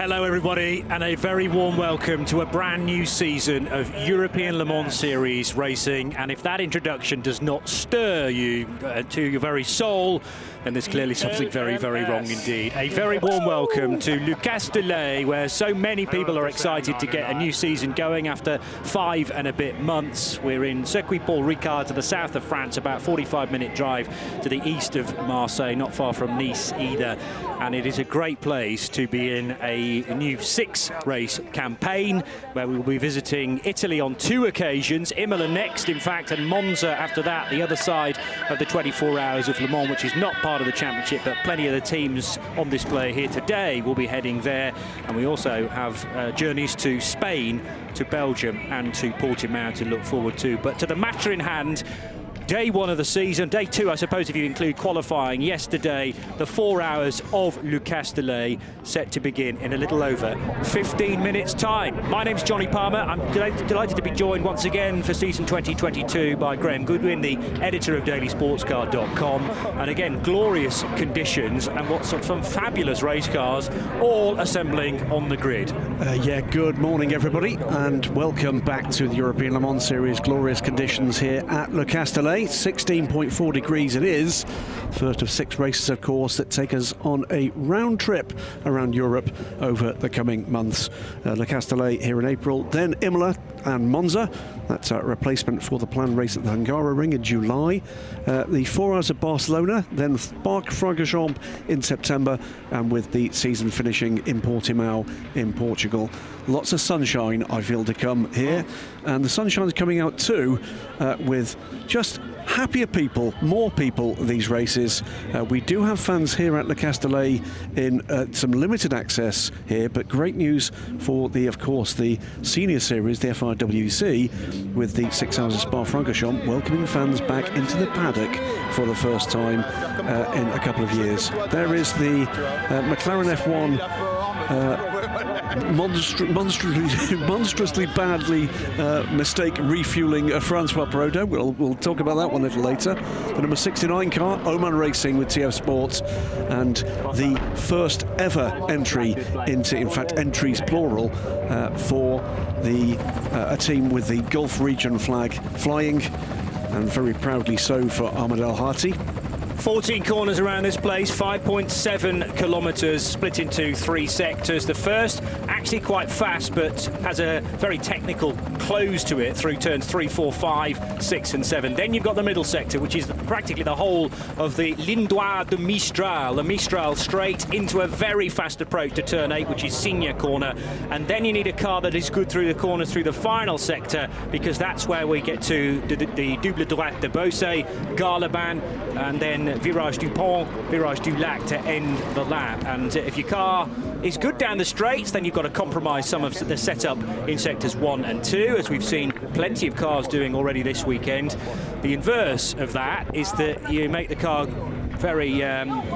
Hello everybody, and a very warm welcome to a brand new season of European Le Mans Series racing. And if that introduction does not stir you to your very soul, then there's clearly something very, very wrong indeed. A very warm welcome to Le Castellet, where so many people are excited to get a new season going after 5 and a bit months. We're in Circuit Paul Ricard to the south of France, about 45-minute drive to the east of Marseille, not far from Nice either. And it is a great place to be in a new 6-race campaign, where we will be visiting Italy on 2 occasions, Imola next, in fact, and Monza after that, the other side of the 24 hours of Le Mans, which is not part of the championship, but plenty of the teams on display here today will be heading there. And we also have journeys to Spain, to Belgium and to Portimao to look forward to. But to the matter in hand, Day 1 of the season, Day 2, I suppose, if you include qualifying. Yesterday, the 4 hours of Le Castellet set to begin in a little over 15 minutes' time. My name's Johnny Palmer. I'm delighted to be joined once again for season 2022 by Graham Goodwin, the editor of DailySportsCar.com. And again, glorious conditions and some fabulous race cars all assembling on the grid. Yeah, good morning, everybody, and welcome back to the European Le Mans Series. Glorious conditions here at Le Castellet. 16.4 degrees it is. First of 6 races, of course, that take us on a round trip around Europe over the coming months. Le Castellet here in April, then Imola and Monza. That's a replacement for the planned race at the Hungaroring in July. The 4 hours of Barcelona, then Spa-Francorchamps in September, and with the season finishing in Portimao in Portugal. Lots of sunshine, I feel, to come here, and the sunshine's coming out too, with just happier people, more people these races. We do have fans here at Le Castellet in some limited access here, but great news for of course, the senior series, the FIWC, with the 6 hours of Spa-Francorchamps, welcoming fans back into the paddock for the first time in a couple of years. There is the McLaren F1 monstrously badly mistake refueling Francois Perraudin. We'll talk about that one a little later. The number 69 car, Oman Racing with TF Sports, and the first ever entry into, in fact, entries plural, for a team with the Gulf region flag flying, and very proudly so for Ahmed El Hati. 14 corners around this place, 5.7 kilometres, split into 3 sectors. The first, actually quite fast, but has a very technical close to it through turns 3, 4, 5, 6 and 7. Then you've got the middle sector, which is practically the whole of the Lindois de Mistral, the Mistral straight into a very fast approach to turn 8, which is Signa corner. And then you need a car that is good through the corners through the final sector, because that's where we get to the Double Droite de Beausset, Garlaban, and then Virage du Pont, Virage du Lac to end the lap. And if your car is good down the straights, then you've got to compromise some of the setup in sectors 1 and 2, as we've seen plenty of cars doing already this weekend. The inverse of that is that you make the car very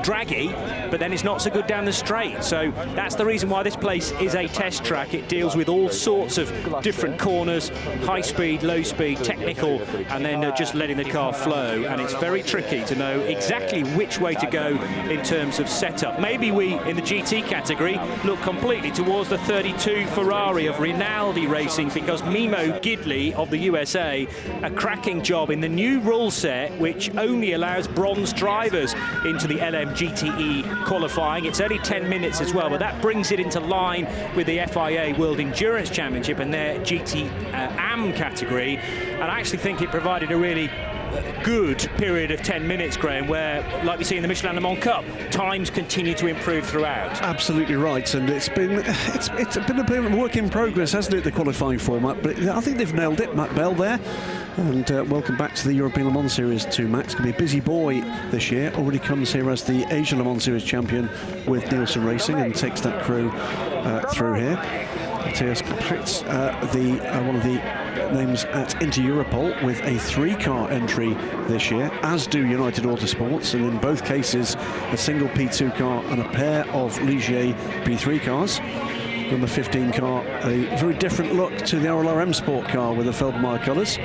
draggy, but then it's not so good down the straight. So that's the reason why this place is a test track. It deals with all sorts of different corners, high speed, low speed, technical, and then just letting the car flow. And it's very tricky to know exactly which way to go in terms of setup. Maybe we, in the GT category, look completely towards the 32 Ferrari of Renewable Racing, because Mimo Gidley of the USA, a cracking job in the new rule set, which only allows bronze drivers into the LMGTE qualifying. It's only 10 minutes as well, but that brings it into line with the FIA World Endurance Championship and their GT AM category. And I actually think it provided a really good period of 10 minutes, Graham, where, like we see in the Michelin Le Mans Cup, times continue to improve throughout. Absolutely right, and it's been a bit of a work in progress, hasn't it, the qualifying format? But I think they've nailed it. Matt Bell there, and welcome back to the European Le Mans Series 2. Max can be a busy boy this year. Already comes here as the Asian Le Mans Series champion with Nielsen Racing, and takes that crew through here. Matthias Kapritz, one of the names at Inter Europol, with a 3-car entry this year, as do United Autosports, and in both cases a single P2 car and a pair of Ligier P3 cars. Number 15 car, a very different look to the RLR M Sport car with the Feldmeier colours.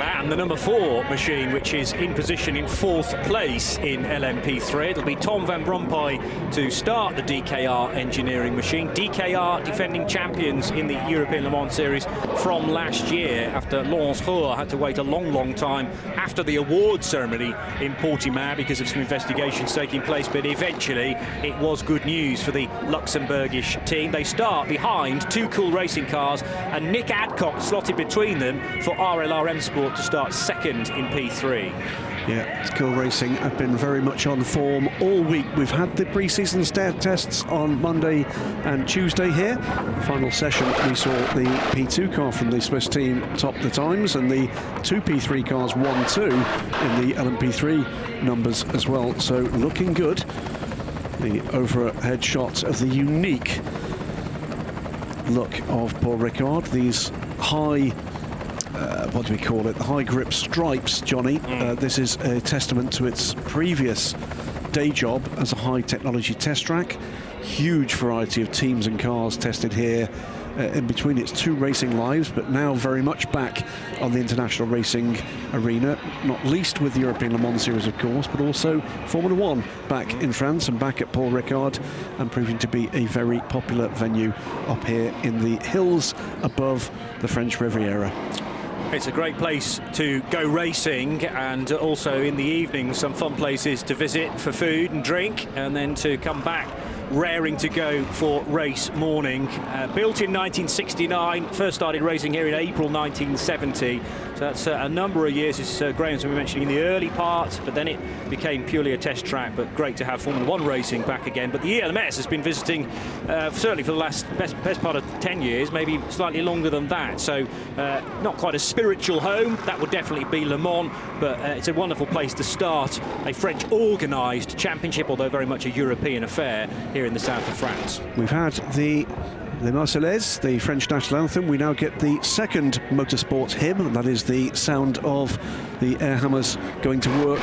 And the number 4 machine, which is in position in 4th place in LMP3. It'll be Tom van Rompuy to start the DKR engineering machine. DKR defending champions in the European Le Mans Series from last year, after Laurence Roux had to wait a long time after the award ceremony in Portimao because of some investigations taking place. But eventually it was good news for the Luxembourgish team. They start behind 2 Cool Racing cars, and Nick Adcock slotted between them for RLRM Sport to start 2nd in P3. Yeah, Cool Racing have been very much on form all week. We've had the pre-season tests on Monday and Tuesday here. Final session, we saw the P2 car from the Swiss team top the times, and the 2 P3 cars 1-2 in the LMP3 numbers as well. So looking good. The overhead shot of the unique look of Paul Ricard. These high, what do we call it? The high grip stripes, Johnny. This is a testament to its previous day job as a high technology test track. Huge variety of teams and cars tested here in between its 2 racing lives, but now very much back on the international racing arena, not least with the European Le Mans Series, of course, but also Formula 1 back in France and back at Paul Ricard, and proving to be a very popular venue up here in the hills above the French Riviera. It's a great place to go racing, and also in the evening some fun places to visit for food and drink, and then to come back raring to go for race morning. Built in 1969, first started racing here in April 1970. So that's a number of years, as Graham's been mentioning, in the early part, but then it became purely a test track. But great to have Formula 1 racing back again. But the ELMS has been visiting certainly for the last best part of 10 years, maybe slightly longer than that. So not quite a spiritual home, that would definitely be Le Mans, but it's a wonderful place to start a French organised championship, although very much a European affair here in the south of France. We've had the Marseillaise, the French national anthem. We now get the second motorsport hymn, and that is the sound of the air hammers going to work,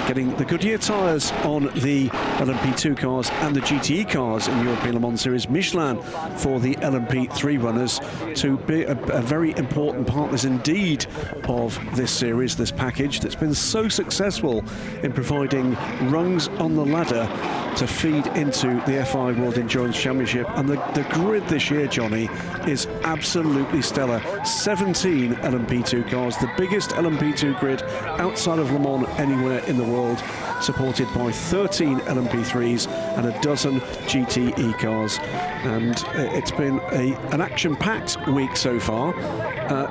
getting the Goodyear tyres on the LMP2 cars and the GTE cars in European Le Mans Series. Michelin for the LMP3 runners, to be a very important partners indeed of this series, this package that's been so successful in providing rungs on the ladder to feed into the FI World Endurance Championship. And the grid this year, Johnny, is absolutely stellar. 17 LMP2 cars, the biggest LMP2 grid outside of Le Mans anywhere in the world, supported by 13 LMP3s and a dozen GTE cars. And it's been an action-packed week so far,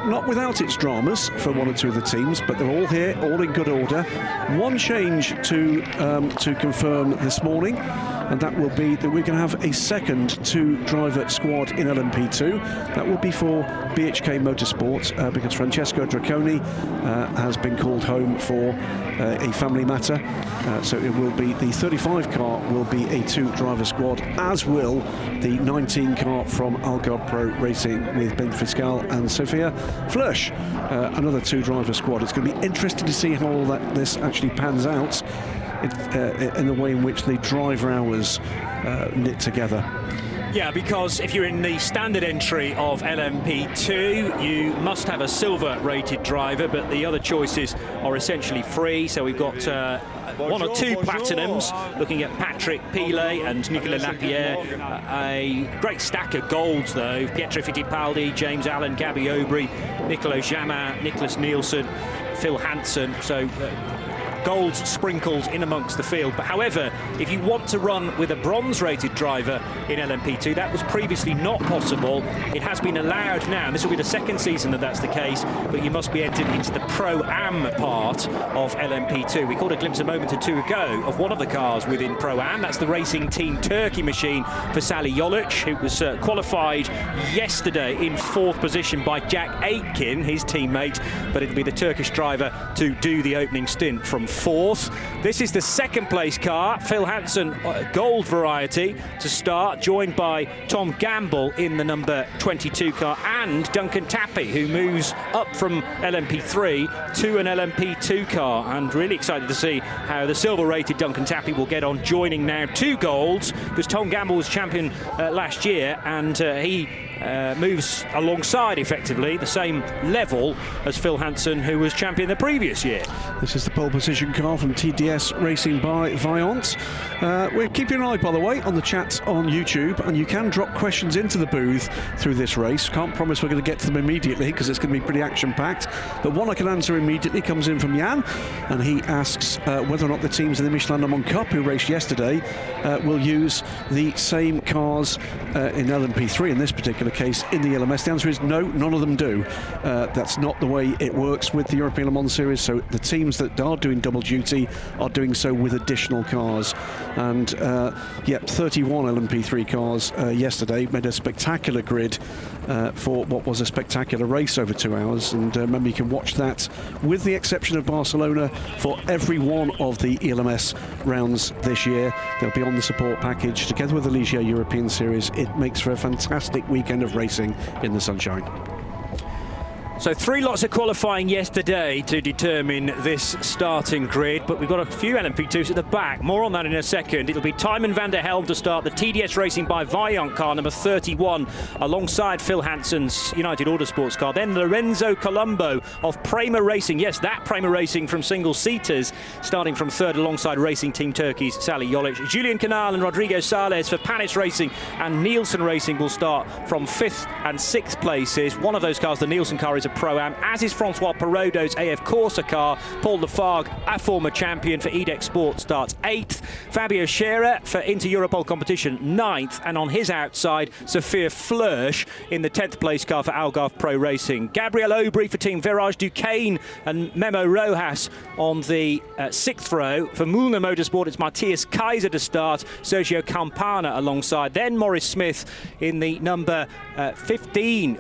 not without its dramas for 1 or 2 of the teams, but they're all here, all in good order. One change to confirm this morning, and that will be that we're going to have a second 2-driver squad in LMP2. That will be for BHK Motorsport, because Francesco Dracconi has been called home for a family matter. So it will be the 35 car will be a 2-driver squad, as will the 19 car from Algarve Pro Racing with Ben Fiscal and Sophia Flörsch, another 2-driver squad. It's going to be interesting to see how all this actually pans out in the way in which the driver hours knit together. Yeah, because if you're in the standard entry of LMP2, you must have a silver rated driver, but the other choices are essentially free. So we've got 1 or 2 platinums, looking at Patrick Pilet and Nicolas Lapierre. A great stack of golds, though. Pietro Fittipaldi, James Allen, Gabby Aubry, Nicolo Jamin, Nicholas Nielsen, Phil Hansen. So golds sprinkled in amongst the field. But however, if you want to run with a bronze-rated driver in LMP2, that was previously not possible. It has been allowed now, and this will be the second season that that's the case, but you must be entered into the Pro-Am part of LMP2. We caught a glimpse a moment or 2 ago of one of the cars within Pro-Am. That's the Racing Team Turkey machine for Sally Jolic, who was qualified yesterday in 4th position by Jack Aitken, his teammate, but it'll be the Turkish driver to do the opening stint from 4th. This is the 2nd place car, Phil Hansen gold variety to start, joined by Tom Gamble in the number 22 car, and Duncan Tappy, who moves up from LMP3 to an LMP2 car. And really excited to see how the silver rated Duncan Tappy will get on, joining now 2 golds, because Tom Gamble was champion last year, and he moves alongside, effectively, the same level as Phil Hansen, who was champion the previous year. This is the pole position car from TDS Racing by Vaillant. We're keeping an eye, by the way, on the chat on YouTube, and you can drop questions into the booth through this race. Can't promise we're going to get to them immediately because it's going to be pretty action-packed, but one I can answer immediately comes in from Jan, and he asks whether or not the teams in the Michelin Le Mans Cup who raced yesterday will use the same cars in LMP3 in this particular case in the LMS. The answer is no, none of them do. That's not the way it works with the European Le Mans Series, so the teams that are doing double duty are doing so with additional cars. And 31 LMP3 cars yesterday made a spectacular grid for what was a spectacular race over 2 hours, and remember, you can watch that with the exception of Barcelona for every one of the ELMS rounds this year. They'll be on the support package together with the Ligier European Series. It makes for a fantastic weekend of racing in the sunshine. So 3 lots of qualifying yesterday to determine this starting grid, but we've got a few LMP2s at the back. More on that in a second. It'll be Tijmen van der Helm to start the TDS Racing by Vaillant car, number 31, alongside Phil Hansen's United Autosports car. Then Lorenzo Colombo of Prima Racing. Yes, that Prima Racing from single-seaters, starting from 3rd alongside Racing Team Turkey's Sally Jolic. Julian Canal and Rodrigo Sales for Panis Racing, and Nielsen Racing will start from 5th and 6th places. One of those cars, the Nielsen car, is a Pro-Am, as is Francois Perraudot's AF Corsa car. Paul Lafargue, a former champion for EDEX Sport, starts 8th. Fabio Scherer for Inter-Europol competition 9th, and on his outside, Sophia Flörsch in the 10th place car for Algarve Pro Racing. Gabriel Aubry for Team Virage Duquesne and Memo Rojas on the 6th row. For Moulner Motorsport, it's Matthias Kaiser to start, Sergio Campana alongside. Then Morris Smith in the number 17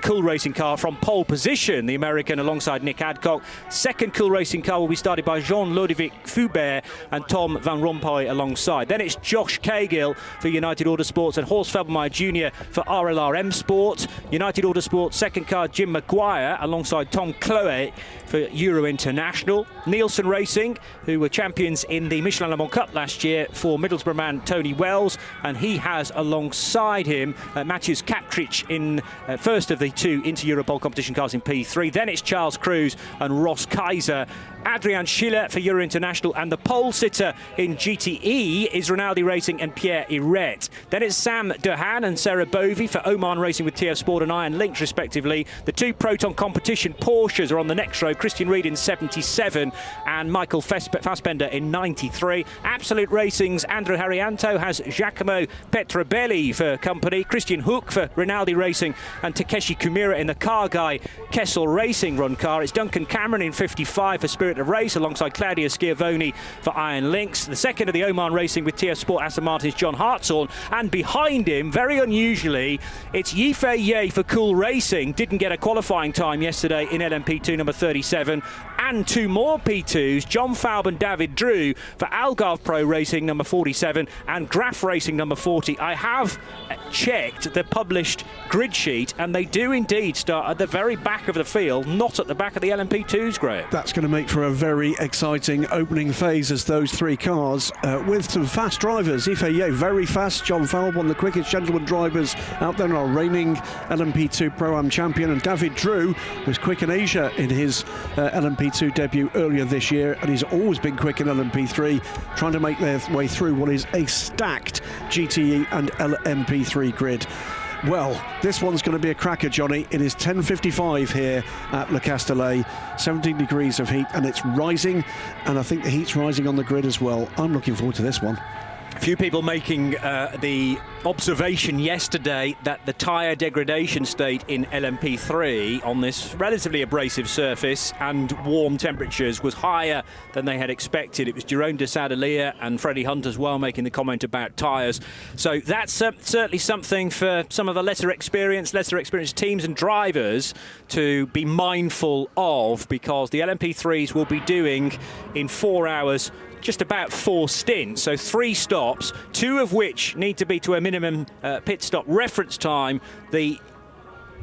Cool Racing car from pole position, the American alongside Nick Adcock. Second Cool Racing car will be started by Jean-Ludovic Fubert and Tom Van Rompuy alongside. Then it's Josh Cahill for United Autosports and Horst Felbermeyer Jr. for RLR M Sport. United Autosports second car Jim Maguire alongside Tom Chloe for Euro International. Nielsen Racing, who were champions in the Michelin Le Mans Cup last year, for Middlesbrough man Tony Wells, and he has alongside him Matthias Kaptrich in first of the 2 Inter-Europol competition cars in P3. Then it's Charles Cruz and Ross Kaiser. Adrian Schiller for Euro International, and the pole sitter in GTE is Rinaldi Racing and Pierre Iret. Then it's Sam Dehan and Sarah Bovey for Oman Racing with TF Sport and Iron Links respectively. The 2 Proton competition Porsches are on the next row, Christian Reed in 77 and Michael Fassbender in 93. Absolute Racing's Andrew Harrianto has Giacomo Petrabelli for company, Christian Hook for Rinaldi Racing and Takeshi Kumira in the Car Guy Kessel Racing run car. It's Duncan Cameron in 55 for Spirit of Race alongside Claudia Schiavone for Iron Links. The second of the Oman Racing with TF Sport Aston Martin's John Hartshorn, and behind him, very unusually, it's Yifei Ye for Cool Racing. Didn't get a qualifying time yesterday in LMP2 number 37, and 2 more P2s, John Falb and David Drew for Algarve Pro Racing number 47 and Graf Racing number 40. I have checked the published grid sheet, and they do indeed start at the very back of the field, not at the back of the LMP2s, Graham. That's going to make for a very exciting opening phase as those 3 cars with some fast drivers. Ifeye very fast, John Falb, one of the quickest gentleman drivers out there, our reigning LMP2 Pro-Am champion, and David Drew was quick in Asia in his LMP2 debut earlier this year, and he's always been quick in LMP3, trying to make their way through what is a stacked GTE and LMP3 grid. Well, this one's going to be a cracker, Johnny. It is 10:55 here at Le Castellet, 17 degrees of heat, and it's rising, and I think the heat's rising on the grid as well. I'm looking forward to this one. A few people making the observation yesterday that the tyre degradation state in LMP3 on this relatively abrasive surface and warm temperatures was higher than they had expected. It was Jerome de Sadalia and Freddie Hunt as well making the comment about tyres. So that's certainly something for some of the lesser experienced teams and drivers to be mindful of, because the LMP3s will be doing in 4 hours just about 4 stints, so 3 stops, 2 of which need to be to a minimum pit stop reference time. The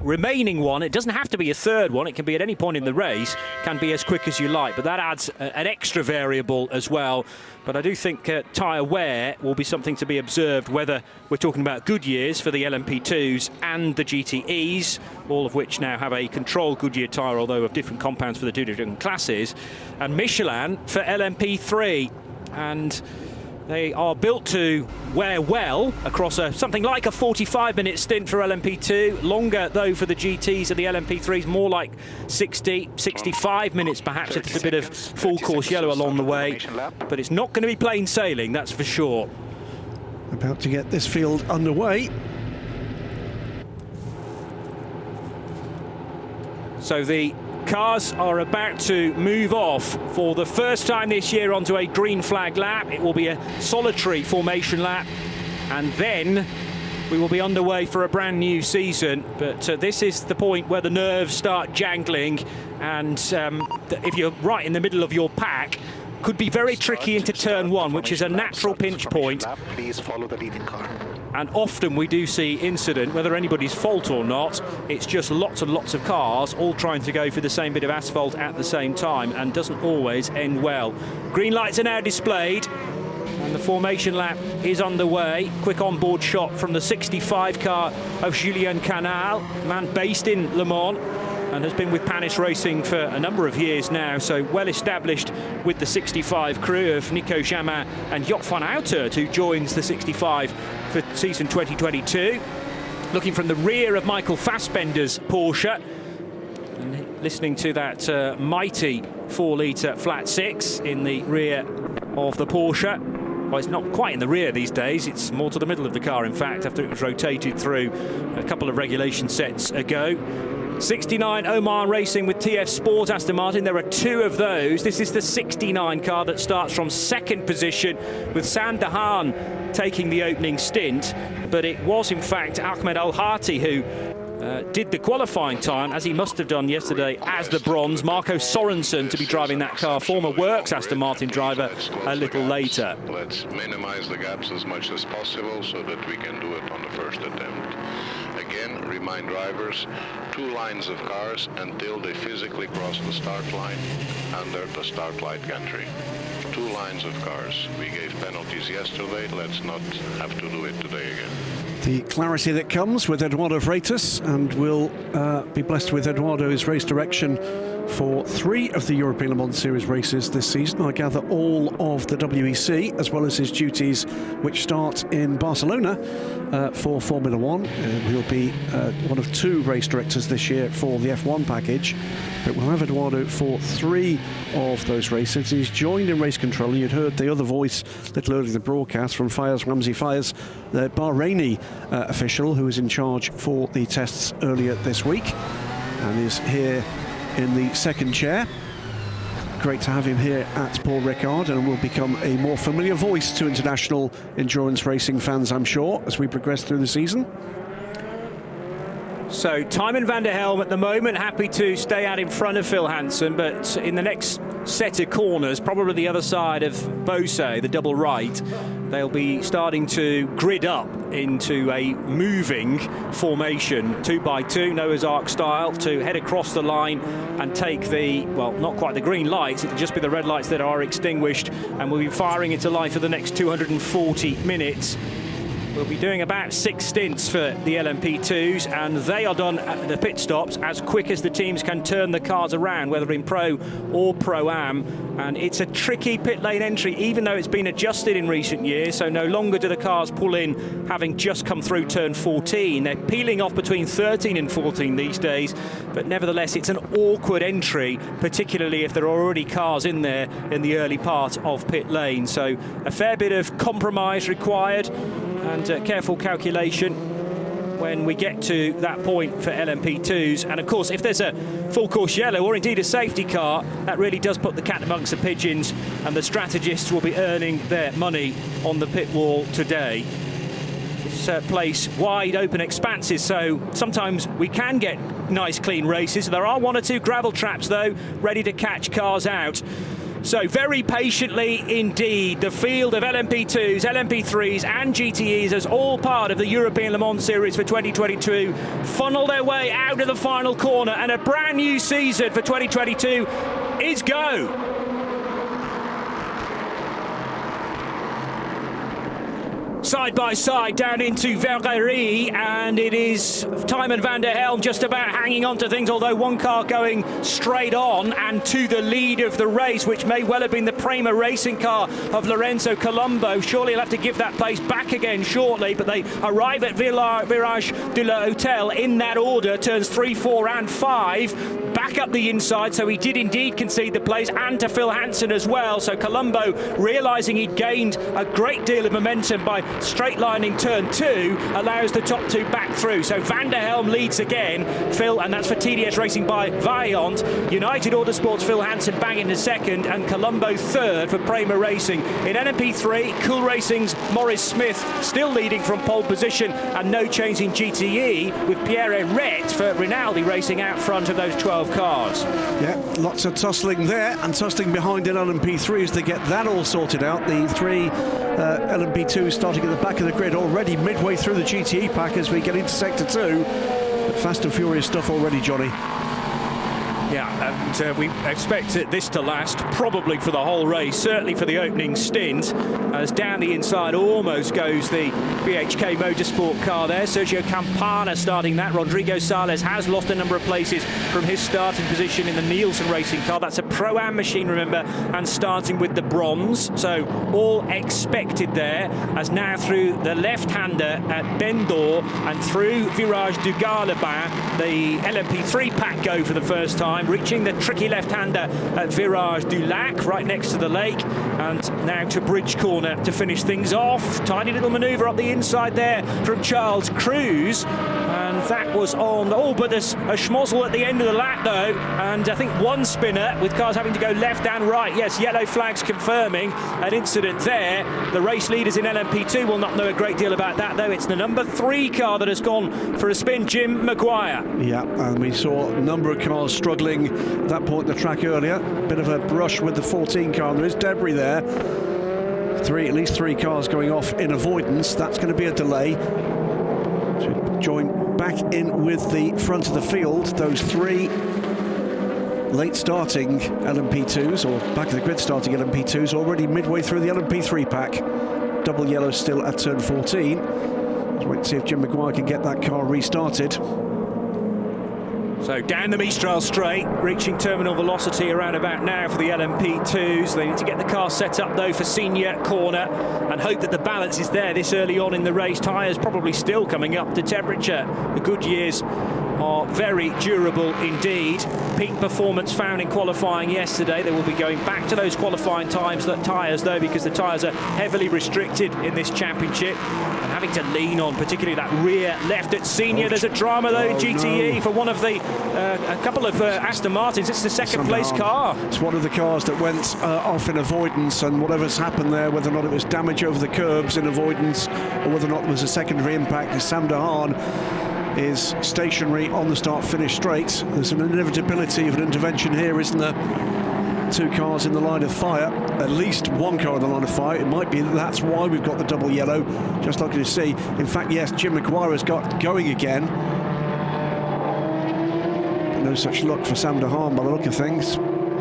remaining one, it doesn't have to be a third one, it can be at any point in the race, can be as quick as you like, but that adds an extra variable as well. But I do think tyre wear will be something to be observed, whether we're talking about Goodyears for the LMP2s and the GTEs, all of which now have a controlled Goodyear tyre, although of different compounds for the two different classes, and Michelin for LMP3. And they are built to wear well across something like a 45-minute stint for LMP2, longer though for the GTs and the LMP3s, more like 60, 65 minutes perhaps if there's a bit of full course yellow along the way. But it's not going to be plain sailing, that's for sure. About to get this field underway. So the cars are about to move off for the first time this year onto a green flag lap. It will be a solitary formation lap, and then we will be underway for a brand new season. But this is the point where the nerves start jangling, and if you're right in the middle of your pack, could be very tricky into turn one, which is a natural pinch point. Please follow the leading car. And often we do see incident, whether anybody's fault or not, it's just lots and lots of cars all trying to go for the same bit of asphalt at the same time, and doesn't always end well. Green lights are now displayed, and the formation lap is underway. Quick onboard shot from the 65 car of Julien Canal, man based in Le Mans, and has been with Panis Racing for a number of years now, so well established with the 65 crew of Nico Jamin and Job van Uitert, who joins the 65 for season 2022. Looking from the rear of Michael Fassbender's Porsche, and listening to that mighty 4-litre flat six in the rear of the Porsche. Well, it's not quite in the rear these days, it's more to the middle of the car, in fact, after it was rotated through a couple of regulation sets ago. 69 Oman Racing with TF Sport Aston Martin. There are two of those. This is the 69 car that starts from second position, with Sandahan taking the opening stint. But it was, in fact, Ahmed Al-Hati who did the qualifying time, as he must have done yesterday, as the bronze. Marco Sorensen to be driving that car, former Works Aston Martin driver, a little later. Let's minimize the gaps as much as possible so that we can do it on the first attempt. Again, remind drivers, 2 lines of cars until they physically cross the start line under the start light gantry. 2 lines of cars. We gave penalties yesterday, let's not have to do it today again. The clarity that comes with Eduardo Freitas, and we'll be blessed with Eduardo's race direction for 3 of the European Le Mans Series races this season. I gather all of the WEC, as well as his duties, which start in Barcelona for Formula One. He'll be one of 2 race directors this year for the F1 package, but we'll have Eduardo for 3 of those races. He's joined in race control, and you'd heard the other voice a little earlier in the broadcast from Fayez Ramzi Fayez, the Bahraini official who was in charge for the tests earlier this week, and is here in the second chair. Great to have him here at Paul Ricard, and will become a more familiar voice to international endurance racing fans, I'm sure, as we progress through the season. So Tymon van der Helm at the moment happy to stay out in front of Phil Hansen, but in the next set of corners, probably the other side of Beausset, the double right, they'll be starting to grid up into a moving formation, 2x2, Noah's Ark style, to head across the line and take the, well, not quite the green lights, it'll just be the red lights that are extinguished, and we'll be firing into life for the next 240 minutes. We'll be doing about 6 stints for the LMP2s, and they are done at the pit stops as quick as the teams can turn the cars around, whether in Pro or Pro-Am. And it's a tricky pit lane entry, even though it's been adjusted in recent years, so no longer do the cars pull in having just come through turn 14. They're peeling off between 13 and 14 these days, but nevertheless it's an awkward entry, particularly if there are already cars in there in the early part of pit lane. So a fair bit of compromise required, and careful calculation when we get to that point for LMP2s. And of course, if there's a full course yellow or indeed a safety car, that really does put the cat amongst the pigeons, and the strategists will be earning their money on the pit wall today. This place wide open expanses, so sometimes we can get nice clean races. There are 1 or 2 gravel traps though, ready to catch cars out. So very patiently indeed, the field of LMP2s, LMP3s and GTEs as all part of the European Le Mans Series for 2022 funnel their way out of the final corner, and a brand new season for 2022 is go. Side by side down into Verrerie, and it is Tijmen van der Helm just about hanging on to things, although one car going straight on and to the lead of the race, which may well have been the Prima Racing car of Lorenzo Colombo. Surely he'll have to give that place back again shortly, but they arrive at Virage de l'Hôtel in that order, turns 3, 4 and 5, back up the inside, so he did indeed concede the place, and to Phil Hansen as well. So Colombo, realising he'd gained a great deal of momentum by straight lining turn 2, allows the top 2 back through. So Van der Helm leads again, Phil, and that's for TDS Racing by Vaillant. United Autosport's Phil Hansen banging in second, and Colombo third for Prima Racing. In LMP3, Cool Racing's Maurice Smith still leading from pole position, and no change in GTE, with Pierre Eret for Renewable Racing out front of those 12 cars. Yeah, lots of tussling there, and tussling behind in LMP3 as they get that all sorted out. The 3 LMP2 starting at the back of the grid, already midway through the GTE pack as we get into sector 2. But fast and furious stuff already, Johnny. Yeah, and we expect this to last probably for the whole race, certainly for the opening stint, as down the inside almost goes the BHK Motorsport car there. Sergio Campana starting that. Rodrigo Sales has lost a number of places from his starting position in the Nielsen Racing car. That's a Pro-Am machine, remember, and starting with the bronze. So all expected there, as now through the left-hander at Bendor and through Virage du Gare-les-Bains, the LMP3 pack go for the first time, reaching the tricky left-hander at Virage du Lac, right next to the lake, and now to Bridge Corner to finish things off. Tiny little manoeuvre up the inside there from Charles Cruz, and that was on but there's a schmozzle at the end of the lap though, and I think one spinner with cars having to go left and right. Yes, yellow flags confirming an incident there. The race leaders in LMP2 will not know a great deal about that though. It's the number 3 car that has gone for a spin, Jim Maguire. Yeah, and we saw a number of cars struggling at that point in the track earlier. Bit of a brush with the 14 car. There is debris there. At least three cars going off in avoidance. That's going to be a delay. To join back in with the front of the field, those 3 late starting LMP2s, or back of the grid starting LMP2s, already midway through the LMP3 pack. Double yellow still at turn 14. Let's wait and see if Jim Maguire can get that car restarted. So down the Mistral straight, reaching terminal velocity around about now for the LMP2s. They need to get the car set up though for senior corner and hope that the balance is there this early on in the race. Tyres probably still coming up to temperature. The Goodyears are very durable indeed. Peak performance found in qualifying yesterday. They will be going back to those qualifying tyres though, because the tyres are heavily restricted in this championship, and having to lean on particularly that rear left at senior. There's a drama though, GTE, for one of the a couple of Aston Martins. It's the second place car. It's one of the cars that went off in avoidance, and whatever's happened there, whether or not it was damage over the curbs in avoidance or whether or not it was a secondary impact, is Sam de Haan is stationary on the start-finish straight. There's an inevitability of an intervention here, isn't there? 2 cars in the line of fire, at least 1 car in the line of fire. It might be that's why we've got the double yellow, just like you see. In fact, yes, Jim Maguire has got going again. No such luck for Sam de Haan by the look of things.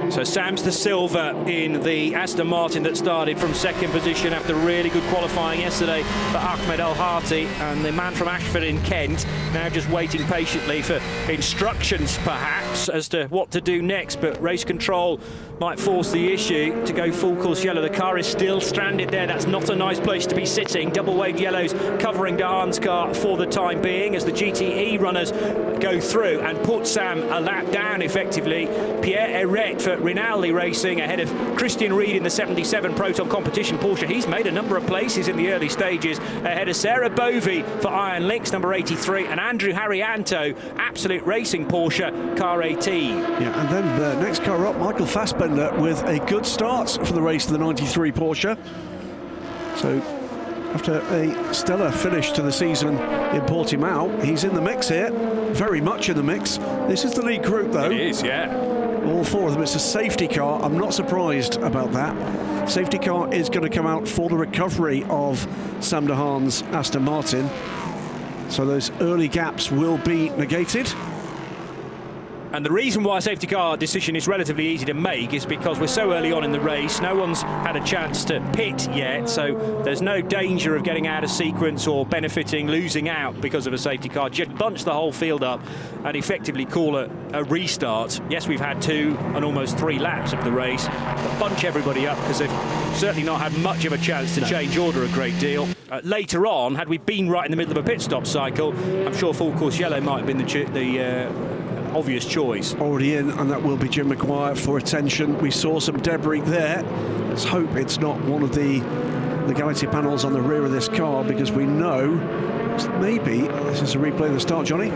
So Sam's the silver in the Aston Martin that started from second position after really good qualifying yesterday for Ahmed Al-Hati, and the man from Ashford in Kent now just waiting patiently for instructions perhaps as to what to do next, but race control might force the issue to go full course yellow. The car is still stranded there. That's not a nice place to be sitting. Double wave yellows covering de Haan's car for the time being as the GTE runners go through and put Sam a lap down effectively. Pierre Eret for Renewable Racing ahead of Christian Reed in the 77 Proton Competition Porsche. He's made a number of places in the early stages ahead of Sarah Bovey for Iron Lynx number 83 and Andrew Harrianto Absolute Racing Porsche car 18. Yeah, and then the next car up, Michael Fassbender with a good start for the race to the 93 Porsche. So after a stellar finish to the season in Portimao, he's in the mix here, very much in the mix. This is the lead group though. It is, yeah. All all four of them. It's a safety car. I'm not surprised about that. Safety car is going to come out for the recovery of Sam de Haan's Aston Martin. So those early gaps will be negated. And the reason why a safety car decision is relatively easy to make is because we're so early on in the race. No one's had a chance to pit yet, so there's no danger of getting out of sequence or benefiting, losing out because of a safety car. Just bunch the whole field up and effectively call a restart. Yes, we've had 2 and almost 3 laps of the race, but bunch everybody up because they've certainly not had much of a chance to change order a great deal. Later on, had we been right in the middle of a pit stop cycle, I'm sure full course yellow might have been the obvious choice. Already in, and that will be Jim Maguire for attention. We saw some debris there. Let's hope it's not one of the legality panels on the rear of this car, because we know maybe this is a replay of the start, Johnny.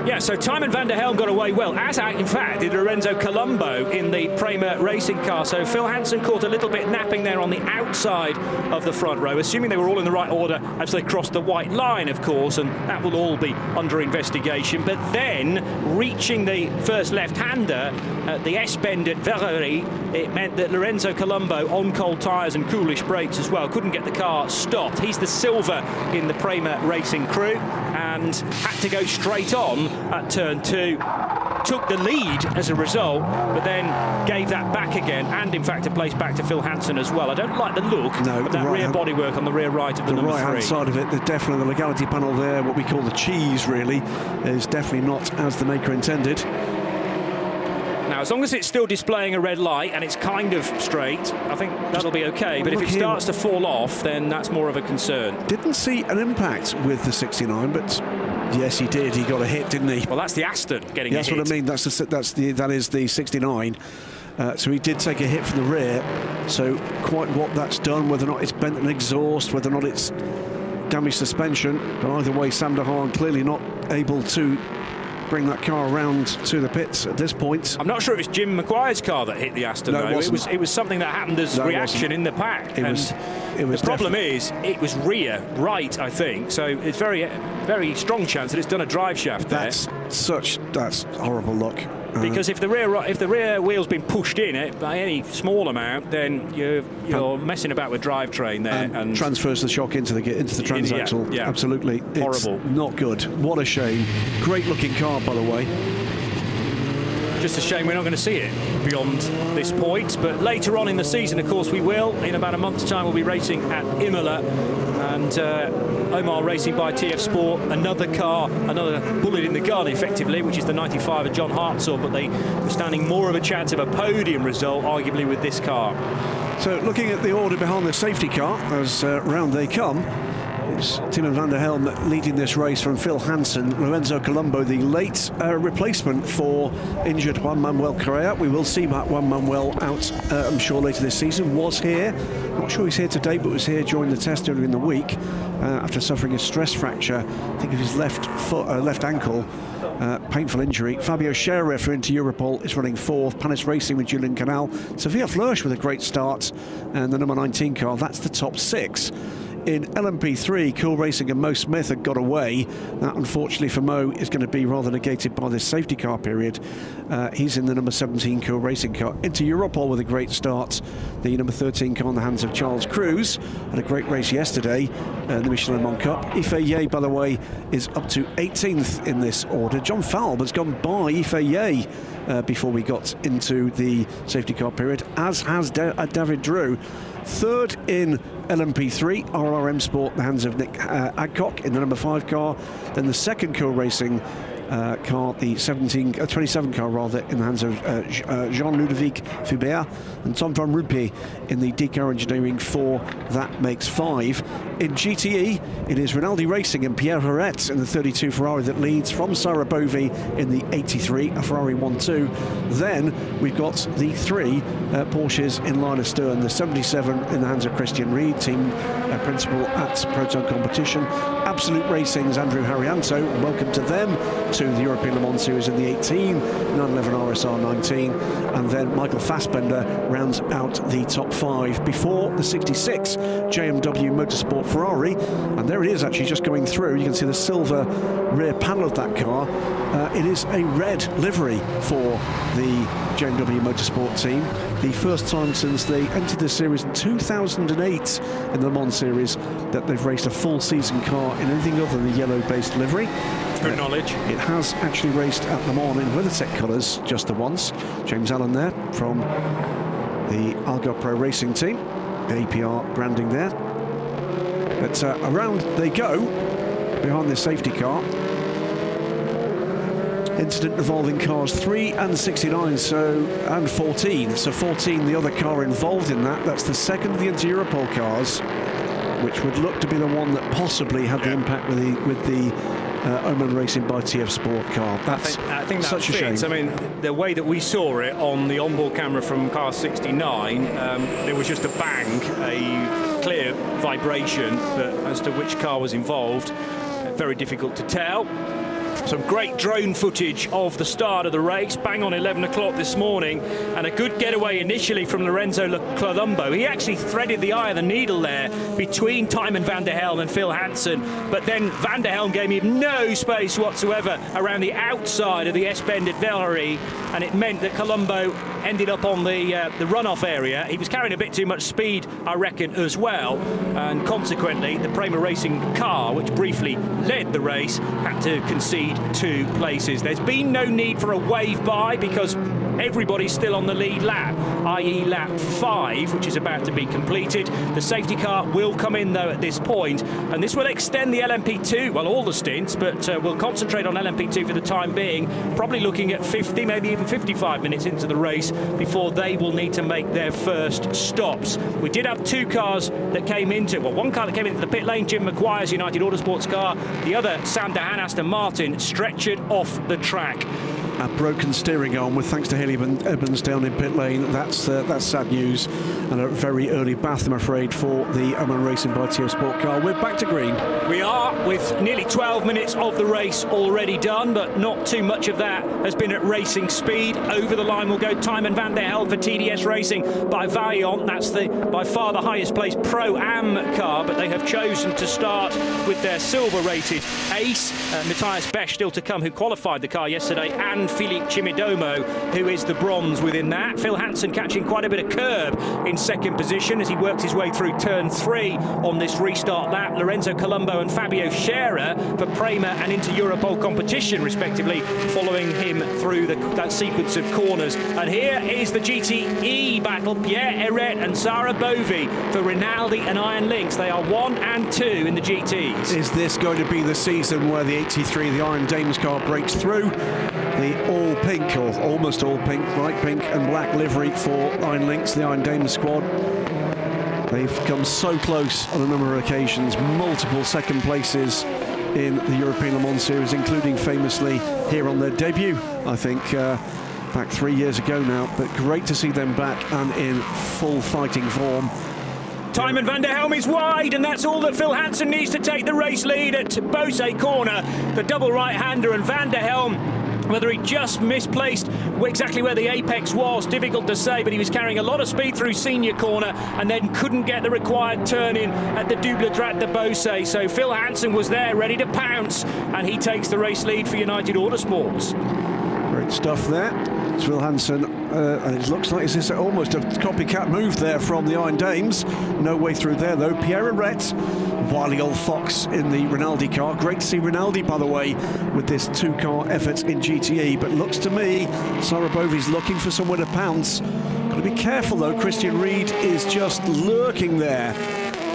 Yeah, so Tymon van der Helm got away well, as in fact did Lorenzo Colombo in the Prima Racing car. So Phil Hansen caught a little bit napping there on the outside of the front row, assuming they were all in the right order as they crossed the white line, of course, and that will all be under investigation. But then, reaching the first left-hander at the S-bend at Verrerie, it meant that Lorenzo Colombo, on cold tyres and coolish brakes as well, couldn't get the car stopped. He's the silver in the Prima Racing crew and had to go straight on at turn 2, took the lead as a result, but then gave that back again, and in fact a place back to Phil Hansen as well. I don't like the look of that rear bodywork on the rear right of the number 3. The right-hand side of it, definitely the legality panel there, what we call the cheese really, is definitely not as the maker intended. Now, as long as it's still displaying a red light and it's kind of straight, I think that'll be okay. But if it starts to fall off, then that's more of a concern. Didn't see an impact with the 69, but yes, he did. He got a hit, didn't he? Well, that's the Aston getting a hit. That's what I mean. That is the 69. So he did take a hit from the rear. So quite what that's done, whether or not it's bent an exhaust, whether or not it's damaged suspension, but either way, Sam de Haan clearly not able to bring that car around to the pits at this point. I'm not sure it was Jim Maguire's car that hit the Aston, though. It was something that happened as reaction in the pack. The problem is, it was rear right, I think. So it's very strong chance that it's done a drive shaft there. That's horrible luck. Because if the rear wheel's been pushed in by any small amount, then you're messing about with drivetrain there, and transfers the shock into the transaxle. Yeah. Absolutely, horrible. It's not good. What a shame. Great looking car, by the way. Just a shame we're not going to see it beyond this point, but later on in the season, of course, we will. In about a month's time, we'll be racing at Imola, and Omar Racing by TF Sport, another bullet in the gun, effectively, which is the 95 of John Hartzell, but they were standing more of a chance of a podium result, arguably, with this car. So, looking at the order behind the safety car, as round they come, it's Tymon van der Helm leading this race from Phil Hansen. Lorenzo Colombo, the late replacement for injured Juan Manuel Correa. We will see Juan Manuel out, I'm sure, later this season. Was here. Not sure he's here today, but was here during the test earlier in the week after suffering a stress fracture, I think, of his left ankle. Painful injury. Fabio Scherer for into Europol is running 4th. Panis Racing with Julian Canal. Sophia Flörsch with a great start. And the number 19 car, that's the top 6. In LMP3, Cool Racing and Mo Smith had got away. That, unfortunately for Mo, is going to be rather negated by this safety car period. He's in the number 17 Cool Racing car. Into Europol with a great start. The number 13 car in the hands of Charles Cruz. Had a great race yesterday, the Michelin Mont Cup. Ife Ye, by the way, is up to 18th in this order. John Falb has gone by Ife Ye before we got into the safety car period, as has David Drew. 3rd in LMP3, RRM Sport in the hands of Nick Adcock in the number 5 car. Then the 2nd Cool Racing car, the 27 car rather, in the hands of Jean-Ludovic Fubert and Tom van Ruppe in the DCAR Engineering 4. That makes 5. In GTE, it is Rinaldi Racing and Pierre Verret in the 32 Ferrari that leads, from Sarah Bovey in the 83, a Ferrari 1-2. Then we've got the 3 Porsches in line astern, the 77 in the hands of Christian Reed, team principal at Proton Competition. Absolute Racing's Andrew Harrianto, welcome to them to the European Le Mans Series in the 18, 911 RSR 19, and then Michael Fassbender rounds out the top 5 before the 66 JMW Motorsport Ferrari, and there it is, actually just going through. You can see the silver rear panel of that car. It is a red livery for the JMW Motorsport team. The first time since they entered the series in 2008 in the Le Mans series that they've raced a full season car in anything other than the yellow-based livery. Good knowledge. It has actually raced at Le Mans in WeatherTech colours just the once. James Allen there from the Argyle Pro Racing team. The APR branding there. But around they go behind the safety car. Incident involving cars 3 and 69, and 14. So 14, the other car involved in that. That's the second of the Europol cars, which would look to be the one that possibly had the impact with the Oman Racing by TF Sport car. I think such a shame. I mean, the way that we saw it on the onboard camera from car 69, there was just a bang, a clear vibration, but as to which car was involved, very difficult to tell. Some great drone footage of the start of the race, bang on 11 o'clock this morning, and a good getaway initially from Lorenzo Colombo. He actually threaded the eye of the needle there between Tijmen van der Helm and Phil Hansen, but then van der Helm gave him no space whatsoever around the outside of the S-bend at Vellery, and it meant that Colombo ended up on the runoff area. He was carrying a bit too much speed, I reckon, as well, and consequently the Prima Racing car, which briefly led the race, had to concede 2 places. There's been no need for a wave by because everybody's still on the lead lap, i.e. lap 5, which is about to be completed. The safety car will come in though at this point, and this will extend the LMP2, well, all the stints, but we'll concentrate on LMP2 for the time being, probably looking at 50, maybe even 55 minutes into the race before they will need to make their first stops. We did have 2 cars that came into, well, one car that came into the pit lane, Jim McGuire's United Autosports car, the other, Sam Dahan Aston Martin, stretchered off the track. A broken steering arm, with thanks to Haley Evans down in pit lane. That's sad news, and a very early bath, I'm afraid, for the Oman Racing by TF Sport car. We're back to green. We are, with nearly 12 minutes of the race already done, but not too much of that has been at racing speed. Over the line will go Tijmen van der Helm for TDS Racing by Valiant. That's by far the highest placed Pro-Am car, but they have chosen to start with their silver-rated ace, Matthias Besch still to come, who qualified the car yesterday, and Philippe Chimidomo, who is the bronze within that. Phil Hansen catching quite a bit of curb in second position as he works his way through turn 3 on this restart lap. Lorenzo Colombo and Fabio Scherer for Prima and into Europol competition, respectively, following him through that sequence of corners. And here is the GTE battle, Pierre Eret and Sarah Bovey for Rinaldi and Iron Lynx. They are 1 and 2 in the GTs. Is this going to be the season where the 83, the Iron Dames car, breaks through? The all-pink, or almost all-pink, bright pink and black livery for Iron Lynx, the Iron Dames squad. They've come so close on a number of occasions, multiple second places in the European Le Mans Series, including famously here on their debut, I think, back 3 years ago now. But great to see them back and in full fighting form. Tijmen van der Helm is wide, and that's all that Phil Hansen needs to take the race lead at Bose corner. The double right-hander, and van der Helm, whether he just misplaced exactly where the apex was, difficult to say, but he was carrying a lot of speed through senior corner and then couldn't get the required turn in at the Double Drat de Beausset. So Phil Hansen was there ready to pounce, and he takes the race lead for United Autosports. Great stuff there. It's Phil Hansen, and it looks like it's almost a copycat move there from the Iron Dames. No way through there though. Pierre Eret, wily old fox in the Rinaldi car. Great to see Rinaldi, by the way, with this 2-car effort in GTE, but looks to me Sarah Bovey's looking for somewhere to pounce. Got to be careful though. Christian Reed is just lurking there,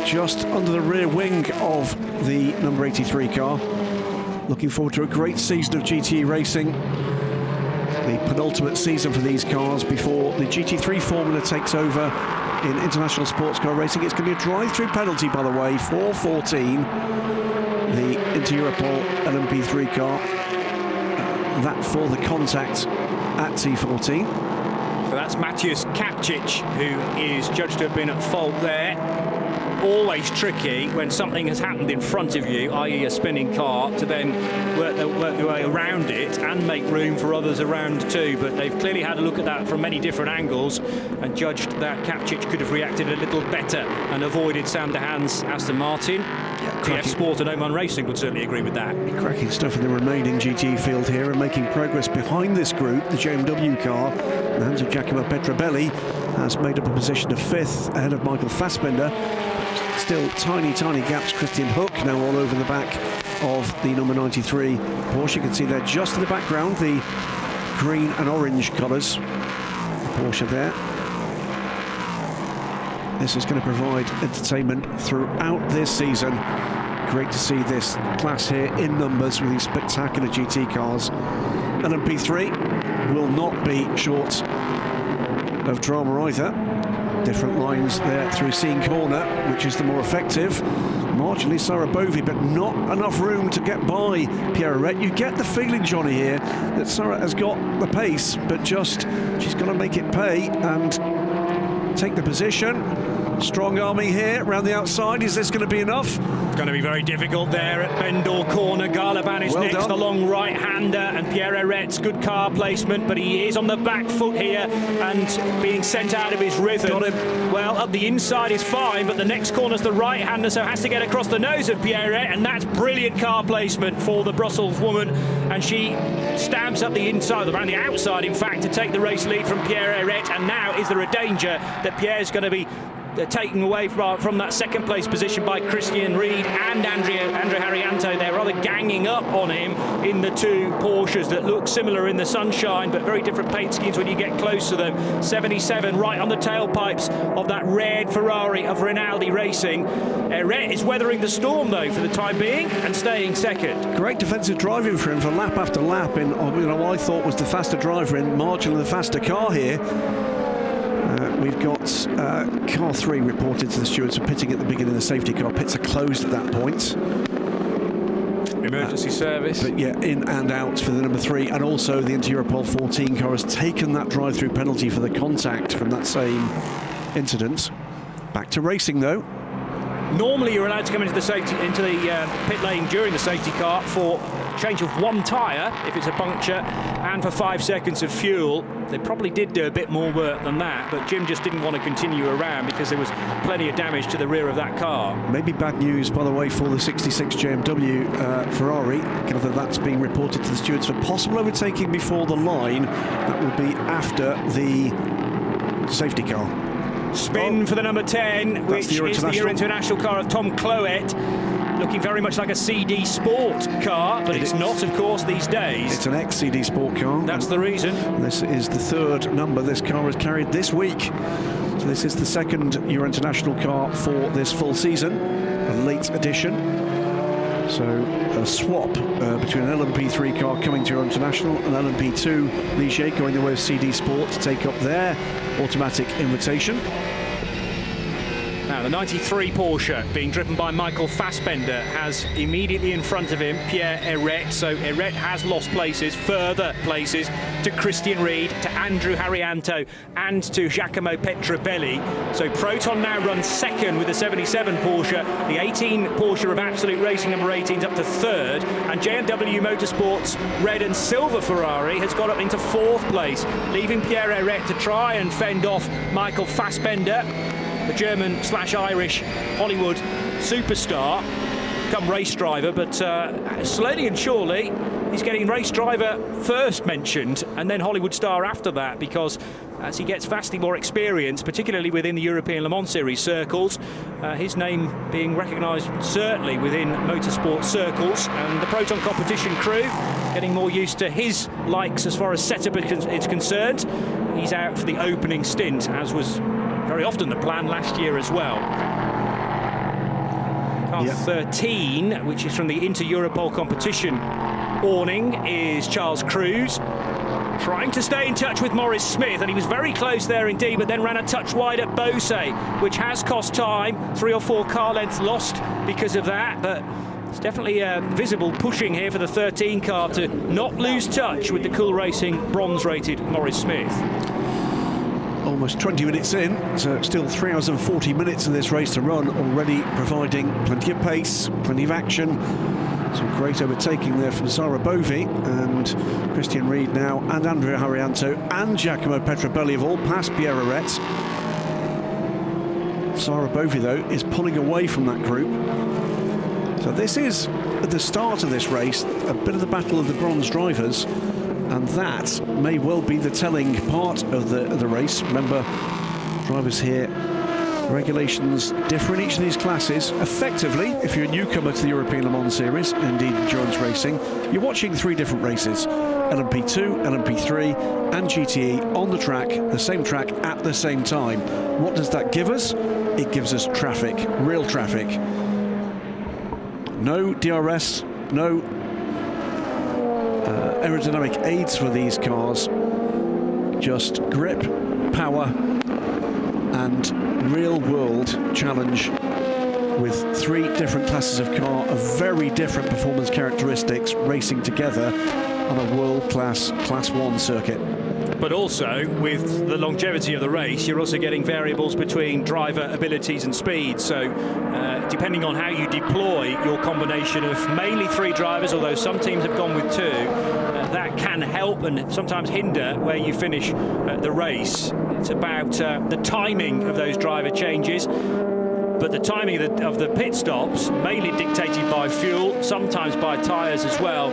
just under the rear wing of the number 83 car. Looking forward to a great season of GTE racing. The penultimate season for these cars before the GT3 formula takes over in international sports car racing. It's going to be a drive-through penalty, by the way, for 14, the Inter-Europol LMP3 car. That for the contact at T14. So that's Maciej Kapcic, who is judged to have been at fault there. Always tricky when something has happened in front of you, i.e. a spinning car, to then work their way around it and make room for others around too. But they've clearly had a look at that from many different angles and judged that Kapcic could have reacted a little better and avoided Sam Dahan's Aston Martin. Yeah, TDS Sport and Oman Racing would certainly agree with that. Cracking stuff in the remaining GT field here, and making progress behind this group. The JMW car, the hands of Giacomo Petrobelli, has made up a position of 5th ahead of Michael Fassbender. Still tiny gaps. Christian Hook now all over the back of the number 93 Porsche. You can see there just in the background the green and orange colours. Porsche there. This is going to provide entertainment throughout this season. Great to see this class here in numbers with these spectacular GT cars. LMP3 will not be short of drama either. Different lines there through Sean Corner, which is the more effective. Marginally Sarah Bovey, but not enough room to get by Pierre Arret. You get the feeling, Johnny, here that Sarah has got the pace, but just she's got to make it pay and take the position. Strong arming here around the outside. Is this going to be enough? It's going to be very difficult there at Bendor Corner. Galaban is next, the long right-hander, and Pierre Arret's good car placement, but he is on the back foot here and being sent out of his rhythm. Got him. Well, up the inside is fine, but the next corner's the right-hander, so has to get across the nose of Pierre Arret, and that's brilliant car placement for the Brussels woman, and she stabs up the inside, around the outside, in fact, to take the race lead from Pierre Arret. And now is there a danger that Pierre's going to be taken away from that second place position by Christian Reed and Andrew Harrianto. They're rather ganging up on him in the two Porsches that look similar in the sunshine, but very different paint schemes when you get close to them. 77 right on the tailpipes of that red Ferrari of Renewable Racing. Arret is weathering the storm though for the time being and staying second. Great defensive driving for him for lap after lap in, you know, I thought was the faster driver in marginally the faster car here. We've got car 3 reported to the stewards for pitting at the beginning of the safety car. Pits are closed at that point. Emergency service. But yeah, in and out for the number 3, and also the Europol 14 car has taken that drive-through penalty for the contact from that same incident. Back to racing though. Normally you're allowed to come into the pit lane during the safety car for change of one tyre if it's a puncture and for 5 seconds of fuel. They probably did do a bit more work than that, but Jim just didn't want to continue around because there was plenty of damage to the rear of that car. Maybe bad news, by the way, for the 66 JMW Ferrari. Gather that's being reported to the stewards for possible overtaking before the line. That will be after the safety car. Spin for the number 10, which is the Euro International car of Tom Cloet. Looking very much like a CD Sport car, but it's not, of course, these days. It's an ex-CD Sport car. That's the reason. This is the 3rd number this car has carried this week. So this is the 2nd Euro International car for this full season, a late addition. So a swap between an LMP3 car coming to Euro International and LMP2 Ligier going the way of CD Sport to take up their automatic invitation. Now, the 93 Porsche, being driven by Michael Fassbender, has immediately in front of him Pierre Arret. So Arret has lost further places, to Christian Reed, to Andrew Harrianto, and to Giacomo Petrobelli. So Proton now runs second with the 77 Porsche. The 18 Porsche of Absolute Racing, number 18, is up to 3rd. And JMW Motorsports' red and silver Ferrari has got up into 4th place, leaving Pierre Arret to try and fend off Michael Fassbender, the German/Irish Hollywood superstar, come race driver, but slowly and surely he's getting race driver first mentioned and then Hollywood star after that, because as he gets vastly more experience, particularly within the European Le Mans Series circles, his name being recognised certainly within motorsport circles, and the Proton competition crew getting more used to his likes as far as setup is concerned. He's out for the opening stint, as was very often the plan last year as well. Car 13, which is from the Inter-Europol competition awning, is Charles Cruz, trying to stay in touch with Maurice Smith, and he was very close there indeed, but then ran a touch wide at Beausset, which has cost time. 3 or 4 car lengths lost because of that, but it's definitely visible pushing here for the 13 car to not lose touch with the Cool Racing bronze-rated Maurice Smith. Almost 20 minutes in, so still 3 hours and 40 minutes in this race to run, already providing plenty of pace, plenty of action. Some great overtaking there from Sarah Bovey, and Christian Reed now, and Andrea Harrianto and Giacomo Petrobelli have all passed Pierre Arret. Sarah Bovey, though, is pulling away from that group. So this is at the start of this race, a bit of the battle of the bronze drivers, and that may well be the telling part of the race. Remember, drivers here, regulations differ in each of these classes. Effectively, if you're a newcomer to the European Le Mans Series, and indeed endurance racing, you're watching 3 different races: LMP2, LMP3 and GTE on the track, the same track at the same time. What does that give us? It gives us traffic, real traffic. No DRS, no aerodynamic aids for these cars, just grip, power and real-world challenge with 3 different classes of car of very different performance characteristics racing together on a world-class Class 1 circuit. But also, with the longevity of the race, you're also getting variables between driver abilities and speed. So, depending on how you deploy your combination of mainly 3 drivers, although some teams have gone with 2, that can help and sometimes hinder where you finish the race. It's about the timing of those driver changes, but the timing of the pit stops, mainly dictated by fuel, sometimes by tyres as well.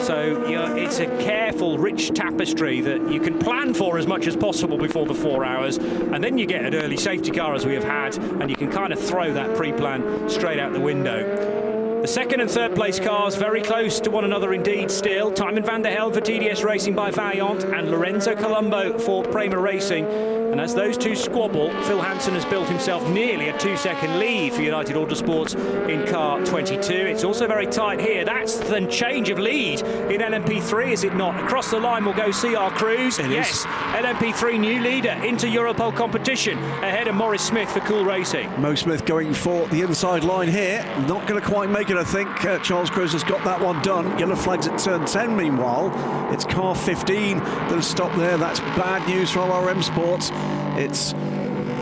So it's a careful, rich tapestry that you can plan for as much as possible before the 4 hours, and then you get an early safety car as we have had, and you can kind of throw that pre-plan straight out the window. The second and third place cars very close to one another indeed still. Tymon van der Helm for TDS Racing by Vaillant and Lorenzo Colombo for Prima Racing. And as those 2 squabble, Phil Hansen has built himself nearly a 2-second lead for United Autosports in car 22. It's also very tight here. That's the change of lead in LMP3, is it not? Across the line will go CR Cruz. Yes, LMP3 new leader into Europol competition ahead of Maurice Smith for Cool Racing. Mo Smith going for the inside line here. Not going to quite make it, I think. Charles Cruz has got that one done. Yellow flags at turn 10, meanwhile. It's car 15 that has stopped there. That's bad news for RM Sports. It's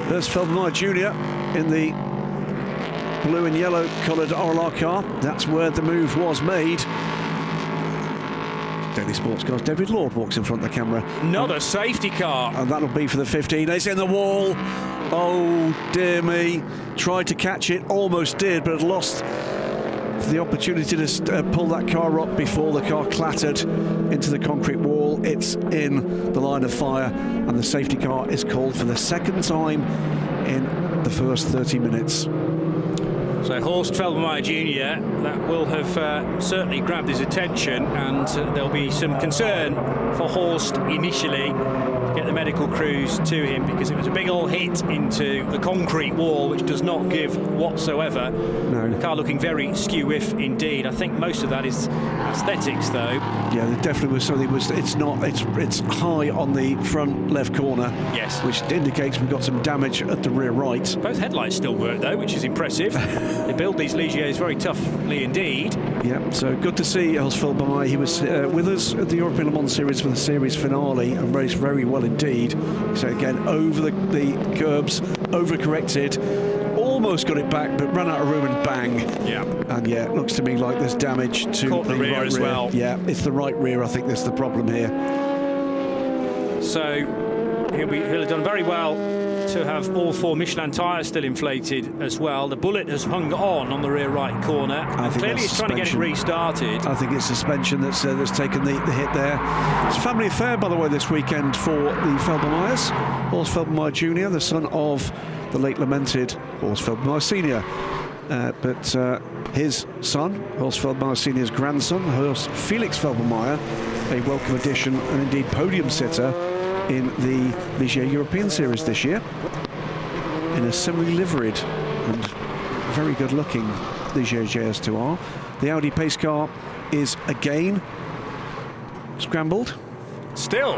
Horst Feldmeier Jr. in the blue and yellow coloured RLR car. That's where the move was made. Daily Sports Cars, David Lord walks in front of the camera. Not a safety car. And that'll be for the 15. It's in the wall. Oh, dear me. Tried to catch it, almost did, but had lost the opportunity to pull that car up before the car clattered into the concrete wall. It's in the line of fire, and the safety car is called for the second time in the first 30 minutes. So Horst Feldmeier Jr., that will have certainly grabbed his attention, and there'll be some concern for Horst initially to get the medical crews to him, because it was a big old hit into the concrete wall, which does not give whatsoever. No. The car looking very skew-if indeed. I think most of that is aesthetics, though. Yeah, there definitely was something. It's high on the front left corner. Yes. Which indicates we've got some damage at the rear right. Both headlights still work, though, which is impressive. They build these Ligiers very toughly indeed. Yeah, so good to see Horst Feldmeier. He was with us at the European Le Mans Series for the series finale and raced very well indeed. So again, over the curbs, overcorrected, almost got it back, but ran out of room and bang. Yeah. And yeah, it looks to me like there's damage to the rear right as rear. well. Yeah, it's the right rear, I think that's the problem here. So he'll have done very well to have all 4 Michelin tyres still inflated as well. The bullet has hung on the rear right corner. Clearly he's trying to get it restarted. I think it's suspension that's taken the hit there. It's a family affair, by the way, this weekend for the Feldmeiers. Horst Feldmeier Jr., the son of the late lamented Horst Feldmeier Sr. But his son, Horst Feldmeier Sr.'s grandson, Horst Felix Feldmeier, a welcome addition and indeed podium sitter in the Ligier European Series this year, in a similarly liveried and very good looking Ligier JS2R. The Audi pace car is again scrambled. Still,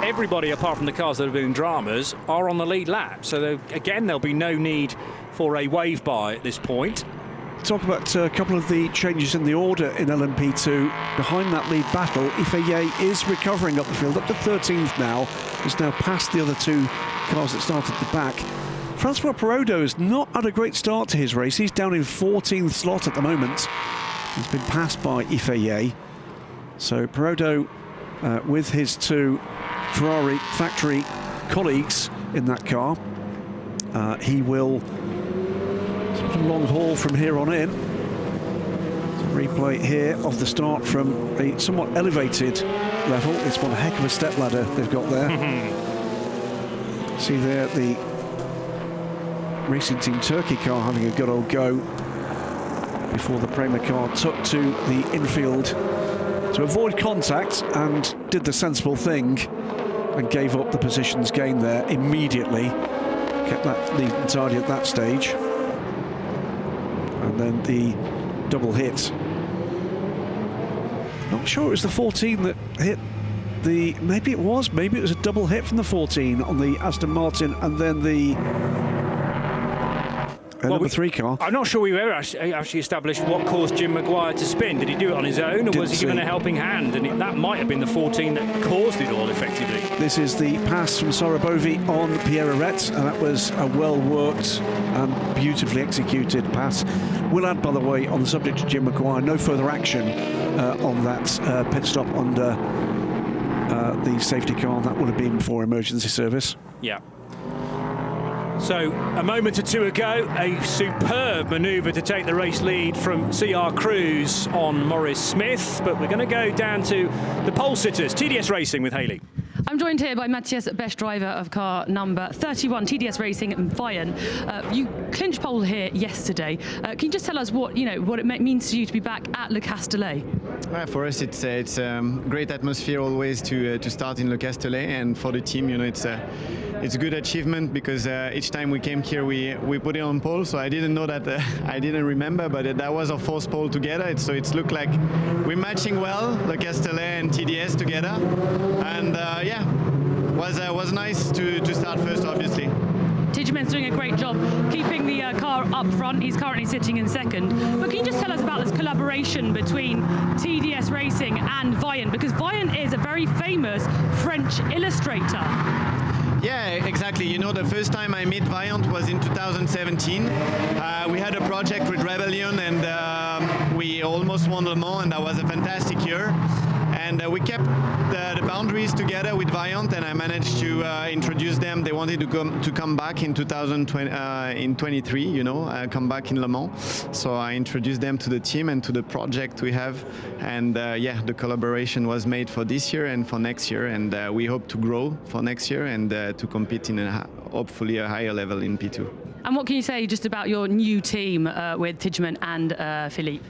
everybody apart from the cars that have been in dramas are on the lead lap, so again there'll be no need for a wave by at this point. Talk about a couple of the changes in the order in LMP2. Behind that lead battle, Ifeye is recovering up the field, up to 13th now. He's now past the other 2 cars that started at the back. Francois Perraudot has not had a great start to his race. He's down in 14th slot at the moment. He's been passed by Ifeye. So Perraudot, with his 2 Ferrari factory colleagues in that car, he will... a long haul from here on in. Replay here of the start from a somewhat elevated level. It's one heck of a step ladder they've got there. See there the Racing Team Turkey car having a good old go before the Prima car took to the infield to avoid contact and did the sensible thing and gave up the positions gained there immediately. Kept that lead and tidy at that stage. And then the double hit. Not sure it was the 14 that hit the... Maybe it was a double hit from the 14 on the Aston Martin and then the... number 3 car. I'm not sure we've ever actually established what caused Jim Maguire to spin. Did he do it on his own, or was he given a helping hand? And that might have been the 14 that caused it all, effectively. This is the pass from Sarabovi on Pierre Arret, and that was a well-worked and beautifully executed pass. We'll add, by the way, on the subject of Jim Maguire, no further action on that pit stop under the safety car. That would have been for emergency service. Yeah. So, a moment or two ago, a superb manoeuvre to take the race lead from CR Cruise on Maurice Smith. But we're going to go down to the pole sitters, TDS Racing with Haley. I'm joined here by Matthias Best, driver of car number 31, TDS Racing in Bayern. You clinched pole here yesterday. Can you just tell us what it means to you to be back at Le Castellet? For us, it's a great atmosphere always to start in Le Castellet, and for the team, it's a good achievement because each time we came here, we put it on pole. So I didn't know that, I didn't remember, but that was our fourth pole together. So it's looked like we're matching well, Le Castellet and TDS together, and yeah, was nice to start first, obviously. Tijmen's doing a great job keeping the car up front. He's currently sitting in second. But can you just tell us about this collaboration between TDS Racing and Vaillant? Because Vaillant is a very famous French illustrator. Yeah, exactly. The first time I met Vaillant was in 2017. We had a project with Rebellion, and we almost won Le Mans, and that was a fantastic year. And we kept the boundaries together with Vaillant, and I managed to introduce them. They wanted to come back in 2023, come back in Le Mans. So I introduced them to the team and to the project we have. And yeah, the collaboration was made for this year and for next year. And we hope to grow for next year and to compete in hopefully a higher level in P2. And what can you say just about your new team with Tijmen and Philippe?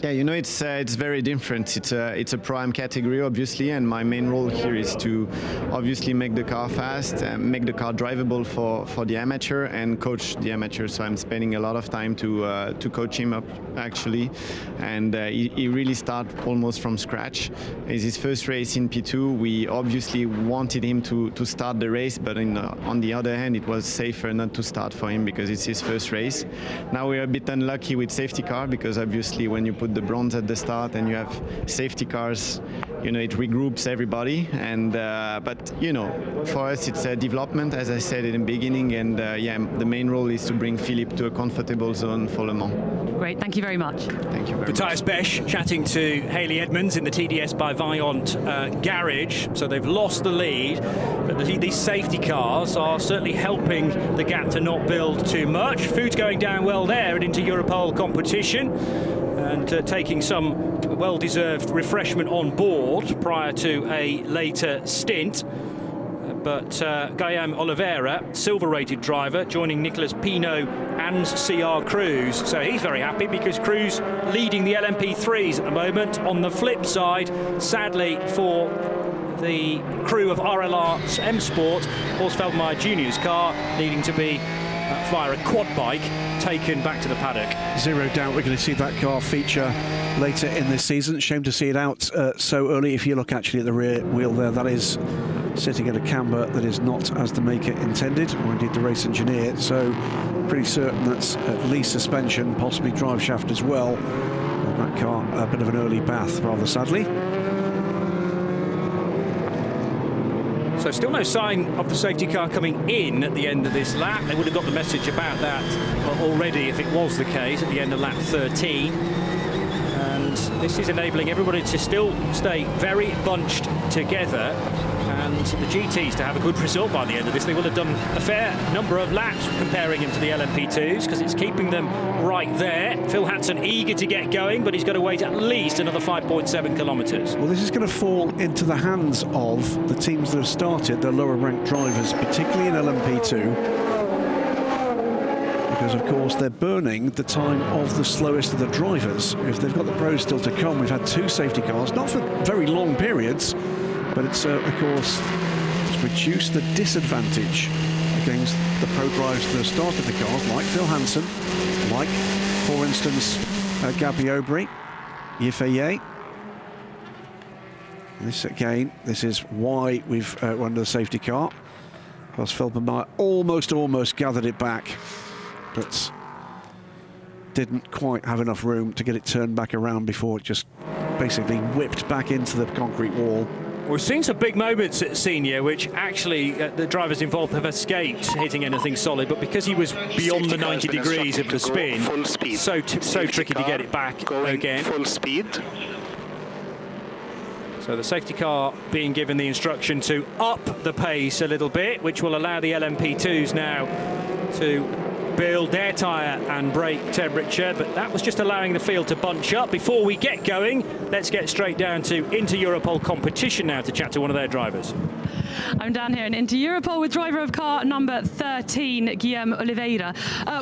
Yeah, it's very different. It's a prime category, obviously, and my main role here is to obviously make the car fast, make the car drivable for the amateur, and coach the amateur. So I'm spending a lot of time to coach him up, actually, and he really started almost from scratch. It's his first race in P2. We obviously wanted him to start the race, but on the other hand, it was safer not to start for him because it's his first race. Now we're a bit unlucky with safety car because obviously when you put the bronze at the start and you have safety cars, it regroups everybody, and but for us it's a development, as I said in the beginning, and yeah, the main role is to bring Philippe to a comfortable zone for Le Mans. Great, thank you very much. Thank you very much. Matthias Besch chatting to Haley Edmonds in the TDS by Vaillant garage. So they've lost the lead, but these safety cars are certainly helping the gap to not build too much. Food's going down well there and into Europol competition, and taking some well-deserved refreshment on board prior to a later stint. But Guillaume Oliveira, silver-rated driver, joining Nicolas Pinot and CR Cruise. So he's very happy because Cruise leading the LMP3s at the moment. On the flip side, sadly for the crew of RLR M Sport, Horst Feldmeier Jr.'s car needing to be via a quad bike taken back to the paddock. Zero doubt we're going to see that car feature later in this season. Shame to see it out so early. If you look actually at the rear wheel there, that is sitting at a camber that is not as the maker intended, or indeed the race engineer, so pretty certain that's at least suspension, possibly drive shaft as well. And that car a bit of an early bath, rather sadly. So still no sign of the safety car coming in at the end of this lap. They would have got the message about that already if it was the case at the end of lap 13. And this is enabling everybody to still stay very bunched together. And and the GTs to have a good result by the end of this. They will have done a fair number of laps comparing him to the LMP2s, because it's keeping them right there. Phil Hansen eager to get going, but he's got to wait at least another 5.7 kilometres. Well, this is going to fall into the hands of the teams that have started, the lower ranked drivers, particularly in LMP2. Because, of course, they're burning the time of the slowest of the drivers. If they've got the pros still to come, we've had 2 safety cars, not for very long periods, but it's, of course, it's reduced the disadvantage against the pro drivers that have started the cars, like Phil Hansen, like, for instance, Gabby Aubry, Yifeye. This, again, this is why we've run the safety car. Because Felbermeyer almost gathered it back, but didn't quite have enough room to get it turned back around before it just basically whipped back into the concrete wall. We've seen some big moments at Senior, which actually the drivers involved have escaped hitting anything solid, but because he was beyond the 90 degrees of the spin, so tricky to get it back again. Full speed. So the safety car being given the instruction to up the pace a little bit, which will allow the LMP2s now to build their tyre and brake temperature, but that was just allowing the field to bunch up. Before we get going, let's get straight down to Inter-Europol competition now to chat to one of their drivers. I'm down here in Inter-Europol with driver of car number 13, Guillaume Oliveira.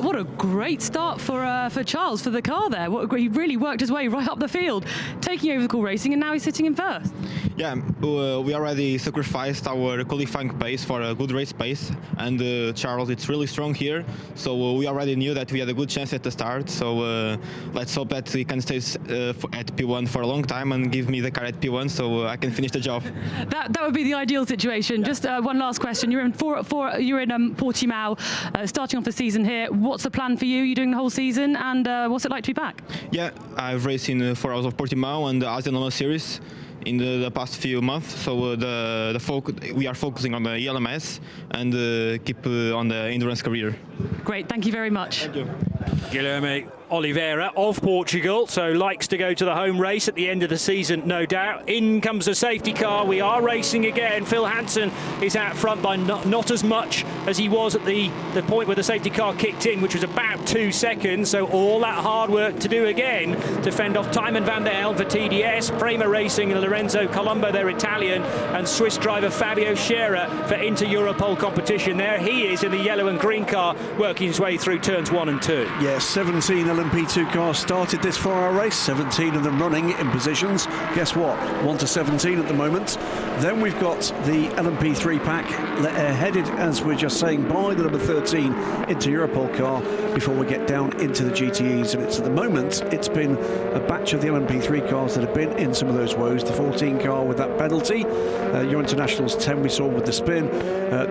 What a great start for Charles, for the car there. He really worked his way right up the field, taking over the Cool Racing, and now he's sitting in first. Yeah, we already sacrificed our qualifying pace for a good race pace, and Charles, it's really strong here, so we already knew that we had a good chance at the start, so let's hope that he can stay at P1 for a long time and give me the car at P1 so I can finish the job. That would be the ideal situation. Yeah. Just one last question. You're in Portimao, starting off the season here. What's the plan for you? You're doing the whole season, and what's it like to be back? Yeah, I've raced in 4 hours of Portimao and the Asian Normal Series in the past few months, so we are focusing on the ELMS and keep on the endurance career. Great, thank you very much. Thank you. Guilherme Oliveira of Portugal, so likes to go to the home race at the end of the season, no doubt. In comes the safety car. We are racing again. Phil Hansen is out front by not as much as he was at the point where the safety car kicked in, which was about 2 seconds. So all that hard work to do again to fend off Tymon van der Helm for TDS, Prima Racing and Lorenzo Colombo, they're Italian, and Swiss driver Fabio Scherer for Inter-Europol competition. There he is in the yellow and green car, working his way through turns 1 and 2. Yes, 17 LMP2 cars started this 4-hour race, 17 of them running in positions. Guess what? 1 to 17 at the moment. Then we've got the LMP3 pack headed, as we're just saying, by the number 13 Inter-Europol car before we get down into the GTEs. And it's at the moment, it's been a batch of the LMP3 cars that have been in some of those woes. The 14 car with that penalty, Your Internationals 10 we saw with the spin,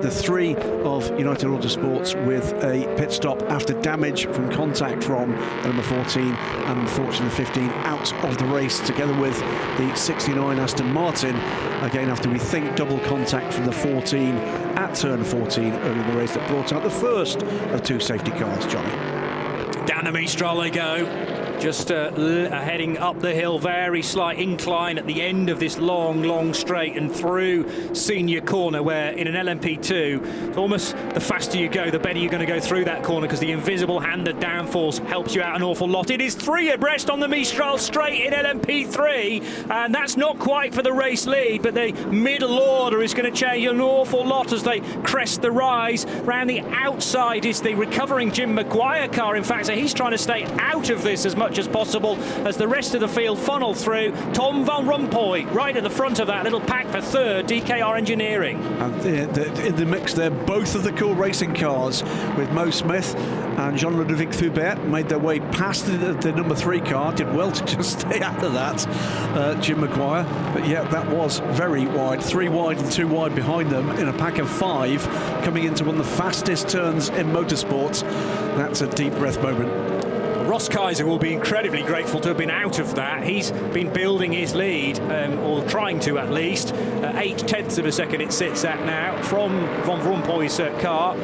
the 3 of United Autosports with a pit stop after damage from contact from number 14, and unfortunately 15 out of the race, together with the 69 Aston Martin, again after we think double contact from the 14 at turn 14 early in the race that brought out the first of 2 safety cars. Johnny. Down the Mistral they go. Just heading up the hill, very slight incline at the end of this long straight, and through Senior Corner, where in an LMP2, it's almost the faster you go, the better you're going to go through that corner, because the invisible hand of downforce helps you out an awful lot. It is 3 abreast on the Mistral straight in LMP3, and that's not quite for the race lead, but the middle order is going to change an awful lot as they crest the rise. Round the outside is the recovering Jim Maguire car, in fact, so he's trying to stay out of this as much as possible as the rest of the field funnel through. Tom Van Rompuy right at the front of that little pack for third, DKR Engineering. And in the mix there, both of the Cool Racing cars with Mo Smith and Jean-Ludovic Fubert made their way past the number 3 car. Did well to just stay out of that, Jim Maguire. But yeah, that was very wide. 3 wide and 2 wide behind them in a pack of 5, coming into one of the fastest turns in motorsports. That's a deep breath moment. Ross Kaiser will be incredibly grateful to have been out of that. He's been building his lead, or trying to at least. 0.8 of a second it sits at now from Van Rompuy's car.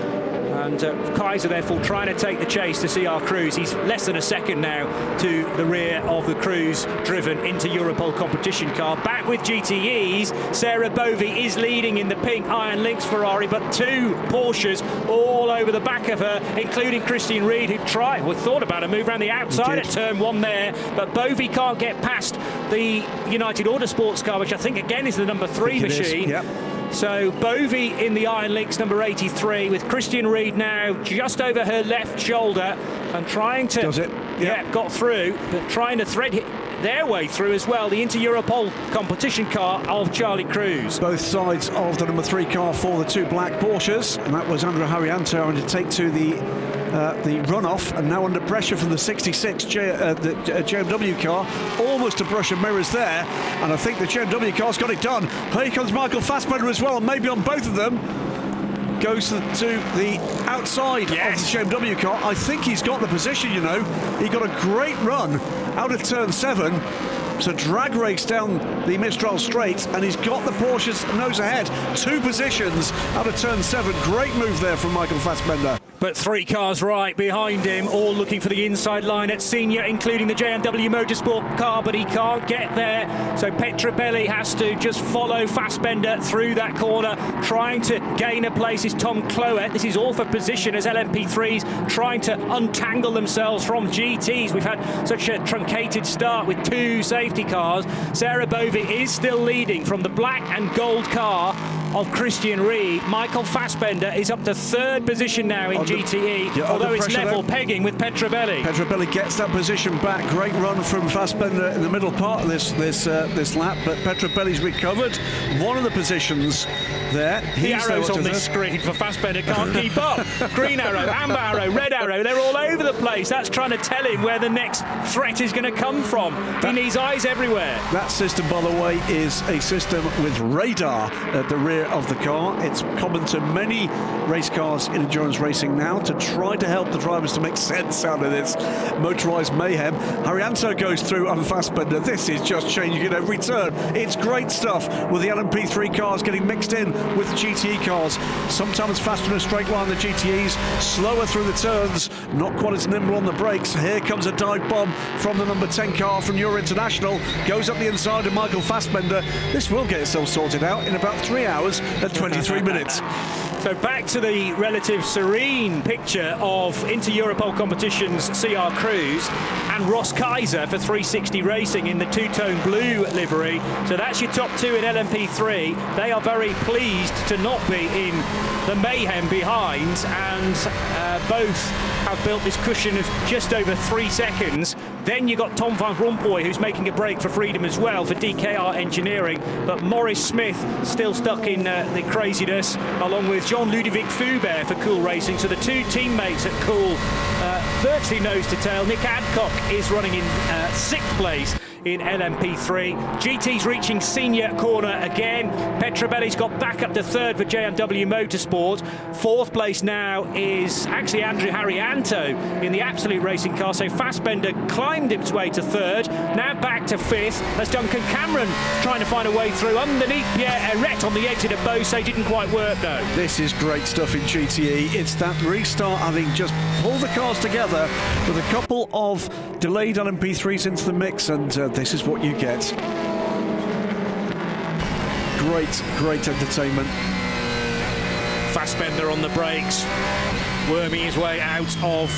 And Kaiser, therefore, trying to take the chase to CR Cruise. He's less than a second now to the rear of the Cruise-driven Inter Europol competition car. Back with GTEs, Sarah Bovey is leading in the pink Iron Lynx Ferrari, but 2 Porsches all over the back of her, including Christian Reed, who thought about a move around the outside at turn 1 there, but Bovey can't get past the United Autosports car, which I think, again, is the number 3 machine. Yep. So Bovey in the Iron Lynx, number 83, with Christian Reed now just over her left shoulder and trying to... Does it? Yeah, got through, but trying to thread their way through as well, the Inter Europol competition car of Charlie Cruise. Both sides of the number 3 car for the 2 black Porsches, and that was Andrea Harrianto having to take to the runoff, and now under pressure from the 66 JMW car, almost a brush of mirrors there, and I think the JMW car's got it done. Here comes Michael Fassbender as well, and maybe on both of them. Goes to the outside of the JMW car. I think he's got the position, you know. He got a great run out of turn 7. It's a drag race down the Mistral Straight, and he's got the Porsche's nose ahead. 2 positions out of turn 7. Great move there from Michael Fassbender. But 3 cars right behind him, all looking for the inside line at senior, including the JMW Motorsport car, but he can't get there. So Petrobelli has to just follow Fassbender through that corner. Trying to gain a place is Tom Cloet. This is all for position as LMP3s trying to untangle themselves from GTs. We've had such a truncated start with 2 safety cars. Sarah Bovey is still leading from the black and gold car of Christian Reed. Michael Fassbender is up to 3rd position now in GTE, although it's level pegging with Petrobelli. Petrobelli gets that position back. Great run from Fassbender in the middle part of this lap, but Petrobelli's recovered one of the positions there. The arrows on this screen for Fassbender can't keep up. Green arrow, amber arrow, red arrow, they're all over the place. That's trying to tell him where the next threat is going to come from. He needs eyes everywhere. That system, by the way, is a system with radar at the rear of the car. It's common to many race cars in endurance racing now to try to help the drivers to make sense out of this motorised mayhem. Harrianto goes through on Fassbender. This is just changing at every turn. It's great stuff with the LMP3 cars getting mixed in with the GTE cars. Sometimes faster in a straight line than the GTEs, slower through the turns, not quite as nimble on the brakes. Here comes a dive bomb from the number 10 car from Euro International. Goes up the inside of Michael Fassbender. This will get itself sorted out in about 3 hours and 23 minutes. So back to the relative serene picture of Inter Europol competitions CR Cruise and Ross Kaiser for 360 Racing in the 2-tone blue livery. So that's your top 2 in LMP3. They are very pleased to not be in the mayhem behind, and both have built this cushion of just over 3 seconds. Then you got Tom van Rompuy, who's making a break for freedom as well for DKR Engineering, but Maurice Smith still stuck in the craziness, along with Jean-Ludovic Foubert for Cool Racing. So the 2 teammates at Cool virtually nose to tail. Nick Adcock is running in 6th place in LMP3. GT's reaching senior corner again. Petrobelli's got back up to 3rd for JMW Motorsport. 4th place now is actually Andrew Harrianto in the Absolute Racing car. So Fassbender climbed its way to 3rd. Now back to 5th. That's Duncan Cameron trying to find a way through underneath Pierre Eret on the exit of Beausset. Didn't quite work though. This is great stuff in GTE. It's that restart having just pulled the cars together with a couple of delayed LMP3s into the mix, and this is what you get. Great entertainment. Fassbender on the brakes, worming his way out of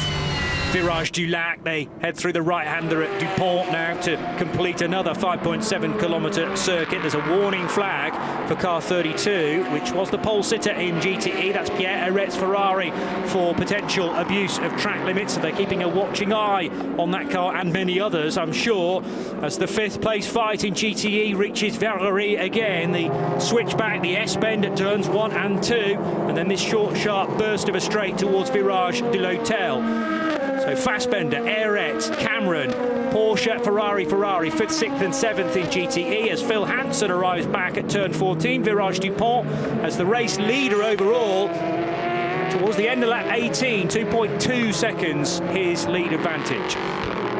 Virage du Lac. They head through the right-hander at DuPont now to complete another 5.7 kilometre circuit. There's a warning flag for car 32, which was the pole sitter in GTE. That's Pierre Eret's Ferrari for potential abuse of track limits. So they're keeping a watching eye on that car and many others, I'm sure, as the 5th place fight in GTE reaches Verrerie again. The switchback, the S-bend at turns 1 and 2, and then this short, sharp burst of a straight towards Virage de l'Hôtel. So Fassbender, Eret, Cameron, Porsche, Ferrari, 5th, 6th and 7th in GTE as Phil Hansen arrives back at turn 14. Virage DuPont as the race leader overall. Towards the end of lap 18, 2.2 seconds his lead advantage.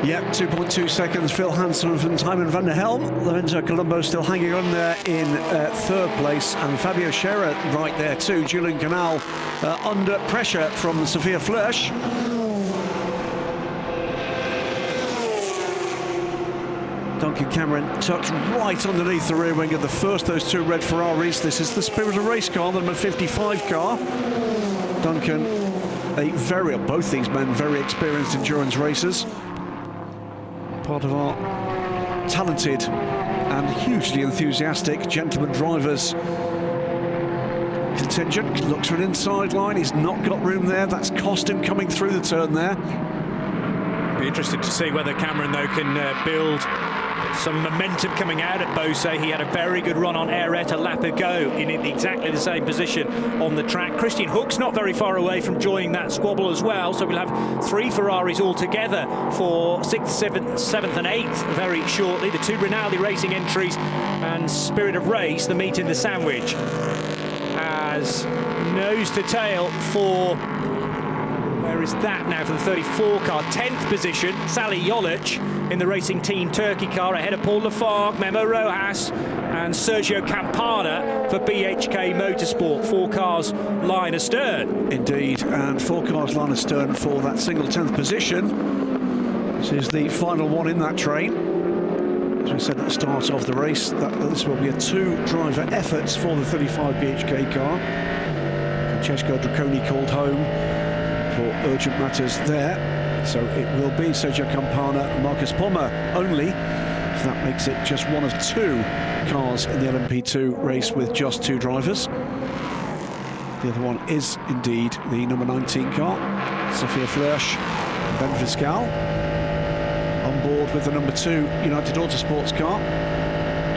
Yep, 2.2 seconds. Phil Hansen from Timon van der Helm. Lorenzo Colombo still hanging on there in third place, and Fabio Scherer right there too. Julian Canal under pressure from Sophia Flörsch. Duncan Cameron tucked right underneath the rear wing of the first of those two red Ferraris. This is the Spirit of Race car, the number 55 car. Duncan, both these men, very experienced endurance racers. Part of our talented and hugely enthusiastic gentleman drivers contingent. Looks for an inside line, he's not got room there. That's cost him coming through the turn there. Be interested to see whether Cameron, though, can build some momentum coming out at Beausset. He had a very good run on Airette a lap ago in exactly the same position on the track. Christian Hook's not very far away from joining that squabble as well, so we'll have 3 Ferraris altogether for 6th, 7th and 8th very shortly. The 2 Renewable Racing entries and Spirit of Race, the meat in the sandwich. As nose to tail for... Where is that now for the 34 car? 10th position, Sally Jolic in the Racing Team Turkey car, ahead of Paul Lafargue, Memo Rojas and Sergio Campana for BHK Motorsport. 4 cars line astern. Indeed, and 4 cars line astern for that single 10th position. This is the final one in that train. As we said at the start of the race, this will be a 2-driver effort for the 35 BHK car. Francesco Draconi called home for urgent matters there, so it will be Sergio Campana and Marcus Pommer only, so that makes it just one of 2 cars in the LMP2 race with just 2 drivers. The other one is indeed the number 19 car, Sophia Flörsch and Ben Fiscal, on board with the number 2 United Autosports car.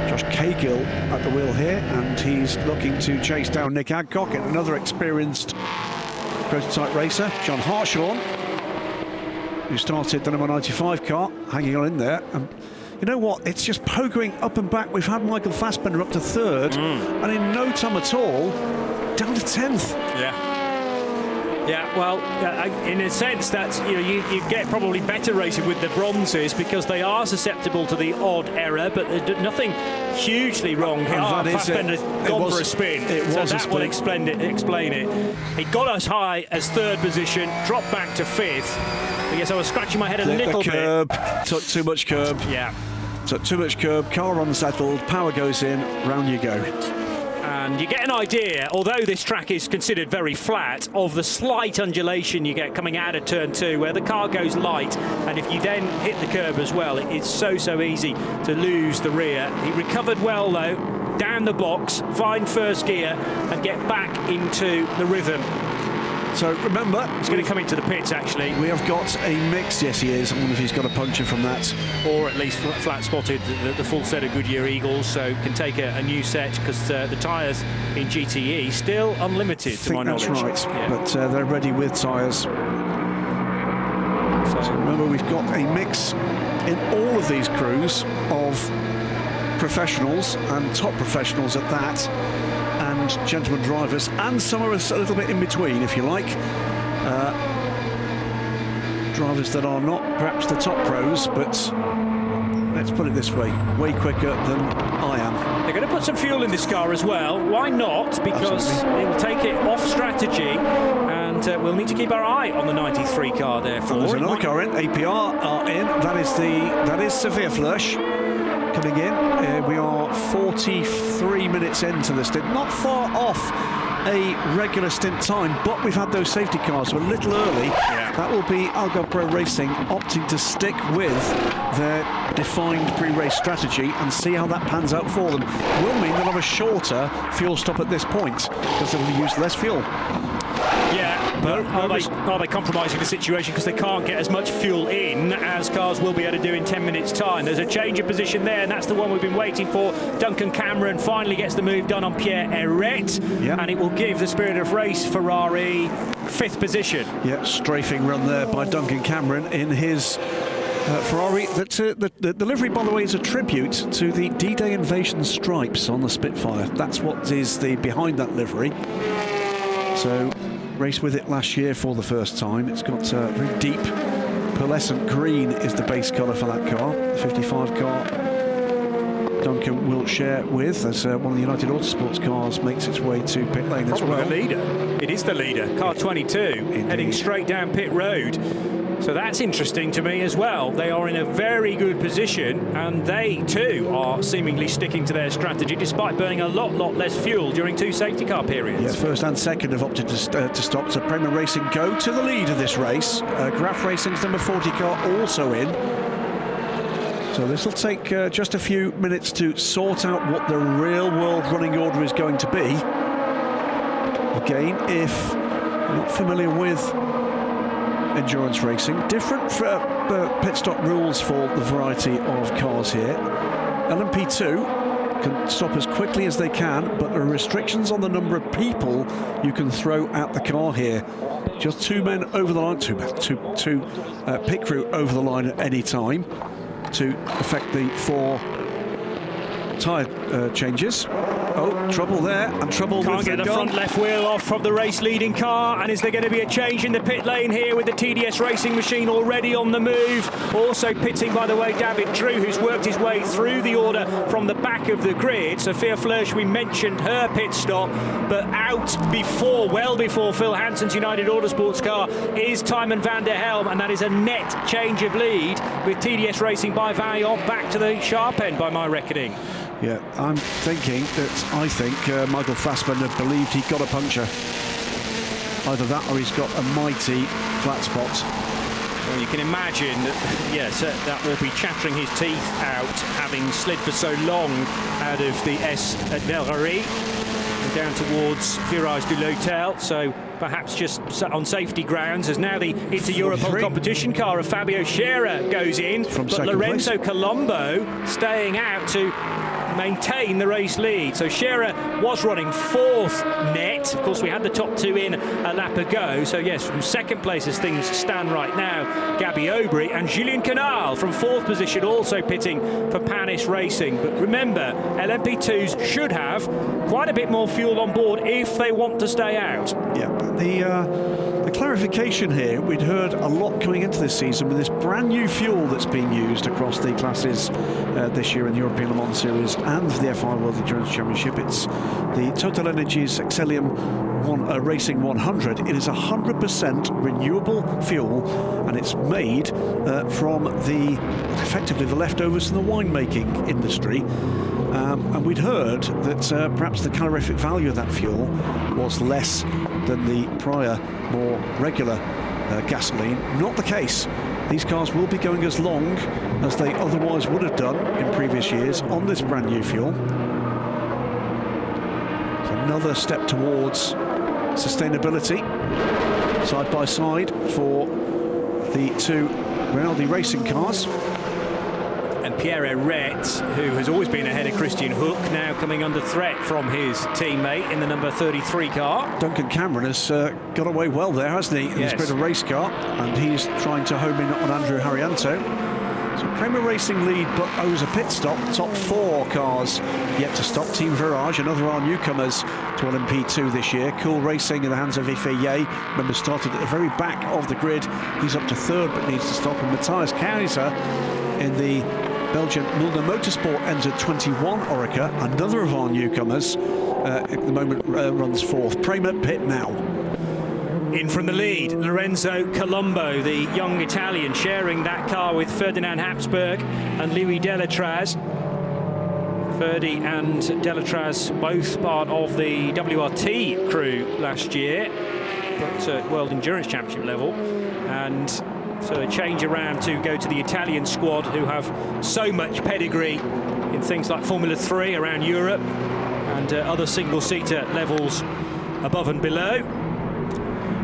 Josh Cahill at the wheel here, and he's looking to chase down Nick Adcock and another experienced prototype racer, John Harshorn, who started the number 95 car, hanging on in there. And you know what? It's just pogoing up and back. We've had Michael Fassbender up to 3rd, and in no time at all, down to 10th. Yeah, well, in a sense, that's you get probably better racing with the bronzes because they are susceptible to the odd error, but nothing hugely wrong here. Fassbender's gone for a spin, so that will explain it. He got as high as 3rd position, dropped back to 5th. I guess I was scratching my head a little bit. Took too much curb. Yeah. Took too much curb, car unsettled, power goes in, round you go. And you get an idea, although this track is considered very flat, of the slight undulation you get coming out of turn 2, where the car goes light, and if you then hit the curb as well, it's so easy to lose the rear. He recovered well though, down the box, find first gear, and get back into the rhythm. So remember, he's going to come into the pits actually. We have got a mix, yes he is. I wonder if he's got a puncture from that. Or at least flat spotted the full set of Goodyear Eagles, so can take a new set, because the tyres in GTE still unlimited to my knowledge. That's right, but they're ready with tyres. So remember, we've got a mix in all of these crews of professionals, and top professionals at that, and gentlemen drivers, and some of us a little bit in between, if you like. Drivers that are not perhaps the top pros, but let's put it this way, way quicker than I am. They're going to put some fuel in this car as well. Why not? Because it will take it off strategy, and we'll need to keep our eye on the 93 car therefore. There's another car in, APR are in. That is Sophia Flörsch coming in. We are 43 minutes into the stint, not far off a regular stint time, but we've had those safety cars so a little early. That will be Algarve Pro Racing opting to stick with their defined pre-race strategy and see how that pans out for them. It will mean they'll have a shorter fuel stop at this point because they'll use less fuel. Yeah, but are they compromising the situation because they can't get as much fuel in as cars will be able to do in 10 minutes time? There's a change of position there, and that's the one we've been waiting for. Duncan Cameron finally gets the move done on Pierre Airette, and it will give the Spirit of Race Ferrari 5th position. Yeah, strafing run there by Duncan Cameron in his Ferrari. The livery, by the way, is a tribute to the D-Day invasion stripes on the Spitfire. That's what is behind that livery. So raced with it last year for the first time. It's got very deep pearlescent green is the base colour for that car. The 55 car Duncan will share with as one of the United Autosports cars makes its way to pit lane as well. The leader. It is the leader, car 22, Indeed. heading straight down pit road. So that's interesting to me as well. They are in a very good position, and they too are seemingly sticking to their strategy despite burning a lot less fuel during 2 safety car periods. Yeah, first and second have opted to stop. So Prima Racing go to the lead of this race. Graf Racing's number 40 car also in. So this will take just a few minutes to sort out what the real-world running order is going to be. Again, if you're not familiar with endurance racing, different pit stop rules for the variety of cars here. LMP2 can stop as quickly as they can, but there are restrictions on the number of people you can throw at the car here. Just 2 men over the line, two pit crew over the line at any time to affect the 4 tyre changes. Oh, trouble there, and trouble Can't with get the front left wheel off from the race-leading car, and is there going to be a change in the pit lane here with the TDS Racing machine already on the move? Also pitting, by the way, David Drew, who's worked his way through the order from the back of the grid. Sophia Flörsch, we mentioned her pit stop, but out before, well before Phil Hansen's United Autosports car is Tijmen van der Helm, and that is a net change of lead with TDS Racing by Vaillant back to the sharp end by my reckoning. Yeah, I'm thinking that Michael Fassbender had believed he got a puncture. Either that or he's got a mighty flat spot. Well, you can imagine that, yes, that will be chattering his teeth out, having slid for so long out of the S at Vellery and down towards Virage du L'Hôtel. So perhaps just on safety grounds, as now the Europol competition car of Fabio Scherer goes in, but Lorenzo Colombo staying out to maintain the race lead. So Scherer was running 4th net. Of course, we had the top 2 in a lap ago. So yes, from 2nd place as things stand right now, Gabby Aubry and Julien Canal from 4th position also pitting for Panis Racing. But remember, LMP2s should have quite a bit more fuel on board if they want to stay out. Yeah, the clarification here, we'd heard a lot coming into this season with this brand new fuel that's being used across the classes this year in the European Le Mans Series and the FI World Endurance Championship. It's the Total Energies Excellium Racing 100. It is 100% renewable fuel, and it's made from effectively the leftovers from the winemaking industry. And we'd heard that perhaps the calorific value of that fuel was less than the prior, more regular gasoline. Not the case. These cars will be going as long as they otherwise would have done in previous years on this brand new fuel. It's another step towards sustainability, side by side for the 2 Renewable racing cars. And Pierre Eret, who has always been ahead of Christian Hook, now coming under threat from his teammate in the number 33 car. Duncan Cameron has got away well there, hasn't he? Yes. He's been a race car, and he's trying to home in on Andrew Harrianto. So Prima Racing lead, but owes a pit stop. Top 4 cars yet to stop. Team Virage, another of our newcomers to LMP2 this year. Cool Racing in the hands of Ifeye. Remember, started at the very back of the grid. He's up to 3rd, but needs to stop. And Matthias Kaiser in the Belgian Mulder Motorsport entered 21 Orica, another of our newcomers, at the moment runs 4th. Prima pit now. In from the lead, Lorenzo Colombo, the young Italian, sharing that car with Ferdinand Habsburg and Louis Delatraz. Ferdy and Delatraz both part of the WRT crew last year, but World Endurance Championship level. And so a change around to go to the Italian squad, who have so much pedigree in things like Formula 3 around Europe and other single-seater levels above and below.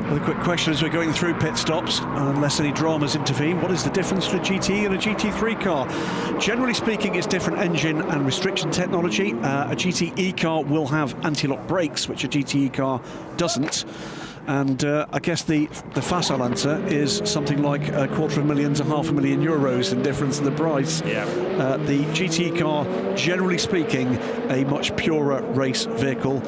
Another quick question as we're going through pit stops, unless any dramas intervene. What is the difference between a GT and a GT3 car? Generally speaking, it's different engine and restriction technology. A GTE car will have anti-lock brakes, which a GTE car doesn't. And I guess the facile answer is something like €250,000 to €500,000 in difference in the price. Yeah. The GT car, generally speaking, a much purer race vehicle,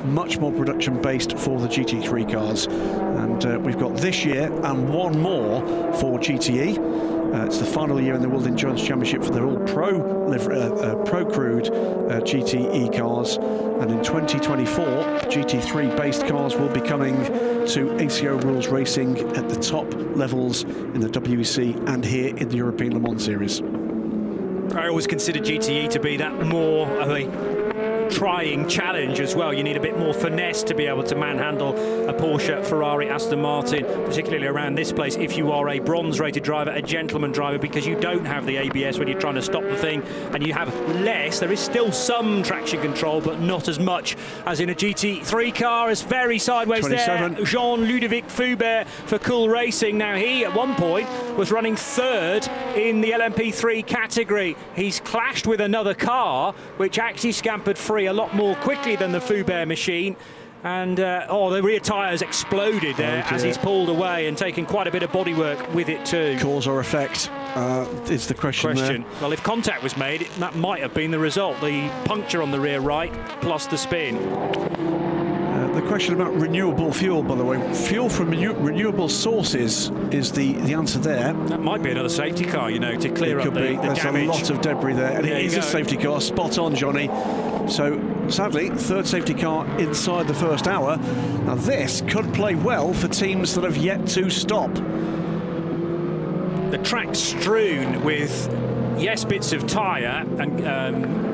much more production based for the GT3 cars. And we've got this year and one more for GTE. It's the final year in the World Endurance Championship for their all pro crewed GTE cars, and in 2024 GT3 based cars will be coming to ACO rules racing at the top levels in the WEC and here in the European Le Mans Series. I always consider GTE to be that more of a trying challenge as well. You need a bit more finesse to be able to manhandle a Porsche, Ferrari, Aston Martin, particularly around this place if you are a bronze rated driver, a gentleman driver, because you don't have the ABS when you're trying to stop the thing, and you have less. There is still some traction control, but not as much as in a GT3 car. It's very sideways 27. There. Jean-Ludovic Foubert for Cool Racing. Now, he at one point was running third in the LMP3 category. He's clashed with another car which actually scampered free a lot more quickly than the Foubert machine, and the rear tyres exploded there as he's pulled away and taken quite a bit of bodywork with it too. Cause or effect is the question there. Well, if contact was made, that might have been the result. The puncture on the rear right plus the spin. The question about renewable fuel, by the way, fuel from renewable sources is the answer there. That might be another safety car, you know, to clear up the There's damage. a lot of debris there, and it is a safety car. Spot on, Johnny. So, sadly, third safety car inside the first hour. Now, this could play well for teams that have yet to stop. The track's strewn with, yes, bits of tyre and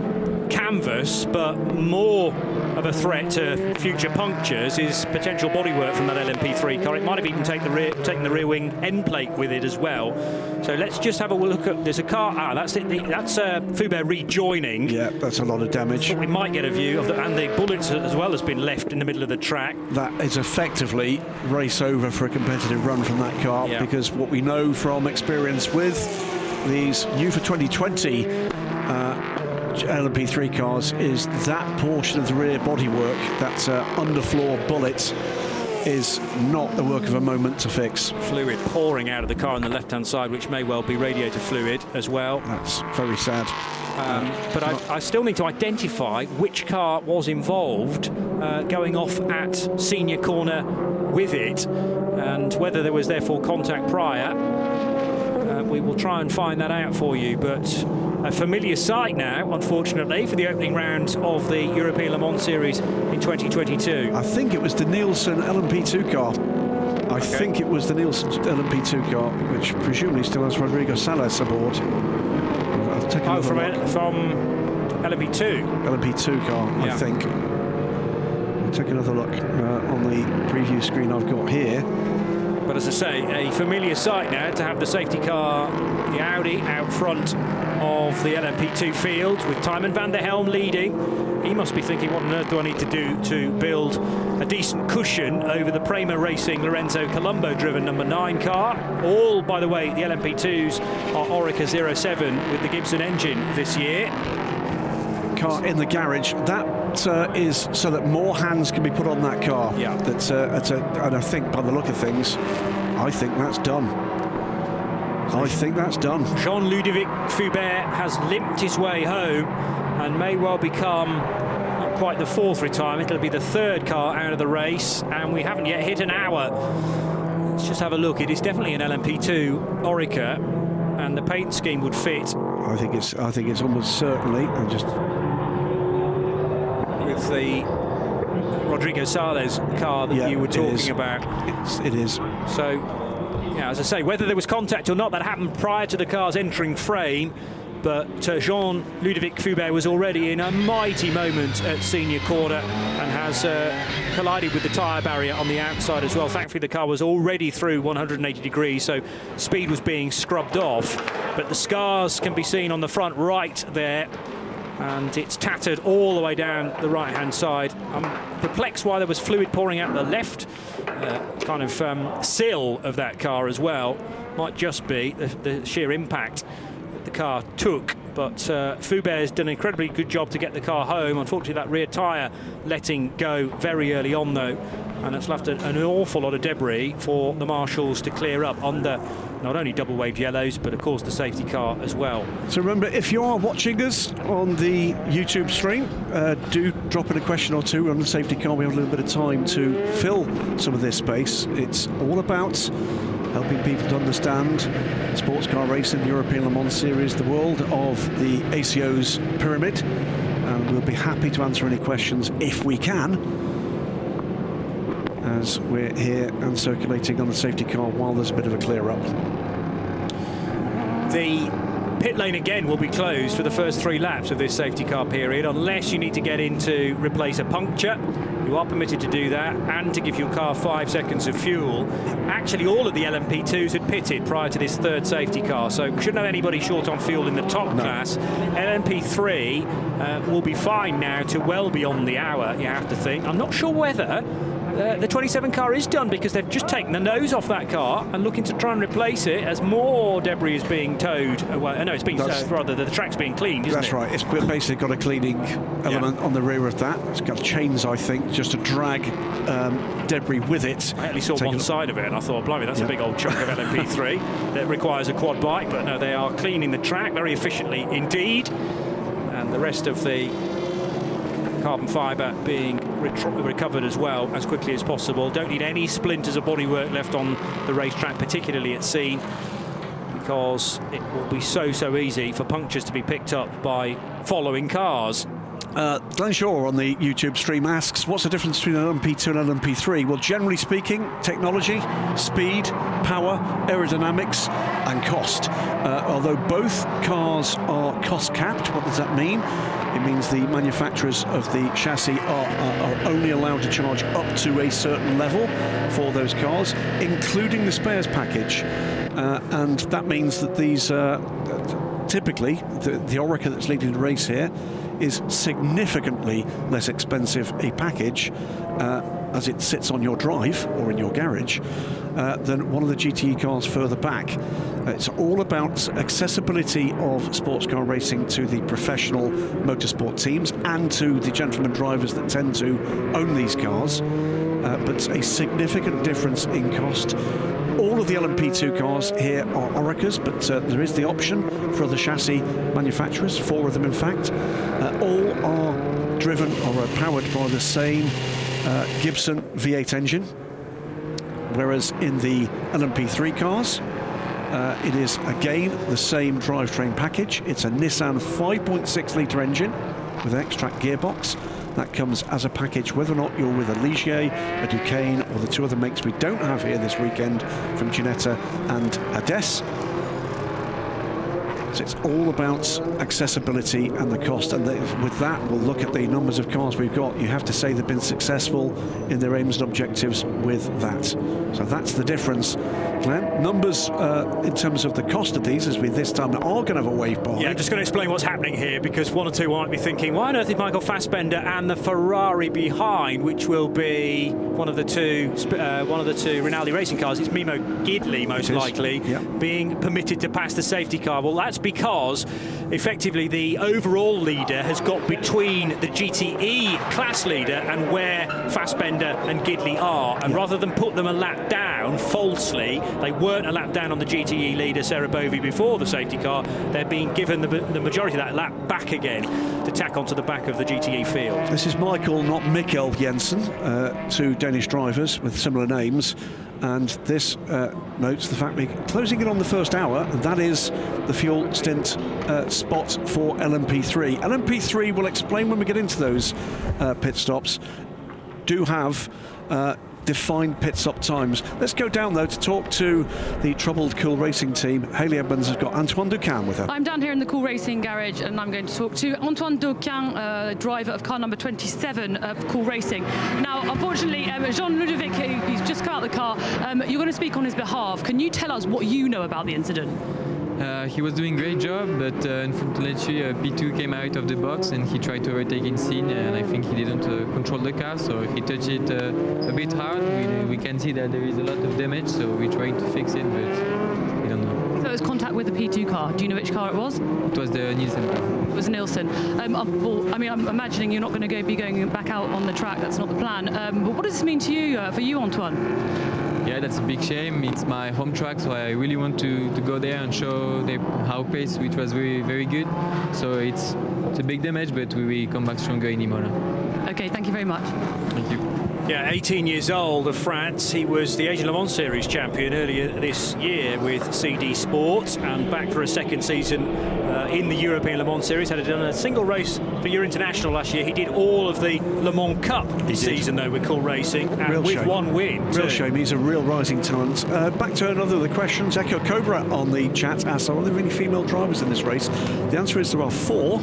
canvas, but more of a threat to future punctures is potential bodywork from that LMP3 car. It might have even taken the rear wing end plate with it as well. So let's just have a look at. There's a car. That's it. That's Foubert rejoining. Yeah, that's a lot of damage. We might get a view of and the bullets as well has been left in the middle of the track. That is effectively race over for a competitive run from that car, because what we know from experience with these new for 2020 LMP3 cars is that portion of the rear bodywork, that underfloor bullet, is not the work of a moment to fix. Fluid pouring out of the car on the left-hand side, which may well be radiator fluid as well. That's very sad. But I still need to identify which car was involved going off at senior corner with it, and whether there was therefore contact prior. We will try and find that out for you, but a familiar sight now, unfortunately, for the opening round of the European Le Mans Series in 2022. I think it was the Nielsen LMP2 car. I think it was the Nielsen LMP2 car, which presumably still has Rodrigo Salas aboard. I'll take another look. From LMP2? LMP2 car, I think. I'll take another look on the preview screen I've got here. But as I say, a familiar sight now to have the safety car, the Audi, out front of the LMP2 field with Tijmen van der Helm leading. He must be thinking, what on earth do I need to do to build a decent cushion over the Prima Racing Lorenzo Colombo driven number 9 car. All, by the way, the LMP2s are Orica 07 with the Gibson engine this year. Car in the garage, that is so that more hands can be put on that car. Yeah. And I think by the look of things, I think that's done. I think that's done. Jean-Ludovic Foubert has limped his way home and may well become not quite the 4th retirement. It'll be the 3rd car out of the race, and we haven't yet hit an hour. Let's just have a look. It is definitely an LMP2 Orica, and the paint scheme would fit. I think it's almost certainly. With the Rodrigo Salas car that you were talking about. It is. So, yeah, as I say, whether there was contact or not, that happened prior to the cars entering frame. But Jean-Ludovic Foubert was already in a mighty moment at senior corner and has collided with the tyre barrier on the outside as well. Thankfully, the car was already through 180 degrees, so speed was being scrubbed off. But the scars can be seen on the front right there, and it's tattered all the way down the right-hand side. I'm perplexed why there was fluid pouring out the left kind of sill of that car as well. Might just be the sheer impact that the car took, but Foubert has done an incredibly good job to get the car home. Unfortunately, that rear tyre letting go very early on, though, and it's left an awful lot of debris for the marshals to clear up under not only double waved yellows, but of course the safety car as well. So remember, if you are watching us on the YouTube stream, do drop in a question or two on the safety car. We have a little bit of time to fill some of this space. It's all about helping people to understand sports car racing, the European Le Mans Series, the world of the ACO's pyramid, and we'll be happy to answer any questions if we can, as we're here and circulating on the safety car while there's a bit of a clear up. The pit lane again will be closed for the first 3 laps of this safety car period, unless you need to get in to replace a puncture. You are permitted to do that, and to give your car 5 seconds of fuel. Actually, all of the LMP2s had pitted prior to this 3rd safety car, so we shouldn't have anybody short on fuel in the top class. LMP3 will be fine now to well beyond the hour, you have to think. I'm not sure whether the 27 car is done, because they've just taken the nose off that car and looking to try and replace it as more debris is being towed away. No, it's being rather the track's being cleaned, isn't it? That's right. It's basically got a cleaning element on the rear of that. It's got chains, I think, just to drag debris with it. I actually saw one side of it and I thought, blimey, that's a big old chunk of LMP3 that requires a quad bike. But no, they are cleaning the track very efficiently indeed, and the rest of the carbon fibre being recovered as well as quickly as possible. Don't need any splinters of bodywork left on the racetrack, particularly at Scene, because it will be so easy for punctures to be picked up by following cars. Glenn Shaw on the YouTube stream asks, what's the difference between an LMP2 and LMP3? Well, generally speaking, technology, speed, power, aerodynamics and cost. Although both cars are cost capped, what does that mean? It means the manufacturers of the chassis are only allowed to charge up to a certain level for those cars, including the spares package. And that means that these, typically, the Orica that's leading the race here is significantly less expensive a package as it sits on your drive or in your garage than one of the GTE cars further back. It's all about accessibility of sports car racing to the professional motorsport teams and to the gentleman drivers that tend to own these cars, but a significant difference in cost. All of the LMP2 cars here are Oricas, but there is the option for other chassis manufacturers, 4 of them in fact. All are driven or are powered by the same Gibson V8 engine, whereas in the LMP3 cars it is again the same drivetrain package. It's a Nissan 5.6 litre engine with an X-Track gearbox. That comes as a package, whether or not you're with a Ligier, a Duquesne, or the 2 other makes we don't have here this weekend from Ginetta and Hades. So it's all about accessibility and the cost, and with that we'll look at the numbers of cars we've got. You have to say they've been successful in their aims and objectives with that. So that's the difference. Glenn, numbers in terms of the cost of these, as we this time are going to have a wave by. Yeah, I'm just going to explain what's happening here, because one or two might be thinking, why on earth is Michael Fassbender and the Ferrari behind, which will be one of the two Renewable racing cars? It's Mimo Gidley most likely being permitted to pass the safety car. Well, that's because effectively the overall leader has got between the GTE class leader and where Fassbender and Gidley are, and rather than put them a lap down falsely, they weren't a lap down on the GTE leader Sarah Bovey before the safety car. They're being given the majority of that lap back again to tack onto the back of the GTE field. This is Michael, not Mikkel Jensen, 2 Danish drivers with similar names. And this notes the fact we're closing in on the first hour, and that is the fuel stint spot for LMP3. LMP3 will explain when we get into those pit stops, do have defined pit stop times. Let's go down though to talk to the troubled Cool Racing team. Hayley Edmonds has got Antoine Ducan with her. I'm down here in the Cool Racing garage, and I'm going to talk to Antoine Ducan, driver of car number 27 of Cool Racing. Now, unfortunately, Jean-Ludovic, he's just come out of the car. You're going to speak on his behalf. Can you tell us what you know about the incident? He was doing a great job, but unfortunately P2 came out of the box and he tried to overtake in Scene, and I think he didn't control the car, so he touched it a bit hard. We can see that there is a lot of damage, so we're trying to fix it, but we don't know. So it was contact with the P2 car. Do you know which car it was? It was the Nielsen car. It was Nielsen. Well, I mean, I'm imagining you're not going to be going back out on the track. That's not the plan. But what does this mean to you, for you, Antoine? Yeah, that's a big shame. It's my home track, so I really want to go there and show our pace, which was very, very good. So it's a big damage, but we will come back stronger in Imola. Okay, thank you very much. Thank you. Yeah, 18 years old of France. He was the Asian Le Mans Series champion earlier this year with CD Sport, and back for a second season in the European Le Mans Series. Had done a single race for Euro International last year. He did all of the Le Mans Cup this season, though, with Cool Racing, and real with shame. one win. Real shame. He's a real rising talent. Back to another of the questions. Echo Cobra on the chat asked, are there any female drivers in this race? The answer is there are 4.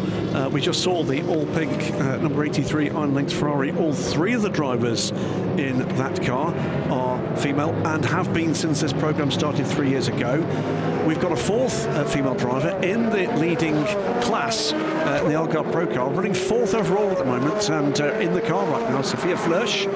We just saw the all-pink number 83 Iron Lynx Ferrari. All 3 of the drivers in that car are female and have been since this programme started 3 years ago. We've got a 4th female driver in the leading class in the Algarve Pro car, running 4th overall at the moment, and in the car right now, Sophia Flörsch.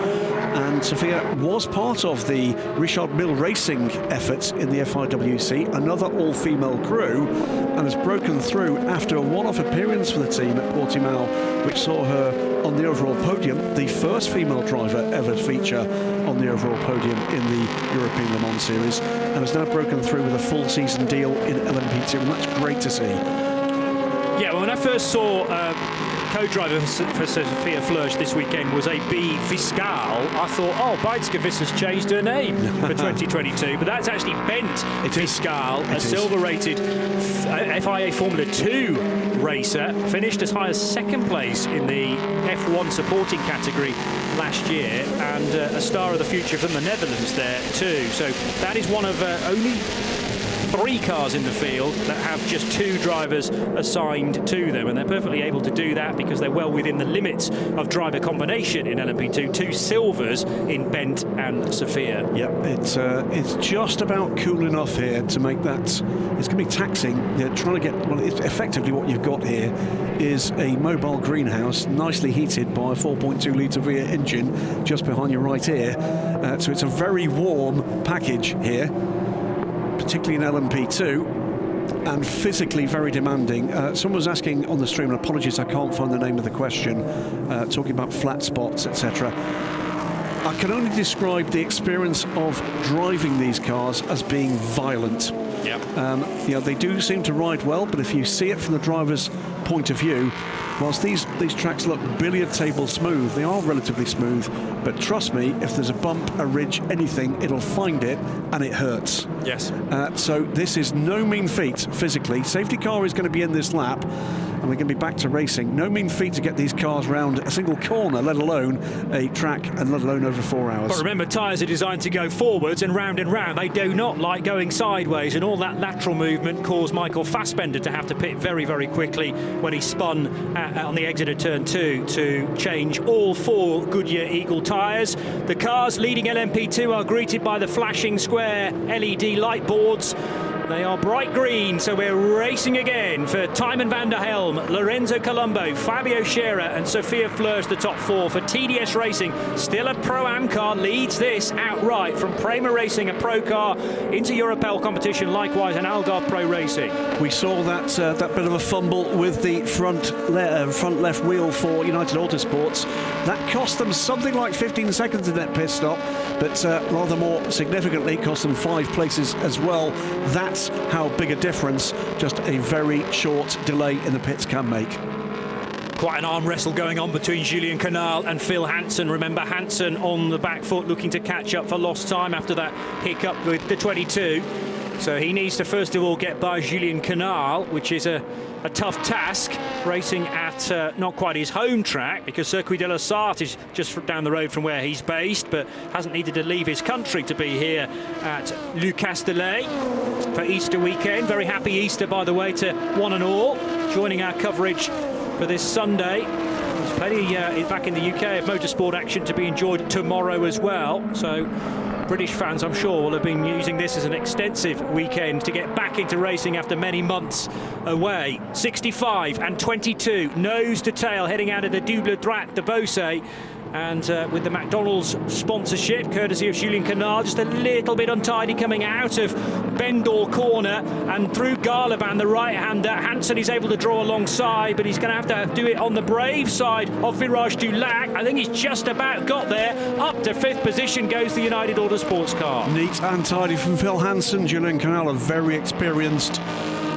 And Sophia was part of the Ricard Mill Racing effort in the FIWC, another all-female crew, and has broken through after a one-off appearance for the team at Portimao, which saw her on the overall podium, the first female driver ever to feature on the overall podium in the European Le Mans Series, and has now broken through with a full season deal in LMP2, and that's great to see. Yeah, well, when I first saw co-driver for Sophia Flörsch this weekend was AB Fiscal, I thought, oh, Beitske has changed her name for 2022, but that's actually Bent Fiscal, a silver-rated FIA Formula 2 racer, finished as high as 2nd place in the F1 supporting category last year, and a star of the future from the Netherlands there too. So that is one of only 3 cars in the field that have just 2 drivers assigned to them, and they're perfectly able to do that because they're well within the limits of driver combination in LMP2. 2 silvers in Bent and Sophia. Yeah, it's just about cool enough here to make that. It's going to be taxing. They're trying to get. Well, it's effectively what you've got here is a mobile greenhouse, nicely heated by a 4.2 litre V8 engine just behind your right ear. So it's a very warm package here, particularly in LMP2, and physically very demanding. Someone was asking on the stream, and apologies I can't find the name of the question, talking about flat spots, etc. I can only describe the experience of driving these cars as being violent. Yep. You know, they do seem to ride well, but if you see it from the driver's point of view, whilst these tracks look billiard table smooth, they are relatively smooth, but trust me, if there's a bump, a ridge, anything, it'll find it and it hurts. Yes. So this is no mean feat physically. Safety car is going to be in this lap, and we're going to be back to racing. No mean feat to get these cars round a single corner, let alone a track, and let alone over 4 hours. But remember, tyres are designed to go forwards and round and round. They do not like going sideways, and all that lateral movement caused Michael Fassbender to have to pit very, very quickly when he spun on the exit of turn 2 to change all 4 Goodyear Eagle tyres. The cars leading LMP2 are greeted by the flashing square LED light boards. They are bright green, so we're racing again for Tymon van der Helm, Lorenzo Colombo, Fabio Scherer and Sophia Flörsch, the top 4 for TDS Racing. Still a Pro-Am car leads this outright from Prima Racing, a pro car, into Europol competition, likewise an Algarve Pro Racing. We saw that bit of a fumble with the front left wheel for United Autosports. That cost them something like 15 seconds in that pit stop, but rather more significantly cost them 5 places as well. That's how big a difference just a very short delay in the pits can make. Quite an arm wrestle going on between Julien Canal and Phil Hansen. Remember, Hansen on the back foot looking to catch up for lost time after that hiccup with the 22. So he needs to first of all get by Julien Canal, which is a tough task, racing at not quite his home track, because Circuit de la Sarthe is just down the road from where he's based, but hasn't needed to leave his country to be here at Le Castellet for Easter weekend. Very happy Easter, by the way, to one and all joining our coverage for this Sunday. There's plenty back in the UK of motorsport action to be enjoyed tomorrow as well. So British fans, I'm sure, will have been using this as an extensive weekend to get back into racing after many months away. 65 and 22, nose to tail, heading out of the Double Droite de Beausset. and with the McDonald's sponsorship, courtesy of Julien Canal, just a little bit untidy coming out of Bendor corner and through Garlaban, the right-hander. Hansen is able to draw alongside, but he's going to have to do it on the brave side of Virage du Lac. I think he's just about got there. Up to 5th position goes the United Autosports car. Neat and tidy from Phil Hansen. Julien Canal, a very experienced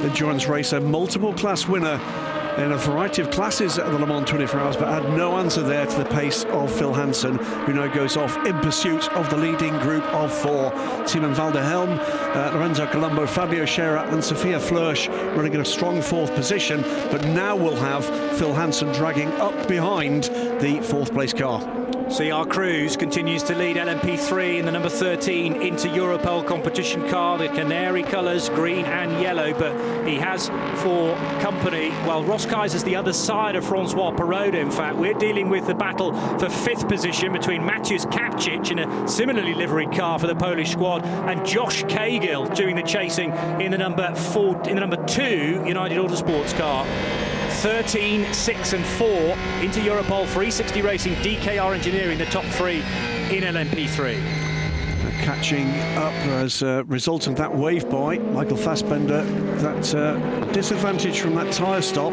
endurance racer, multiple class winner in a variety of classes at the Le Mans 24 Hours, but had no answer there to the pace of Phil Hansen, who now goes off in pursuit of the leading group of 4. Timon van der Helm, Lorenzo Colombo, Fabio Scherer and Sophia Flörsch running in a strong 4th position, but now we'll have Phil Hansen dragging up behind the 4th place car. CR Cruz continues to lead LMP3 in the number 13 into Europol competition car, the canary colours, green and yellow, but he has for company, well, Ross Kaiser's the other side of Francois Perrault. In fact, we're dealing with the battle for 5th position between Mateusz Kapcic in a similarly liveried car for the Polish squad and Josh Cahill doing the chasing in the number 2 United Autosports car. 13, 6 and 4 into Europol, 360 Racing, DKR Engineering, the top 3 in LMP3. Catching up as a result of that wave by Michael Fassbender. That disadvantage from that tyre stop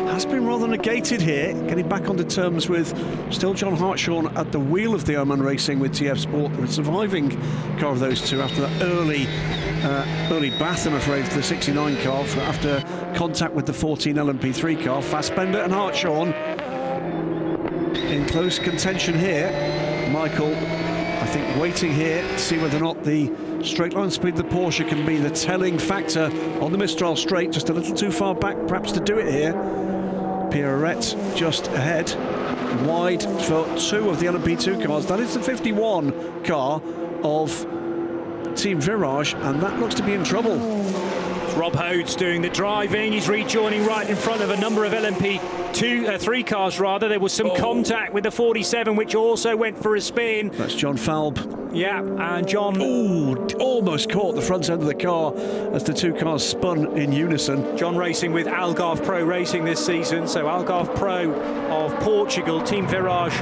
has been rather negated here, getting back onto terms with still John Hartshorn at the wheel of the Oman Racing with TF Sport, the surviving car of those two after that early bath, I'm afraid, for the 69 car after contact with the 14 LMP3 car. Fassbender and Hartshorn in close contention here. Michael, I think, waiting here to see whether or not the straight line speed of the Porsche can be the telling factor on the Mistral straight. Just a little too far back perhaps to do it here. Pierrette just ahead, wide for 2 of the LMP2 cars. That is the 51 car of Team Virage, and that looks to be in trouble. Rob Hodes doing the driving. He's rejoining right in front of a number of LMP3 cars rather. There was some contact with the 47, which also went for a spin. That's John Falb. Yeah, and John... almost caught the front end of the car as the 2 cars spun in unison. John racing with Algarve Pro Racing this season. So Algarve Pro of Portugal, Team Virage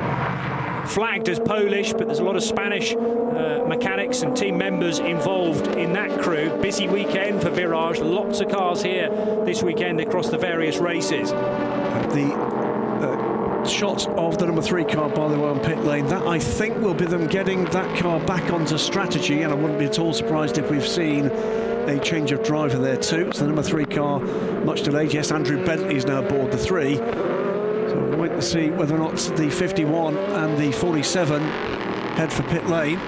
flagged as Polish, but there's a lot of Spanish mechanics and team members involved in that crew. Busy weekend for Virage, lots of cars here this weekend across the various races. The shot of the number 3 car, by the way, on pit lane, that I think will be them getting that car back onto strategy, and I wouldn't be at all surprised if we've seen a change of driver there too. So the number 3 car, much delayed. Yes, Andrew Bentley is now aboard the 3. So we'll wait to see whether or not the 51 and the 47 head for pit lane.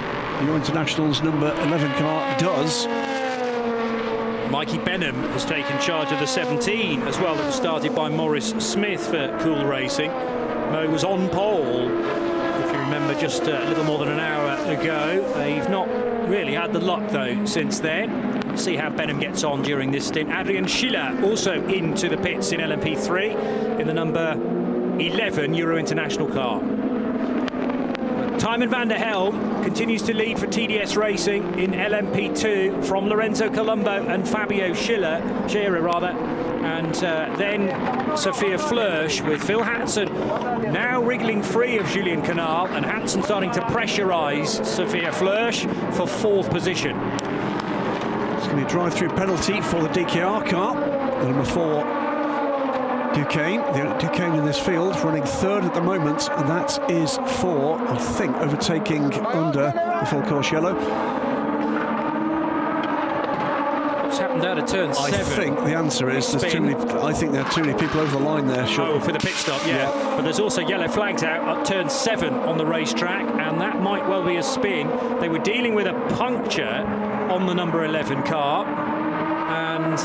Your International's number 11 car does. Mikey Benham has taken charge of the 17 as well, that was started by Maurice Smith for Cool Racing. Mo was on pole, if you remember, just a little more than an hour ago. They've not really had the luck though since then. See how Benham gets on during this stint. Adrian Schiller also into the pits in LMP3 in the number 11 Euro International car. Timon van der Helm continues to lead for TDS Racing in LMP2 from Lorenzo Colombo and Fabio Scherer, and then Sophia Flörsch with Phil Hansen now wriggling free of Julien Canal, and Hansen starting to pressurise Sophia Flörsch for 4th position. It's going to be a drive-through penalty for the DKR car. The number 4 Duquesne in this field, running 3rd at the moment, and that is for, I think, overtaking under the full course yellow. What's happened out of turn 7? I think the answer is there's too many. I think there are too many people over the line there. Oh, for the pit stop, yeah. But there's also yellow flags out at turn 7 on the racetrack, and that might well be a spin. They were dealing with a puncture on the number 11 car, and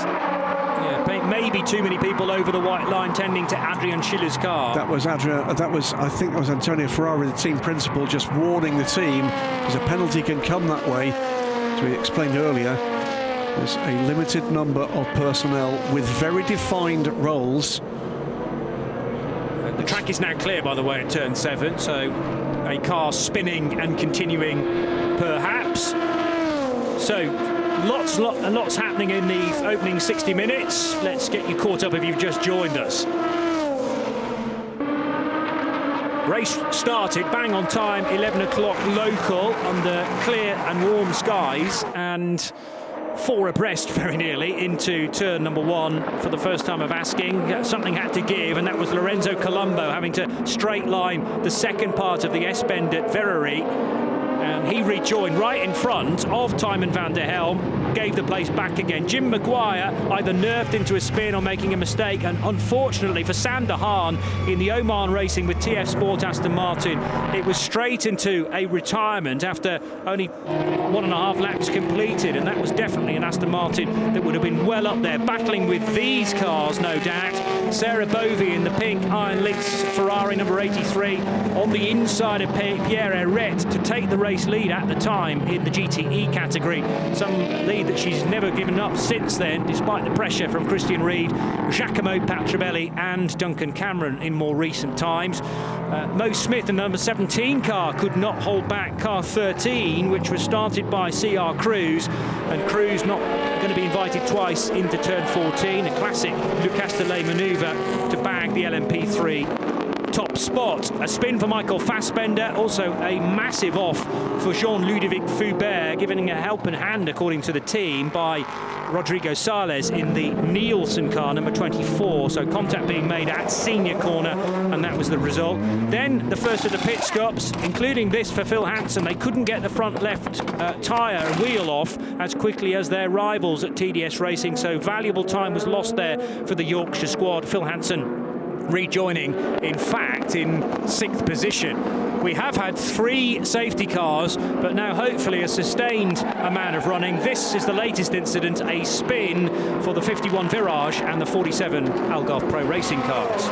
maybe too many people over the white line tending to Adrian Schiller's car. That was Adrian. I think that was Antonio Ferrari, the team principal, just warning the team because a penalty can come that way. As we explained earlier, there's a limited number of personnel with very defined roles. The track is now clear, by the way, at turn 7, so a car spinning and continuing, perhaps. So lots happening in the opening 60 minutes. Let's get you caught up if you've just joined us. Race started bang on time, 11 o'clock local, under clear and warm skies, and 4 abreast very nearly into turn number 1 for the first time of asking. Something had to give, and that was Lorenzo Colombo having to straight line the second part of the S-bend at Verrerie. And he rejoined right in front of Tymon van der Helm, gave the place back again. Jim Maguire either nerfed into a spin or making a mistake, and unfortunately for Sander Hahn in the Oman Racing with TF Sport Aston Martin, it was straight into a retirement after only 1.5 laps completed, and that was definitely an Aston Martin that would have been well up there, battling with these cars, no doubt. Sarah Bovey in the pink Iron Lynx Ferrari number 83 on the inside of Pierre Herret to take the race lead at the time in the GTE category. Some lead that she's never given up since then, despite the pressure from Christian Reed, Giacomo Patrabelli and Duncan Cameron in more recent times. Mo Smith, the number 17 car, could not hold back car 13, which was started by CR Cruz, and Cruz not going to be invited twice into turn 14, a classic Le Castellet manoeuvre to bag the LMP3 top spot. A spin for Michael Fassbender, also a massive off for Jean-Ludovic Foubert, giving a helping hand according to the team by Rodrigo Sales in the Nielsen car number 24, so contact being made at senior corner, and that was the result. Then the first of the pit stops, including this for Phil Hansen. They couldn't get the front left tyre and wheel off as quickly as their rivals at TDS Racing, so valuable time was lost there for the Yorkshire squad. Phil Hansen rejoining, in fact, in 6th position. We have had 3 safety cars, but now hopefully a sustained amount of running. This is the latest incident, a spin for the 51 Virage and the 47 Algarve Pro Racing cars.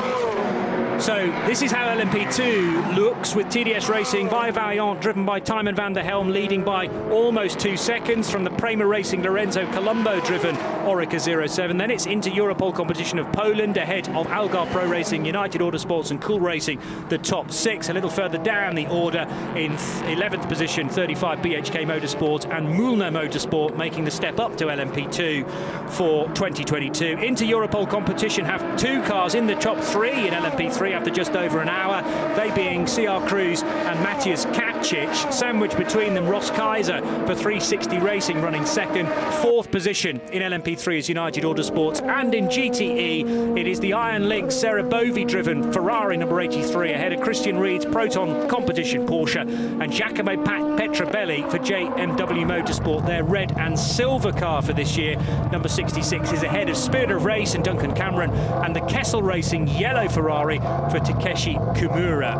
So this is how LMP2 looks, with TDS Racing by Vaillant, driven by Tymon van der Helm, leading by almost 2 seconds from the Prima Racing Lorenzo Colombo driven Orica 07. Then it's into Europol competition of Poland, ahead of Algarve Pro Racing, United Autosports and Cool Racing, the top 6. A little further down the order in 11th position, 35 BHK Motorsport and Mühlner Motorsport, making the step up to LMP2 for 2022. Into Europol competition have 2 cars in the top 3 in LMP3 after just over an hour, they being CR Cruz and Matthias Kapcic. Sandwiched between them, Ross Kaiser for 360 Racing running second. 4th position in LMP3 is United Autosports, and in GTE it is the Iron Lynx Sarah Bovey driven Ferrari number 83 ahead of Christian Reed's Proton competition Porsche and Giacomo Petrabelli for JMW Motorsport, their red and silver car for this year. Number 66 is ahead of Spirit of Race and Duncan Cameron, and the Kessel Racing yellow Ferrari for Takeshi Kimura.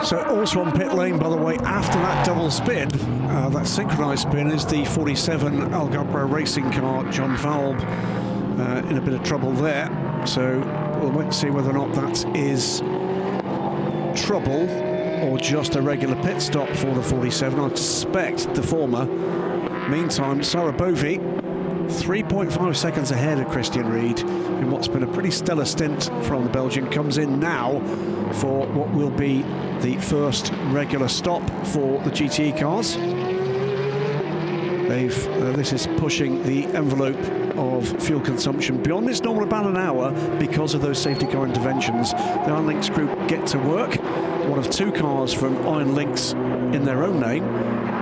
So also on pit lane, by the way, after that double spin, that synchronised spin, is the 47 Algarve Pro Racing car, John Valb, in a bit of trouble there. So we'll wait and see whether or not that is trouble or just a regular pit stop for the 47. I suspect the former. Meantime, Sarah Bovey 3.5 seconds ahead of Christian Reed in what's been a pretty stellar stint from the Belgian, comes in now for what will be the first regular stop for the GTE cars. This is pushing the envelope of fuel consumption beyond its normal about an hour because of those safety car interventions. The Iron Lynx crew get to work. One of 2 cars from Iron Lynx in their own name.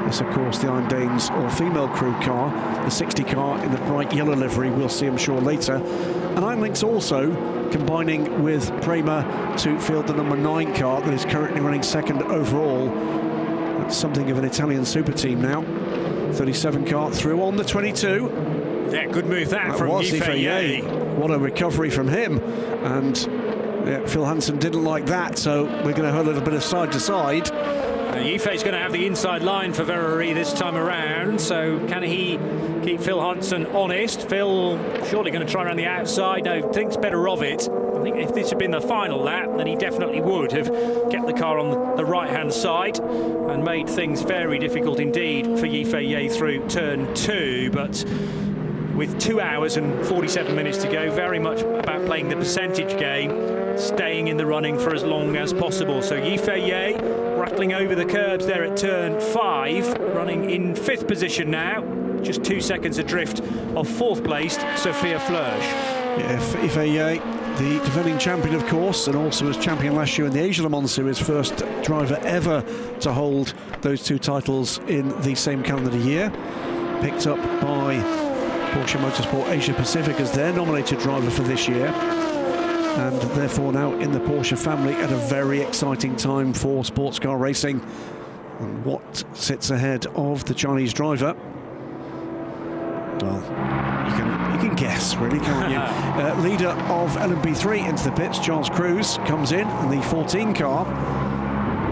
This, of course, the Iron Danes all-female crew car, the 60 car in the bright yellow livery. We'll see, I'm sure, later. And Iron Lynx also combining with Prima to field the number 9 car that is currently running second overall. That's something of an Italian super team now. 37 car through on the 22. Yeah, good move that from Yifei. What a recovery from him. And yeah, Phil Hansen didn't like that, so we're going to have a little bit of side to side. Yifei's going to have the inside line for Verrerie this time around, so can he keep Phil Hansen honest? Phil surely going to try around the outside. No, thinks better of it. I think if this had been the final lap, then he definitely would have kept the car on the right-hand side and made things very difficult indeed for Yifei through turn 2, but with 2 hours and 47 minutes to go, very much about playing the percentage game, staying in the running for as long as possible. So Yifei rattling over the curbs there at turn 5, running in 5th position now. just 2 seconds adrift of fourth placed Sophia Flörsch. Yeah, Ifeye, the defending champion, of course, and also was champion last year in the Asia Le Mans Series, first driver ever to hold those two titles in the same calendar year. Picked up by Porsche Motorsport Asia Pacific as their nominated driver for this year, and therefore now in the Porsche family at a very exciting time for sports car racing. And what sits ahead of the Chinese driver? Well, you can guess, really, can't you? Leader of LMP3 into the pits, Charles Cruz, comes in, and the 14 car,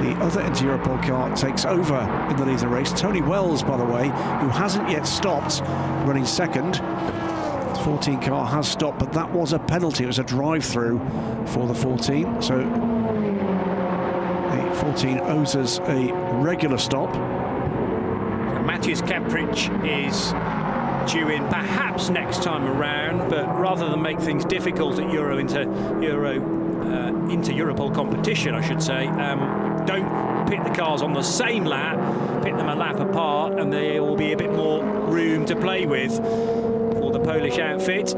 the other Inter-Europol car, takes over in the lead of the race. Tony Wells, by the way, who hasn't yet stopped, running second. The 14 car has stopped, but that was a penalty. It was a drive-through for the 14. So the 14 owes us a regular stop. So Mathias Caprich is due in perhaps next time around, but rather than make things difficult at Inter-Europol competition, I should say, don't pit the cars on the same lap, pit them a lap apart, and there will be a bit more room to play with for the Polish outfit.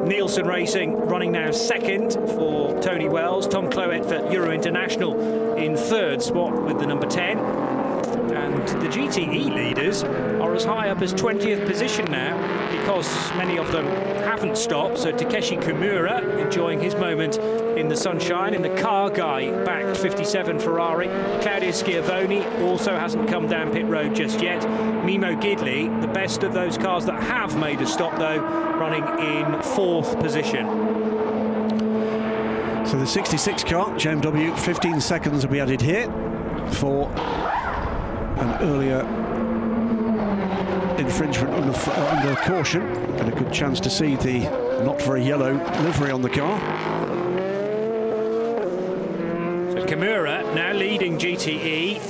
Nielsen Racing running now second for Tony Wells. Tom Cloet for Euro International in third spot with the number 10. And the GTE leaders are as high up as 20th position now, because many of them haven't stopped. So Takeshi Kimura enjoying his moment in the sunshine in the car guy backed 57 Ferrari. Claudio Schiavone also hasn't come down pit road just yet. Mimo Gidley, the best of those cars that have made a stop though, running in fourth position. So the 66 car, JMW, 15 seconds will be added here for an earlier infringement under caution, and a good chance to see the not very yellow livery on the car. So Kimura now leading GTE.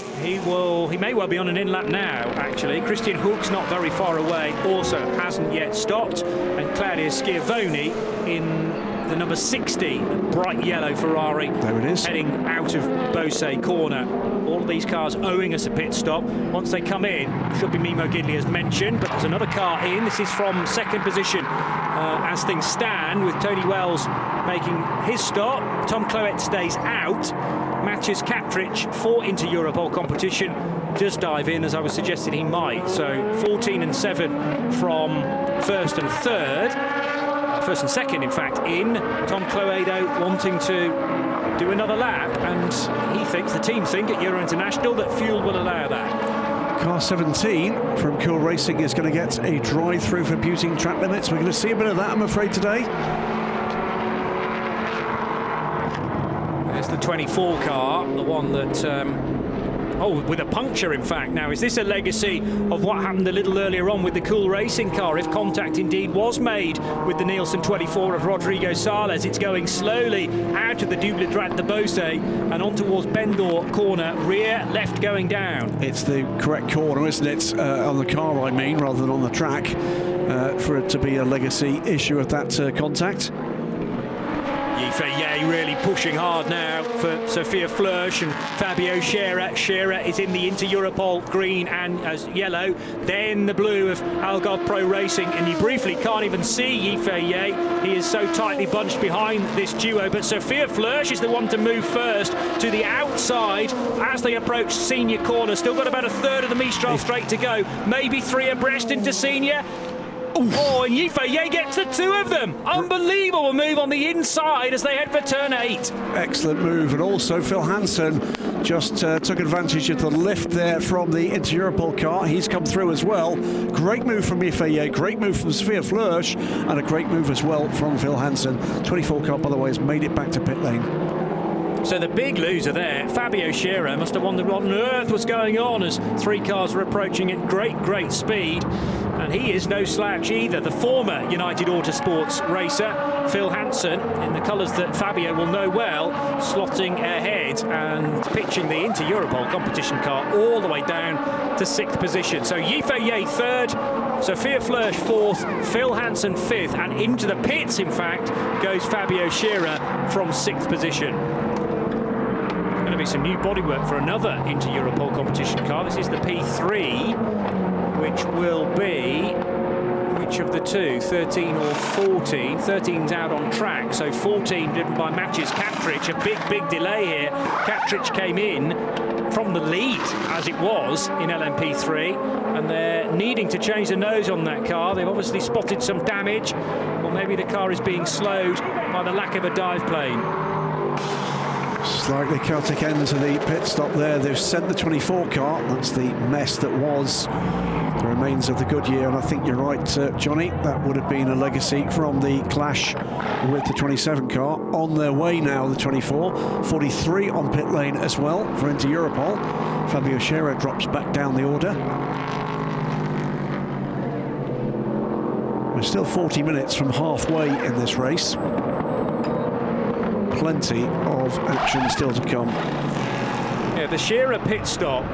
He may well be on an in-lap now, actually. Christian Hoog's not very far away, also hasn't yet stopped, and Claudio Schiavone in the number 60, bright yellow Ferrari. There it is. Heading out of Beausset corner. All of these cars owing us a pit stop. Once they come in, should be Mimo Gidley as mentioned, but there's another car in. This is from second position as things stand, with Tony Wells making his stop. Tom Cloet stays out. Matches Caprich for Inter-Europol competition does dive in, as I was suggesting he might. So 14 and 7 from first and third. First and second, in fact, in. Tom Cloedo wanting to do another lap, and he thinks, the team think at Euro International, that fuel will allow that. Car 17 from Cool Racing is going to get a drive-through for abusing track limits. We're going to see a bit of that, I'm afraid, today. There's the 24 car, the one that... with a puncture, in fact. Now, is this a legacy of what happened a little earlier on with the Cool Racing car? If contact indeed was made with the Nielsen 24 of Rodrigo Sales, it's going slowly out of the Double Droite de Beausset and on towards Bendor corner, rear left going down. It's the correct corner, isn't it? On the car, I mean, rather than on the track, for it to be a legacy issue of that contact. Yifei really pushing hard now for Sophia Flörsch and Fabio Scherer. Scherer is in the Inter-Europol green and as yellow, then the blue of Algarve Pro Racing, and you briefly can't even see Yifei. He is so tightly bunched behind this duo, but Sophia Flörsch is the one to move first to the outside as they approach senior corner. Still got about a third of the Mistral straight to go, maybe three abreast into senior. Oh, and Yifei gets the two of them. Unbelievable move on the inside as they head for turn 8. Excellent move, and also Phil Hansen just took advantage of the lift there from the Inter-Europol car. He's come through as well. Great move from Yifei, great move from Sophia Flörsch, and a great move as well from Phil Hansen. 24 car, by the way, has made it back to pit lane. So the big loser there, Fabio Scherer, must have wondered what on earth was going on as three cars were approaching at great speed. And he is no slouch either. The former United Autosports racer, Phil Hansen, in the colours that Fabio will know well, slotting ahead and pitching the Inter-Europol competition car all the way down to 6th position. So Yifei third, Sophia Flörsch fourth, Phil Hansen fifth, and into the pits, in fact, goes Fabio Scherer from 6th position. Going to be some new bodywork for another Inter-Europol competition car. This is the P3. which will be, which of the two, 13 or 14? 13's out on track, so 14 driven by Matches Kaptrich. A big delay here. Kaptrich came in from the lead, as it was, in LMP3, and they're needing to change the nose on that car. They've obviously spotted some damage, or maybe the car is being slowed by the lack of a dive plane. Slightly chaotic end to the pit stop there. They've sent the 24 car. That's the mess that was the remains of the Goodyear, and I think you're right, Johnny. That would have been a legacy from the clash with the 27 car. On their way now, the 24. 43 on pit lane as well for into Europol. Fabio Scherer drops back down the order. We're still 40 minutes from halfway in this race. Plenty of action still to come. Yeah, the Scherer pit stop,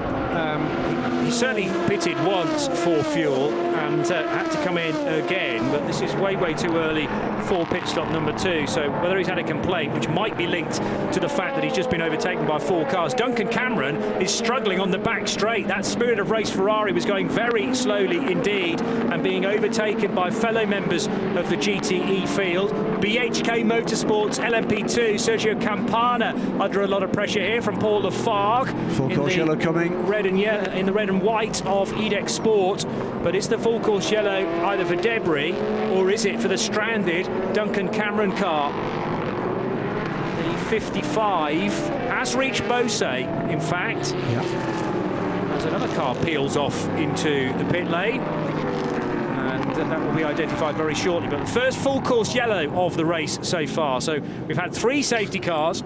he certainly pitted once for fuel and had to come in again, but this is way too early for pit stop number 2. So whether he's had a complaint, which might be linked to the fact that he's just been overtaken by 4 cars. Duncan Cameron is struggling on the back straight. That Spirit of Race Ferrari was going very slowly indeed and being overtaken by fellow members of the GTE field. BHK Motorsports LMP2, Sergio Campana under a lot of pressure here from Paul Lafargue. Full course yellow coming. Red and yellow, in the red and white of Edex Sport, but it's the full course yellow either for Debris or is it for the stranded Duncan Cameron car. The 55 has reached Beausset, in fact. Yep. As another car peels off into the pit lane, and that will be identified very shortly. But the first full course yellow of the race so far. So we've had 3 safety cars.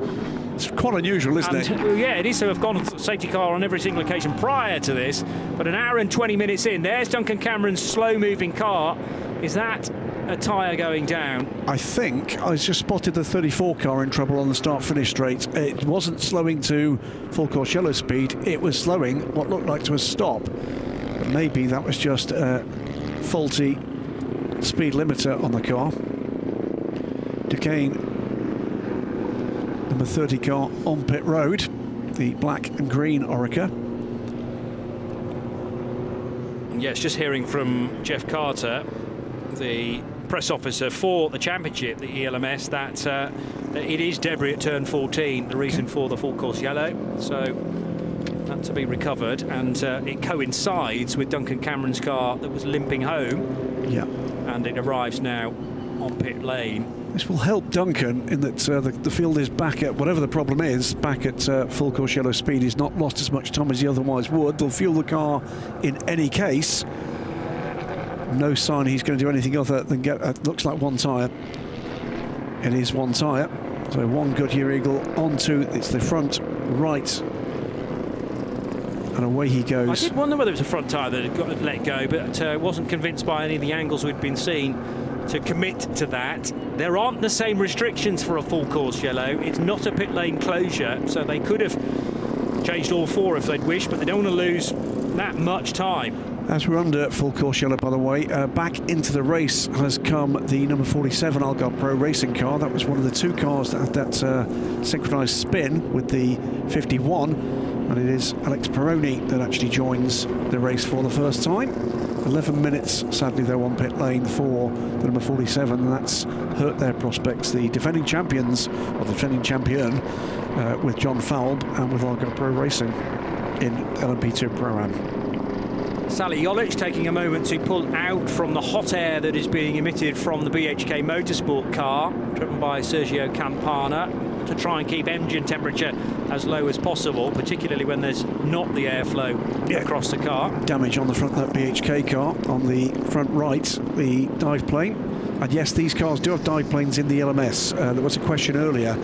It's quite unusual, isn't it? Yeah, it is to have gone on safety car on every single occasion prior to this. But an hour and 20 minutes in, there's Duncan Cameron's slow-moving car. Is that a tyre going down? I think I just spotted the 34 car in trouble on the start-finish straight. It wasn't slowing to full course yellow speed. It was slowing what looked like to a stop. But maybe that was just a faulty speed limiter on the car. Duquesne, number 30 car on pit road, the black and green Orica. Yes, just hearing from Jeff Carter, the press officer for the championship, the ELMS, that it is debris at turn 14, the reason for the full course yellow. So that to be recovered, and it coincides with Duncan Cameron's car that was limping home. Yeah. And it arrives now on pit lane. This will help Duncan in that the field is back at, whatever the problem is, back at full course yellow speed. He's not lost as much time as he otherwise would. They'll fuel the car in any case. No sign he's going to do anything other than get, looks like 1 tyre. It is 1 tyre. So 1 Goodyear Eagle onto, it's the front right. And away he goes. I did wonder whether it was a front tyre that had got let go, but wasn't convinced by any of the angles we'd been seen to commit to that. There aren't the same restrictions for a full course yellow. It's not a pit lane closure, so they could have changed all 4 if they'd wished, but they don't want to lose that much time. As we're under full course yellow, by the way, back into the race has come the number 47 Algarve Pro Racing car. That was one of the 2 cars that had that synchronised spin with the 51, and it is Alex Peroni that actually joins the race for the first time. 11 minutes, sadly, though, on pit lane for the number 47, and that's hurt their prospects. The defending champions, or the defending champion, with John Falb and with Algarve Pro Racing in LMP2 Pro-Am. Sally Jolich taking a moment to pull out from the hot air that is being emitted from the BHK Motorsport car, driven by Sergio Campana, to try and keep engine temperature as low as possible, particularly when there's not the airflow across the car. Damage on the front of that BHK car, on the front right, the dive plane. And yes, these cars do have dive planes in the LMS. There was a question earlier.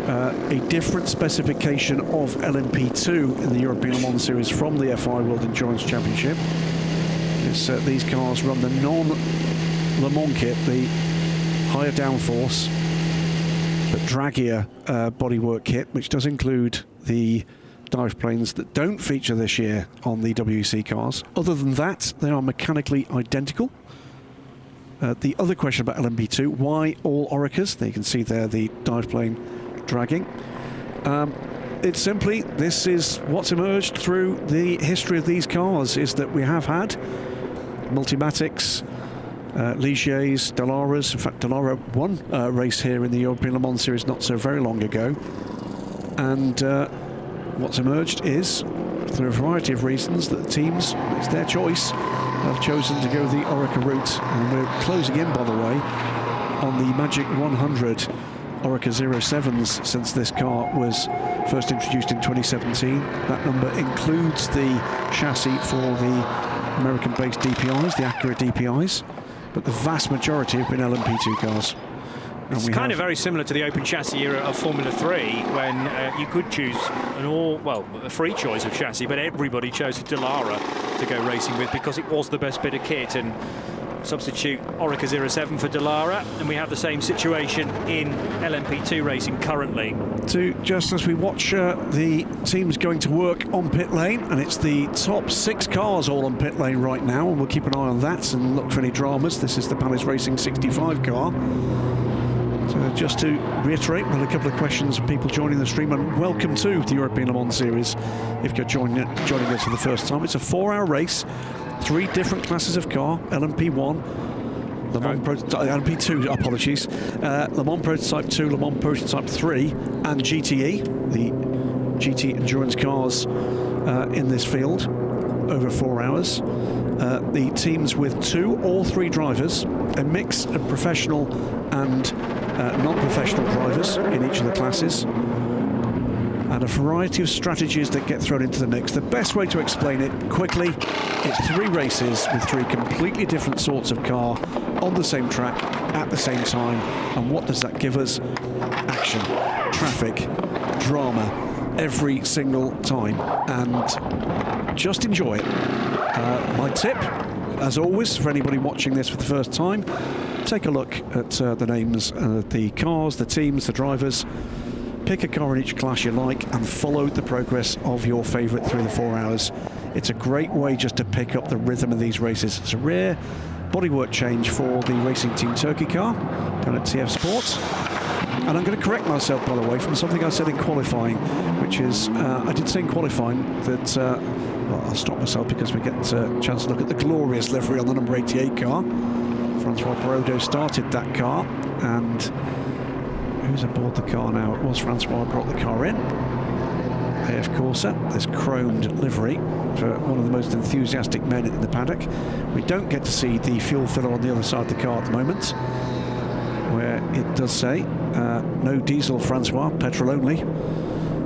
A different specification of LMP2 in the European Le Mans Series from the FI World Endurance Championship. These cars run the non-Le Mans kit, the higher downforce but draggier bodywork kit, which does include the dive planes that don't feature this year on the WEC cars. Other than that, they are mechanically identical. The other question about LMP2, why all Oricas? There you can see there the dive plane dragging. It's simply, this is what's emerged through the history of these cars, is that we have had Multimatics, Ligier's, Dallara's. In fact, Dallara won a race here in the European Le Mans Series not so very long ago. And what's emerged is, through a variety of reasons, that the teams, it's their choice, have chosen to go the Oreca route. And we're closing in, by the way, on the Magic 100 Oreca 07s since this car was first introduced in 2017. That number includes the chassis for the American-based DPIs, the Acura DPIs, but the vast majority have been LMP2 cars. It's kind of very similar to the open chassis era of Formula 3, when you could choose a free choice of chassis, but everybody chose Dallara to go racing with because it was the best bit of kit, and substitute Oreca 07 for Dallara, and we have the same situation in LMP2 racing currently. Just as we watch the teams going to work on pit lane, and it's the top 6 cars all on pit lane right now, and we'll keep an eye on that and look for any dramas. This is the Palace Racing 65 car. So just to reiterate, we've had a couple of questions from people joining the stream, and welcome to the European Le Mans Series if you're joining us for the first time. It's a 4-hour race, 3 different classes of car: LMP1, LMP2, apologies, Le Mans Prototype 2, Le Mans Prototype 3, and GTE, the GT endurance cars in this field, over 4 hours. The teams with 2 or 3 drivers, a mix of professional and non-professional drivers in each of the classes, and a variety of strategies that get thrown into the mix. The best way to explain it quickly, it's 3 races with 3 completely different sorts of car on the same track at the same time. And what does that give us? Action, traffic, drama, every single time, and just enjoy it. My tip, as always, for anybody watching this for the first time, take a look at the names of the cars, the teams, the drivers. Pick a car in each class you like and follow the progress of your favourite through the 4 hours. It's a great way just to pick up the rhythm of these races. It's a rare bodywork change for the Racing Team Turkey car down at TF Sports. And I'm going to correct myself, by the way, from something I said in qualifying, which is, I did say in qualifying that, well, I'll stop myself because we get a chance to look at the glorious livery on the number 88 car. Francois Perraudot started that car, and who's aboard the car now? It was Francois who brought the car in. AF Corsa, this chromed livery for one of the most enthusiastic men in the paddock. We don't get to see the fuel filler on the other side of the car at the moment, where it does say no diesel Francois, petrol only.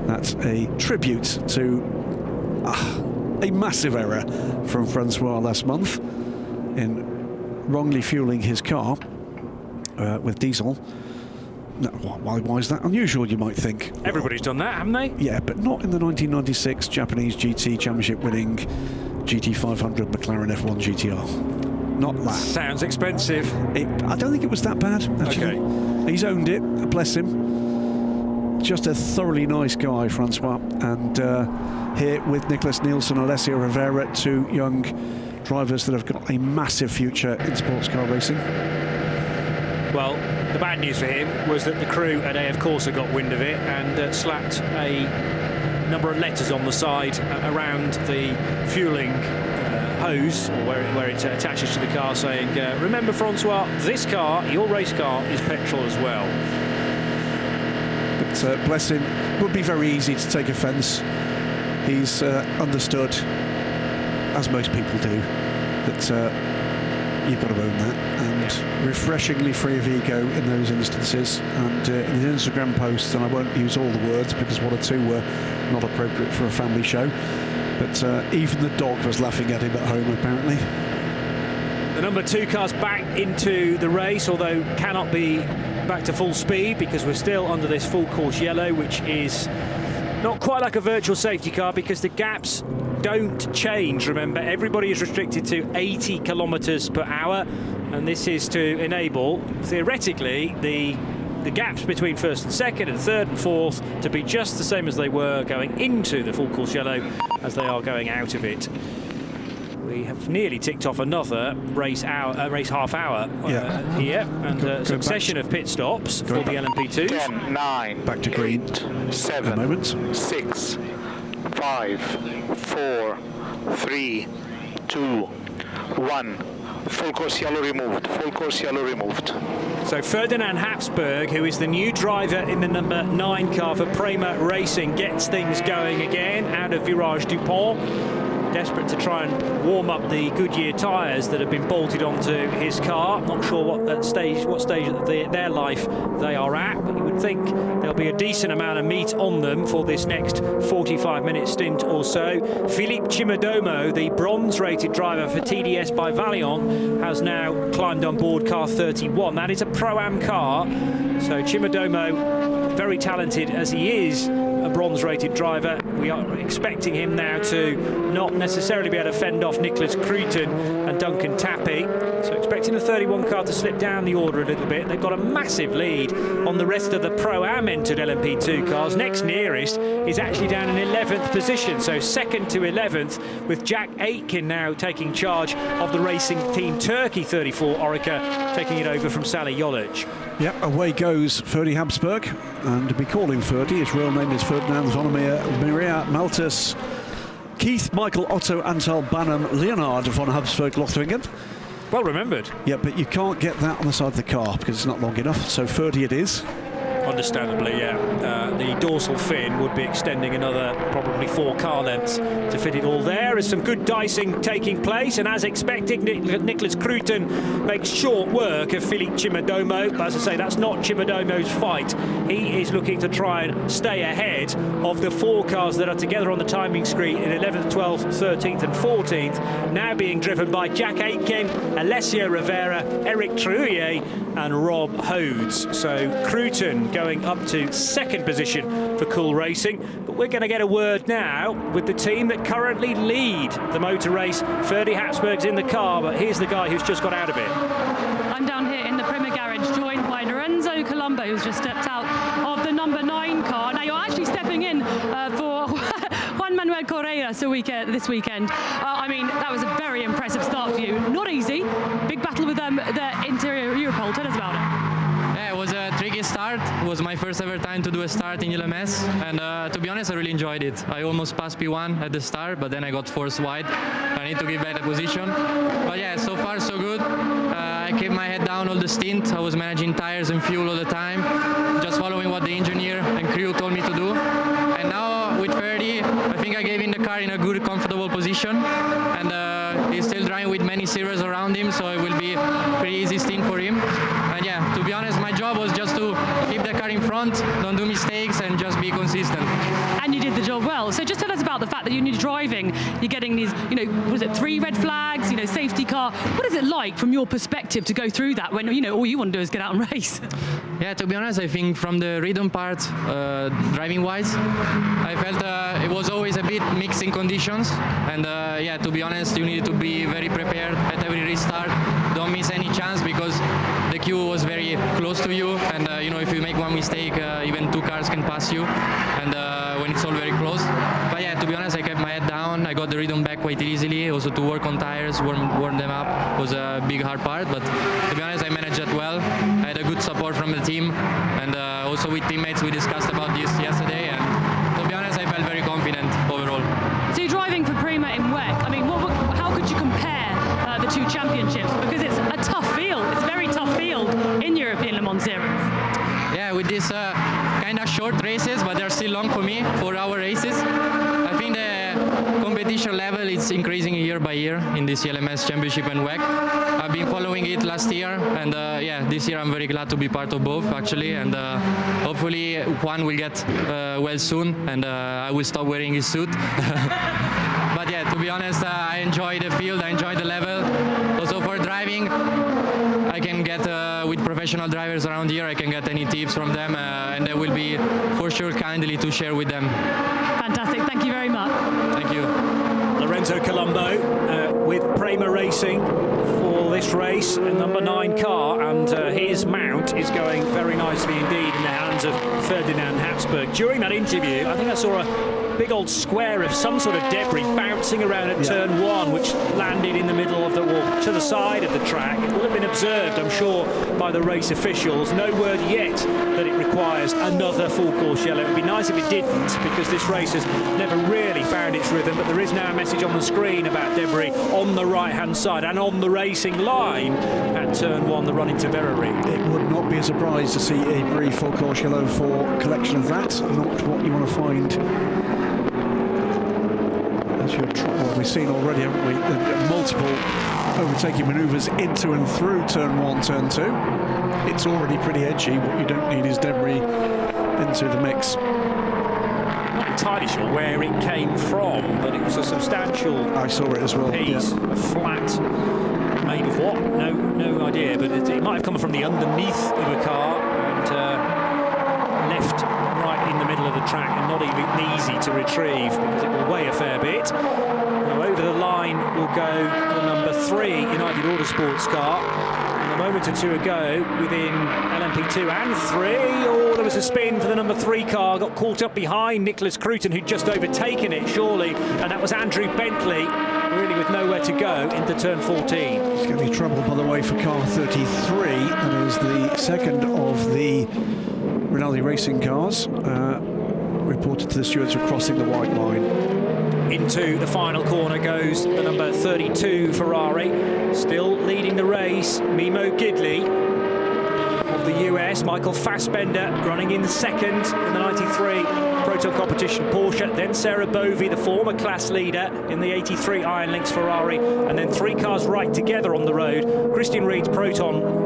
That's a tribute to a massive error from Francois last month in wrongly fueling his car with diesel. No, why is that unusual, you might think? Everybody's done that, haven't they? Yeah, but not in the 1996 Japanese GT Championship winning GT500 McLaren F1 GTR. Not that. Sounds expensive. I don't think it was that bad, actually. Okay. He's owned it, bless him. Just a thoroughly nice guy, Francois. And here with Nicholas Nielsen, Alessio Rivera, 2 young drivers that have got a massive future in sports car racing. Well, the bad news for him was that the crew at AF Corsa got wind of it and slapped a number of letters on the side around the fueling hose, or where it attaches to the car, saying, remember, Francois, this car, your race car, is petrol as well. But bless him, it would be very easy to take offence. He's understood, as most people do, that you've got to own that, and refreshingly free of ego in those instances. And in his Instagram posts, and I won't use all the words because 1 or 2 were not appropriate for a family show, but even the dog was laughing at him at home, apparently. The number 2 car's back into the race, although cannot be back to full speed because we're still under this full course yellow, which is not quite like a virtual safety car because the gaps don't change. Remember, everybody is restricted to 80 kilometers per hour, and this is to enable, theoretically, the gaps between first and second and third and fourth to be just the same as they were going into the full course yellow as they are going out of it. We have nearly ticked off another race half hour here, and a succession of pit stops for the LMP2s. 10, 9, back to green. 8, 7, 6, 5, 4, 3, 2, 1. Full course yellow removed. Full course yellow removed. So Ferdinand Habsburg, who is the new driver in the number 9 car for Prima Racing, gets things going again out of Virage Dupont. Desperate to try and warm up the Goodyear tyres that have been bolted onto his car. Not sure what stage of their life they are at, but you would think there'll be a decent amount of meat on them for this next 45-minute stint or so. Philippe Chimodomo, the bronze-rated driver for TDS by Valiant, has now climbed on board car 31. That is a Pro-Am car, so Chimodomo, very talented as he is, a bronze-rated driver. We are expecting him now to not necessarily be able to fend off Nicholas Cruton and Duncan Tappy. So expecting the 31 car to slip down the order a little bit. They've got a massive lead on the rest of the Pro-Am entered LMP2 cars. Next nearest is actually down in 11th position, so second to 11th, with Jack Aitken now taking charge of the Racing Team Turkey 34 Orica, taking it over from Sally Jolic. Yep, away goes Ferdy Habsburg, and we call him Ferdy. His real name is Ferdinand Vonomir Maria Maltus Keith Michael Otto Antal Banham Leonard von Habsburg Lothringen. Well remembered. Yeah, but you can't get that on the side of the car because it's not long enough, so Ferdy it is. Understandably, yeah. The dorsal fin would be extending another probably 4 car lengths to fit it all there. There's some good dicing taking place, and as expected, Nicholas Cruton makes short work of Philippe Chimodomo. But as I say, that's not Chimodomo's fight. He is looking to try and stay ahead of the 4 cars that are together on the timing screen in 11th, 12th, 13th and 14th, now being driven by Jack Aitken, Alessio Rivera, Eric Trouillet and Rob Hodes. So Cruton going up to 2nd position for Cool Racing. But we're going to get a word now with the team that currently lead the motor race. Ferdy Habsburg's in the car, but here's the guy who's just got out of it. I'm down here in the Prima garage, joined by Lorenzo Colombo, who's just stepped out of the number 9 car. Now you're actually stepping in for Juan Manuel Correa this weekend. I mean, that was a very impressive start for you. Not easy. Big battle with the interior Europol. Tell us about it. Yeah, it was a tricky start. It was my first ever time to do a start in LMS, and to be honest, I really enjoyed it. I almost passed P1 at the start, but then I got forced wide. I need to give back the position. But yeah, so far so good. I kept my head down all the stint. I was managing tires and fuel all the time, just following what the engineer and crew told me to do. And now with Ferdy, I think I gave him the car in a good, comfortable position, and he's still driving with many zeros around him, so it will be a pretty easy stint for him. And yeah, to be honest, my job was just to keep the car in front, don't do mistakes, and just be consistent. And you did the job well. So just tell us about the fact that you're driving, you're getting these, was it 3 red flags, safety car. What is it like from your perspective to go through that when, all you want to do is get out and race? Yeah, to be honest, I think from the rhythm part, driving-wise, I felt it was always a bit mixed in conditions. And yeah, to be honest, you need to be very prepared at every restart. Don't miss any chance because the queue was very close to you, and if you make one mistake, even 2 cars can pass you, and when it's all very close. But yeah, to be honest, I kept my head down. I got the rhythm back quite easily. Also to work on tires, warm them up was a big hard part, but to be honest, I managed that well. I had a good support from the team, and also with teammates we discussed about this yesterday, and to be honest, I felt very confident overall. So you're driving for Prima in WEC. I mean, how could you compare the 2 championships? Because it's a tough field. It's a very tough field in European Le Mans Series. Yeah, with these kind of short races, but they're still long for me, 4-hour races. I think the competition level is increasing year by year in this LMS Championship and WEC. I've been following it last year, and yeah, this year I'm very glad to be part of both actually, and hopefully Juan will get well soon, and I will stop wearing his suit. But yeah, to be honest, I enjoy the field, I enjoy the level. Also for driving, I can get with professional drivers around here, I can get any tips from them, and they will be for sure kindly to share with them. Fantastic, thank you very much. Thank you. Lorenzo Colombo with Prima Racing for this race, a number 9 car, and his mount is going very nicely indeed in the hands of Ferdinand Habsburg. During that interview, I think I saw a big old square of some sort of debris bouncing around at turn 1, which landed in the middle of the wall, to the side of the track. It will have been observed, I'm sure, by the race officials. No word yet that it requires another full course yellow. It would be nice if it didn't, because this race has never really found its rhythm, but there is now a message on the screen about debris on the right-hand side and on the racing line at turn 1, the run into Verrerie. It would not be a surprise to see a brief full course yellow for collection of that. Not what you want to find. As well, we've seen already, haven't we, multiple overtaking manoeuvres into and through turn 1, turn 2. It's already pretty edgy. What you don't need is debris into the mix. Not entirely sure where it came from, but it was a substantial I saw it as well. piece, a flat, made of what? No idea, but it might have come from the underneath of a car and left right in the middle of the track, and not even easy to retrieve because it will weigh a fair bit. Now over the line will go the number 3 United Autosports car. A moment or two ago, within LMP2 and 3, there was a spin for the number 3 car, got caught up behind Nicholas Cruton, who'd just overtaken it, surely, and that was Andrew Bentley, really with nowhere to go into turn 14. It's going to be trouble, by the way, for car 33. That is the second of the Renewable Racing cars, reported to the stewards for crossing the white line. Into the final corner goes the number 32 Ferrari, still leading the race, Mimo Gidley of the US, Michael Fassbender running in second in the 93 Proton Competition Porsche, then Sarah Bovey, the former class leader in the 83 Iron Lynx Ferrari, and then 3 cars right together on the road. Christian Reed's Proton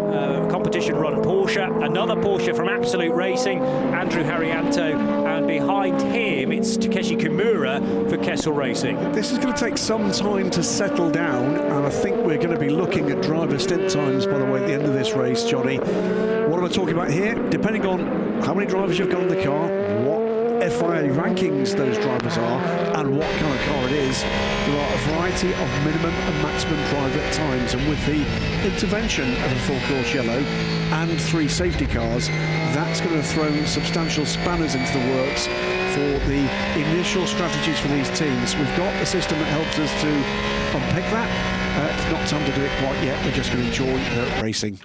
Competition run Porsche, another Porsche from Absolute Racing, Andrew Harrianto, and behind him it's Takeshi Kimura for Kessel Racing. This is going to take some time to settle down, and I think we're going to be looking at driver stint times, by the way, at the end of this race, Johnny. What am I talking about here? Depending on how many drivers you've got in the car, what FIA rankings those drivers are, and what kind of car it is, there are a variety of minimum and maximum driver times, and with the intervention of a full course yellow and 3 safety cars, that's going to throw substantial spanners into the works for the initial strategies for these teams. We've got a system that helps us to unpick that. It's not time to do it quite yet. We're just going to enjoy racing.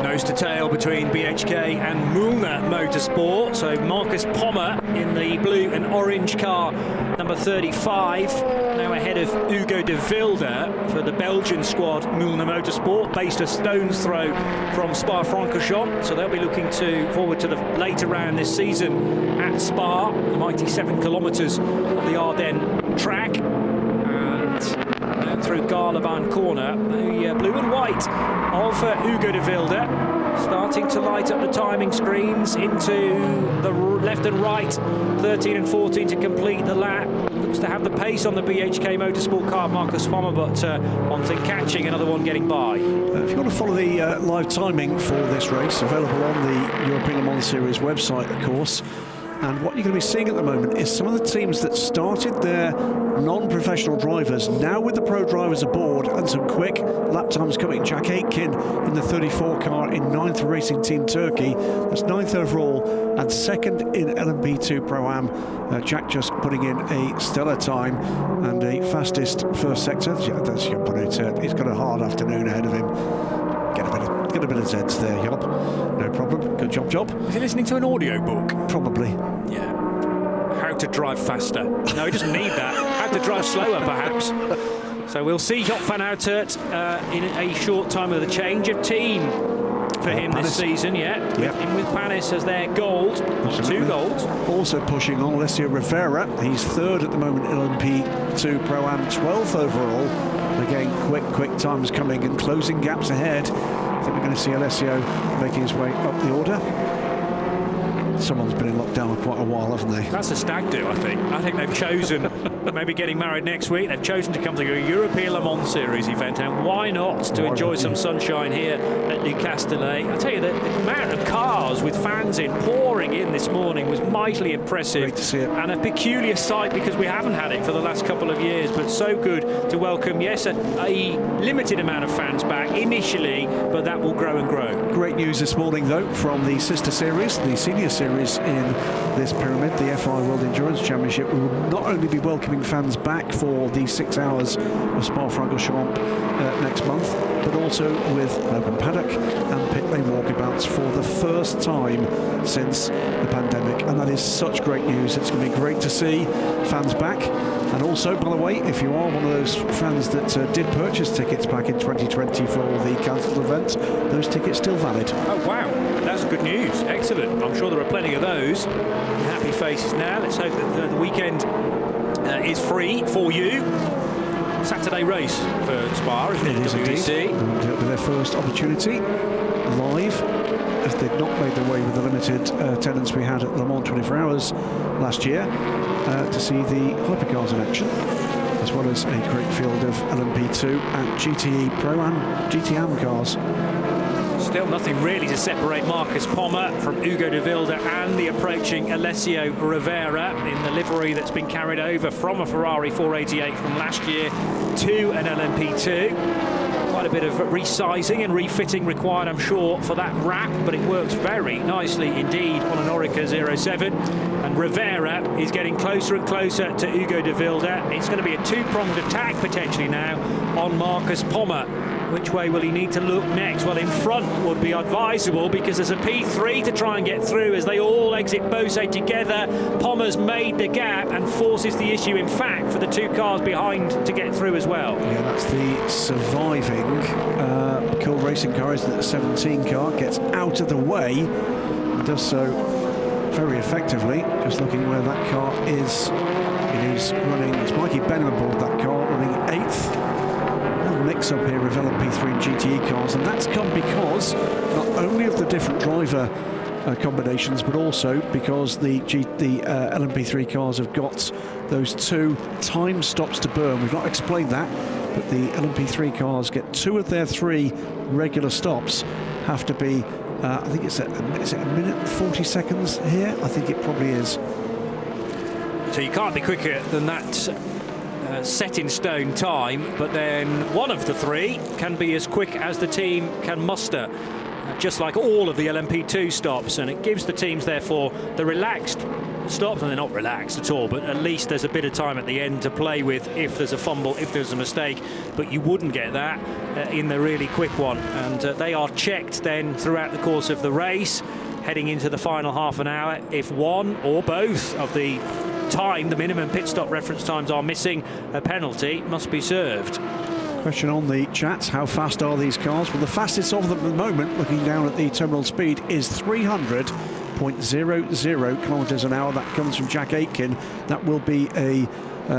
Nose to tail between BHK and Mühlner Motorsport. So Marcus Pommer in the blue and orange car, number 35, now ahead of Hugo de Wilde for the Belgian squad, Mühlner Motorsport, based a stone's throw from Spa-Francorchamps. So they'll be looking forward to the later round this season at Spa, the mighty 7 kilometres of the Ardennes track. And through Garlaban corner, the blue and white of Hugo de Wilde, starting to light up the timing screens into the left and right, 13 and 14 to complete the lap. Looks to have the pace on the BHK Motorsport car, Marcus Pommer, but one thing catching, another one getting by. If you want to follow the live timing for this race, available on the European Le Mans Series website, of course. And what you're going to be seeing at the moment is some of the teams that started their non-professional drivers now with the pro drivers aboard, and some quick lap times coming. Jack Aitken in the 34 car in 9th Racing Team Turkey. That's 9th overall and 2nd in LMP2 Pro-Am. Jack just putting in a stellar time and a fastest first sector. He's got a hard afternoon ahead of him. Get a bit of Zeds there, Job. No problem. Good job, Job. Is he listening to an audio book? Probably. Yeah. How to drive faster. No, he doesn't need that. How to drive slower, perhaps. So we'll see Job van Uitert in a short time with a change of team for him this season, with Panis as their gold, 2 golds. Also pushing on Alessio Rivera. He's 3rd at the moment in LMP2 Pro-Am, 12th overall. And again, quick times coming and closing gaps ahead. I think we're going to see Alessio making his way up the order. Someone's been in lockdown for quite a while, haven't they? That's a stag do, I think. I think they've chosen, maybe getting married next week, they've chosen to come to a European Le Mans Series event, and why not to enjoy some sunshine here at Le Castellet. I tell you, the amount of cars with fans pouring in this morning was mightily impressive. Great to see it. And a peculiar sight because we haven't had it for the last couple of years, but so good to welcome, yes, a limited amount of fans back initially, but that will grow and grow. Great news this morning, though, from the sister series, the senior series Series in this pyramid, the FI World Endurance Championship. We will not only be welcoming fans back for the 6 hours of Spa-Francorchamps next month, but also with an open paddock and pit lane walkabouts for the first time since the pandemic, and that is such great news. It's going to be great to see fans back. And also, by the way, if you are one of those fans that did purchase tickets back in 2020 for the cancelled event, those tickets still valid. Oh wow, that's good news. Excellent. I'm sure there are plenty of those happy faces now. Let's hope that the weekend is free for you. Saturday race for Spa, isn't it? It is indeed. And it'll be their first opportunity live, as they'd not made their way with the limited attendance we had at Le Mans 24 Hours last year, to see the hypercars in action, as well as a great field of LMP2 and GTE Pro and GTM cars. Still nothing really to separate Marcus Pommer from Hugo de Wilde and the approaching Alessio Rivera in the livery that's been carried over from a Ferrari 488 from last year to an LMP2. Quite a bit of resizing and refitting required, I'm sure, for that wrap, but it works very nicely indeed on an Oreca 07. And Rivera is getting closer and closer to Hugo de Wilde. It's going to be a two-pronged attack potentially now on Marcus Pommer. Which way will he need to look next? Well, in front would be advisable, because there's a P3 to try and get through as they all exit Beausset together. Pommer's made the gap and forces the issue, in fact, for the two cars behind to get through as well. Yeah, that's the surviving Cool Racing car, isn't it? The 17 car gets out of the way and does so very effectively. Just looking where that car is. It is running, it's Mikey Benham aboard that car, running 8th. Mix up here of LMP3 and GTE cars, and that's come because not only of the different driver combinations, but also because the LMP3 cars have got those 2 time stops to burn. We've not explained that, but the LMP3 cars get 2 of their 3 regular stops have to be, I think it's a minute and 40 seconds here. I think it probably is. So you can't be quicker than that set in stone time, but then one of the 3 can be as quick as the team can muster, just like all of the LMP2 stops, and it gives the teams therefore the relaxed stops, and they're not relaxed at all, but at least there's a bit of time at the end to play with if there's a fumble, if there's a mistake, but you wouldn't get that in the really quick one. And they are checked then throughout the course of the race, heading into the final half an hour. If one or both of the time, the minimum pit stop reference times, are missing, a penalty must be served. Question on the chat, how fast are these cars? Well, the fastest of them at the moment, looking down at the terminal speed, is 300.00 kilometres an hour. That comes from Jack Aitken. That will be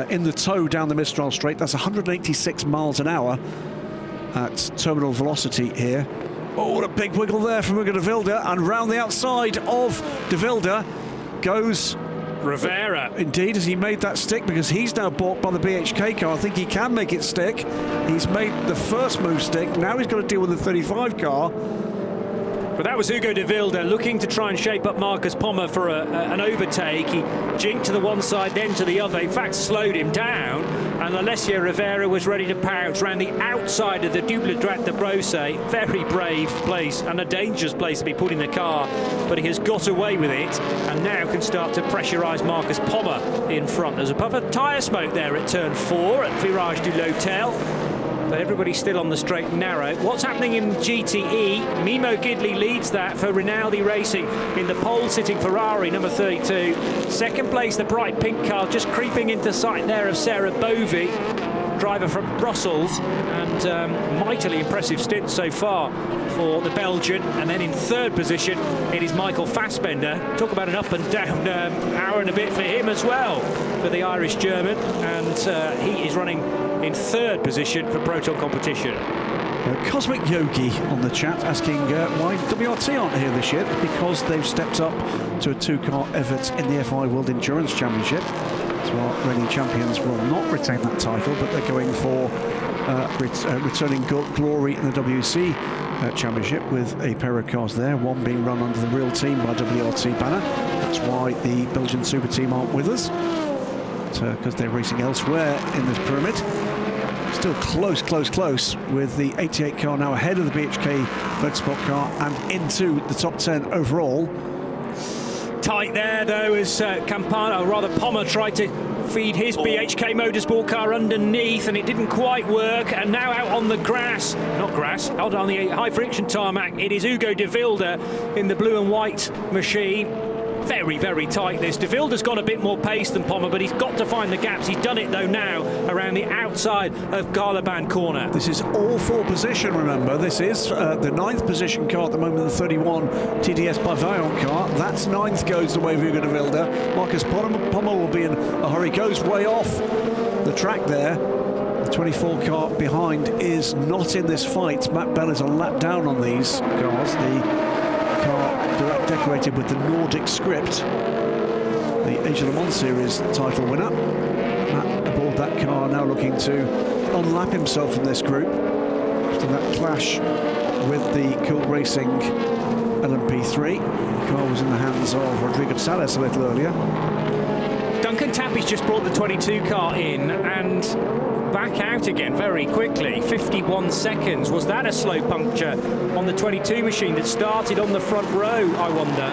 in the tow down the Mistral Straight. That's 186 miles an hour at terminal velocity here. Oh, what a big wiggle there from Hugo de Wilde, and round the outside of de Wilde goes Rivera. Indeed, as he made that stick, because he's now balked by the BHK car. I think he can make it stick. He's made the first move stick. Now he's got to deal with the 35 car. But that was Hugo de Wilde looking to try and shape up Marcus Pommer for an overtake. He jinked to the one side, then to the other. In fact, slowed him down. And Alessio Rivera was ready to pounce round the outside of the Double Droite de Beausset. Very brave place and a dangerous place to be putting the car. But he has got away with it and now can start to pressurise Marcus Pommer in front. There's a puff of tyre smoke there at turn 4 at Virage du L'Hotel. But everybody's still on the straight and narrow. What's happening in GTE? Mimo Gidley leads that for Renewable Racing in the pole-sitting Ferrari, number 32. Second place, the bright pink car, just creeping into sight there of Sarah Bovey, driver from Brussels, and mightily impressive stint so far for the Belgian. And then in third position, it is Michael Fassbender. Talk about an up and down hour and a bit for him as well, for the Irish German, and he is running in third position for Proton competition. Cosmic Yogi on the chat asking why WRT aren't here this year. It's because they've stepped up to a 2-car effort in the FI World Endurance Championship. So our reigning champions will not retain that title, but they're going for returning glory in the WC Championship with a pair of cars there, one being run under the Real Team by WRT banner. That's why the Belgian Super Team aren't with us, because they're racing elsewhere in this pyramid. Still close with the 88 car now ahead of the BHK Motorsport car and into the top 10 overall. tight there, though, as Campana, or rather Pommer, tried to feed his BHK Motorsport car underneath, and it didn't quite work. And now out on the out on the high friction tarmac, it is Hugo de Wilde in the blue and white machine. Very, very tight this. De Wilde's got a bit more pace than Pommer, but he's got to find the gaps. He's done it, though, now around the outside of Garlaban corner. This is all four position, remember. This is the 9th position car at the moment, the 31 TDS by Vaillant car. That's 9th, goes the way of Hugo de Wilde. Marcus Pommer will be in a hurry, goes way off the track there. The 24 car behind is not in this fight. Matt Bell is a lap down on these cars. The car decorated with the Nordic script, the Asia Le Mans Series title winner. Matt aboard that car, now looking to unlap himself in this group after that clash with the Cool Racing LMP3. The car was in the hands of Rodrigo Salas a little earlier. Duncan Tappy's just brought the 22 car in and back out again very quickly. 51 seconds. Was that a slow puncture on the 22 machine that started on the front row, I wonder?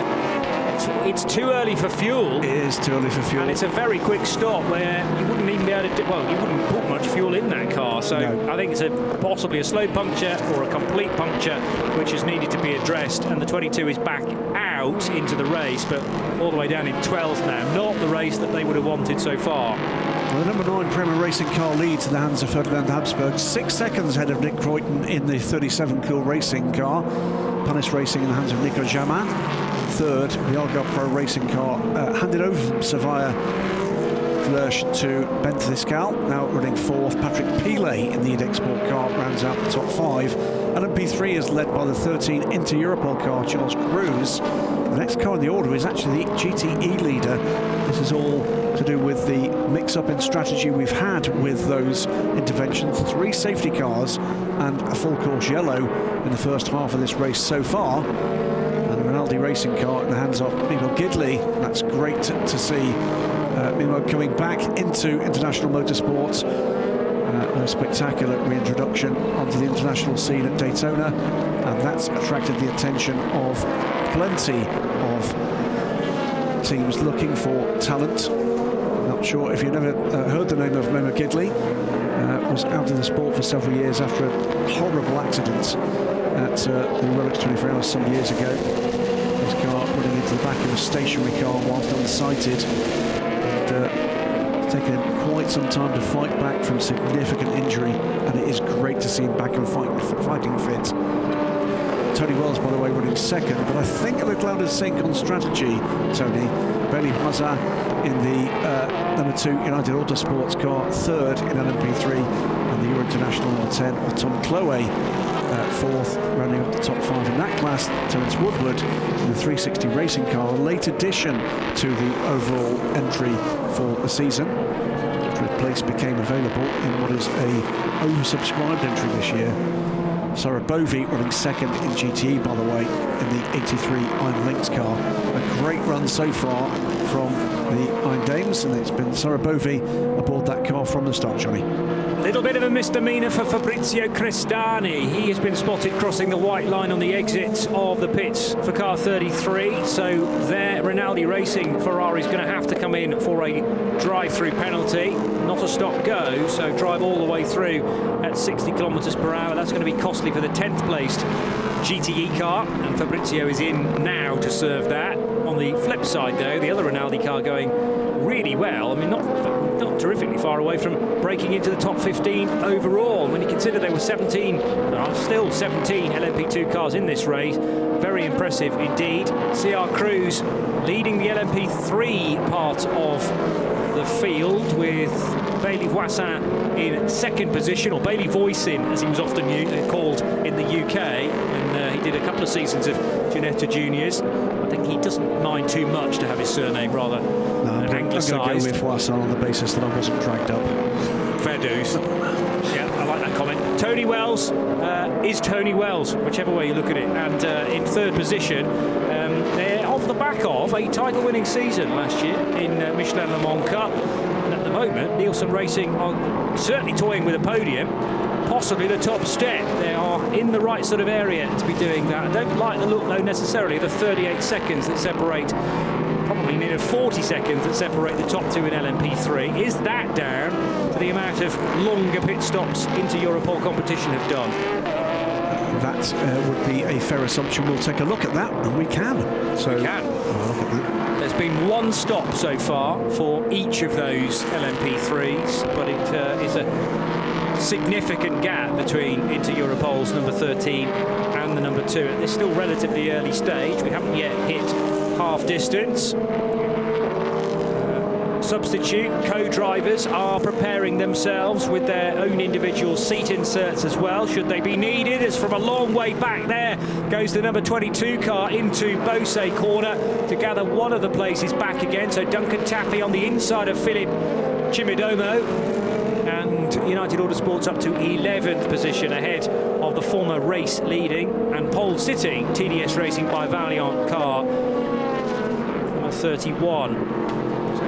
It's too early for fuel. It is too early for fuel. And it's a very quick stop where you wouldn't even be able to you wouldn't put much fuel in that car. So no. I think it's possibly a slow puncture or a complete puncture which is needed to be addressed. And the 22 is back out into the race, but all the way down in 12th now. Not the race that they would have wanted so far. Well, the number 9 Prima Racing car leads in the hands of Ferdinand Habsburg, 6 seconds ahead of Nick Croyton in the 37 Cool Racing car. Panis Racing in the hands of Nico Jamin. Third, the Algarve Pro Racing car handed over from Sophia Flörsch to Ben Thiscal, now running 4th. Patrick Pilet in the Edex Sport car rounds out the top 5. LMP3 is led by the 13 Inter Europol car, Charles Cruz. The next car in the order is actually the GTE leader. This is all to do with the mix-up in strategy we've had with those interventions. 3 safety cars and a full course yellow in the first half of this race so far. And the Renewable Racing car in the hands of Mimo Gidley. That's great to see Mimo coming back into international motorsports. A spectacular reintroduction onto the international scene at Daytona, and that's attracted the attention of plenty of teams looking for talent. Not sure if you've never heard the name of Mimo Gidley. Was out of the sport for several years after a horrible accident at the Rolex 24 Hours some years ago. His car running into the back of a stationary car whilst unsighted, and it's taken him quite some time to fight back from significant injury, and it is great to see him back and fighting fit. Tony Wells, by the way, running 2nd, but I think a little out of sync on strategy, Tony. Bailey Hazard in the number 2 United Autosports car, 3rd in LMP3, and the Euro International number 10, Tom Chloe, 4th, rounding up the top 5 in that class. Terence Woodward in the 360 Racing car, a late addition to the overall entry for the season. Fifth place became available in what is a oversubscribed entry this year. Sarah Bovey running 2nd in GTE, by the way, in the 83 Iron Lynx car. A great run so far from the Iron Dames, and it's been Sarah Bovey aboard that car from the start, Johnny. Little bit of a misdemeanor for Fabrizio Crestani. He has been spotted crossing the white line on the exit of the pits for car 33. So there, Renewable Racing Ferrari is going to have to come in for a drive-through penalty, not a stop-go. So drive all the way through at 60 kilometres per hour. That's going to be costly for the 10th placed GTE car, and Fabrizio is in now to serve that. On the flip side, though, the other Rinaldi car going really well. I mean, not terrifically far away from breaking into the top 15 overall. When you consider there were there are still 17 LMP2 cars in this race. Very impressive indeed. CR Cruz leading the LMP3 part of the field, with Bailey Voisin in 2nd position, or Bailey Voisin as he was often called in the UK, and he did a couple of seasons of Ginetta Juniors. I think he doesn't mind too much to have his surname rather anglicised. I'm going to go with Voisin on the basis that I wasn't dragged up. Fair dues. Yeah, I like that comment. Tony Wells is Tony Wells, whichever way you look at it, and in 3rd position. They're off the back of a title-winning season last year in Michelin Le Mans Cup, and at the moment Nielsen Racing are certainly toying with a podium, possibly the top step. They are in the right sort of area to be doing that. I don't like the look, though, necessarily, the 38 seconds that separate We need 40 seconds that separate the top two in LMP3. Is that down to the amount of longer pit stops into Europol competition have done? That would be a fair assumption. We'll take a look at that, and we can. So, we can. Look at that. There's been one stop so far for each of those LMP3s, but it is a significant gap between Inter Europol's number 13 and the number 2 at this still relatively early stage. We haven't yet hit half distance. Substitute co-drivers are preparing themselves with their own individual seat inserts as well, should they be needed, as from a long way back there goes the number 22 car into Beausset corner to gather one of the places back again. So Duncan Tappy on the inside of Philip Chimidomo, and United Autosports up to 11th position ahead of the former race leading and pole sitting TDS Racing by Valiant car number 31.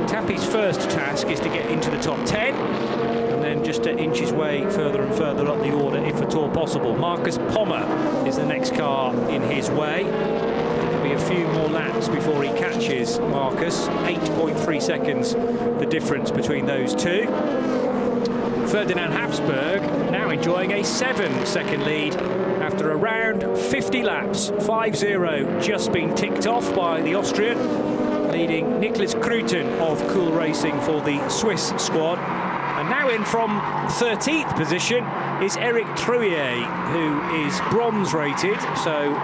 Tappy's first task is to get into the top 10 and then just to inch his way further and further up the order if at all possible. Marcus Pommer is the next car in his way. There'll be a few more laps before he catches Marcus. 8.3 seconds the difference between those two. Ferdinand Habsburg now enjoying a 7-second lead after around 50 laps. 5-0 just been ticked off by the Austrian, leading Nicholas Kruten of Cool Racing for the Swiss squad. And now in from 13th position is Eric Trouillet, who is bronze rated. So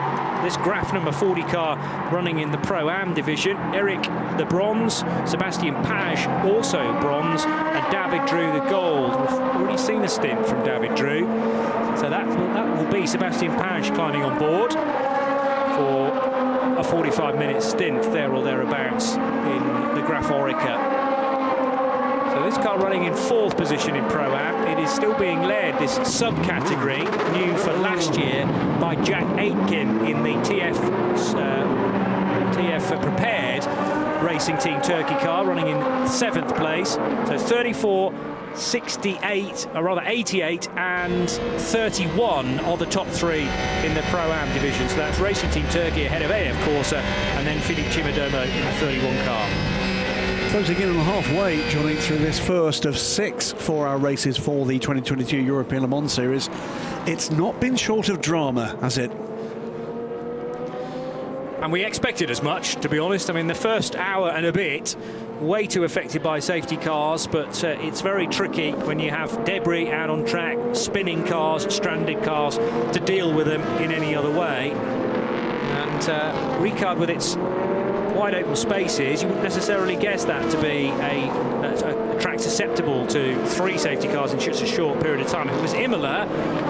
this Graf number 40 car running in the Pro-Am division. Eric the bronze, Sebastian Page also bronze, and David Drew the gold. We've already seen a stint from David Drew. So that will be Sebastian Page climbing on board for a 45-minute stint there or thereabouts in the Graf Oreca. So this car running in 4th position in Pro-Am. It is still being led, this subcategory, new for last year, by Jack Aitken in the TF Prepared Racing Team Turkey car, running in 7th place. So 34, 68, or rather 88 and 31 are the top 3 in the Pro-Am division. So that's Racing Team Turkey ahead of AF Corsa and then Philippe Chimidomo in the 31 car. Closing in on the halfway, Johnny, through this first of 6 4-hour races for the 2022 European Le Mans Series. It's not been short of drama, has it? And we expected as much, to be honest. I mean, the first hour and a bit, way too affected by safety cars, but it's very tricky when you have debris out on track, spinning cars, stranded cars, to deal with them in any other way. And Ricard, with its wide open spaces, you wouldn't necessarily guess that to be a track susceptible to 3 safety cars in such a short period of time. If it was Imola,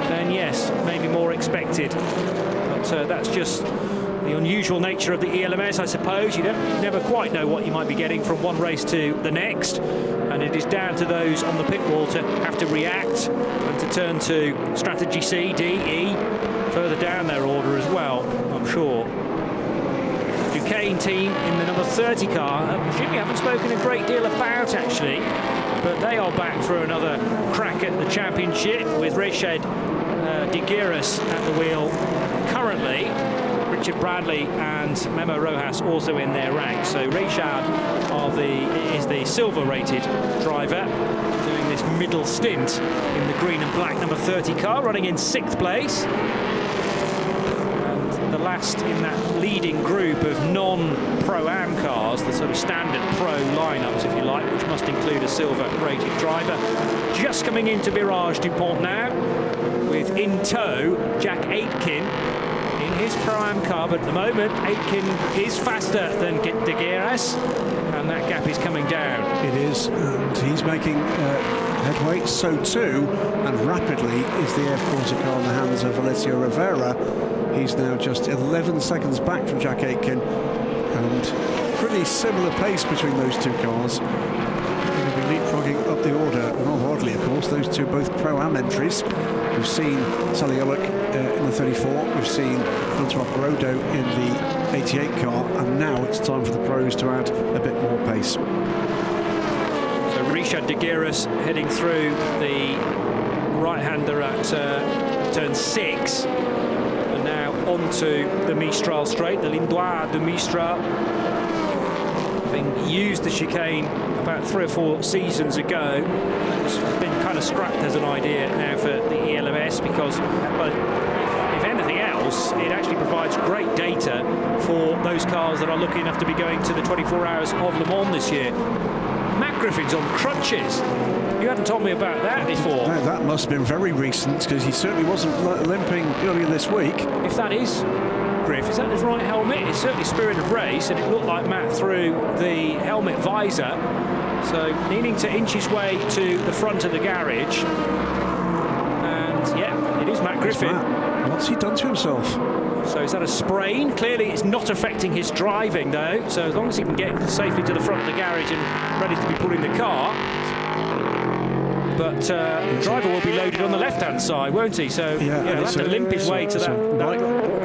then yes, maybe more expected. But that's just the unusual nature of the ELMS, I suppose. You never quite know what you might be getting from one race to the next, and it is down to those on the pit wall to have to react and to turn to strategy C, D, E, further down their order as well, I'm sure. Duquesne team in the number 30 car, Jimmy, haven't spoken a great deal about actually, but they are back for another crack at the championship with Ricard de Guiras at the wheel currently. Richard Bradley and Memo Rojas also in their ranks. So Ricard is the silver-rated driver, doing this middle stint in the green and black number 30 car, running in 6th place. And the last in that leading group of non-Pro-Am cars, the sort of standard Pro lineups, if you like, which must include a silver-rated driver. Just coming into Virage DuPont now, with in tow Jack Aitken in his Pro-Am car, but at the moment Aitken is faster than De Guiras, and that gap is coming down. It is, and he's making headway, so too, and rapidly, is the AF Corsa car in the hands of Alessio Rivera. He's now just 11 seconds back from Jack Aitken, and pretty similar pace between those two cars. Going to be leapfrogging up the order, rather oddly, of course. Those two both Pro-Am entries. We've seen Saliolic in the 34, we've seen Francois Brodo in the 88 car, and now it's time for the pros to add a bit more pace. So Ricard de Guiras heading through the right-hander at turn 6, and now onto the Mistral straight, the Lindois de Mistral. having used the chicane about 3 or 4 seasons ago. It's been kind of scrapped as an idea now for the ELMS because, well, if anything else, it actually provides great data for those cars that are lucky enough to be going to the 24 Hours of Le Mans this year. Matt Griffin's on crutches. You hadn't told me about that before. That must have been very recent, because he certainly wasn't limping earlier this week. If that is Griff, is that his right helmet? It's certainly Spirit of Race, and it looked like Matt threw the helmet visor. So needing to inch his way to the front of the garage. And yeah, it is Matt Griffin. What's he done to himself? So is that a sprain? Clearly it's not affecting his driving though, so as long as he can get safely to the front of the garage and ready to be put in the car. But the driver will be loaded on the left-hand side, won't he? So yeah, he'll have to limp his way to that.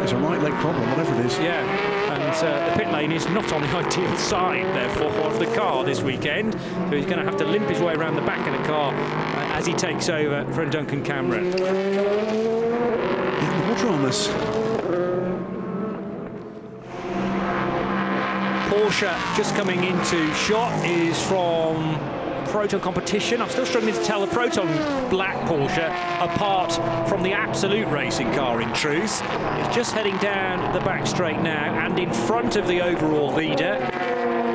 It's a right leg problem, whatever it is. Yeah, and the pit lane is not on the ideal side, therefore, of the car this weekend. So he's going to have to limp his way around the back of the car as he takes over from Duncan Cameron. More dramas. Porsche just coming into shot is from Proton competition. I'm still struggling to tell the Proton black Porsche apart from the Absolute Racing car, in truth. It's just heading down the back straight now and in front of the overall leader.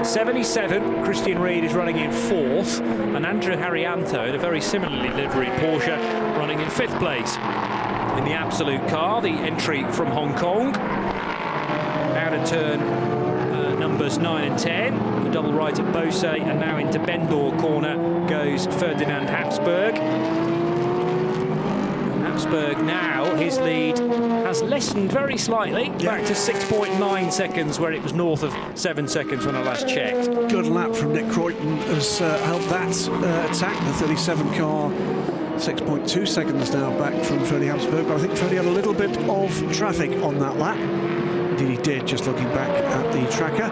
77, Christian Reed is running in 4th, and Andrew Harrianto in a very similarly liveried Porsche running in 5th place. In the Absolute car, the entry from Hong Kong, out of turn numbers 9 and 10, the double right at Beausset, and now into Bendor corner goes Ferdinand Habsburg. Habsburg now, his lead has lessened very slightly, back to 6.9 seconds, where it was north of 7 seconds when I last checked. Good lap from Nick Croyton has helped that attack, the 37 car. 6.2 seconds now back from Ferdy Habsburg, but I think Ferdy had a little bit of traffic on that lap. Indeed he did, just looking back at the tracker,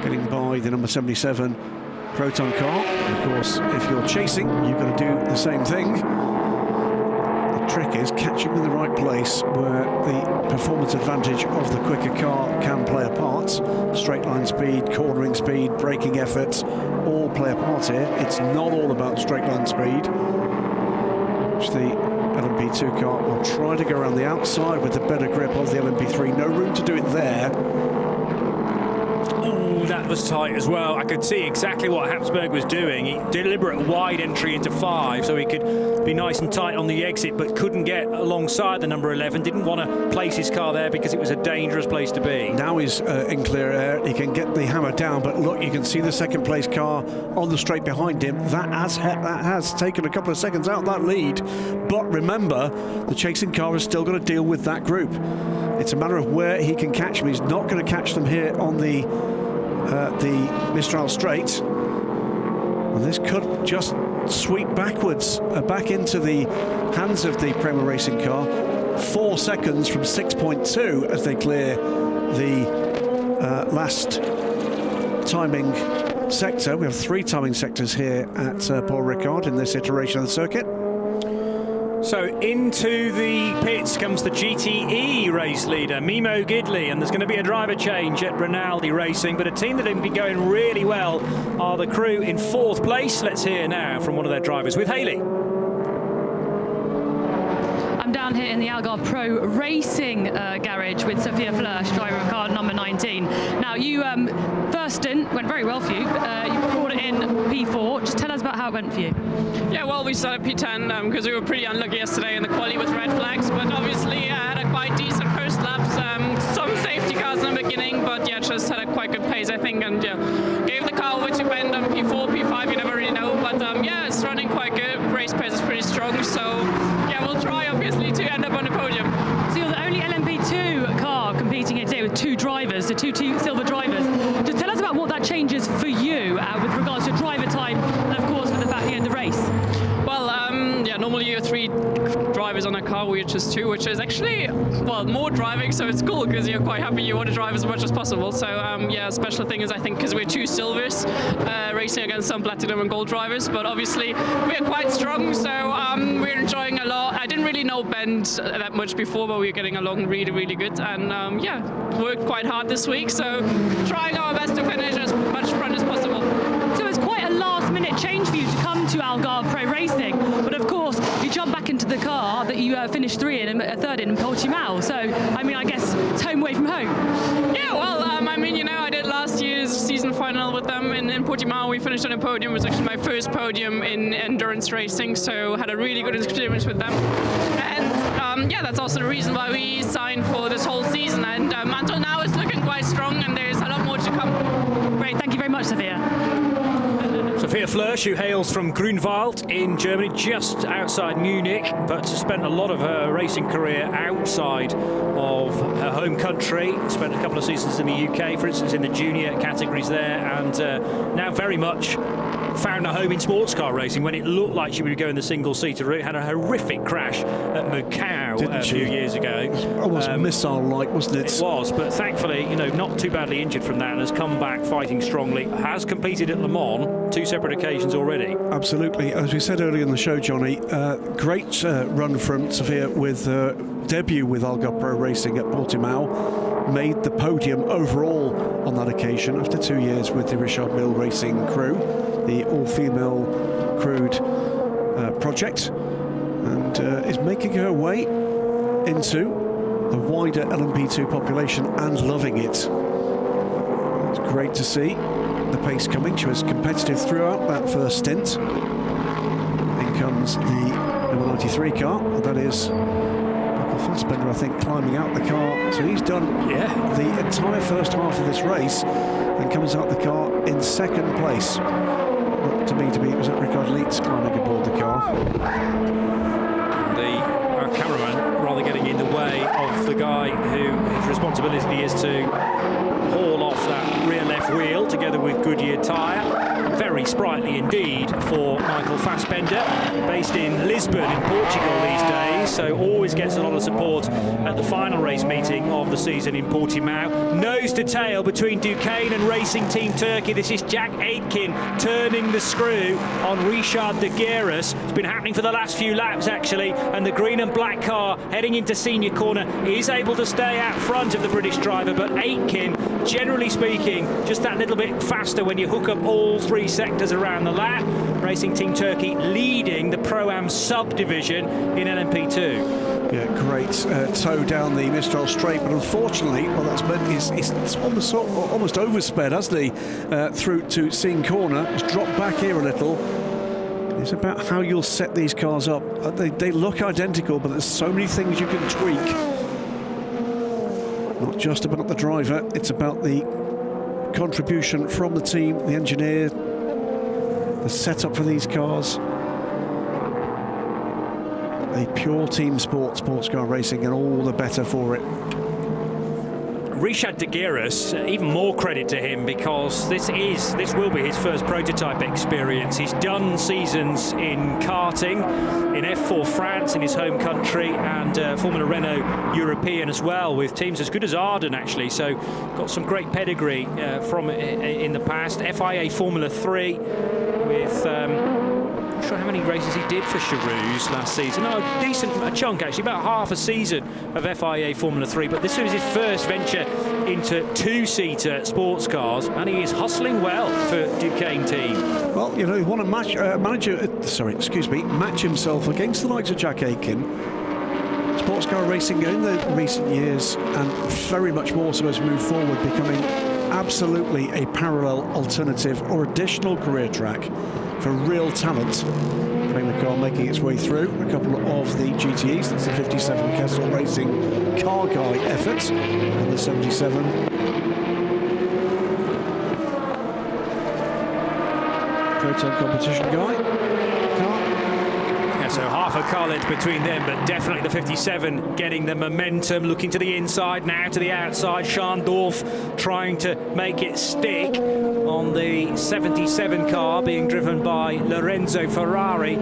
getting by the number 77 Proton car. And of course, if you're chasing, you've got to do the same thing. The trick is catching in the right place where the performance advantage of the quicker car can play a part. Straight line speed, cornering speed, braking efforts, all play a part here. It's not all about straight line speed, which the LMP2 car will try to go around the outside with the better grip of the LMP3. No room to do it there. Oh, that was tight as well. I could see exactly what Habsburg was doing. He deliberate wide entry into 5 so he could be nice and tight on the exit, but couldn't get alongside the number 11. Didn't want to place his car there because it was a dangerous place to be. Now he's in clear air. He can get the hammer down, but look, you can see the second place car on the straight behind him. That has taken a couple of seconds out that lead. But remember, the chasing car has still got to deal with that group. It's a matter of where he can catch them. He's not going to catch them here on the Mistral Straight. And this could just sweep backwards, back into the hands of the Prima Racing car. 4 seconds from 6.2 as they clear the last timing sector. We have 3 timing sectors here at Paul Ricard in this iteration of the circuit. So into the pits comes the GTE race leader, Mimo Gidley, and there's going to be a driver change at Renewable Racing, but a team that have been going really well are the crew in 4th place. Let's hear now from one of their drivers with Haley. I'm down here in the Algarve Pro Racing garage with Sophia Flörsch, driver of car number 19. Now, you first stint went very well for you. You brought it in P4. Just tell us about how it went for you. Yeah, well, we started P10 because we were pretty unlucky yesterday in the quali with red flags, but obviously had a quite decent first laps. Some safety cars in the beginning, but yeah, just had a quite good pace, I think, and yeah, gave the car over to Ben on P4, P5, you never really know, but yeah, it's running quite good. Race pace is pretty strong, so yeah, we'll try obviously to end up on the podium. So you're the only LMP2 car competing here today with 2 drivers, the two silver drivers. Just tell us about what that changes for you with regards to driver time and of course with the back end of the race. Well, yeah, normally you have 3 drivers on a car, we're just 2, which is actually, well, more driving, so it's cool because you're quite happy, you want to drive as much as possible. So yeah, special thing is I think because we're 2 silvers racing against some platinum and gold drivers, but obviously we're quite strong, so we're enjoying a lot. I didn't really really no bend that much before, but we were getting along really, really good. And worked quite hard this week, so trying our best to finish as much front as possible. So it's quite a last-minute change for you to come to Algarve Pro Racing, but of course you jump back into the car that you finished third in Portimao. So I mean, I guess it's home away from home. Yeah, well, I mean, you know, I did last year's season final with them in Portimao. We finished on a podium. It was actually my first podium in endurance racing, so had a really good experience with them. And that's also the reason why we signed for this whole season. And until now, it's looking quite strong, and there's a lot more to come. Great, thank you very much, Sophia. Sophia Flörsch, who hails from Grunwald in Germany, just outside Munich, but spent a lot of her racing career outside of her home country. Spent a couple of seasons in the UK, for instance, in the junior categories there, and now very much found a home in sports car racing when it looked like she would go in the single-seater route. Had a horrific crash at Macau a few years ago. Almost missile-like, wasn't it? It was, but thankfully, you know, not too badly injured from that, and has come back fighting strongly. Has competed at Le Mans 2 separate occasions already. Absolutely. As we said earlier in the show, Johnny, great run from Sophia with debut with Algarve Pro Racing at Portimao. Made the podium overall on that occasion after 2 years with the Ricard Mill Racing crew, the all-female crewed project, and is making her way into the wider LMP2 population and loving it. It's great to see the pace coming. She was competitive throughout that first stint. In comes the number 93 car, and that is Fassbender, I think, climbing out the car. So he's done the entire first half of this race and comes out the car in second place. Not to me, it was Ricard Leitz climbing aboard the car. The cameraman rather getting in the way of the guy whose responsibility is to haul off that rear left wheel together with Goodyear tyre. Very sprightly indeed for Michael Fassbender, based in Lisbon in Portugal these days, so always gets a lot of support at the final race meeting of the season in Portimao. Nose to tail between Duquesne and Racing Team Turkey. This is Jack Aitken turning the screw on Ricard de Guerres. It's been happening for the last few laps actually, and the green and black car heading into senior corner is able to stay out front of the British driver, but Aitken, generally speaking, just that little bit faster when you hook up all 3 sectors around the lap. Racing Team Turkey leading the Pro-Am subdivision in LMP2. Yeah, great tow down the Mistral straight, but unfortunately, well, that's meant he's almost oversped, hasn't he? Through to Sing Corner. He's dropped back here a little. It's about how you'll set these cars up. They look identical, but there's so many things you can tweak. Not just about the driver, it's about the contribution from the team, the engineer, the setup for these cars. A pure team sport, sports car racing, and all the better for it. Ricard de Guerres, even more credit to him, because this will be his first prototype experience. He's done seasons in karting, in F4 France in his home country, and Formula Renault European as well, with teams as good as Arden actually. So got some great pedigree from in the past. FIA Formula 3 with. Not sure how many races he did for Charouz last season. Oh, a chunk actually, about half a season of FIA Formula 3, but this was his first venture into 2-seater sports cars, and he is hustling well for Duquesne team. Well, you know, he want to match himself against the likes of Jack Aitken. Sports car racing in the recent years, and very much more so as we move forward, becoming absolutely a parallel alternative or additional career track for real talent. Prima car making its way through a couple of the GTEs. That's the 57 Castellet Racing car guy effort, and the 77 Proton competition guy car. Yeah, so half a car length between them, but definitely the 57 getting the momentum, looking to the inside, now to the outside. Scharndorf trying to make it stick on the 77 car being driven by Lorenzo Ferrari.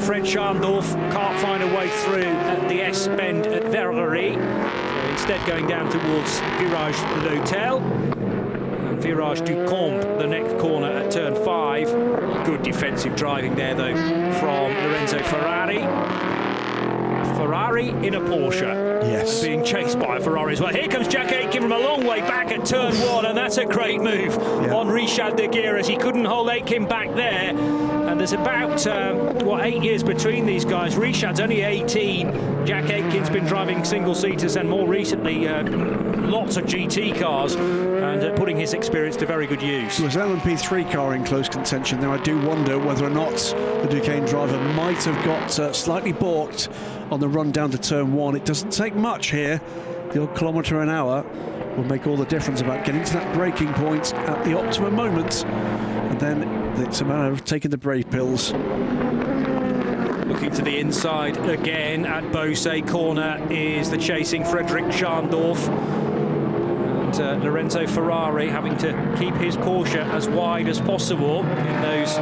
Fred Scharndorf can't find a way through at the S-bend at Verrerie, so instead going down towards Virage L'Hôtel. Virage du Combe, the next corner at turn 5. Good defensive driving there though from Lorenzo Ferrari. Ferrari in a Porsche. Yes. Being chased by a Ferrari as well. Here comes Jack Aitken from a long way back at turn 1, and that's a great move on Ricard de Guerres. He couldn't hold Aitken back there. And there's about, 8 years between these guys. Richard's only 18. Jack Aitken's been driving single-seaters and more recently lots of GT cars, and putting his experience to very good use. There's an LMP3 car in close contention. Now I do wonder whether or not the Duquesne driver might have got slightly balked on the run down to turn 1. It doesn't take much here. The odd kilometre an hour will make all the difference about getting to that braking point at the optimum moment, and then it's a matter of taking the brave pills. Looking to the inside again at Beausset corner is the chasing Frederick Scharndorf. And Lorenzo Ferrari having to keep his Porsche as wide as possible in those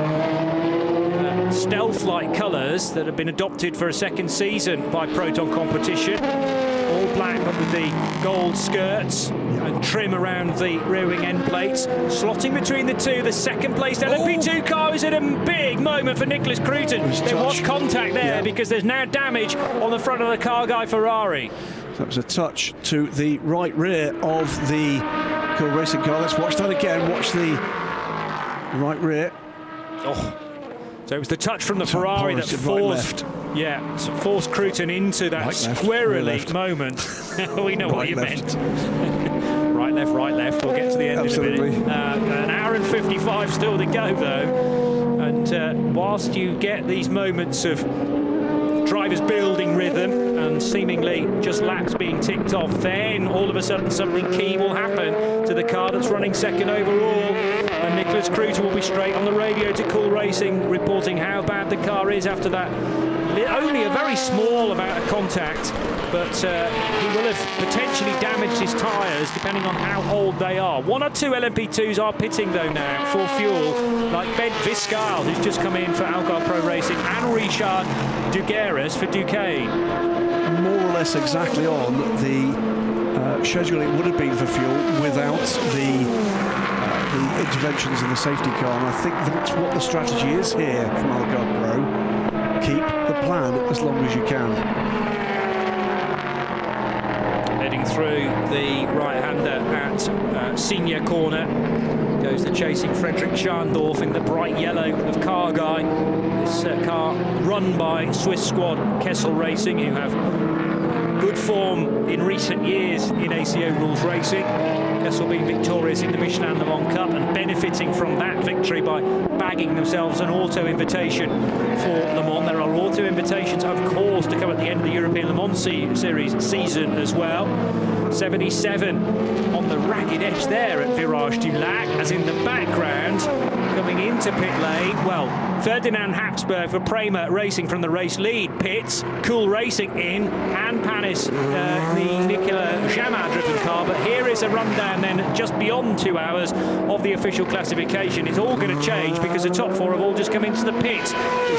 stealth-like colours that have been adopted for a second season by Proton Competition. All black but with the gold skirts and trim around the rear wing end plates. Slotting between the two, the second placed LMP2 car is at a big moment for Nicholas Cruton. There was contact there because there's now damage on the front of the car guy Ferrari. That was a touch to the right rear of the Cool Racing car. Let's watch that again. Watch the right rear. So it was the touch from the Ferrari that forced Cruton into that squirrely moment. We know what you meant. Right, left. We'll get to the end in a minute. An hour and 55 still to go, though. And whilst you get these moments of drivers building rhythm and seemingly just laps being ticked off, then all of a sudden something key will happen to the car that's running second overall, and Nicholas Cruton will be straight on the radio to Cool Racing reporting how bad the car is after that. Only a very small amount of contact, but he will have potentially damaged his tyres depending on how old they are. 1 or 2 LMP2s are pitting though now for fuel, like Ben Viscal, who's just come in for Algar Pro Racing, and Ricard de Guerres for Duquesne. More or less exactly on the schedule it would have been for fuel without the interventions in the safety car, and I think that's what the strategy is here from Algar Pro. Keep the plan as long as you can. Heading through the right-hander at senior corner goes the chasing Frederick Scharndorf in the bright yellow of Car Guy. This car run by Swiss squad Kessel Racing, who have good form in recent years in ACO rules racing. Kessel being victorious in the Michelin Le Mans Cup and benefiting from that victory by bagging themselves an auto invitation for Le Mans. There are auto invitations, of course, to come at the end of the European Le Mans Series season as well. 77 on the ragged edge there at Virage du Lac, as in the background, coming into pit lane, well, Ferdinand Habsburg for Prima Racing from the race lead pits, Cool Racing in, and Panis, the Nicola Jamin-driven car. But here is a rundown then just beyond 2 hours of the official classification. It's all going to change because the top 4 have all just come into the pits.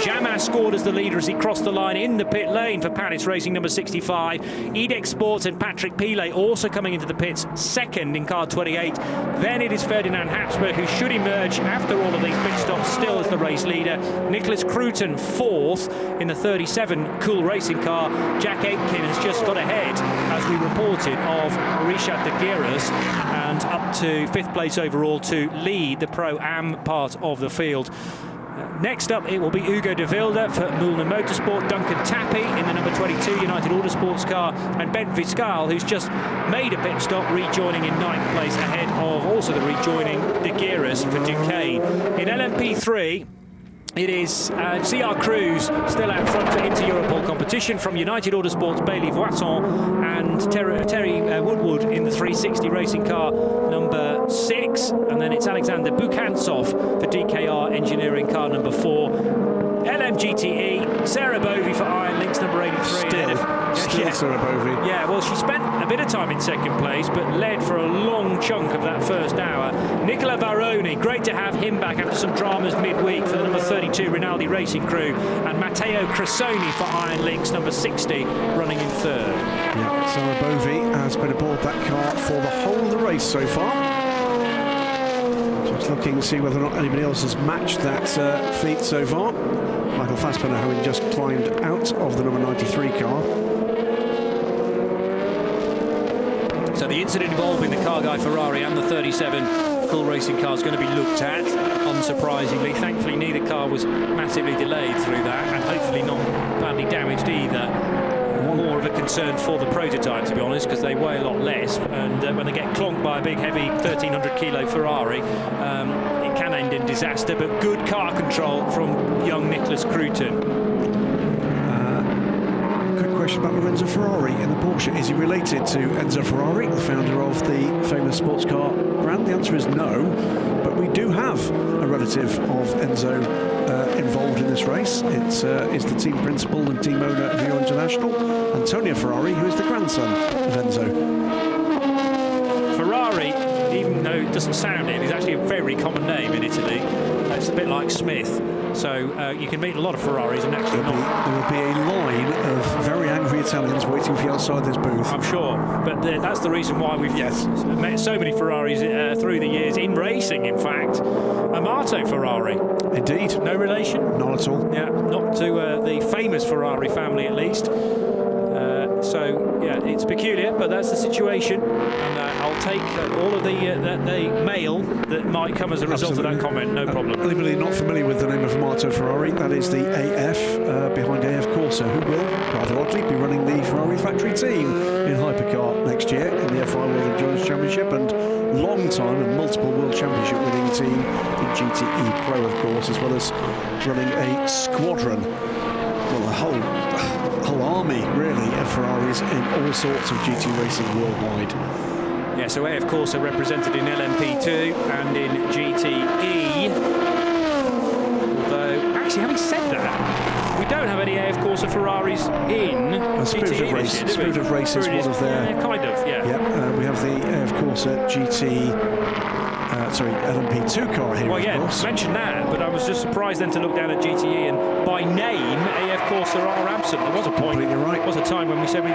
Jamin scored as the leader as he crossed the line in the pit lane for Panis Racing number 65. Edex Sports and Patrick Pilet also coming into the pits second in car 28. Then it is Ferdinand Habsburg who should emerge after all of these pit stops still as the race leader. Nicholas Cruton fourth in the 37 Cool Racing car. Jack Aitken has just got ahead, as we reported, of Ricard de Guerres, and up to 5th place overall to lead the Pro-Am part of the field. Next up, it will be Hugo de Wilde for Moulin Motorsport, Duncan Tappy in the number 22 United Autosports car, and Ben Viscal, who's just made a pit stop, rejoining in 9th place ahead of also the rejoining de Guerres for Duquesne. In LMP3, it is CR Cruz still out front for Inter-Europol competition from United Autosports, Bailey Voisin and Terry Woodward in the 360 racing car number 6, and then it's Alexander Bukhantsov for DKR engineering car number 4. LMGTE, Sarah Bovey for Iron Links number 83. Still Sarah Bovey. Yeah, well, she spent a bit of time in second place, but led for a long chunk of that first hour. Nicola Varoni, great to have him back after some dramas midweek for the number 32 Rinaldi Racing crew. And Matteo Cresoni for Iron Links number 60, running in 3rd. Yeah, Sarah Bovey has been aboard that car for the whole of the race so far. Just looking to see whether or not anybody else has matched that feat so far. Michael Fassbender having just climbed out of the number 93 car. So the incident involving the car guy Ferrari and the 37 Cool Racing car is going to be looked at, unsurprisingly. Thankfully, neither car was massively delayed through that, and hopefully not badly damaged either. More of a concern for the prototype, to be honest, because they weigh a lot less, and when they get clonked by a big, heavy 1,300-kilo Ferrari, it can end in disaster. But good car control from young Nicholas Cruton. Quick question about Lorenzo Ferrari in the Porsche. Is he related to Enzo Ferrari, the founder of the famous sports car brand? The answer is no, but we do have a relative of Enzo involved in this race. It's the team principal and team owner of Euro International, Antonio Ferrari, who is the grandson of Enzo. Ferrari, even though it doesn't sound it, is actually a very common name in Italy. It's a bit like Smith. So you can meet a lot of Ferraris and actually there will be a line of very angry Italians waiting for you outside this booth. I'm sure, but that's the reason why we've met so many Ferraris through the years, in racing, in fact. Amato Ferrari. Indeed. No relation? Not at all. Yeah, not to the famous Ferrari family, at least. So, yeah, it's peculiar, but that's the situation. And I'll take all of the mail that might come as a result of that comment, no problem. Anybody not familiar with the name of Amato Ferrari, that is the AF behind AF Corsa, who will, rather oddly, be running the Ferrari factory team in Hypercar next year in the FI World Endurance Championship, and long time and multiple World Championship winning team in GTE Pro, of course, as well as running a squadron. Well, a whole army, really, of Ferraris in all sorts of GT racing worldwide. Yeah, so AF Corsa represented in LMP2 and in GTE. Although, actually, having said that, we don't have any AF Corsa Ferraris in Spirit GTE of Race. this year, Spirit of Race is one of their... Yeah, kind of, yeah. Yeah, we have the AF Corsa GT... LMP2 car here, well, of course. Mentioned that, but I was just surprised then to look down at GTE and by name AF Corsa are absent. There was a point, right. There was a time when we said we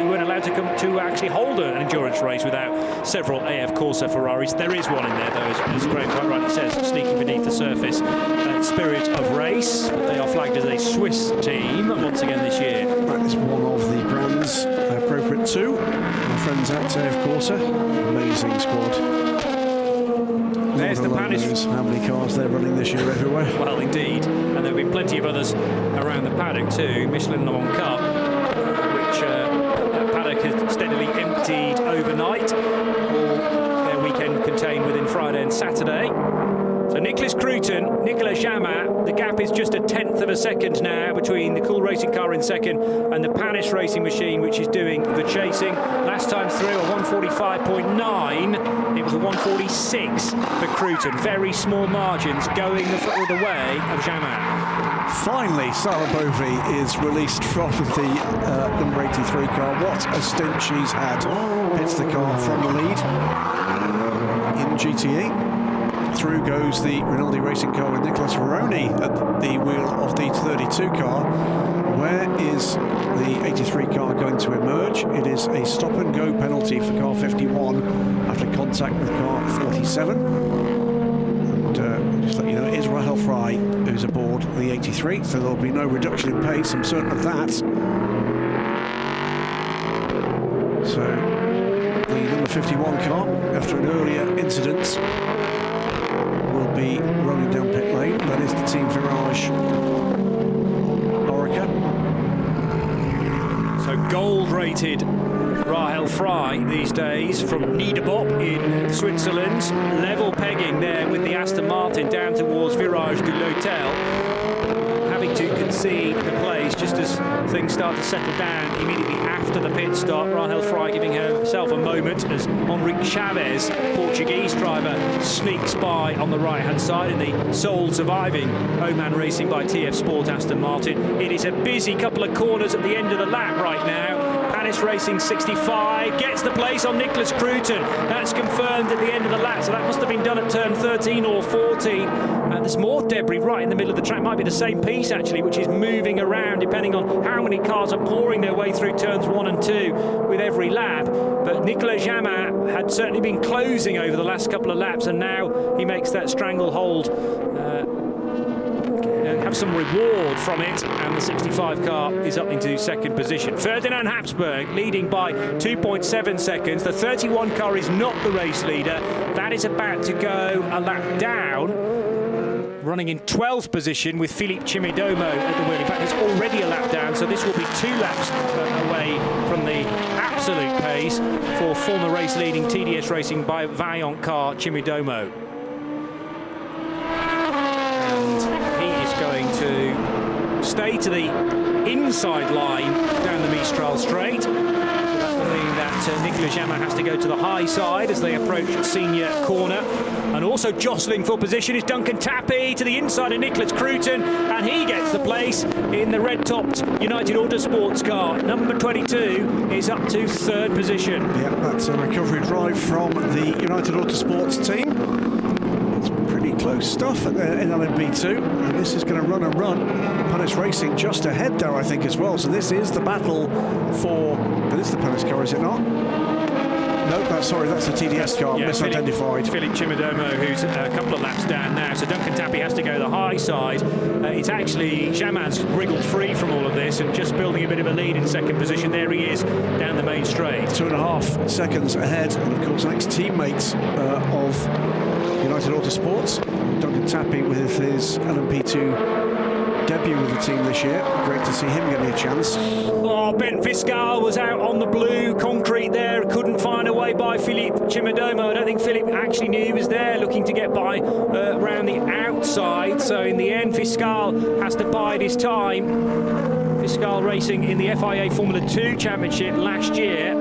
weren't allowed to come to actually hold an endurance race without several AF Corsa Ferraris. There is one in there, though, as Graham quite rightly says, sneaking beneath the surface. Spirit of Race, but they are flagged as a Swiss team once again this year. That is one of the brands appropriate to our friends at AF Corsa. Amazing squad. There's the Panish. How many cars they're running this year everywhere? Well, indeed. And there have been plenty of others around the paddock too. Michelin Le Mans Cup, which that paddock has steadily emptied overnight. All their weekend contained within Friday and Saturday. So Nicholas Cruton, Nicolas Jamat, the gap is just 1/10 of a second now between the Cool Racing car in second and the Panish Racing machine, which is doing the chasing. Last time through, a 1:45.9. It was a 1:46 for Cruton. Very small margins going the way of Jamat. Finally, Sarah Bovey is released from the number 83 car. What a stint she's had. Hits the car from the lead in GTE. Through goes the Renewable racing car with Nicholas Veroni at the wheel of the 32 car. Where is the 83 car going to emerge? It is a stop-and-go penalty for car 51 after contact with car 47. And just let you know, it is Rahel Frey who's aboard the 83, so there'll be no reduction in pace, I'm certain of that. So the number 51 car, after an earlier incident, will be rolling down pit lane. That is the Team Virage Orica. So gold-rated Rahel Frey these days from Niederbopp in Switzerland. Level pegging there with the Aston Martin down towards Virage de l'Hôtel. Having to concede the place just as things start to settle down immediately after the pit stop. Rahel Frey giving herself a moment as Henrique Chavez, Portuguese driver, sneaks by on the right-hand side in the sole surviving Oman Racing by TF Sport Aston Martin. It is a busy couple of corners at the end of the lap right now. TDS Racing 65 gets the place on Nicholas Cruton. That's confirmed at the end of the lap, so that must have been done at turn 13 or 14. There's more debris right in the middle of the track. Might be the same piece actually, which is moving around depending on how many cars are pouring their way through turns 1 and 2 with every lap. But Nicolas Jamin had certainly been closing over the last couple of laps, and now he makes that stranglehold have some reward from it, and the 65 car is up into second position. Ferdinand Habsburg leading by 2.7 seconds. The 31 car is not the race leader. That is about to go a lap down, running in 12th position with Philippe Chimidomo at the wheel. In fact, it's already a lap down, so this will be 2 laps away from the absolute pace for former race-leading TDS Racing by Vaillant car Chimidomo. Going to stay to the inside line down the Mistral straight. So that will mean that Nicolas Jamin has to go to the high side as they approach senior corner. And also jostling for position is Duncan Tappy to the inside of Nicholas Cruton, and he gets the place in the red-topped United Autosports car. Number 22 is up to 3rd position. Yeah, that's a recovery drive from the United Autosports team. Pretty close stuff in LMP2, and this is going to run. Panis Racing just ahead there, I think, as well. So this is the battle for. But it's the Panis car, is it not? No, that's the TDS car, yeah, misidentified. Philippe Chimidomo, who's a couple of laps down now. So Duncan Tappy has to go the high side. It's actually Jamin's wriggled free from all of this and just building a bit of a lead in second position. There he is down the main straight. 2.5 seconds ahead, and of course, ex-teammate of United Autosports, Duncan Tappy, with his LMP2 debut with the team this year. Great to see him getting a chance. Oh, Ben Fiscal was out on the blue concrete there, couldn't find a way by Philippe Chimidomo. I don't think Philippe actually knew he was there, looking to get by around the outside. So in the end, Fiscal has to bide his time. Fiscal racing in the FIA Formula 2 Championship last year.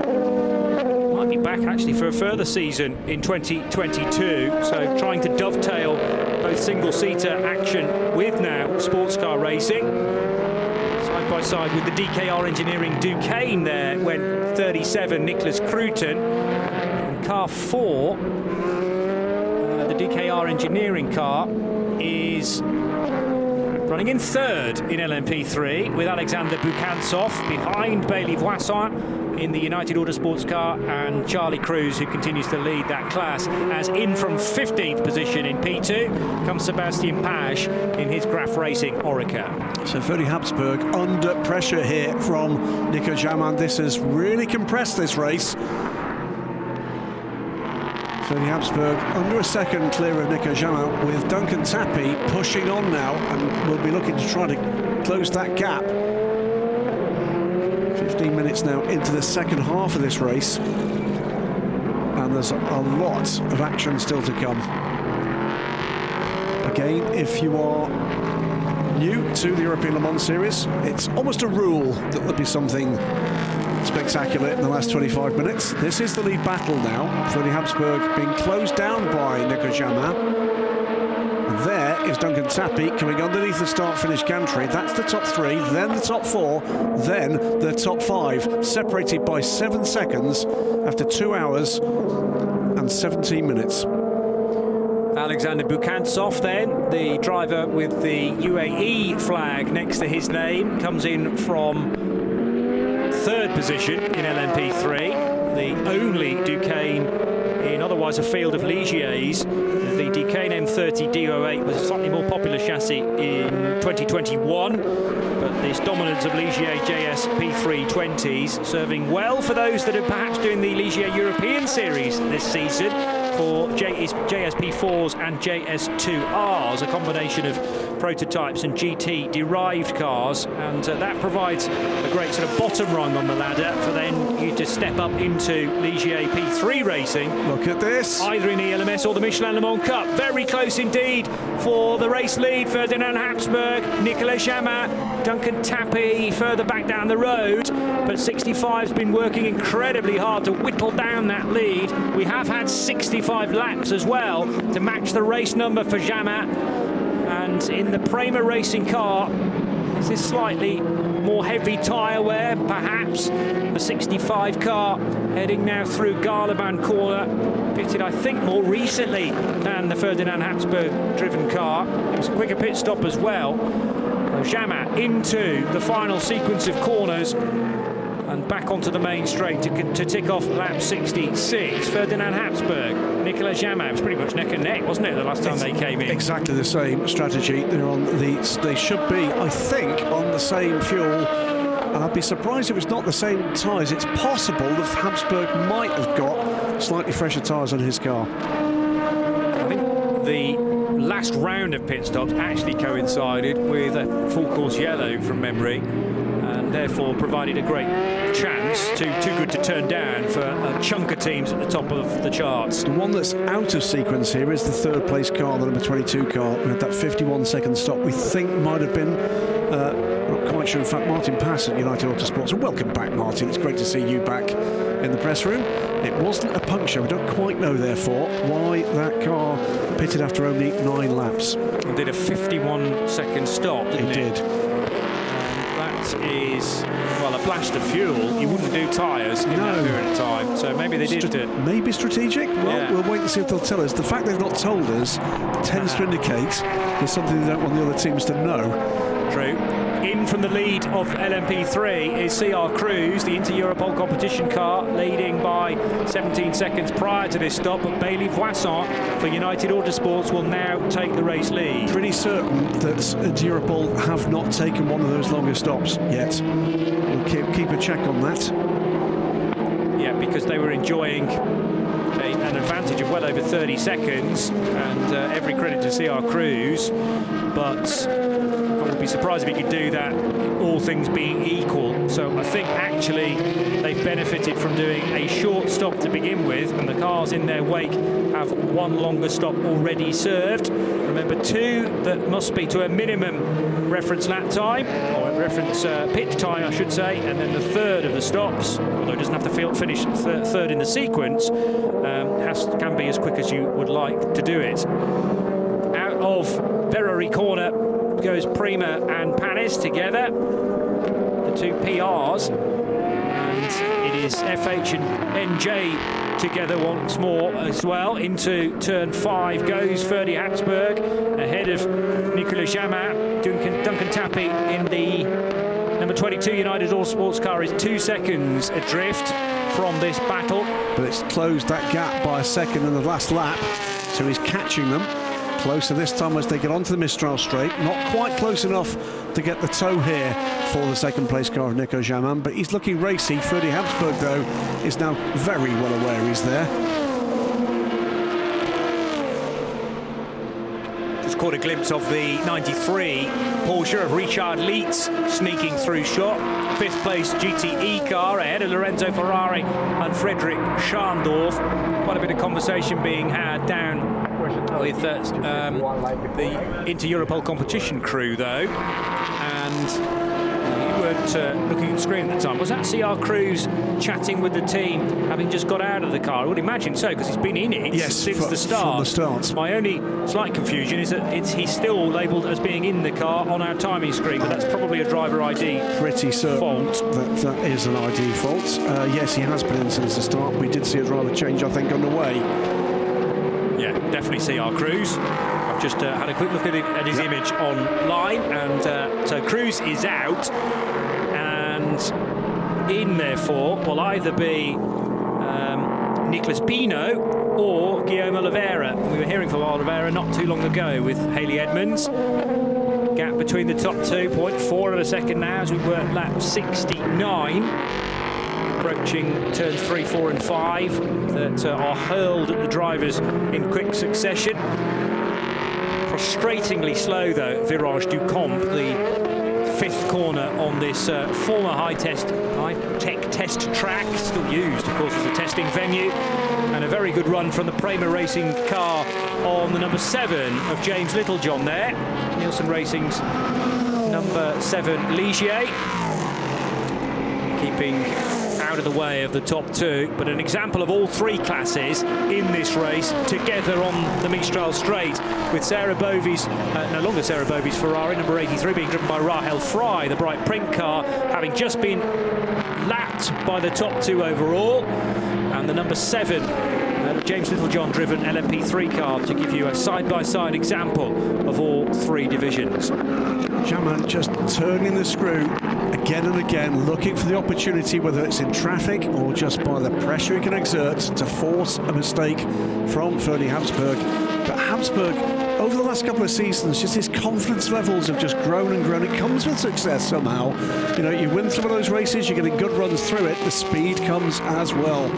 Might be back actually for a further season in 2022, so trying to dovetail both single-seater action with now sports car racing. Side by side with the DKR Engineering Duquesne there went 37 Nicholas Cruton. And car 4, the DKR Engineering car, is running in 3rd in LMP3 with Alexander Bukantsov behind Bailey Voisin in the United Autosports car, and Charlie Cruz, who continues to lead that class, as in from 15th position in P2 comes Sebastian Page in his Graf Racing Orica. So Ferdy Habsburg under pressure here from Nico Jamin. This has really compressed this race. Ferdy Habsburg under a second clear of Nico Jamin, with Duncan Tappy pushing on now, and will be looking to try to close that gap. 15 minutes now into the second half of this race, and there's a lot of action still to come. Again, if you are new to the European Le Mans Series, it's almost a rule that there'll be something spectacular in the last 25 minutes. This is the lead battle now. Ferdy Habsburg being closed down by Nico Jamin. There is Duncan Tappy coming underneath the start-finish gantry. That's the top 3, then the top 4, then the top 5, separated by 7 seconds after 2 hours and 17 minutes. Alexander Bukantsov then, the driver with the UAE flag next to his name, comes in from 3rd position in LMP3, the only Duquesne in otherwise a field of Ligiers. The Duquesne M30 D08 was a slightly more popular chassis in 2021, but this dominance of Ligier JS P320s serving well for those that are perhaps doing the Ligier European Series this season for JSP4s and JS2Rs, a combination of prototypes and GT derived cars, and that provides a great sort of bottom rung on the ladder for then you to step up into Ligier P3 racing. Look at this, either in the ELMS or the Michelin Le Mans Cup. Very close indeed for the race lead. Ferdinand Habsburg, Nicolas Jamin, Duncan Tappy further back down the road, but 65's been working incredibly hard to whittle down that lead. We have had 65 laps as well to match the race number for Jamin. And in the Prima Racing car, is this slightly more heavy tyre wear, perhaps. The 65 car heading now through Garleband corner, pitted I think more recently than the Ferdinand Habsburg driven car. It was a quicker pit stop as well. Jamin into the final sequence of corners and back onto the main straight to tick off lap 66. Ferdinand Habsburg, Nicolas Jamin. It was pretty much neck and neck, wasn't it, the last time they came in? Exactly the same strategy. They should be, I think, on the same fuel. And I'd be surprised if it's not the same tyres. It's possible that Habsburg might have got slightly fresher tyres on his car. I think the last round of pit stops actually coincided with a full course yellow from memory, and therefore provided a great chance, too good to turn down for a chunk of teams at the top of the charts. The one that's out of sequence here is the third place car, the number 22 car, with that 51-second stop we think might have been, not quite sure, in fact, Martin Pass at United Autosports. And welcome back, Martin. It's great to see you back in the press room. It wasn't a puncture. We don't quite know, therefore, why that car pitted after only 9 laps. It did a 51-second stop, didn't it? It did. That is, well, a blast of fuel. You wouldn't do tyres in that period of time, so maybe they did it. Maybe strategic? Well, yeah. We'll wait and see if they'll tell us. The fact they've not told us tends to indicate there's something they don't want the other teams to know. True. In from the lead of LMP3 is CR Cruise, the Inter-Europol competition car, leading by 17 seconds prior to this stop, but Bailey Voisin for United Autosports will now take the race lead. Pretty certain that Europol have not taken one of those longer stops yet. We'll keep a check on that. Yeah, because they were enjoying an advantage of well over 30 seconds, and every credit to CR Cruise, but I would be surprised if he could do that, all things being equal. So I think actually they've benefited from doing a short stop to begin with, and the cars in their wake have one longer stop already served. Remember, 2 that must be to a minimum reference lap time, or reference pit time, I should say, and then the third of the stops, although it doesn't have to finish third in the sequence, can be as quick as you would like to do it. Out of Verrerie corner goes Prima and Panis together, the 2 PRs, and it is FH and NJ together once more as well. Into turn 5 goes Ferdi Habsburg ahead of Nicolas Jamin. Duncan Tappy in the number 22 United Autosports car is 2 seconds adrift from this battle. But it's closed that gap by a second in the last lap, so he's catching them. Closer this time as they get onto the Mistral straight. Not quite close enough to get the toe here for the second place car of Nico Jamin, but he's looking racy. Ferdi Habsburg, though, is now very well aware he's there. Just caught a glimpse of the 93 Porsche of Ricard Leitz sneaking through shot. 5th place GTE car ahead of Lorenzo Ferrari and Frederick Scharndorf. Quite a bit of conversation being had down with the Inter-Europol competition crew, though, and you weren't looking at the screen at the time. Was that CR Cruise chatting with the team, having just got out of the car? I would imagine so, because he's been in it since the start. From the start. My only slight confusion is that he's still labelled as being in the car on our timing screen, but that's probably a driver ID pretty certain fault. That is an ID fault. Yes, he has been in since the start. We did see a driver change, I think, on the way. Yeah, definitely CR Cruise. I've just had a quick look at his image online, and so Cruise is out, and in therefore will either be Nicolas Pino or Guillaume Oliveira. We were hearing from Oliveira not too long ago with Haley Edmonds. Gap between the top 2, 0.4 of a second now as we were at lap 69. Approaching turns 3, 4 and 5 that are hurled at the drivers in quick succession. Frustratingly slow, though, Virage du Camp, the 5th corner on this former high-tech test track, still used, of course, as a testing venue. And a very good run from the Prima Racing car on the number 7 of James Littlejohn there. Nielsen Racing's number 7 Ligier. Keeping out out of the way of the top two, but an example of all three classes in this race together on the Mistral Straight, with Sarah Bovey's, no longer Sarah Bovey's Ferrari, number 83, being driven by Rahel Frey, the bright print car, having just been lapped by the top two overall, and the number 7 James Littlejohn driven LMP3 car to give you a side-by-side example of all three divisions. Jamin just turning the screw again and again, looking for the opportunity, whether it's in traffic or just by the pressure he can exert to force a mistake from Fernie Habsburg. But Habsburg, over the last couple of seasons, just his confidence levels have just grown and grown. It comes with success somehow. You know, you win some of those races, you're getting good runs through it, the speed comes as well.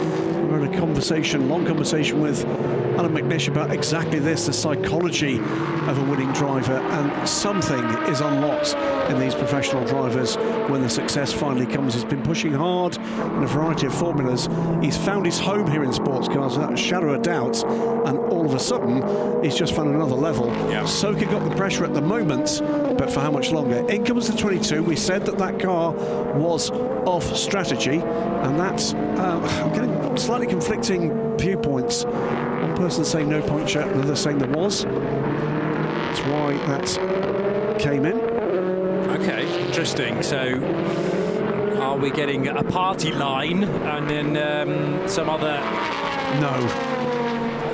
We're in a conversation, long conversation with Alan McNish about exactly this, the psychology of a winning driver, and something is unlocked in these professional drivers when the success finally comes. He's been pushing hard in a variety of formulas. He's found his home here in sports cars without a shadow of doubt, and all of a sudden he's just found another level. Yeah. Soka got the pressure at the moment, but for how much longer? In comes the 22. We said that that car was off strategy, and that's I'm getting slightly conflicting viewpoints. One person saying no point yet, another saying there was. That's why that came in. Okay, interesting. So are we getting a party line and then some other... No.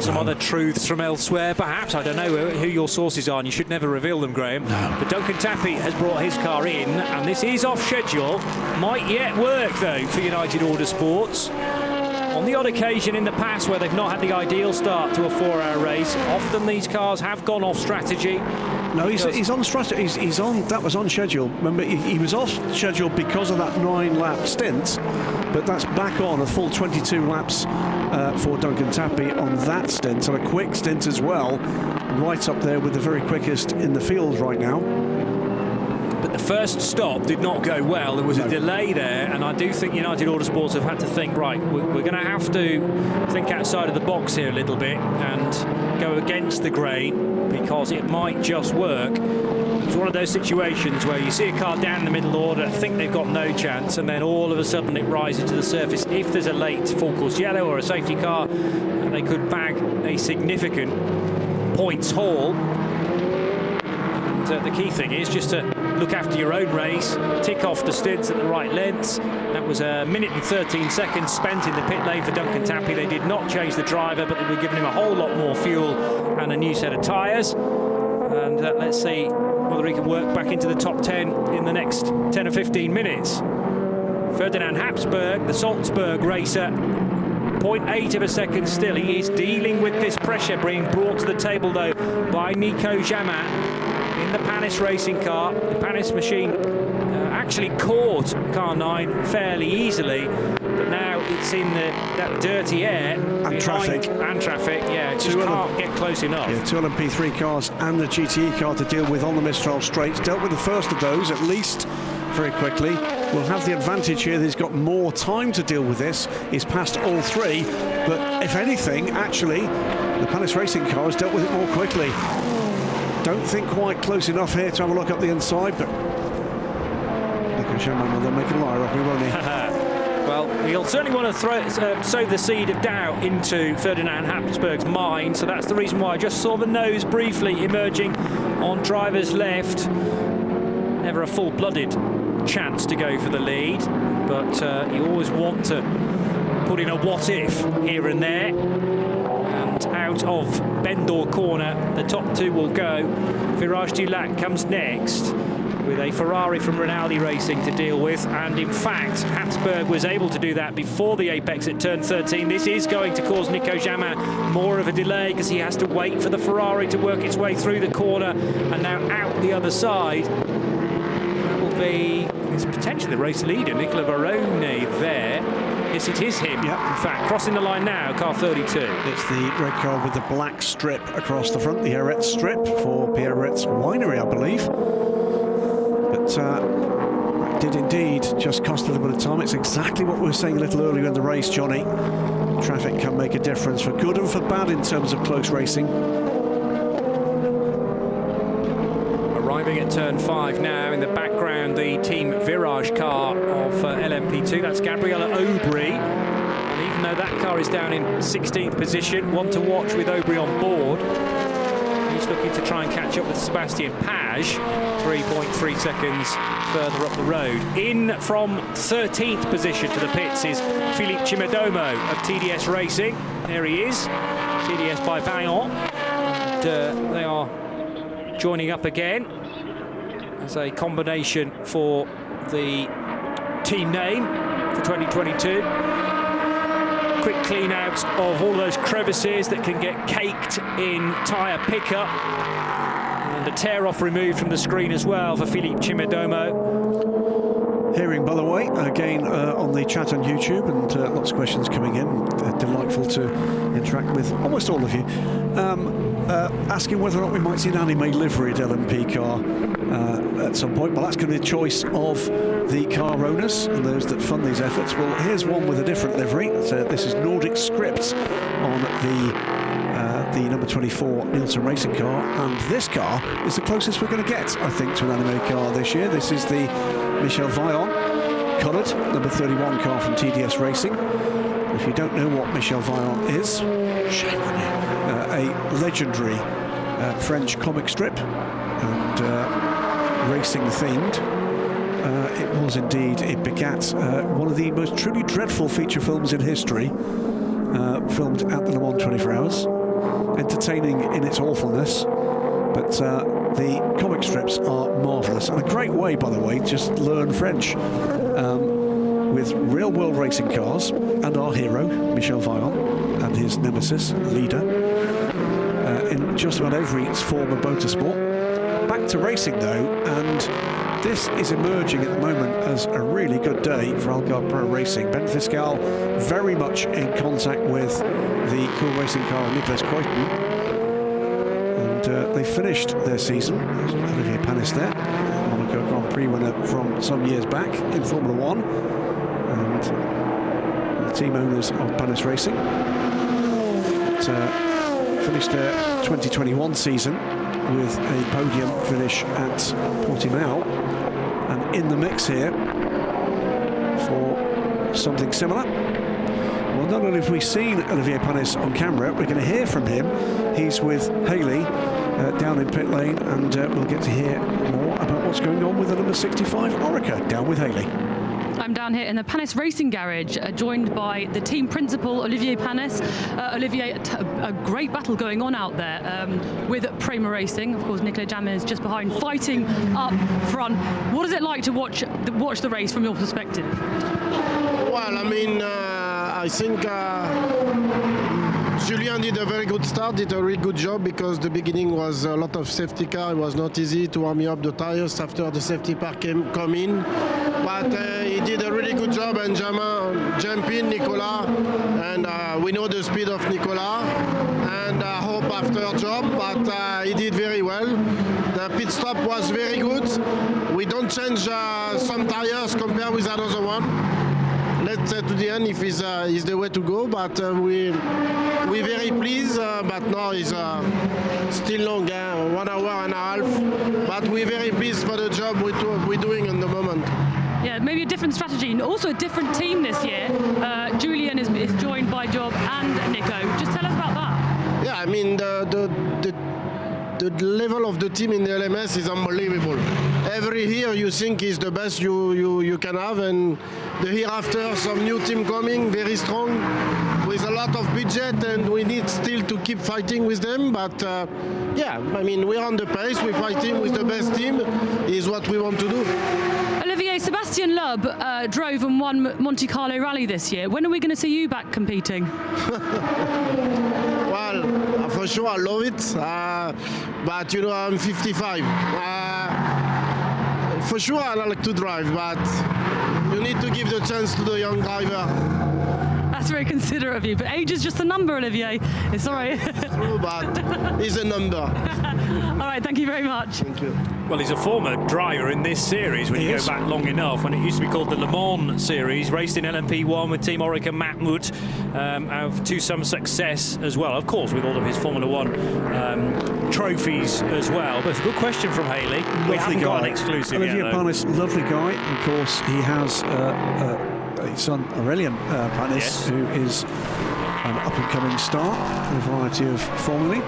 Some other truths from elsewhere, perhaps? I don't know who your sources are, and you should never reveal them, Graham. No. But Duncan Tappy has brought his car in, and this is off schedule. Might yet work, though, for United Autosports. On the odd occasion in the past where they've not had the ideal start to a 4-hour race, often these cars have gone off strategy. No, he's on strategy. He's on. That was on schedule. Remember, he was off schedule because of that 9-lap stint, but that's back on a full 22 laps for Duncan Tappy on that stint, and a quick stint as well, right up there with the very quickest in the field right now. But the first stop did not go well. There was a delay there, and I do think United Autosports have had to think, right, we're going to have to think outside of the box here a little bit and go against the grain, because it might just work. It's one of those situations where you see a car down in the middle order, think they've got no chance, and then all of a sudden it rises to the surface. If there's a late full course yellow or a safety car, and they could bag a significant points haul. And the key thing is just to look after your own race, tick off the stints at the right lengths. That was 1 minute and 13 seconds spent in the pit lane for Duncan Tappy. They did not change the driver, but they were giving him a whole lot more fuel and a new set of tyres. And let's see whether he can work back into the top 10 in the next 10 or 15 minutes. Ferdinand Habsburg, the Salzburg racer, 0.8 of a second still. He is dealing with this pressure being brought to the table, though, by Nico Jamin in the Panis racing car. The Panis machine actually caught car 9 fairly easily, but now it's in that dirty air and traffic. Yeah, it just can't get close enough. Yeah, 2 LMP3 cars and the GTE car to deal with on the Mistral Straight. Dealt with the first of those, at least, very quickly. Will have the advantage here that he's got more time to deal with this. He's passed all 3, but if anything, actually, the Panis racing car has dealt with it more quickly. Don't think quite close enough here to have a look up the inside, but Nico Jamin will make a liar of me, won't he? Well, he'll certainly want to sow the seed of doubt into Ferdinand Habsburg's mind, so that's the reason why I just saw the nose briefly emerging on driver's left. Never a full-blooded chance to go for the lead, but you always want to put in a what-if here and there. And out of Bendor corner, the top 2 will go. Virage du Lac comes next, with a Ferrari from Renewable Racing to deal with, and in fact Habsburg was able to do that before the apex at turn 13. This is going to cause Nico Jamin more of a delay, because he has to wait for the Ferrari to work its way through the corner, and now out the other side. That will be, it's potentially the race leader, Nicola Varone there. Yes, it is him. Yep. In fact, crossing the line now, car 32. It's the red car with the black strip across the front, the Arret strip for Pierre Arret's winery, I believe. But did indeed just cost a little bit of time. It's exactly what we were saying a little earlier in the race, Johnny. Traffic can make a difference for good and for bad in terms of close racing. Arriving at turn 5 now. In the background, the team Virage car of LMP2. That's Gabriella Aubry. And even though that car is down in 16th position, one to watch with Aubry on board. He's looking to try and catch up with Sebastian Page, 3.3 seconds further up the road. In from 13th position to the pits is Philippe Cimadomo of TDS Racing. There he is, TDS by Vaillant. And they are joining up again as a combination for the team name for 2022. Quick clean out of all those crevices that can get caked in tyre pickup. And a tear off removed from the screen as well for Philippe Cimadomo. Hearing, by the way, again on the chat on YouTube, and lots of questions coming in. Delightful to interact with almost all of you. Asking whether or not we might see an anime liveried LMP car at some point. Well, that's going to be a choice of the car owners and those that fund these efforts. Well, here's one with a different livery. So this is Nordic Scripts on the number 24 Nielsen Racing car, and this car is the closest we're going to get, I think, to an anime car this year. This is the Michel Vaillant coloured number 31 car from TDS Racing. If you don't know what Michel Vaillant is, shame on you. A legendary French comic strip and racing themed. It was indeed, it begat one of the most truly dreadful feature films in history, filmed at the Le Mans 24 Hours. Entertaining in its awfulness, but the comic strips are marvellous, and a great way, by the way, just learn French with real-world racing cars and our hero, Michel Vaillant, and his nemesis, leader, in just about every form of motorsport. Back to racing, though, and this is emerging at the moment as a really good day for Algarve Pro Racing. Ben Fiscal very much in contact with the cool racing car of Nicolas Coyton. And they finished their season. There's Olivier Panis there, Monaco Grand Prix winner from some years back in Formula 1. And the team owners of Panis Racing finished their 2021 season with a podium finish at Portimao, and in the mix here for something similar. Well, not only have we seen Olivier Panis on camera, we're going to hear from him. He's with Haley down in pit lane, and we'll get to hear more about what's going on with the number 65 Orica. Down with Haley. I'm down here in the Panis Racing Garage, joined by the team principal, Olivier Panis. Olivier, a great battle going on out there with Prima Racing. Of course, Nicolas Jamin is just behind, fighting up front. What is it like to watch the race from your perspective? Well, I mean, I think Julien did a very good start, did a really good job, because the beginning was a lot of safety car. It was not easy to warm up the tires after the safety car come in. But he did a really good job, and Jamin jumped in, Nicolas, and we know the speed of Nicolas, and I hope after job, but he did very well. The pit stop was very good. We don't change some tires compared with another one. Let's say to the end if is the way to go, but we're very pleased, but now it's still long, 1 hour and a half, but we're very pleased for the job we're doing in the moment. Yeah, maybe a different strategy, and also a different team this year. Julian is joined by Job and Nico. Just tell us about that. Yeah, I mean, the level of the team in the LMS is unbelievable. Every year you think is the best you can have, and the year after some new team coming, very strong, with a lot of budget, and we need still to keep fighting with them. But yeah, I mean, we're on the pace, we're fighting with the best team, is what we want to do. Olivier, Sebastian Loeb drove and won Monte Carlo Rally this year. When are we going to see you back competing? Well, for sure, I love it. But, you know, I'm 55. For sure, I like to drive, but you need to give the chance to the young driver. That's very considerate of you, but age is just a number, Olivier. It's all right. True, but it's a number. All right, thank you very much. Thank you. Well, he's a former driver in this series when you go back long enough, when it used to be called the Le Mans series, raced in LMP1 with Team Orica Matmut, to some success as well, of course, with all of his Formula One trophies as well. But it's a good question from Haley. We haven't got an exclusive yet, though. Panis, lovely guy. Of course, he has his son Aurélien Panis, who is an up-and-coming star in a variety of formulae.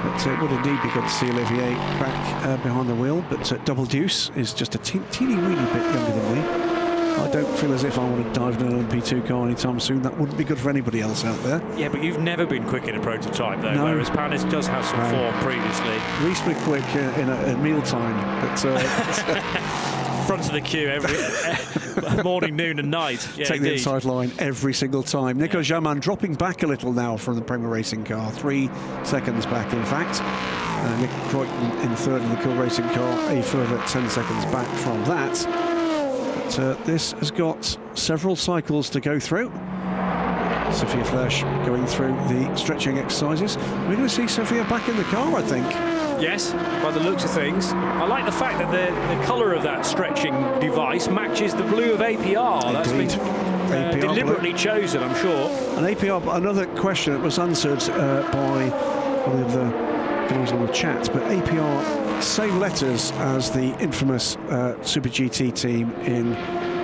But it would indeed be good to see Olivier back behind the wheel. But Double Deuce is just a teeny weeny bit younger than me. I don't feel as if I want to dive in an LMP2 car anytime soon. That wouldn't be good for anybody else out there. Yeah, but you've never been quick in a prototype, though, whereas Panis does have some form previously. Reasonably quick in a meal time, but... front of the queue every morning, noon and night. Yeah, take the inside line every single time. Nico Jamin dropping back a little now from the Prima Racing car, 3 seconds back in fact. Nick Croyton in third in the Cool Racing car, a further 10 seconds back from that. But this has got several cycles to go through. Sophia Flörsch going through the stretching exercises. We're going to see Sophia back in the car, I think. Yes, by the looks of things. I like the fact that the colour of that stretching device matches the blue of APR. Indeed. That's been deliberately chosen, I'm sure. And APR, another question that was answered by one of the guys on the chat, but APR, same letters as the infamous Super GT team in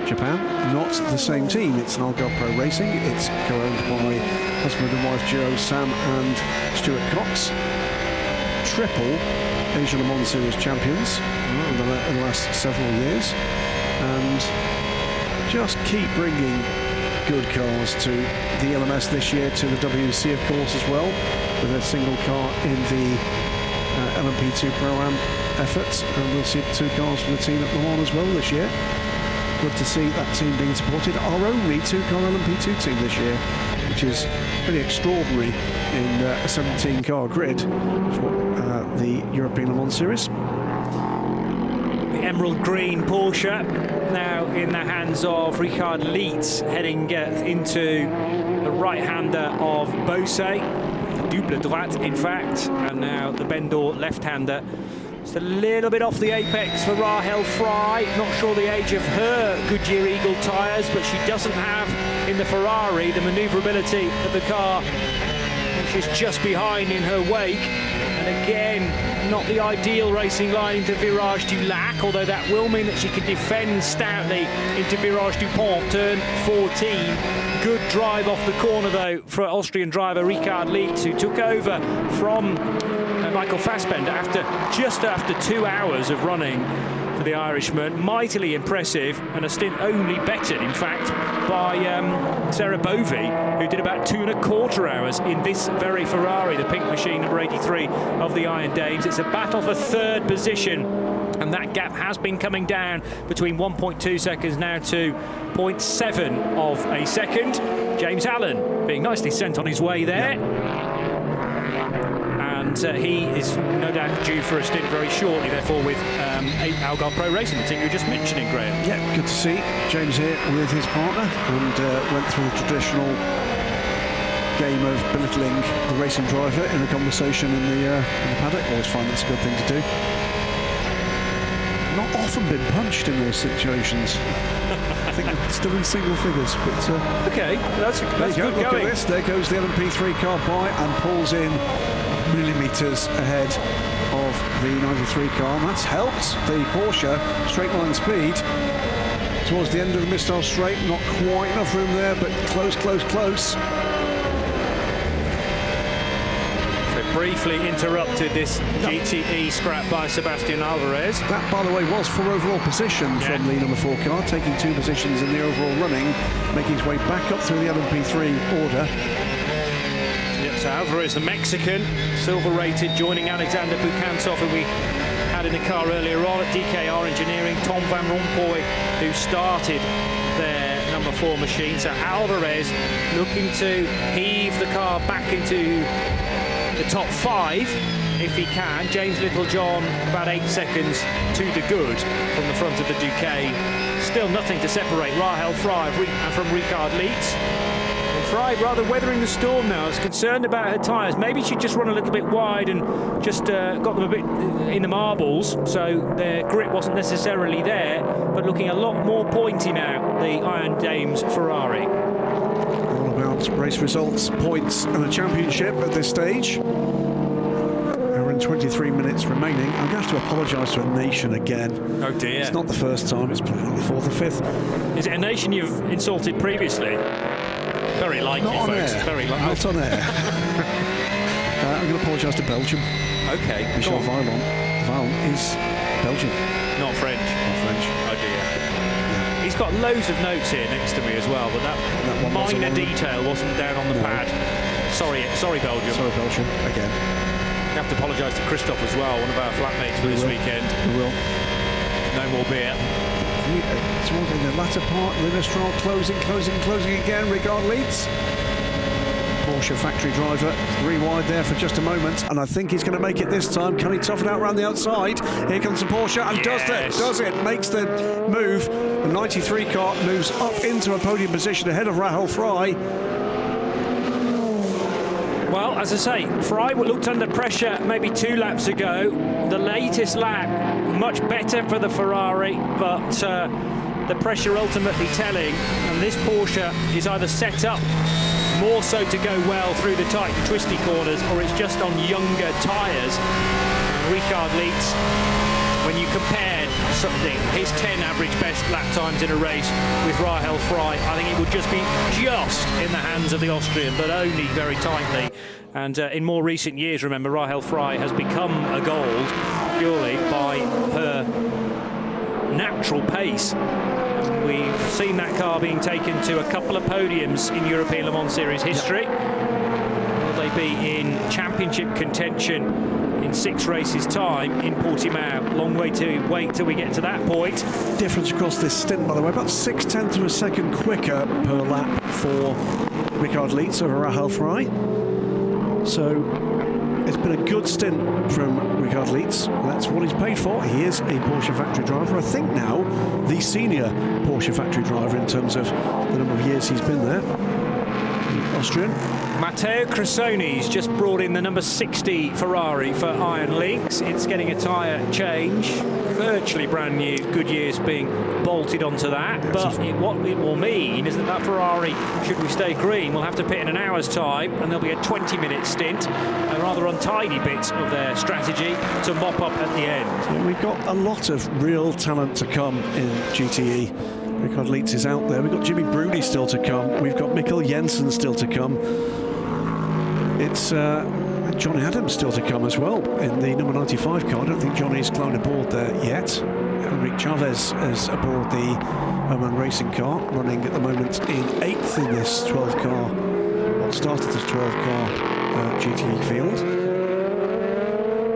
Japan, not the same team. It's Algarve Pro Racing. It's co-owned by husband and wife duo Sam and Stuart Cox. Triple Asia Le Mans Series champions in the last several years, and just keep bringing good cars to the LMS this year, to the WC of course as well, with a single car in the LMP2 Pro-Am efforts, and we'll see 2 cars from the team at Le Mans as well this year. Good to see that team being supported. Our only 2-car LMP2 team this year, which is really extraordinary in a 17-car grid for the European Le Mans Series. The emerald green Porsche now in the hands of Ricard Leitz, heading into the right-hander of Bose, double droite in fact, and now the Bendor left-hander. It's a little bit off the apex for Rahel Frey. Not sure the age of her Goodyear Eagle tyres, but she doesn't have in the Ferrari the manoeuvrability of the car, which is just behind in her wake. And again, not the ideal racing line into Virage du Lac, although that will mean that she can defend stoutly into Virage du Pont, turn 14. Good drive off the corner, though, for Austrian driver Ricard Leitz, who took over from Michael Fassbender just after 2 hours of running for the Irishman. Mightily impressive, and a stint only bettered, in fact, by Sarah Bovey, who did about 2¼ hours in this very Ferrari, the pink machine, number 83 of the Iron Dames. It's a battle for third position, and that gap has been coming down between 1.2 seconds now to 0.7 of a second. James Allen being nicely sent on his way there. Yeah. He is no doubt due for a stint very shortly, therefore, with Algarve Pro Racing, the team you were just mentioning, Graham. Yeah, good to see James here with his partner, and went through the traditional game of belittling the racing driver in a conversation in the paddock. Always find that's a good thing to do. Not often been punched in those situations. I think it's still in single figures, but okay, that's good Look going. at this. There goes the LMP3 car by and pulls in millimetres ahead of the 93 car, and that's helped the Porsche straight line speed towards the end of the Mistral straight. Not quite enough room there, but close. So briefly interrupted this GTE scrap by Sebastian Alvarez. That, by the way, was for overall position from the number 4 car, taking 2 positions in the overall running, making his way back up through the LMP3 order. So Alvarez, the Mexican, silver rated, joining Alexander Bukantov, who we had in the car earlier on at DKR Engineering, Tom Van Rompuy, who started their number 4 machine. So Alvarez looking to heave the car back into the top 5 if he can. James Littlejohn about 8 seconds to the good from the front of the Duquet. Still nothing to separate Rahel Frey from Ricard Leitz. Frey rather weathering the storm now. I was concerned about her tyres. Maybe she'd just run a little bit wide and just got them a bit in the marbles, so their grip wasn't necessarily there, but looking a lot more pointy now, the Iron Dames Ferrari. All about race results, points and a championship at this stage. 23 minutes remaining. I'm going to have to apologise to a nation again. Oh dear. It's not the first time, it's probably the fourth or fifth. Is it a nation you've insulted previously? Very likely, not folks. On air. Very likely. Not on air. I'm going to apologise to Belgium. Okay. Michel Vaillant. Vaillant is Belgian. Not French. Not French. Oh dear. Yeah. He's got loads of notes here next to me as well, but that minor detail wasn't down on the pad. Sorry, Belgium. Sorry, Belgium. Again. We have to apologise to Christophe as well, one of our flatmates for this weekend. We will. No more beer. Towards in the latter part, Renewable closing again. Ricard leads. Porsche factory driver, 3 wide there for just a moment, and I think he's going to make it this time. Can he toughen out around the outside? Here comes the Porsche, and does it, makes the move. The 93 car moves up into a podium position ahead of Rahel Frey. Well, as I say, Frey looked under pressure maybe 2 laps ago. The latest lap, much better for the Ferrari, but the pressure ultimately telling. And this Porsche is either set up more so to go well through the tight and twisty corners, or it's just on younger tyres. Ricard leads. When you compare something, his 10 average best lap times in a race with Rahel Frey, I think it would just be just in the hands of the Austrian, but only very tightly. And in more recent years, remember, Rahel Frey has become a gold purely by her natural pace. We've seen that car being taken to a couple of podiums in European Le Mans Series history. Will they be in championship contention in 6 races' time in Portimao? Long way to wait till we get to that point. Difference across this stint, by the way, about 0.6 of a second quicker per lap for Ricard Leitz over Rahel Frey. So it's been a good stint from Ricard Leitz. That's what he's paid for. He is a Porsche factory driver. I think now the senior Porsche factory driver in terms of the number of years he's been there. The Austrian. Matteo Cressoni's just brought in the number 60 Ferrari for Iron Lynx. It's getting a tyre change. Virtually brand new Goodyear's being bolted onto that. But what it will mean is that Ferrari, should we stay green, will have to pit in an hour's time, and there'll be a 20-minute stint, a rather untidy bit of their strategy to mop up at the end. Yeah, we've got a lot of real talent to come in GTE. Ricard Leitz is out there. We've got Jimmy Bruni still to come. We've got Mikkel Jensen still to come. It's Johnny Adams still to come as well in the number 95 car. I don't think Johnny's climbed aboard there yet. Enric Chavez is aboard the Oman Racing car, running at the moment in 8th in this 12 car, what started this 12 car GTE field.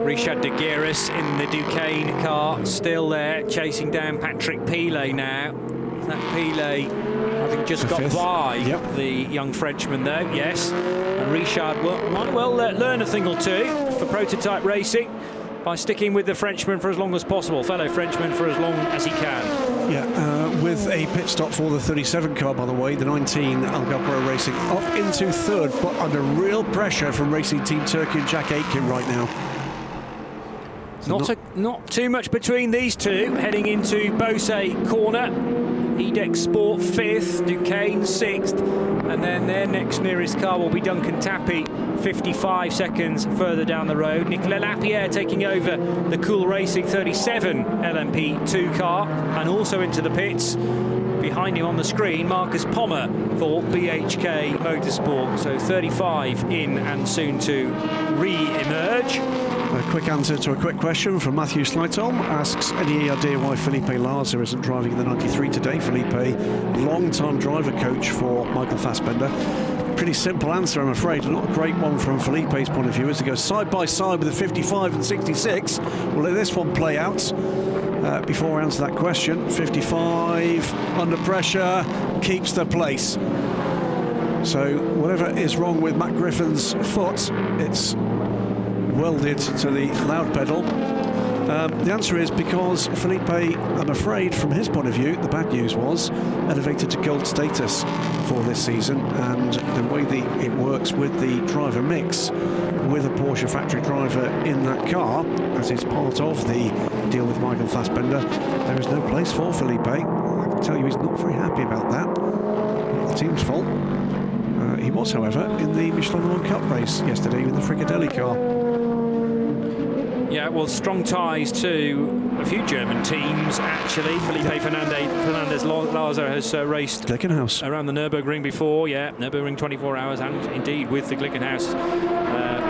Ricard de Guiris in the Duquesne car, still there, chasing down Patrick Pilet now. That Pilet, having just got by the young Frenchman though, yes. And Ricard might well learn a thing or two for prototype racing by sticking with the Frenchman for as long as possible, fellow Frenchman for as long as he can. Yeah, with a pit stop for the 37 car, by the way, the 19 Algarve Racing up into 3rd, but under real pressure from Racing Team Turkey and Jack Aitken right now. Not too much between these two, heading into Beausset corner. Edex Sport 5th, Duquesne 6th, and then their next nearest car will be Duncan Tappy 55 seconds further down the road. Nicolas Lapierre taking over the Cool Racing 37 LMP2 car, and also into the pits behind him on the screen, Marcus Pommer for BHK Motorsport. So 35 in and soon to re-emerge. A quick answer to a quick question from Matthew Slytholm. Asks, any idea why Felipe Larza isn't driving in the 93 today? Felipe, long-time driver coach for Michael Fassbender. Pretty simple answer, I'm afraid. Not a great one from Felipe's point of view, is to go side by side with the 55 and 66. We'll let this one play out before I answer that question. 55 under pressure, keeps the place. So whatever is wrong with Matt Griffin's foot, it's welded to the loud pedal. The answer is because Felipe, I'm afraid, from his point of view, the bad news was elevated to gold status for this season, and the way it works with the driver mix, with a Porsche factory driver in that car, as is part of the deal with Michael Fassbender, there is no place for Felipe. I can tell you he's not very happy about that. Not the team's fault. He was, however, in the Michelin World Cup race yesterday with the Fricadelli car. Yeah, well, strong ties to a few German teams, actually. Felipe Fernandez-Larzer has raced Glickenhaus around the Nürburgring before, yeah, Nürburgring 24 hours, and indeed with the Glickenhaus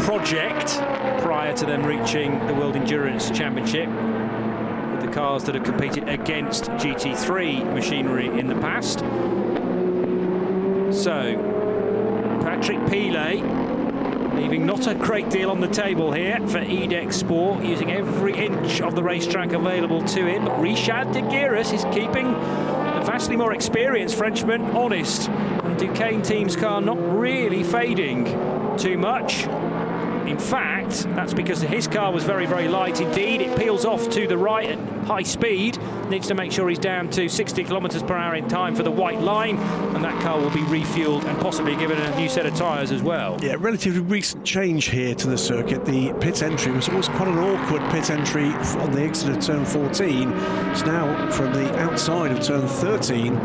project prior to them reaching the World Endurance Championship, with the cars that have competed against GT3 machinery in the past. So, Patrick Pilet leaving not a great deal on the table here for EDEX Sport, using every inch of the racetrack available to him. But Richard de Guiris is keeping the vastly more experienced Frenchman honest, and Duquesne team's car not really fading too much. In fact, that's because his car was very, very light indeed. It peels off to the right at high speed. Needs to make sure he's down to 60 kilometres per hour in time for the white line, and that car will be refueled and possibly given a new set of tyres as well. Yeah, relatively recent change here to the circuit. The pit entry was always quite an awkward pit entry on the exit of turn 14. It's now from the outside of turn 13.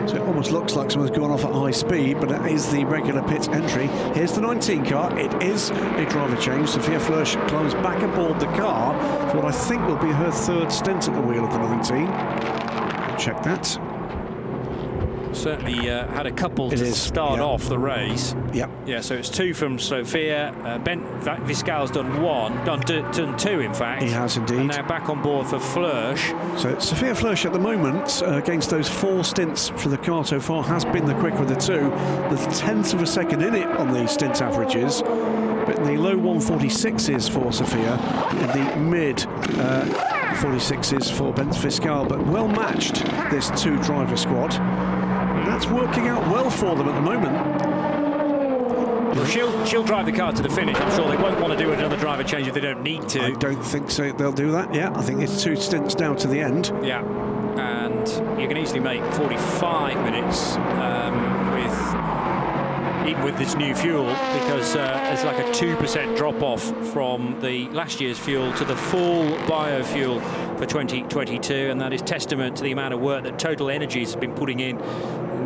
So it almost looks like someone's gone off at high speed, but it is the regular pit entry. Here's the 19 car. It is a driver change. Sophia Flörsch climbs back aboard the car for what I think will be her third stint at the wheel of the 19. Check that. Certainly had a couple to start off the race. Yep. Yeah, so it's two from Sophia. Ben Viscal's done two, in fact. He has indeed. And now back on board for Flörsch. So Sophia Flörsch at the moment, against those 4 stints for the car so far, has been the quicker of the two. There's 1/10 of a second in it on the stint averages, but in the low 146s for Sophia, in the mid 46s for Ben Viscal, but well matched, this two-driver squad. That's working out well for them at the moment. Well, she'll drive the car to the finish. I'm sure they won't want to do another driver change if they don't need to. I don't think so. They'll do that. Yeah, I think it's 2 stints down to the end. Yeah, and you can easily make 45 minutes even with this new fuel, because it's like a 2% drop off from the last year's fuel to the full biofuel for 2022, and that is testament to the amount of work that Total Energies has been putting in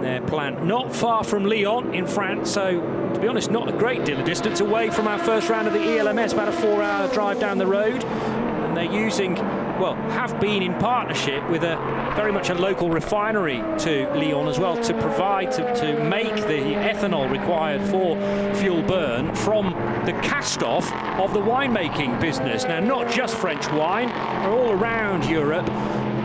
their plant not far from Lyon in France. So to be honest, not a great deal of distance away from our first round of the ELMS, about a 4-hour drive down the road. And they're using, well, have been in partnership with very much a local refinery to Lyon as well, to provide, to make the ethanol required for fuel burn from the cast-off of the winemaking business. Now, not just French wine, they're all around Europe.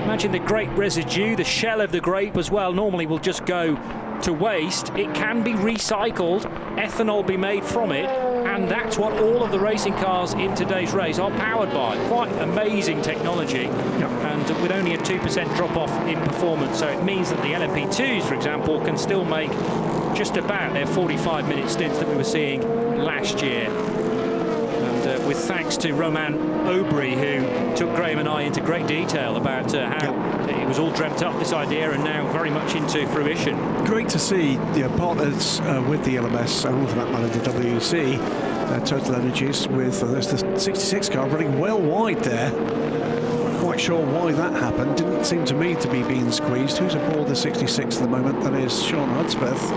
Imagine the grape residue, the shell of the grape as well, normally will just go to waste. It can be recycled, ethanol be made from it, and that's what all of the racing cars in today's race are powered by. Quite amazing technology, and with only a 2% drop-off in performance. So it means that the LMP2s, for example, can still make just about their 45-minute stints that we were seeing last year. And with thanks to Romain Aubry, who took Graham and I into great detail about how it was all dreamt up, this idea, and now very much into fruition. Great to see partners with the LMS, and for that matter the WEC, Total Energies, with there's the 66 car running well wide there. Not quite sure why that happened. Didn't seem to me to be being squeezed. Who's aboard the 66 at the moment? That is Sean Hudspeth.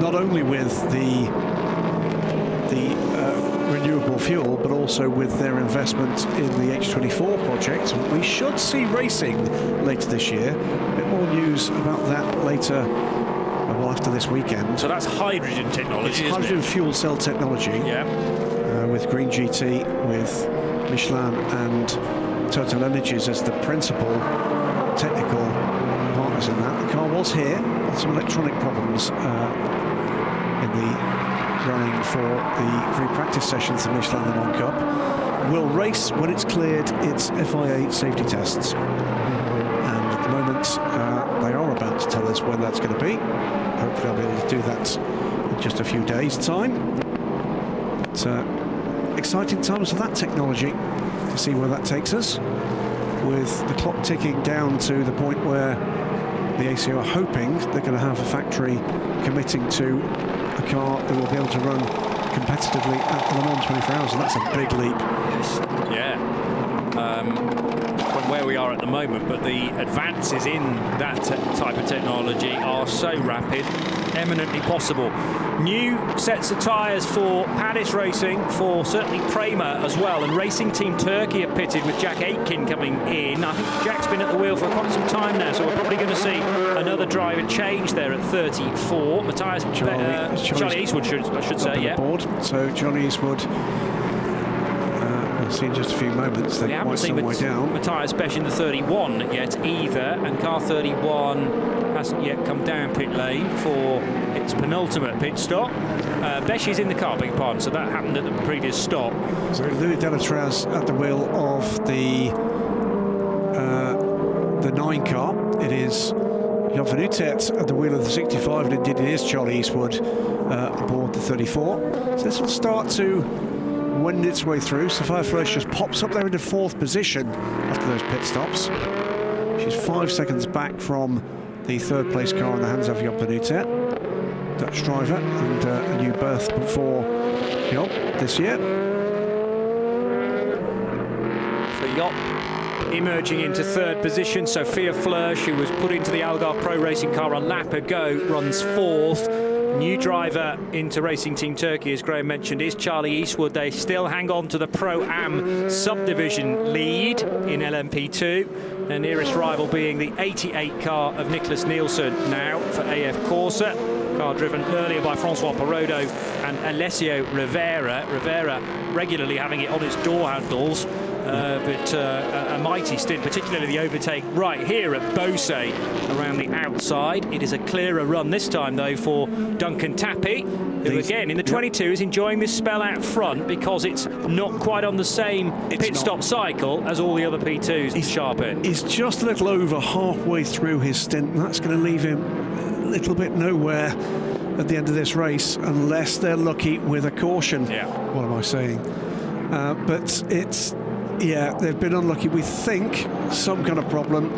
Not only with the renewable fuel, but also with their investment in the H24 project. We should see racing later this year. A bit more news about that later, well, after this weekend. So that's hydrogen technology, it's hydrogen fuel cell technology. Yeah. With Green GT, with Michelin and Total Energies as the principal technical partners in that. The car was here, with some electronic problems in the running for the free practice sessions of Michelin Le Mans Cup. Will race when it's cleared its FIA safety tests. And at the moment, they are about to tell us when that's going to be. Hopefully I'll be able to do that in just a few days' time. But exciting times for that technology, to see where that takes us, with the clock ticking down to the point where the ACO are hoping they're going to have a factory committing to a car that will be able to run competitively at the Le Mans 24 Hours, and that's a big leap. Yes. Yeah. From where we are at the moment, but the advances in that type of technology are so rapid, eminently possible. New sets of tyres for TDS Racing, for certainly Prima as well, and Racing Team Turkey have pitted with Jack Aitken coming in. I think Jack's been at the wheel for quite some time now, so we're probably going to see another driver change there at 34. Matthias Charlie Eastwood, I should say, yeah. Board. So Charlie Eastwood, we'll see in just a few moments. We haven't seen Matthias Besch in the 31 yet either, and car 31 hasn't yet come down pit lane for its penultimate pit stop. Besch is in the car, beg your pardon, so that happened at the previous stop. So Louis Delatraz at the wheel of the 9 car. It is Jan van Utet at the wheel of the 65, and indeed it is Charlie Eastwood aboard the 34. So this will start to wend its way through. Sophia Flörsch just pops up there into 4th position after those pit stops. She's 5 seconds back from the 3rd place car in the hands of Job van Utet, Dutch driver, and a new berth for Job this year. So Job emerging into 3rd position. Sophia Flörsch, who was put into the Algarve Pro Racing car a lap ago, runs 4th. New driver into Racing Team Turkey, as Graham mentioned, is Charlie Eastwood. They still hang on to the Pro-Am subdivision lead in LMP2. Their nearest rival being the 88 car of Nicholas Nielsen now for AF Corse. Car driven earlier by Francois Perrodo and Alessio Rivera. Rivera regularly having it on its door handles. But a mighty stint, particularly the overtake right here at Beauce around the outside. It is a clearer run this time, though, for Duncan Tappy, who again in the 22 is enjoying this spell out front because it's not quite on the same pit stop cycle as all the other P2s at sharp end. He's just a little over halfway through his stint, and that's going to leave him a little bit nowhere at the end of this race, unless they're lucky with a caution. Yeah. What am I saying? But it's... Yeah, they've been unlucky. We think some kind of problem,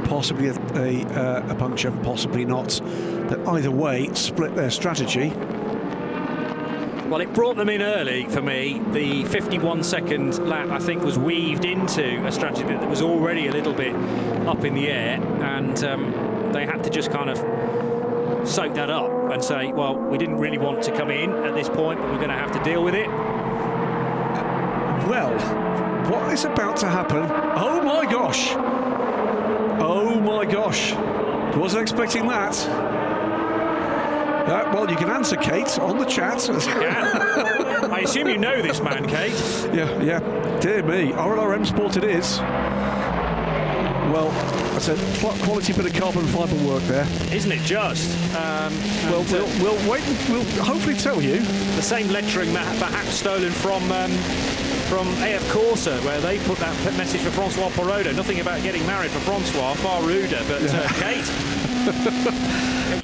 possibly a puncture, possibly not. But either way, split their strategy. Well, it brought them in early for me. The 51-second lap, I think, was weaved into a strategy that was already a little bit up in the air, and they had to just kind of soak that up and say, well, we didn't really want to come in at this point, but we're going to have to deal with it. Well, what is about to happen? Oh my gosh! Oh my gosh! Wasn't expecting that. Well, you can answer, Kate, on the chat. Yeah. I assume you know this man, Kate. Yeah. Dear me, RLRM Sport it is. Well, that's a quality bit of carbon fibre work there, isn't it? Just. Well, we'll wait. We'll hopefully tell you. The same lettering perhaps stolen from AF Corse, where they put that message for Francois Perrodo. Nothing about getting married for Francois, far ruder. But Kate,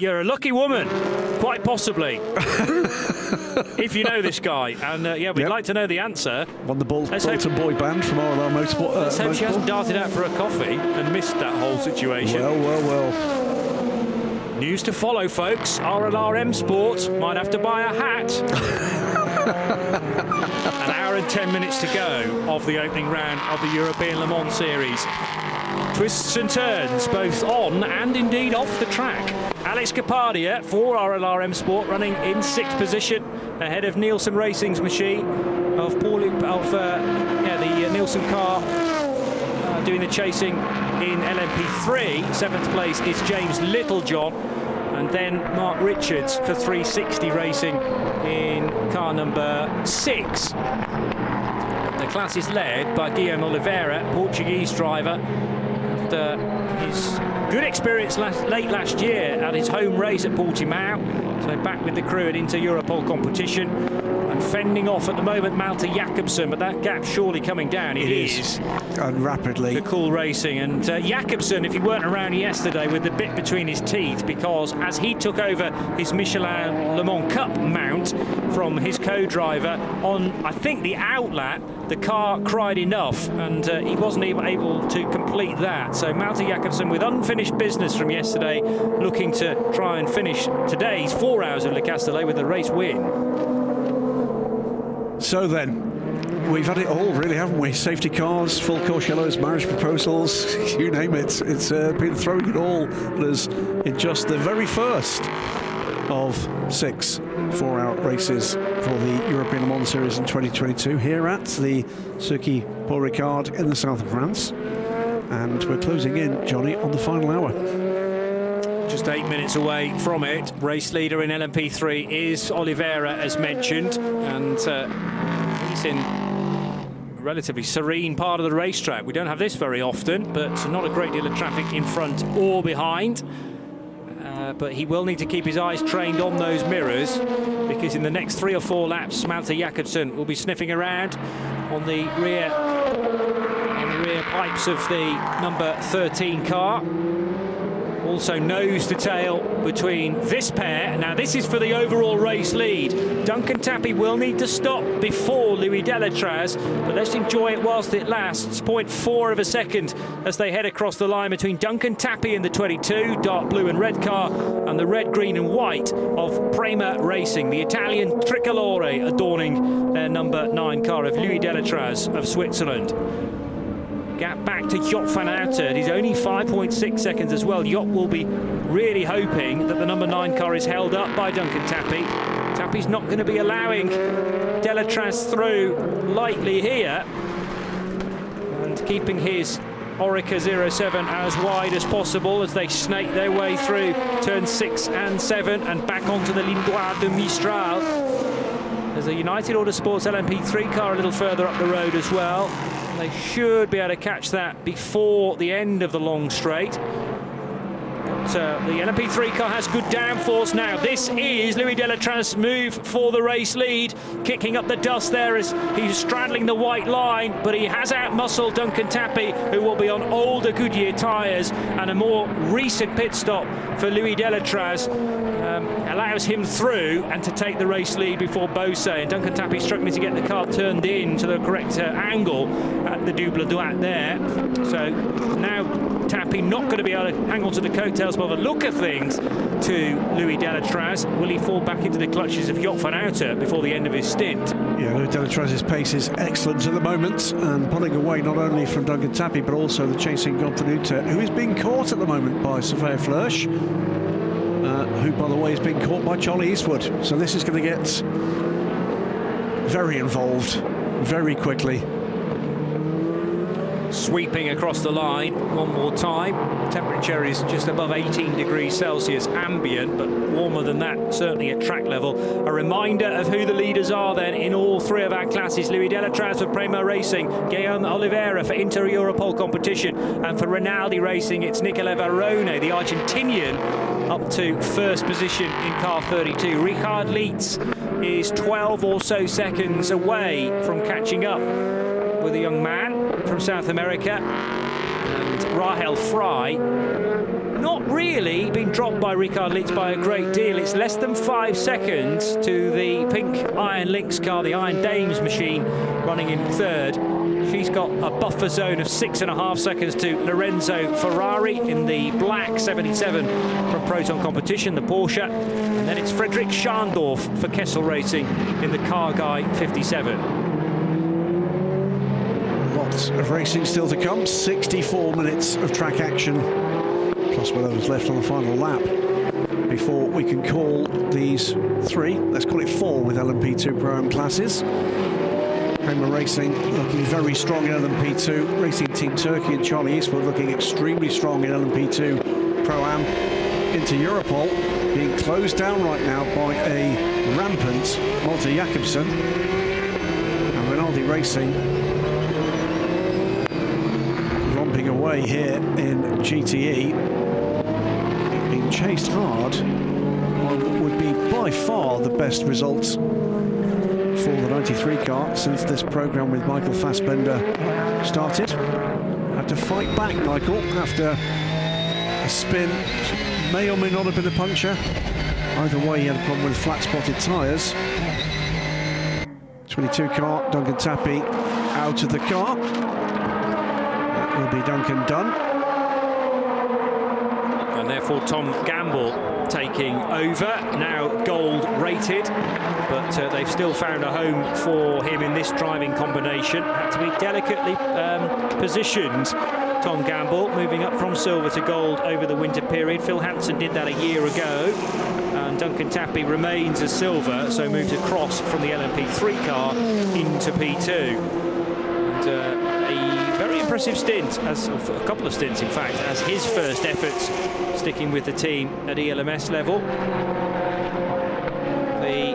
you're a lucky woman, quite possibly, if you know this guy. And we'd like to know the answer. Won the Bolton Boy Band from RLR Motorsport. Let's hope she hasn't darted out for a coffee and missed that whole situation. Well. News to follow, folks. RLRM Sport might have to buy a hat. An hour and 10 minutes to go of the opening round of the European Le Mans Series. Twists and turns, both on and indeed off the track. Alex Capadia for RLRM Sport running in 6th position ahead of Nielsen Racing's machine of the Nielsen car doing the chasing in LMP3. 7th place is James Littlejohn, and then Mark Richards for 360 Racing in car number 6. The class is led by Guilherme Oliveira, Portuguese driver, after his good experience late last year at his home race at Portimao. So back with the crew and into Europol competition. And fending off at the moment Malte Jakobsen, but that gap's surely coming down. It is. And rapidly. The Cool Racing. And Jakobsen, if he weren't around yesterday with the bit between his teeth, because as he took over his Michelin Le Mans Cup mount from his co-driver on, I think, the outlap, the car cried enough, and he wasn't able to complete that. So Malte Jakobsen with unfinished business from yesterday, looking to try and finish today's 4 hours of Le Castellet with the race win. So then, we've had it all, really, haven't we? Safety cars, full course yellows, marriage proposals, you name it. It's been throwing it all at us in just the very first of 6 4-hour races for the European Le Mans Series in 2022 here at the Circuit Paul Ricard in the south of France. And we're closing in, Johnny, on the final hour. Just 8 minutes away from it. Race leader in LMP3 is Oliveira, as mentioned, and he's in a relatively serene part of the racetrack. We don't have this very often, but not a great deal of traffic in front or behind. But he will need to keep his eyes trained on those mirrors, because in the next 3 or 4 laps, Malte Jakobsen will be sniffing around on the rear pipes of the number 13 car. Also nose to tail between this pair. Now this is for the overall race lead. Duncan Tappy will need to stop before Louis Delatraz, but let's enjoy it whilst it lasts. 0.4 of a second as they head across the line between Duncan Tappy in the 22, dark blue and red car, and the red, green and white of Prima Racing, the Italian tricolore adorning their number 9 car of Louis Delatraz of Switzerland. Gap back to Jot van Aert. He's only 5.6 seconds as well. Jot will be really hoping that the number 9 car is held up by Duncan Tappy. Tappy's not going to be allowing Delatraz through lightly here, and keeping his Orica 07 as wide as possible as they snake their way through turns 6 and 7 and back onto the Ligne Droite de Mistral. There's a United Autosports LMP3 car a little further up the road as well. They should be able to catch that before the end of the long straight. But the LMP3 car has good downforce now. This is Louis Delatraz's move for the race lead, kicking up the dust there as he's straddling the white line, but he has outmuscled Duncan Tappy, who will be on older Goodyear tyres, and a more recent pit stop for Louis Delatraz allows him through and to take the race lead before Beausset. And Duncan Tappy struggling to get the car turned in to the correct angle at the Double Droite there. So now Tappy not going to be able to hang on to the coattails by the look of things to Louis Delatraz. Will he fall back into the clutches of Jot van Aert before the end of his stint? Yeah, Louis Delatraz's pace is excellent at the moment, and pulling away not only from Duncan Tappy but also the chasing Gontanuta, who is being caught at the moment by Sophia Flörsch, who, by the way, is being caught by Charlie Eastwood. So this is going to get very involved very quickly. Sweeping across the line one more time. Temperature is just above 18 degrees Celsius ambient, but warmer than that certainly at track level. A reminder of who the leaders are then in all 3 of our classes. Louis Delatraz for Prima Racing, Guillaume Oliveira for Inter Europol competition, and for Rinaldi Racing it's Nicola Varone, the Argentinian, up to first position in car 32. Ricard Leitz is 12 or so seconds away from catching up with a young man from South America, and Rahel Frey not really been dropped by Ricard Leitz by a great deal. It's less than 5 seconds to the pink Iron Lynx car, the Iron Dames machine, running in 3rd. She's got a buffer zone of 6.5 seconds to Lorenzo Ferrari in the black 77 from Proton Competition, the Porsche, and then it's Frederick Schandorf for Kessel Racing in the Car Guy 57. Lots of racing still to come. 64 minutes of track action, plus whatever's left on the final lap, before we can call these 3, let's call it 4 with LMP2 Pro-Am classes. Prima Racing looking very strong in LMP2. Racing Team Turkey and Charlie Eastwood looking extremely strong in LMP2 Pro-Am. Into Europol, being closed down right now by a rampant Malte Jakobsen. And Rinaldi Racing romping away here in GTE, being chased hard on what would be by far the best results for the 93 car since this programme with Michael Fassbender started. Had to fight back, Michael, after a spin. May or may not have been a puncture. Either way, he had a problem with flat-spotted tyres. 22 car, Duncan Tappy out of the car. That will be Duncan done. And therefore Tom Gamble taking over, now gold rated, but they've still found a home for him in this driving combination. Had to be delicately positioned. Tom Gamble moving up from silver to gold over the winter period. Phil Hansen did that a year ago, and Duncan Tappy remains as silver, so moved across from the LMP3 car into P2. And a very impressive stint, a couple of stints in fact, as his first efforts sticking with the team at ELMS level. The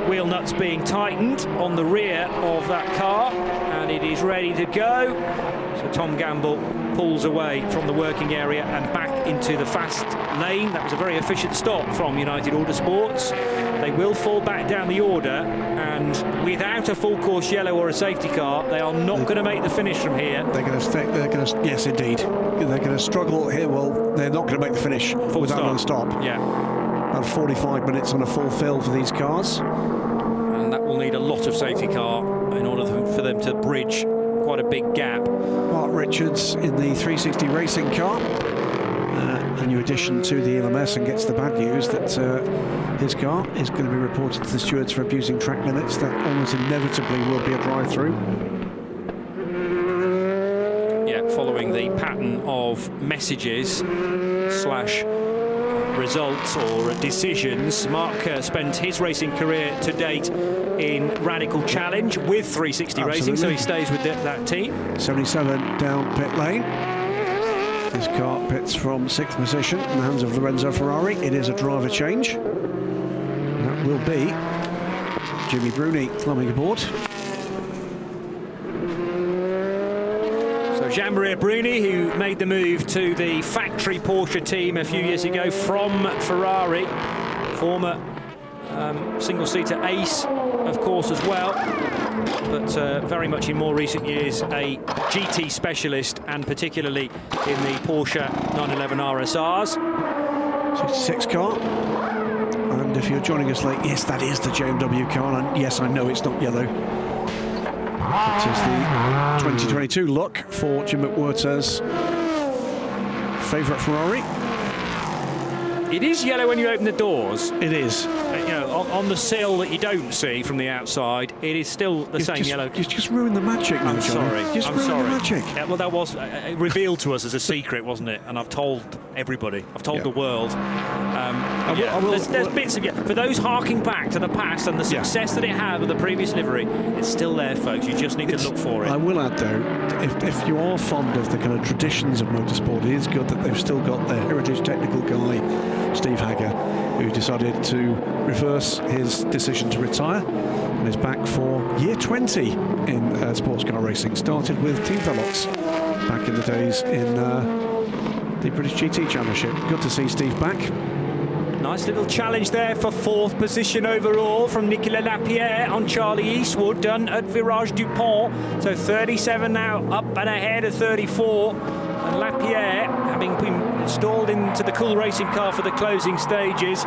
wheel nuts being tightened on the rear of that car, and it is ready to go. So Tom Gamble pulls away from the working area and back into the fast lane. That was a very efficient stop from United Autosports. They will fall back down the order, and without a full course yellow or a safety car, they are not going to make the finish from here. They're going to, yes, indeed. They're going to struggle here. Well, they're not going to make the finish without another stop. Yeah. About 45 minutes on a full fill for these cars. And that will need a lot of safety car in order for them to bridge quite a big gap. Mark Richards in the 360 Racing car, a new addition to the ELMS, and gets the bad news that his car is going to be reported to the stewards for abusing track limits. That almost inevitably will be a drive-through. Yeah, following the pattern of messages / results or decisions. Mark spent his racing career to date in Radical Challenge with 360 Racing, so he stays with that team. 77 down pit lane. This car pits from 6th position in the hands of Lorenzo Ferrari. It is a driver change. And that will be Jimmy Bruni climbing aboard. So Jean-Marie Bruni, who made the move to the factory Porsche team a few years ago from Ferrari, former single-seater ace, of course, as well, but very much in more recent years a GT specialist, and particularly in the Porsche 911 RSRs. 66 car. And if you're joining us late, yes, that is the JMW car, and yes, I know it's not yellow. It is the 2022 look for Jim McWhirter's favourite Ferrari. It is yellow when you open the doors. It is. You know, on the sill that you don't see from the outside, it is still the same yellow. You just ruined the magic now, I'm sorry. Just I'm ruined sorry. the magic. Yeah, well, that was revealed to us as a secret, wasn't it? And I've told everybody. I've told the world. There's bits of for those harking back to the past and the success that it had with the previous livery. It's still there, folks. You just need to look for it. I will add, though, if you are fond of the kind of traditions of motorsport, it is good that they've still got their heritage technical guy, Steve Hagger, who decided to reverse his decision to retire and is back for year 20 in sports car racing. Started with Team Velox back in the days in the British GT Championship. Good to see Steve back. Nice little challenge there for 4th position overall from Nicolas Lapierre on Charlie Eastwood, done at Virage du Pont. So 37 now, up and ahead of 34. And Lapierre, having been installed into the Cool Racing car for the closing stages,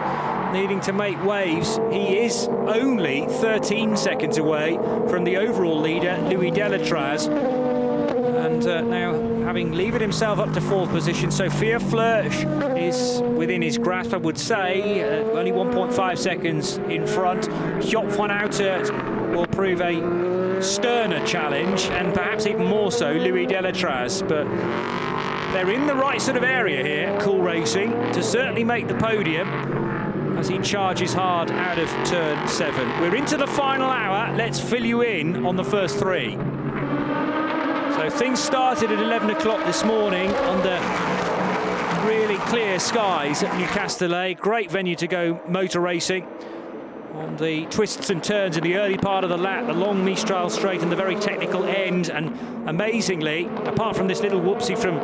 needing to make waves. He is only 13 seconds away from the overall leader, Louis Delatraz. And now, having levered himself up to 4th position, Sophia Flörsch is within his grasp, I would say, only 1.5 seconds in front. Job van Outert will prove a sterner challenge, and perhaps even more so Louis Delatraz, but they're in the right sort of area here, Cool Racing, to certainly make the podium as he charges hard out of turn 7. We're into the final hour. Let's fill you in on the first 3. So things started at 11 o'clock this morning under really clear skies at New Castellet. Great venue to go motor racing. On the twists and turns in the early part of the lap, the long Mistral straight and the very technical end. And amazingly, apart from this little whoopsie from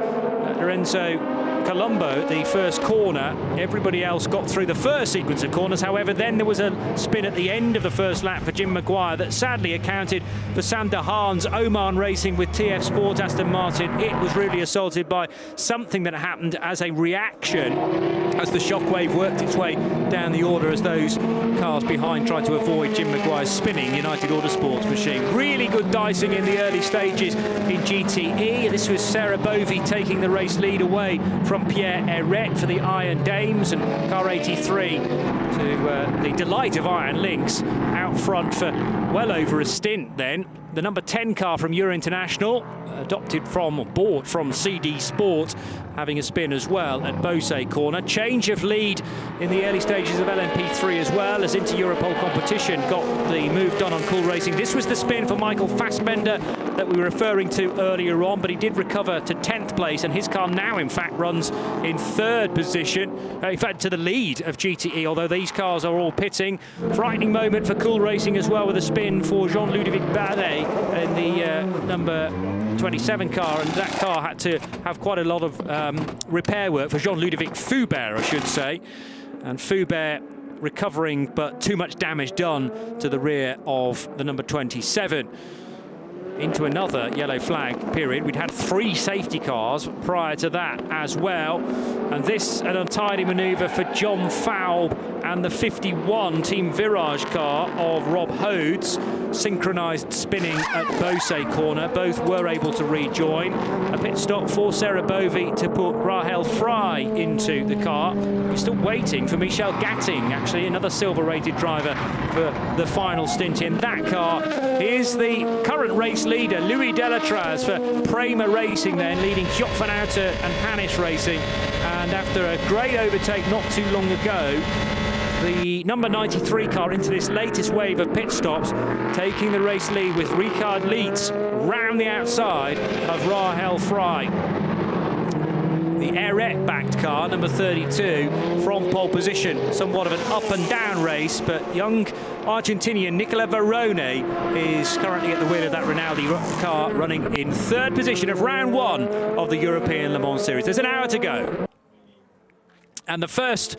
Lorenzo Colombo, the first corner. Everybody else got through the first sequence of corners. However, then there was a spin at the end of the first lap for Jim Maguire that sadly accounted for Sander Hahn's Oman Racing with TF Sport Aston Martin. It was really assaulted by something that happened as a reaction as the shockwave worked its way down the order as those cars behind tried to avoid Jim Maguire's spinning United Autosports machine. Really good dicing in the early stages in GTE. This was Sarah Bovey taking the race lead away from Pierre Eret for the Iron Dames, and car 83 to the delight of Iron Lynx out front for well over a stint then. The number 10 car from Euro International, bought from CD Sport, having a spin as well at Beausset corner. Change of lead in the early stages of LMP3 as well, as into Europol competition got the move done on Cool Racing. This was the spin for Michael Fassbender that we were referring to earlier on, but he did recover to 10th place, and his car now in fact runs in 3rd position, in fact to the lead of GTE, although these cars are all pitting. Frightening moment for Cool Racing as well, with a spin for Jean-Ludovic Barret in the number 27 car, and that car had to have quite a lot of repair work for Jean-Ludovic Foubert, I should say, and Foubert recovering, but too much damage done to the rear of the number 27. Into another yellow flag period. We'd had 3 safety cars prior to that as well, and this an untidy manoeuvre for John Faub and the 51 Team Virage car of Rob Hodes. Synchronised spinning at Beausset corner. Both were able to rejoin. A pit stop for Sarah Bovey to put Rahel Frey into the car. We're still waiting for Michel Gatting, actually another silver-rated driver, for the final stint in that car. Here's the current race leader, Louis Delatraz, for Prima Racing then, leading Jock van Houten and Hannes Racing. And after a great overtake not too long ago, the number 93 car into this latest wave of pit stops, taking the race lead with Ricard Leitz round the outside of Rahel Frey. The Eret-backed car, number 32, from pole position. Somewhat of an up-and-down race, but young Argentinian Nicola Varone is currently at the wheel of that Renewable car, running in 3rd position of round 1 of the European Le Mans Series. There's an hour to go. And the first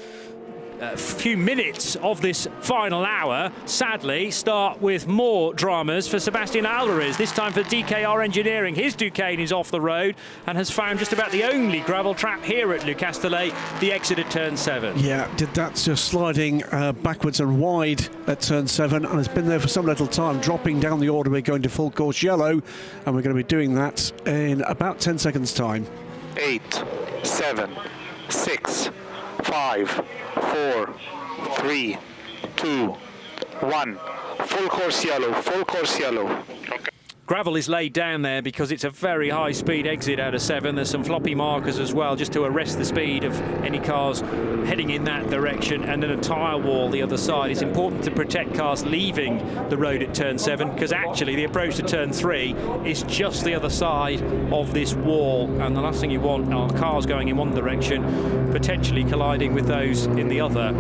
few minutes of this final hour, sadly, start with more dramas for Sebastian Alvarez, this time for DKR Engineering. His Duqueine is off the road and has found just about the only gravel trap here at Le Castellet, the exit at turn 7. Yeah, that's just sliding backwards and wide at turn 7, and it's been there for some little time, dropping down the order. We're going to full course yellow, and we're going to be doing that in about 10 seconds time. 8, 7, 6, 5, 4, 3, 2, 1. Full course yellow, full course yellow. Okay. Gravel is laid down there because it's a very high-speed exit out of 7. There's some floppy markers as well, just to arrest the speed of any cars heading in that direction, and then a tyre wall the other side. It's important to protect cars leaving the road at turn 7, because actually the approach to turn 3 is just the other side of this wall, and the last thing you want are cars going in one direction, potentially colliding with those in the other.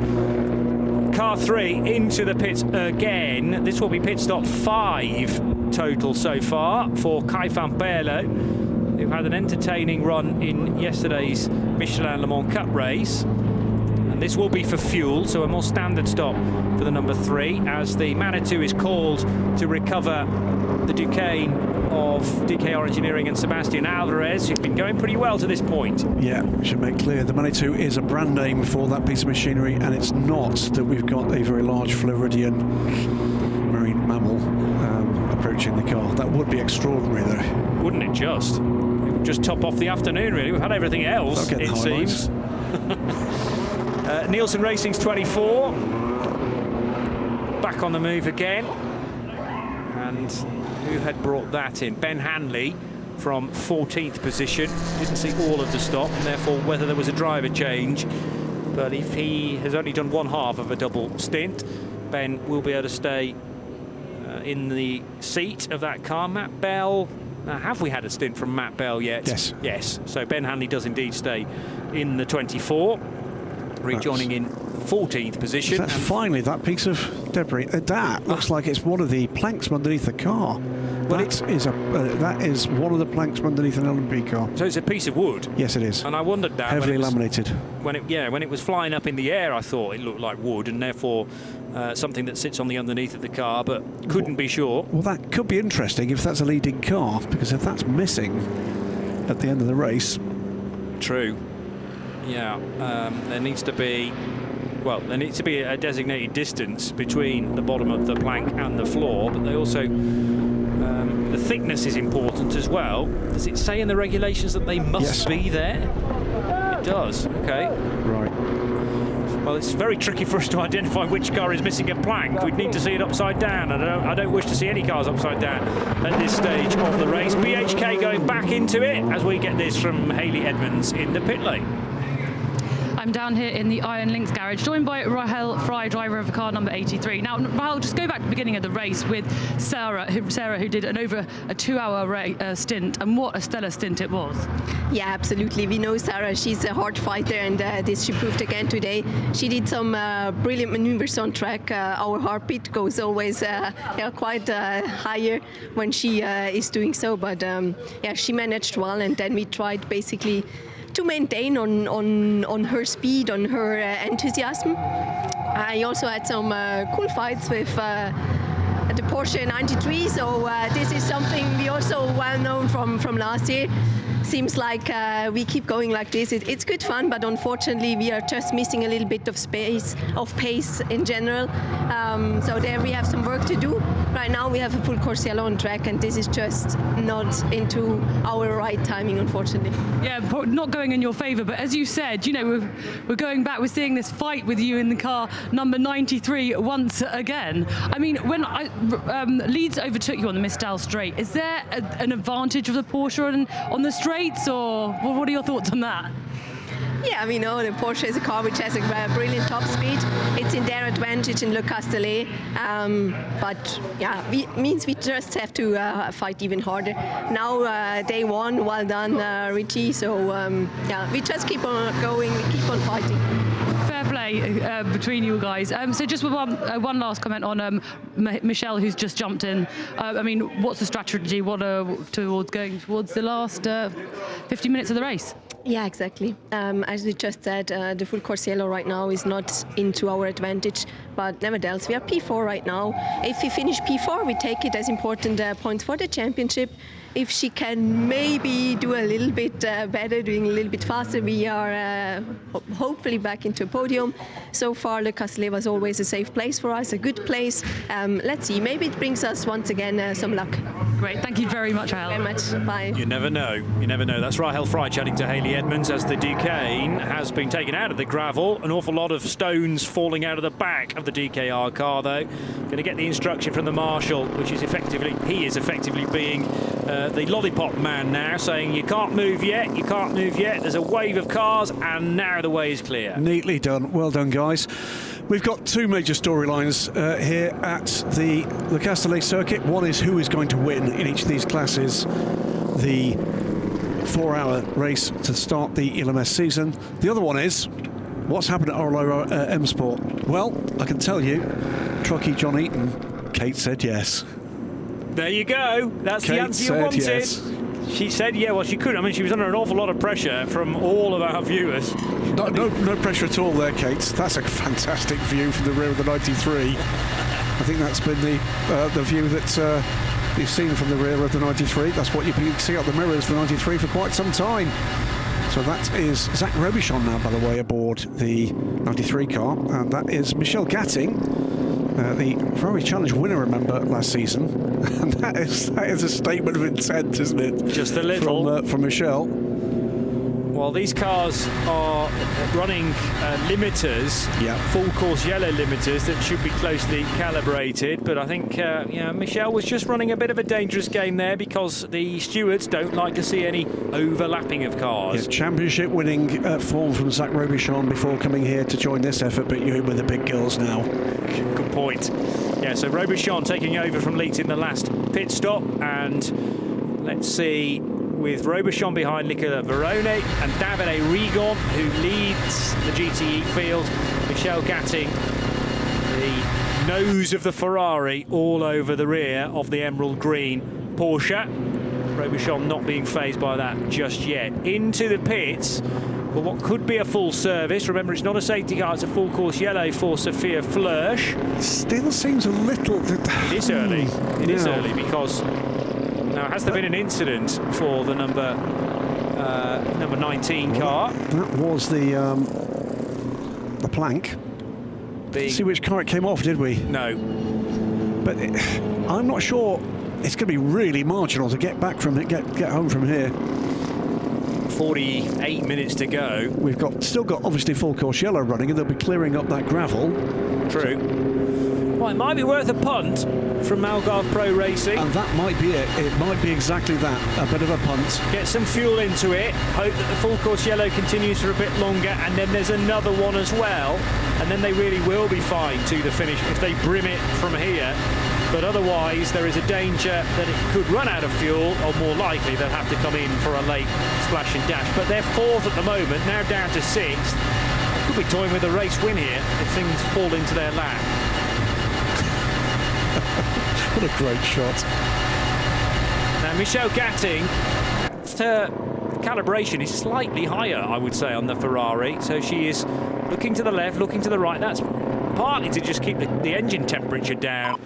Car 3 into the pits again. This will be pit stop 5 total so far for Kai van Berlo, who had an entertaining run in yesterday's Michelin Le Mans Cup race. And this will be for fuel, so a more standard stop for the number 3, as the Manitou is called to recover the Duqueine of DKR Engineering and Sebastian Alvarez, who've been going pretty well to this point. Yeah, we should make clear the Manitou is a brand name for that piece of machinery, and it's not that we've got a very large Floridian marine mammal approaching the car. That would be extraordinary, though. Wouldn't it just? It would just top off the afternoon, really. We've had everything else, it seems. Nielsen Racing's 24. Back on the move again. And who had brought that in? Ben Hanley from 14th position. Didn't see all of the stop, and therefore whether there was a driver change. But if he has only done one half of a double stint, Ben will be able to stay in the seat of that car. Matt Bell, have we had a stint from Matt Bell yet? Yes. Yes, so Ben Hanley does indeed stay in the 24, rejoining in 14th position. That's finally that piece of debris. That looks like it's one of the planks from underneath the car. that is one of the planks from underneath an LMP car. So it's a piece of wood? Yes, it is. And I wondered that. Heavily laminated. When it was flying up in the air, I thought it looked like wood, and therefore something that sits on the underneath of the car, but couldn't be sure. Well, that could be interesting if that's a leading car, because if that's missing at the end of the race... True. Yeah, there needs to be a designated distance between the bottom of the plank and the floor, but they also the thickness is important as well. Does it say in the regulations that they must be there? It does. Okay. Right. Well, it's very tricky for us to identify which car is missing a plank. We'd need to see it upside down, and I don't wish to see any cars upside down at this stage of the race. BHK going back into it as we get this from Hayley Edmonds in the pit lane. I'm down here in the Iron Links garage, joined by Rahel Frey, driver of car number 83. Now, Rahel, just go back to the beginning of the race with Sarah, who did over a 2-hour stint, and what a stellar stint it was. Yeah, absolutely. We know Sarah, she's a hard fighter, and this she proved again today. She did some brilliant maneuvers on track. Our heartbeat goes always quite higher when she is doing so, but she managed well, and then we tried basically to maintain on her speed, on her enthusiasm. I also had some cool fights with the Porsche 93, so this is something we also well known from last year. Seems like we keep going like this. It's good fun, but unfortunately we are just missing a little bit of pace in general. So there we have some work to do. Right now we have a full course yellow on track, and this is just not into our right timing, unfortunately. Yeah, not going in your favour, but as you said, you know, we're going back, we're seeing this fight with you in the car number 93 once again. I mean, when Leeds overtook you on the Mistal straight, is there an advantage of the Porsche on the straights, or what are your thoughts on that? Yeah, we know the Porsche is a car which has a brilliant top speed. It's in their advantage in Le Castellet, but yeah, means we just have to fight even harder. Now day one, well done, Richie. So yeah, we just keep on going, keep on fighting. Fair play between you guys. So just with one last comment on Michelle, who's just jumped in. I mean, what's the strategy? What towards going towards the last 50 minutes of the race? Yeah, exactly. As we just said, the full course yellow right now is not into our advantage, but nevertheless, we are P4 right now. If we finish P4, we take it as important points for the championship. If she can maybe do a little bit better, doing a little bit faster, we are hopefully back into a podium. So far, Le Castellet was always a safe place for us, a good place. Let's see, maybe it brings us once again some luck. Great, thank you very much, Rahel. Very much, bye. You never know, you never know. That's Rahel Frey chatting to Hayley Edmonds as the Duquesne has been taken out of the gravel. An awful lot of stones falling out of the back of the DKR car, though. Going to get the instruction from the marshal, which is effectively being the lollipop man now, saying you can't move yet, you can't move yet. There's a wave of cars, and now the way is clear. Neatly done. Well done, guys. We've got two major storylines here at the Le Castellet circuit. One is who is going to win in each of these classes the 4-hour race to start the ELMS season. The other one is what's happened at Orlo M Sport. Well, I can tell you, truckie John Eaton, Kate said yes. There you go. That's Kate the answer you wanted. Yes. She said, yeah, well, she could. I mean, she was under an awful lot of pressure from all of our viewers. No pressure at all there, Kate. That's a fantastic view from the rear of the 93. I think that's been the view that you've seen from the rear of the 93. That's what you can see out the mirrors of the 93 for quite some time. So that is Zach Robichon now, by the way, aboard the 93 car. And that is Michelle Gatting, the Ferrari Challenge winner, remember, last season. And that is a statement of intent, isn't it? Just a little. From Michelle. Well, these cars are running limiters, full course yellow limiters that should be closely calibrated. But I think Michelle was just running a bit of a dangerous game there because the stewards don't like to see any overlapping of cars. Yeah, championship winning form from Zach Robichon before coming here to join this effort, but you're in with the big girls now. Good point. Yeah, so Robichon taking over from Leeds in the last pit stop, and let's see, with Robichon behind Nicola Verone and Davide Rigon, who leads the GTE field. Michelle Gatting, the nose of the Ferrari, all over the rear of the emerald green Porsche. Robuchon not being fazed by that just yet. Into the pits for what could be a full service. Remember, it's not a safety car, it's a full course yellow for Sophia Flörsch. Still seems a little... It is early. It is early because... Now, has there been an incident for the number 19 car? That was the plank. Didn't see which car it came off, did we? No. But I'm not sure. It's going to be really marginal to get back from it, get home from here. 48 minutes to go. We've still got obviously full course yellow running, and they'll be clearing up that gravel. True. Well, it might be worth a punt from Algarve Pro Racing. And that might be it. It might be exactly that, a bit of a punt. Get some fuel into it, hope that the full course yellow continues for a bit longer, and then there's another one as well, and then they really will be fine to the finish if they brim it from here. But otherwise, there is a danger that it could run out of fuel, or more likely they'll have to come in for a late splash and dash. But they're fourth at the moment, now down to sixth. Could be toying with a race win here if things fall into their lap. What a great shot. Now, Michelle Gatting, her calibration is slightly higher, I would say, on the Ferrari. So she is looking to the left, looking to the right. That's partly to just keep the engine temperature down.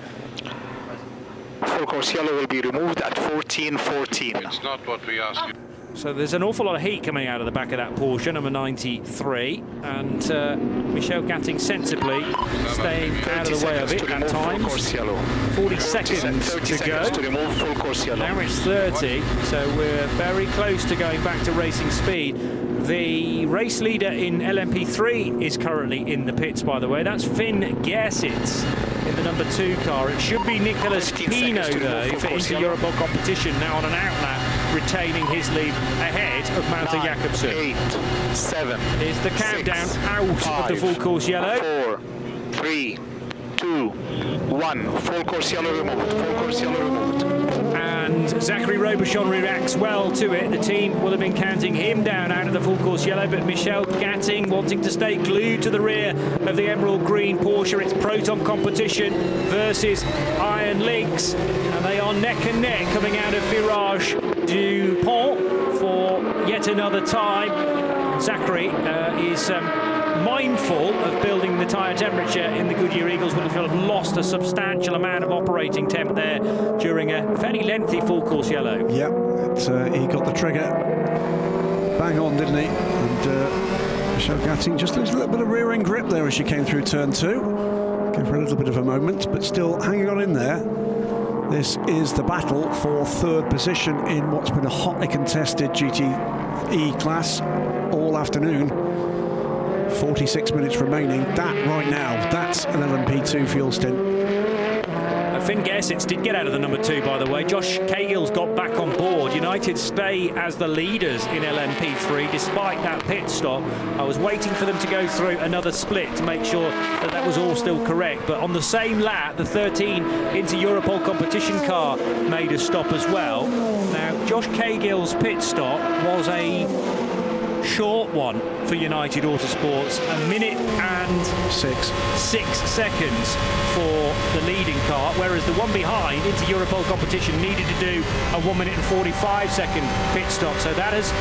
Full course yellow will be removed at 14:14. It's not what we asked you. So there's an awful lot of heat coming out of the back of that Porsche, number 93, and Michelle Gatting sensibly staying out of the way of it at times. 40 seconds to go. Now it's 30, so we're very close to going back to racing speed. The race leader in LMP3 is currently in the pits, by the way. That's Finn Gersitz in the number 2 car. It should be Nicolas Pino, though, for Inter-Europol competition, now on an outlap, retaining his lead ahead of Malte Jakobsen. 8, 7. Is the countdown 6, out 5, of the full course yellow? 4, 3, 2, 1. Full course yellow removed. Full course yellow removed. And Zachary Robuchon reacts well to it. The team will have been counting him down out of the full course yellow, but Michelle Gatting wanting to stay glued to the rear of the emerald green Porsche. It's Proton competition versus Iron Lynx, and they are neck and neck coming out of Virage du Pont for yet another time. Zachary is mindful of building the tyre temperature in the Goodyear Eagles, would have lost a substantial amount of operating temp there during a fairly lengthy full course yellow. Yep, he got the trigger bang on, didn't he? And Michelle Gatting just loses a little bit of rear end grip there as she came through turn 2. Give her a little bit of a moment, but still hanging on in there. This is the battle for third position in what's been a hotly contested GTE class all afternoon. 46 minutes remaining. That right now, that's an LMP2 fuel stint. Finn Gersitz did get out of the number 2, by the way. Josh Cagill's got back on board. United stay as the leaders in LMP3 despite that pit stop. I was waiting for them to go through another split to make sure that that was all still correct. But on the same lap, the 13 Inter-Europol competition car made a stop as well. Now, Josh Cagill's pit stop was a short one for United Autosports, a minute and 6 seconds for the leading car, whereas the one behind into Europol competition needed to do a 1 minute and 45 second pit stop. So that has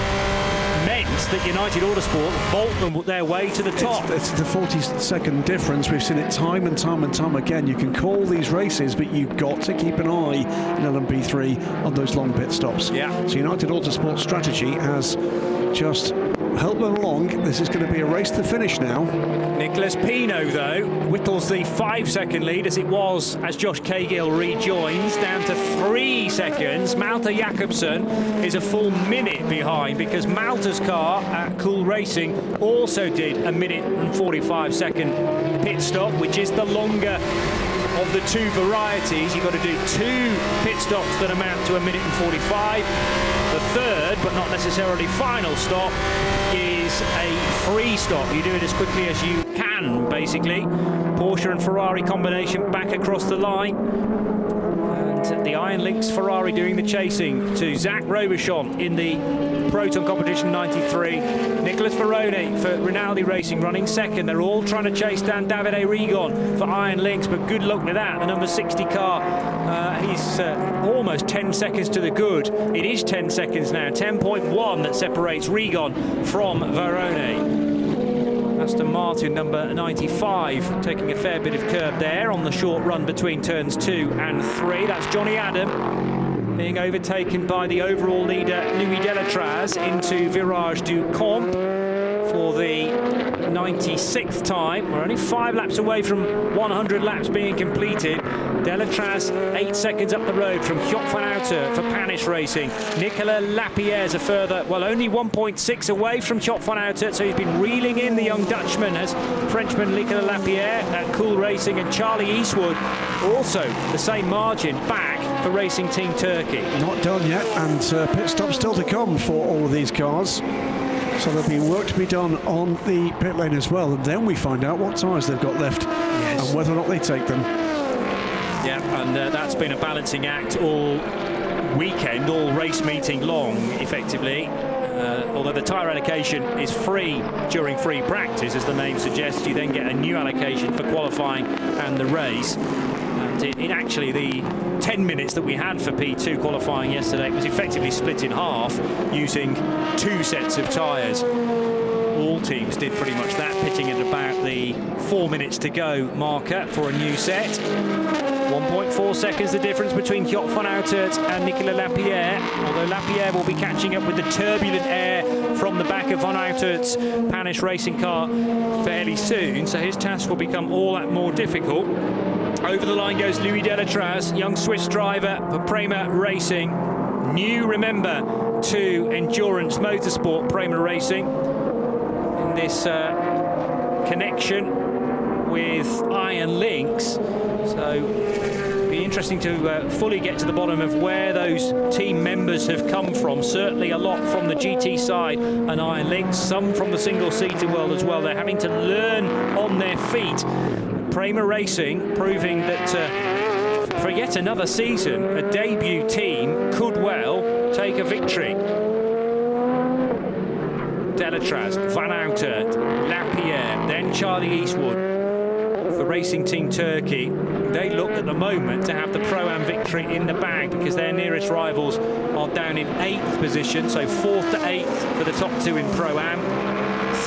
meant that United Autosport bolt their way to the top. It's the 40-second difference. We've seen it time and time again. You can call these races, but you've got to keep an eye in LMP3 on those long pit stops. Yeah. So United Autosport's strategy has just helped them along. This is going to be a race to the finish now. Nicolas Pino, though, whittles the 5-second lead as it was as Josh Cagill rejoins, down to 3 seconds. Malte Jakobsen is a full minute behind because Malte's car at Cool Racing also did a minute and 45 second pit stop, which is the longer of the 2 varieties. You've got to do 2 pit stops that amount to a minute and 45. The third, but not necessarily final stop, is a free stop. You do it as quickly as you can, basically. Porsche and Ferrari combination back across the line. And the Iron Lynx Ferrari doing the chasing to Zach Robichon in the Proton Competition 93. Nicolas Ferrone for Renewable Racing running second. They're all trying to chase down Davide Rigon for Iron Lynx, but good luck with that. The number 60 car, he's almost 10 seconds to the good. It is 10 seconds now, 10.1 that separates Rigon from Verone. Aston Martin number 95 taking a fair bit of curb there on the short run between turns 2 and 3. That's Johnny Adam being overtaken by the overall leader Louis Delatraz into Virage du Camp for the 96th time. We're only 5 laps away from 100 laps being completed. Delatraz 8 seconds up the road from Joop van Houten for Prima Racing. Nicolas Lapierre's a further, well, only 1.6 away from Joop van Houten, so he's been reeling in the young Dutchman as Frenchman Nicolas Lapierre at Cool Racing, and Charlie Eastwood also the same margin back for Racing Team Turkey. Not done yet, and pit stops still to come for all of these cars. So there'll be work to be done on the pit lane as well, and then we find out what tyres they've got left and whether or not they take them. Yeah, and that's been a balancing act all weekend, all race meeting long, effectively. Although the tyre allocation is free during free practice, as the name suggests, you then get a new allocation for qualifying and the race. And in actually the 10 minutes that we had for P2 qualifying yesterday, it was effectively split in half using 2 sets of tyres. All teams did pretty much that, pitting at about the 4 minutes to go marker for a new set. 1.4 seconds the difference between Joop van Houten and Nicolas Lapierre, although Lapierre will be catching up with the turbulent air from the back of Van Houten's Panish racing car fairly soon, so his task will become all that more difficult. Over the line goes Louis Delatraz, young Swiss driver for Prima Racing. New, remember, to Endurance Motorsport Prima Racing in this connection with Iron Lynx. So it'll be interesting to fully get to the bottom of where those team members have come from. Certainly a lot from the GT side and Iron Lynx, some from the single-seater world as well. They're having to learn on their feet. Prima Racing proving that for yet another season, a debut team could well take a victory. Delatraz, Van Houten, Lapierre, then Charlie Eastwood for Racing Team Turkey. They look at the moment to have the Pro-Am victory in the bag, because their nearest rivals are down in 8th position, so 4th to 8th for the top 2 in Pro-Am.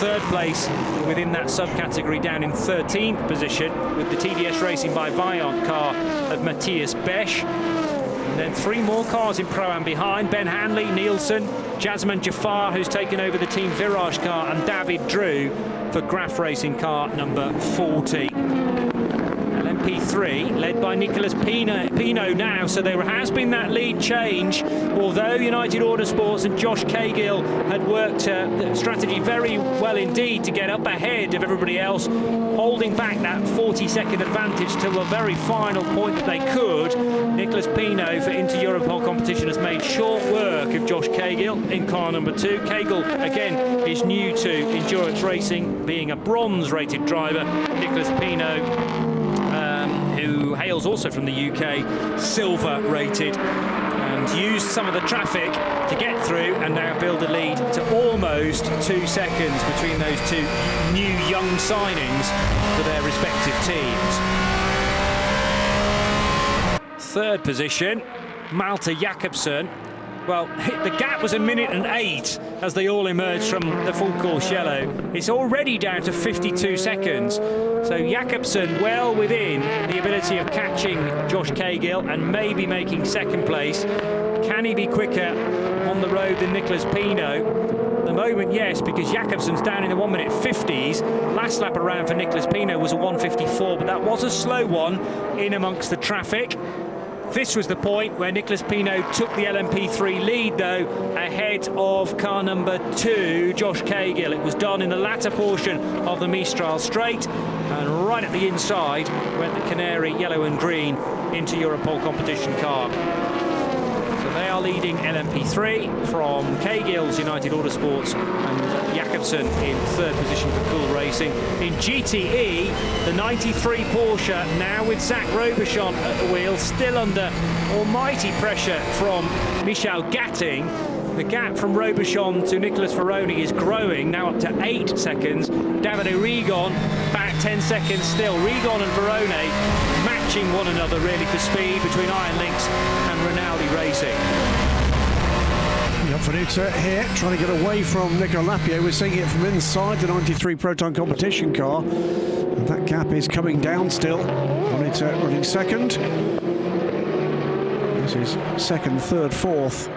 3rd place within that subcategory down in 13th position with the TDS Racing by Vaillant car of Matthias Besch. And then 3 more cars in Pro-Am behind: Ben Hanley, Nielsen, Jasmine Jafar, who's taken over the Team Virage car, and David Drew for Graf Racing car number 40. LMP3 led by Nicolas Pino now, so there has been that lead change, although United Autosports and Josh Cahill had worked the strategy very well indeed to get up ahead of everybody else, holding back that 40-second advantage till the very final point that they could. Nicolas Pino for Inter Europol competition has made short work of Josh Cahill in car number 2. Cahill again is new to endurance racing, being a bronze rated driver. Nicolas Pino, who hails also from the UK, silver rated, and used some of the traffic to get through and now build a lead to almost 2 seconds between those 2 new young signings for their respective teams. 3rd position, Malte Jakobsen. Well, the gap was 1 minute and 8 as they all emerged from the full course yellow. It's already down to 52 seconds. So Jakobsen well within the ability of catching Josh Cahill and maybe making 2nd place. Can he be quicker on the road than Nicolas Pino? At the moment, yes, because Jakobsen's down in the 1 minute 50s. Last lap around for Nicolas Pino was a 1:54, but that was a slow one in amongst the traffic. This was the point where Nicolas Pino took the LMP3 lead, though, ahead of car number 2, Josh Cahill. It was done in the latter portion of the Mistral Straight, and right at the inside went the Canary yellow and green into Europol competition car. So they now leading LMP3 from K-Gills United Autosports and Jakobsen in third position for Cool Racing. In GTE, the 93 Porsche now with Zach Robichon at the wheel, still under almighty pressure from Michel Gatting. The gap from Robichon to Nicolas Ferroni is growing, now up to 8 seconds. Davide Rigon back 10 seconds still. Rigon and Ferroni matching one another really for speed between Iron Lynx and Renewable Racing. Venuta here trying to get away from Nicolas Lapierre. We're seeing it from inside the 93 Proton competition car. And that gap is coming down still. Venuta running second. This is second, third, fourth,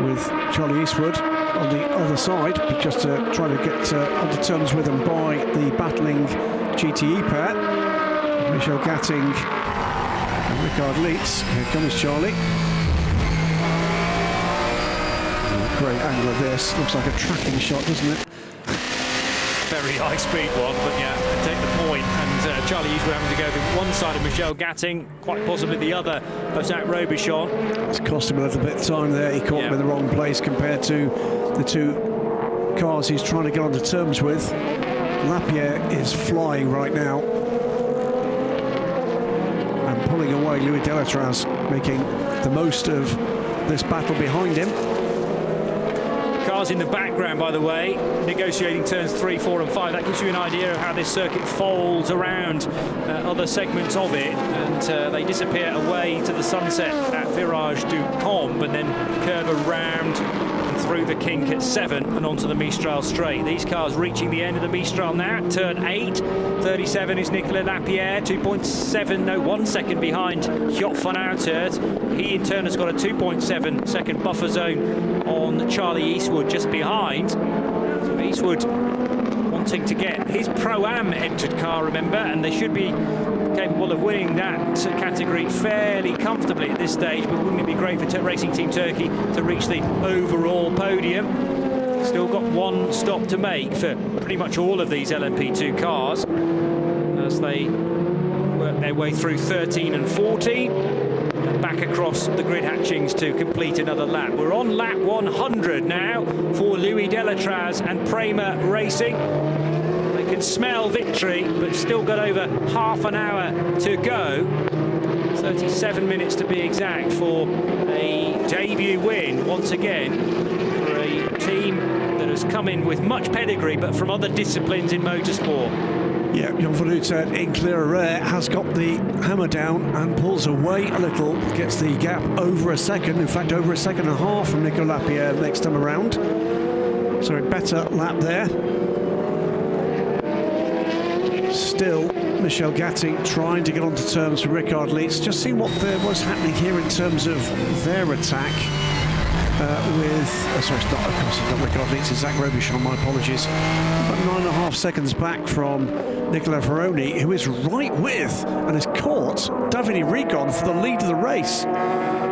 with Charlie Eastwood on the other side, but just trying to get onto terms with them by the battling GTE pair, Michel Gatting and Ricard Leitz. Here comes Charlie. Great angle of this. Looks like a tracking shot, doesn't it? Very high speed one, but yeah, take the point. And Charlie Eastwood having to go to one side of Michel Gatting, quite possibly the other of Zach Robichon. It's cost him a little bit of time there. He caught him in the wrong place compared to the two cars he's trying to get onto terms with. Lapierre is flying right now and pulling away. Louis Delatraz making the most of this battle behind him. Cars in the background, by the way, negotiating turns 3, 4 and 5. That gives you an idea of how this circuit folds around other segments of it, and they disappear away to the sunset at Virage du Combe and then curve around and through the kink at 7 and onto the Mistral straight. These cars reaching the end of the Mistral now, turn 8. 37 is Nicolas Lapierre, 1 second behind Joop van Uitert. He in turn has got a 2.7 second buffer zone on Charlie Eastwood just behind. So Eastwood wanting to get his Pro-Am entered car, remember, and they should be capable of winning that category fairly comfortably at this stage, but wouldn't it be great for Racing Team Turkey to reach the overall podium? Still got one stop to make for pretty much all of these LMP2 cars as they work their way through 13 and 14 and back across the grid hatchings to complete another lap. We're on lap 100 now for Louis Delatraz and Prima Racing. They can smell victory, but still got over half an hour to go. 37 minutes to be exact for a debut win once again for a team that has come in with much pedigree, but from other disciplines in motorsport. Yeah, Jan van Uitert in Claire has got the hammer down and pulls away a little, gets the gap over a second, in fact over a second and a half from Nicolas Lapierre next time around. So a better lap there. Still, Michel Gatting trying to get onto terms with Ricard Leitz. Just see what was happening here in terms of their attack. Sorry, it's not Ricard Leitz, it's Zach Robichon, my apologies. About 9.5 seconds back from Nicolas Ferroni, who is right with and has caught Davide Rigon for the lead of the race.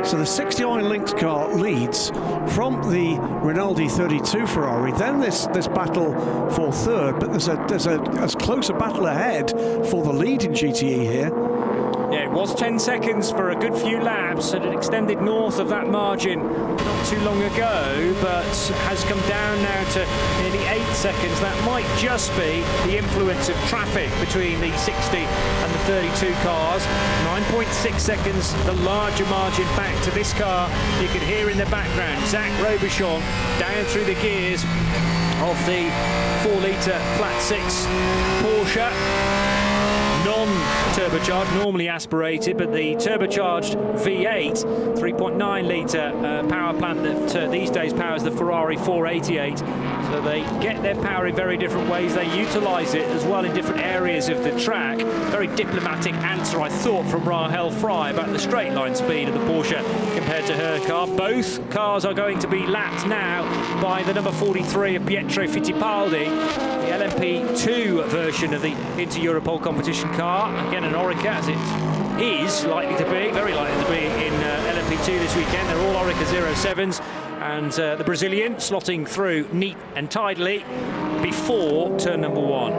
So the 60 Iron Lynx car leads from the Rinaldi 32 Ferrari. Then this battle for third, but there's as close a battle ahead for the lead in GTE here. Yeah, it was 10 seconds for a good few laps, and it extended north of that margin not too long ago, but has come down now to nearly 8 seconds. That might just be the influence of traffic between the 60 and the 32 cars. 9.6 seconds, the larger margin back to this car. You can hear in the background Zach Robichon down through the gears of the 4-litre flat 6 Porsche. Non-turbocharged, normally aspirated, but the turbocharged V8 3.9 litre power plant that these days powers the Ferrari 488. So they get their power in very different ways. They utilise it as well in different areas of the track. Very diplomatic answer, I thought, from Rahel Frey about the straight line speed of the Porsche compared to her car. Both cars are going to be lapped now by the number 43 of Pietro Fittipaldi, the LMP2 version of the Europol competition car. Again, an Oreca, as it is likely to be, very likely to be in LMP2 this weekend. They're all Oreca 07s, and the Brazilian slotting through neat and tidily before turn number 1.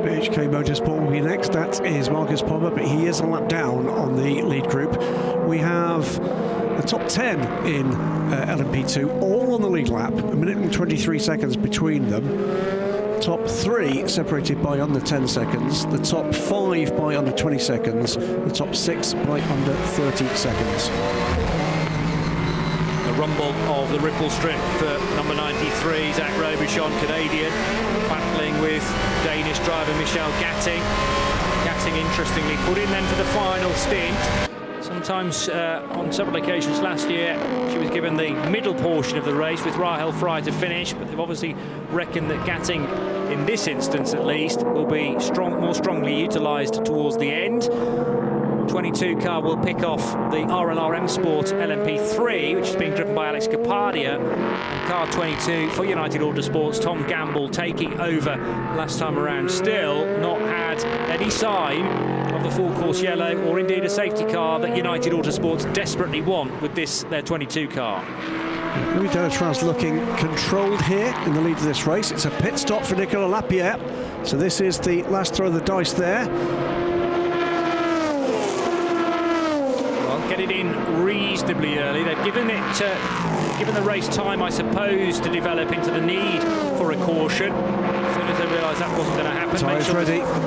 BHK Motorsport will be next. That is Marcus Pommer, but he is a lap down on the lead group. We have The top 10 in LMP2, all on the lead lap, 1 minute and 23 seconds between them. Top 3 separated by under 10 seconds, the top 5 by under 20 seconds, the top 6 by under 30 seconds. The rumble of the Ripple Strip for number 93, Zach Robichon, Canadian, battling with Danish driver Michel Gatting. Gatting, interestingly, put in then for the final stint. Sometimes on several occasions last year she was given the middle portion of the race with Rahel Frey to finish, but they've obviously reckoned that Gatting, in this instance at least, will be more strongly utilised towards the end. 22 car will pick off the RLR M Sport LMP3, which is being driven by Alex Capadia, and car 22 for United Autosports, Tom Gamble, taking over last time around. Still not had any sign of the full course yellow, or indeed a safety car that United Autosports desperately want with this, their 22 car. Louis Delatraz looking controlled here in the lead of this race. It's a pit stop for Nicolas Lapierre, so this is the last throw of the dice there. Get it in reasonably early. They've given the race time, I suppose, to develop into the need for a caution. As soon as they realised that wasn't going to happen,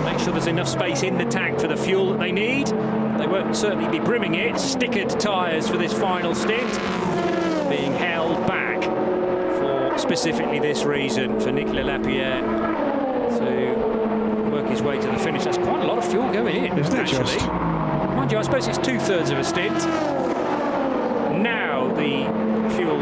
make sure there's enough space in the tank for the fuel that they need. They won't certainly be brimming it. Stickered tyres for this final stint, being held back for specifically this reason for Nicolas Lapierre to work his way to the finish. That's quite a lot of fuel going in, isn't it, actually? just? Mind you, I suppose it's 2/3 of a stint. Now the fuel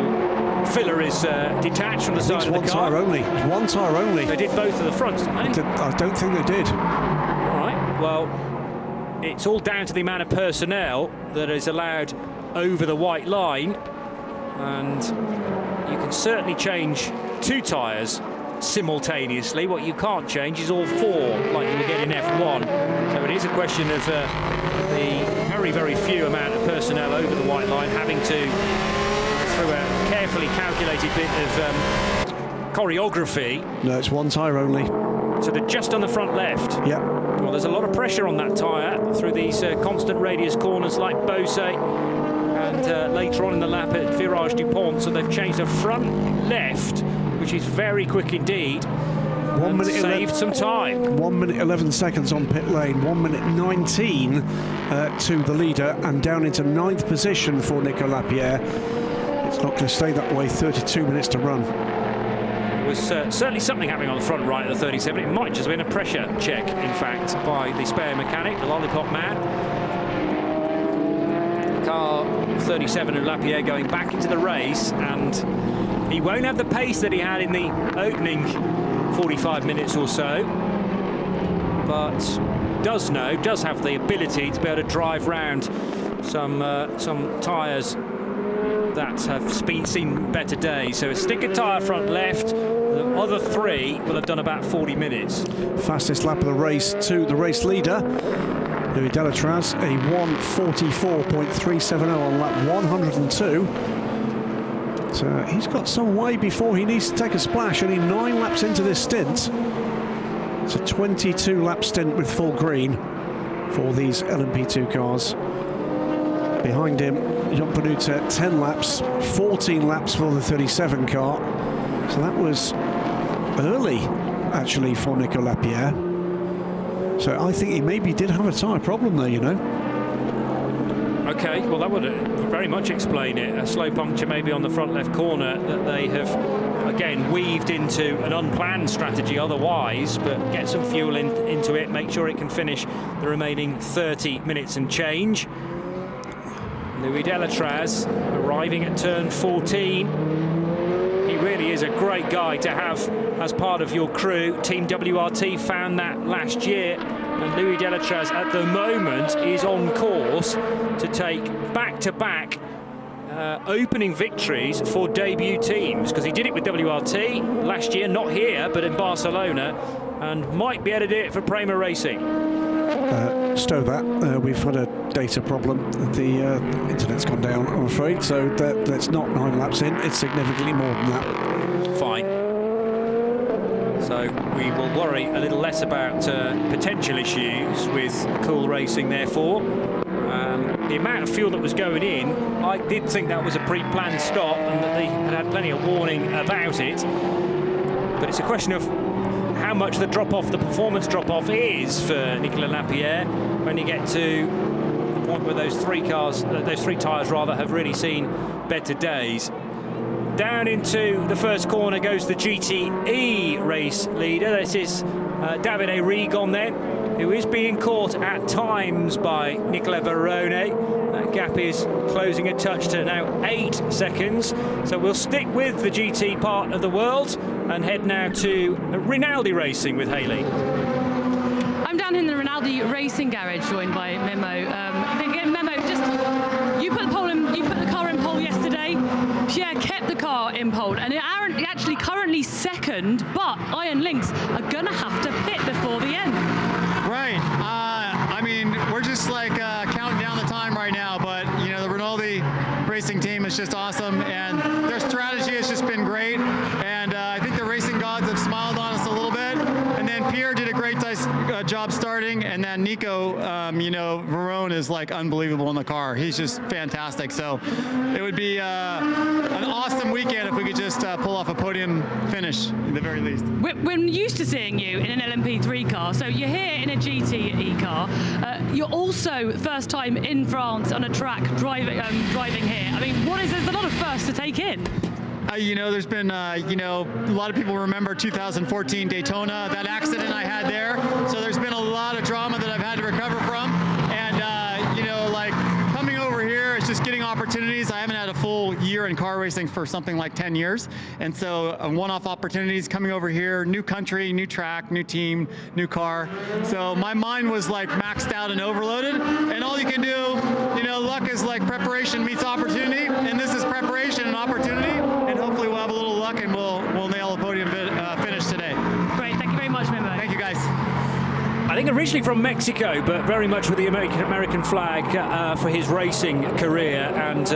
filler is detached from the side of the car. One tyre only. They did both of the fronts, didn't they? I don't think they did. All right, well, it's all down to the amount of personnel that is allowed over the white line, and you can certainly change 2 tyres simultaneously. What you can't change is all 4, like you would get in F1. So it is a question of the very, very few amount of personnel over the white line having to, through a carefully calculated bit of choreography. No, it's 1 tyre only. So they're just on the front left. Yeah. Well, there's a lot of pressure on that tyre through these constant radius corners like Beausset, and later on in the lap at Virage Dupont. So they've changed the front left, which is very quick indeed. 1 minute saved some time. 1 minute 11 seconds on pit lane. 1 minute 19 to the leader, and down into 9th position for Nicolas Lapierre. It's not going to stay that way. 32 minutes to run. There was certainly something happening on the front right of the 37. It might just have been a pressure check, in fact, by the spare mechanic, the lollipop man. Car 37 of Lapierre going back into the race, and he won't have the pace that he had in the opening 45 minutes or so, but does have the ability to be able to drive round some tyres that have seen better days. So a sticker tyre front left, the other 3 will have done about 40 minutes. Fastest lap of the race to the race leader, Louis Delatraz, a 1:44.370 on lap 102. So he's got some way before he needs to take a splash. Only 9 laps into this stint. It's a 22-lap stint with full green for these LMP2 cars. Behind him, Jon Panuta, 10 laps, 14 laps for the 37 car. So that was early, actually, for Nicolas Lapierre. So I think he maybe did have a tyre problem there, you know. Okay, well, that would very much explain it. A slow puncture maybe on the front left corner that they have, again, weaved into an unplanned strategy otherwise, but get some fuel into it, make sure it can finish the remaining 30 minutes and change. Louis Delatraz arriving at turn 14. He really is a great guy to have as part of your crew. Team WRT found that last year, and Louis Delatraz at the moment is on course to take back-to-back opening victories for debut teams, because he did it with WRT last year, not here but in Barcelona, and might be able to do it for Prima Racing. Stow that. We've had a data problem. The internet's gone down, I'm afraid, so that's not 9 laps in. It's significantly more than that. Fine. So we will worry a little less about potential issues with Cool Racing, therefore. the amount of fuel that was going in, I did think that was a pre-planned stop and that they had plenty of warning about it. But it's a question of how much the drop-off, the performance drop-off is for Nicolas Lapierre when you get to the point where those three tyres rather, have really seen better days. Down into the first corner goes the GTE race leader. This is Davide Rigon then, who is being caught at times by Nicola Verone. That gap is closing a touch to now 8 seconds. So we'll stick with the GT part of the world and head now to Renewable Racing with Hayley. I'm down in the Renewable Racing garage, joined by Memo. Memo, just you put the car in pole yesterday. Pierre kept the car in pole, and it actually currently second. But Iron Lynx are gonna have to pit before the end. Right. I mean, we're just like counting down the time right now, but you know, the Renewable Racing team is just awesome, and their strategy has just been great. And I think the racing gods have smiled on us a little bit. And then Pierre did a great job starting, and then Nico, Verone is like unbelievable in the car. He's just fantastic. So it would be an awesome weekend if we could just pull off a podium finish at the very least. We're used to seeing you in an LMP3 car, so you're here in a GTE car. You're also first time in France on a track driving here. I mean, there's a lot of firsts to take in. There's been, a lot of people remember 2014 Daytona, that accident I had there. So there's been a lot of drama that I've had to recover from. And, coming over here, it's just getting opportunities. I haven't had a full year in car racing for something like 10 years. And so one-off opportunities coming over here, new country, new track, new team, new car. So my mind was like maxed out and overloaded. And all you can do, luck is like preparation meets opportunity. And this is preparation and opportunity. And hopefully we'll have a little luck and we'll nail a podium finish today. Great, thank you very much, Memo. Thank you, guys. I think originally from Mexico, but very much with the American flag for his racing career. And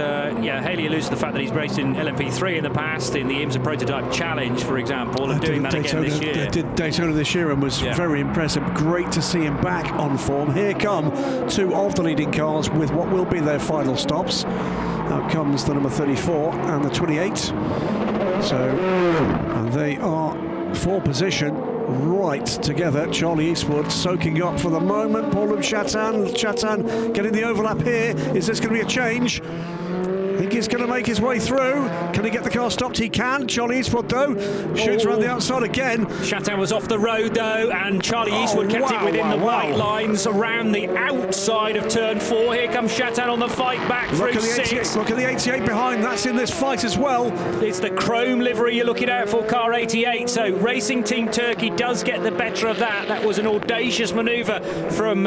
Hayley alludes to the fact that he's raced in LMP3 in the past, in the IMSA Prototype Challenge, for example, and doing that again this year. Did Daytona this year and was very impressive. Great to see him back on form. Here come two of the leading cars with what will be their final stops. Out comes the number 34 and the 28. So they are for position right together. Charlie Eastwood soaking up for the moment. Paul-Loup Chatin getting the overlap here. Is this going to be a change? I think he's going to make his way through. Can he get the car stopped? He can. Charlie Eastwood, though, shoots around the outside again. Chatin was off the road, though, and Charlie Eastwood kept it within the white lines around the outside of turn 4. Here comes Chatin on the fight back through 6. Look at the 88 behind. That's in this fight as well. It's the chrome livery you're looking out for, car 88. So Racing Team Turkey does get the better of that. That was an audacious manoeuvre from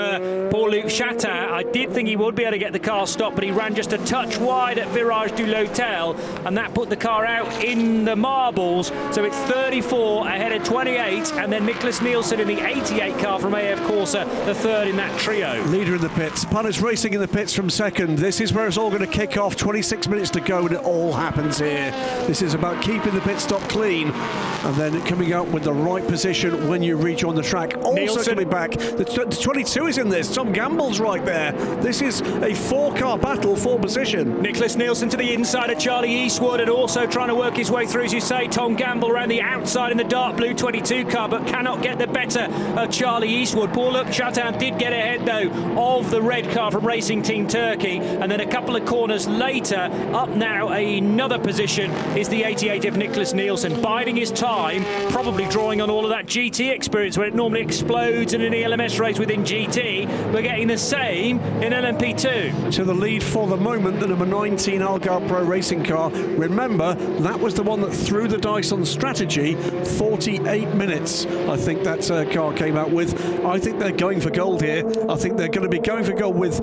Paul-Loup Chatin. I did think he would be able to get the car stopped, but he ran just a touch wide at Virage du L'Hotel, and that put the car out in the marbles. So it's 34 ahead of 28, and then Nicholas Nielsen in the 88 car from AF Corsa, the third in that trio. Leader in the pits. Punters Racing in the pits from second. This is where it's all going to kick off. 26 minutes to go, and it all happens here. This is about keeping the pit stop clean, and then coming out with the right position when you rejoin the track. Also Nielsen coming back. The 22 is in this. Tom Gamble's right there. This is a 4-car battle for position. Nicholas Nielsen to the inside of Charlie Eastwood, and also trying to work his way through, as you say, Tom Gamble around the outside in the dark blue 22 car, but cannot get the better of Charlie Eastwood. Paul-Loup Chatin did get ahead, though, of the red car from Racing Team Turkey, and then a couple of corners later, up now another position is the 88 of Nicholas Nielsen, biding his time, probably drawing on all of that GT experience where it normally explodes in an ELMS race within GT. We're getting the same in LMP2. To the lead for the moment, the number 19 Algarve Pro Racing car. Remember, that was the one that threw the dice on strategy. 48 minutes, I think that car came out with. I think they're going for gold here. I think they're going to be going for gold with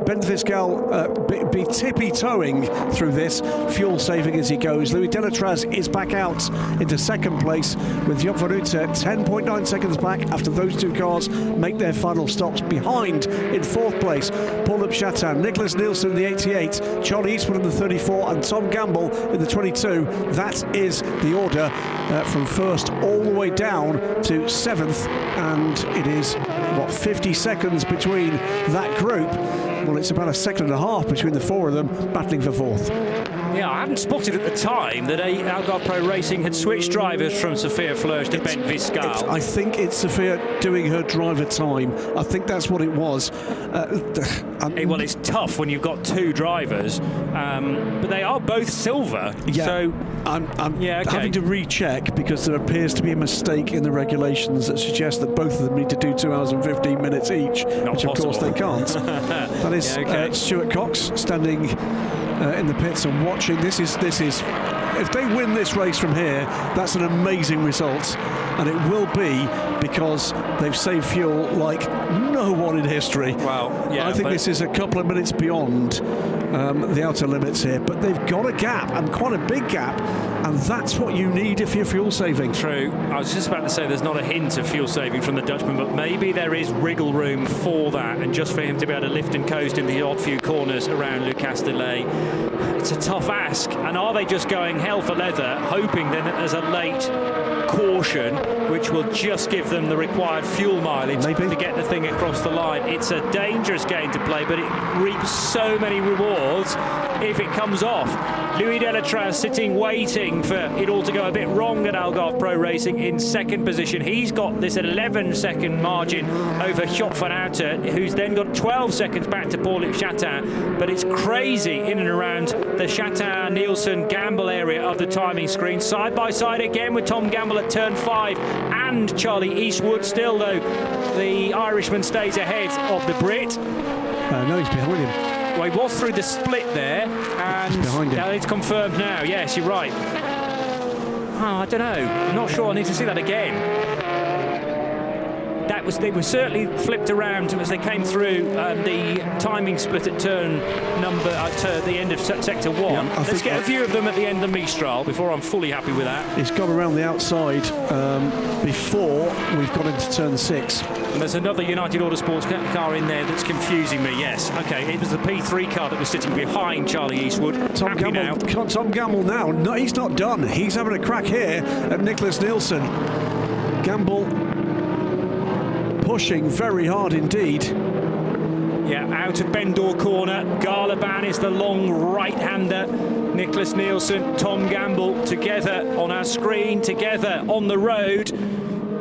Ben Fiscal be tippy-toeing through this, fuel saving as he goes. Louis Delatraz is back out into second place with Joop van Uite 10.9 seconds back after those two cars make their final stops. Behind in fourth place, Paul-Loup Chatin, Nicholas Nielsen in the 88, Charlie Eastwood in the 34, and Tom Gamble in the 22. That is the order from first all the way down to seventh, and it is, 50 seconds between that group. Well, it's about a second and a half between the four of them battling for fourth. Yeah, I hadn't spotted at the time that Algarve Pro Racing had switched drivers from Sophia Flörsch to Ben Viscal. I think it's Sophia doing her driver time. I think that's what it was. Well, it's tough when you've got two drivers, but they are both silver. Yeah, so I'm having to recheck because there appears to be a mistake in the regulations that suggests that both of them need to do 2 hours and 15 minutes each, which of course they can't. That is Stuart Cox standing in the pits and watching. This is if they win this race from here, that's an amazing result, and it will be because they've saved fuel like no one in history. Well, yeah, I think this is a couple of minutes beyond the outer limits here, but they've got a gap, and quite a big gap, and that's what you need if you're fuel saving. True. I was just about to say there's not a hint of fuel saving from the Dutchman, but maybe there is wriggle room for that, and just for him to be able to lift and coast in the odd few corners around Le Castellet. It's a tough ask, and are they just going hell for leather, hoping then that there's a late caution which will just give them the required fuel mileage to get the thing across the line? It's a dangerous game to play, but it reaps so many rewards if it comes off. Louis Delatraz sitting waiting for it all to go a bit wrong at Algarve Pro Racing in second position. He's got this 11-second margin over Joop van Aerten, who's then got 12 seconds back to Paul-Luc Chatin, but it's crazy in and around the Chatin, Nielsen, Gamble area of the timing screen. Side by side again with Tom Gamble at turn 5 and Charlie Eastwood. Still though, the Irishman stays ahead of the Brit. No, he's behind him. Well, he was through the split there, and it's confirmed now. Yes, you're right. Oh, I don't know. I'm not sure. I need to see that again. They were certainly flipped around as they came through the timing split at turn number at the end of sector 1. Yeah, let's get a view of them at the end of Mistral before I'm fully happy with that. He's gone around the outside before we've got into turn 6. And there's another United Autosports car in there that's confusing me. Yes, okay, it was the P3 car that was sitting behind Charlie Eastwood. Tom Gamble now. No, he's not done. He's having a crack here at Nicholas Nielsen. Gamble pushing very hard indeed. Yeah, out of Bendor corner. Garlaban is the long right-hander. Nicholas Nielsen, Tom Gamble together on our screen, together on the road.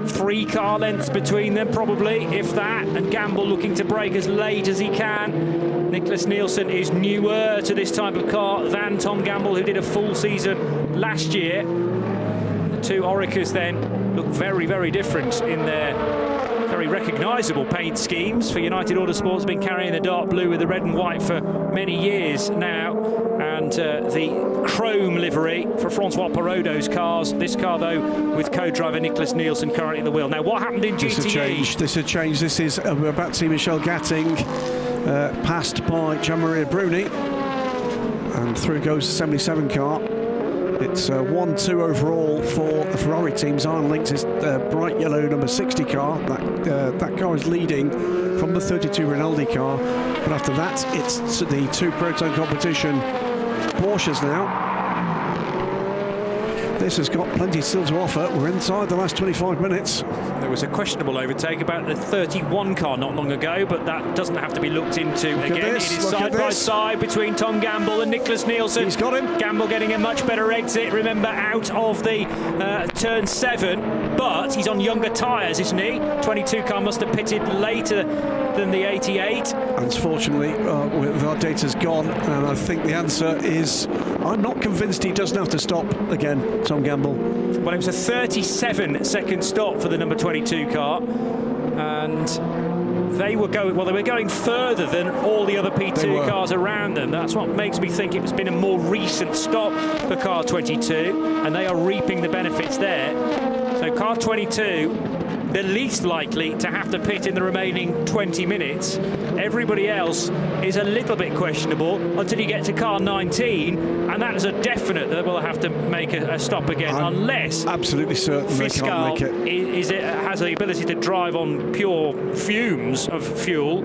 3 car lengths between them, probably, if that, and Gamble looking to brake as late as he can. Nicholas Nielsen is newer to this type of car than Tom Gamble, who did a full season last year. The two Oricas then look very, very different in their very recognisable paint schemes. For United Autosports, been carrying the dark blue with the red and white for many years now, and the chrome livery for Francois Perraudot's cars. This car, though, with co-driver Nicholas Nielsen currently at the wheel. Now, what happened in GTE? This has changed. This is we're about to see Michel Gatting passed by Gianmaria Bruni, and through goes the 77 car. It's 1-2 overall for the Ferrari team's Iron Lynx is bright yellow number 60 car. That car is leading from the 32 Rinaldi car, but after that it's the 2 Proton competition Porsches now. This has got plenty still to offer. We're inside the last 25 minutes. There was a questionable overtake about the 31 car not long ago, but that doesn't have to be looked into again. It is side by side between Tom Gamble and Nicholas Nielsen. He's got him. Gamble getting a much better exit, remember, out of the turn 7, but he's on younger tyres, isn't he? 22 car must have pitted later than the 88. Unfortunately, our data's gone, and I think the answer is I'm not convinced he doesn't have to stop again, Tom Gamble. Well, it was a 37-second stop for the number 22 car, and they were going further than all the other P2 cars around them. That's what makes me think it's been a more recent stop for car 22, and they are reaping the benefits there. So car 22, the least likely to have to pit in the remaining 20 minutes. Everybody else is a little bit questionable until you get to car 19, and that is a definite that we'll have to make a stop again, unless absolutely certain they can't make it. Has the ability to drive on pure fumes of fuel.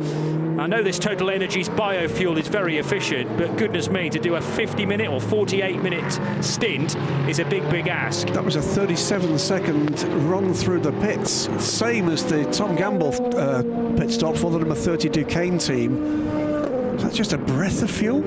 I know this Total Energies biofuel is very efficient, but goodness me, to do a 50-minute or 48-minute stint is a big, big ask. That was a 37-second run through the pits, same as the Tom Gamble pit stop for the number 30 Duquesne team. That's just a breath of fuel.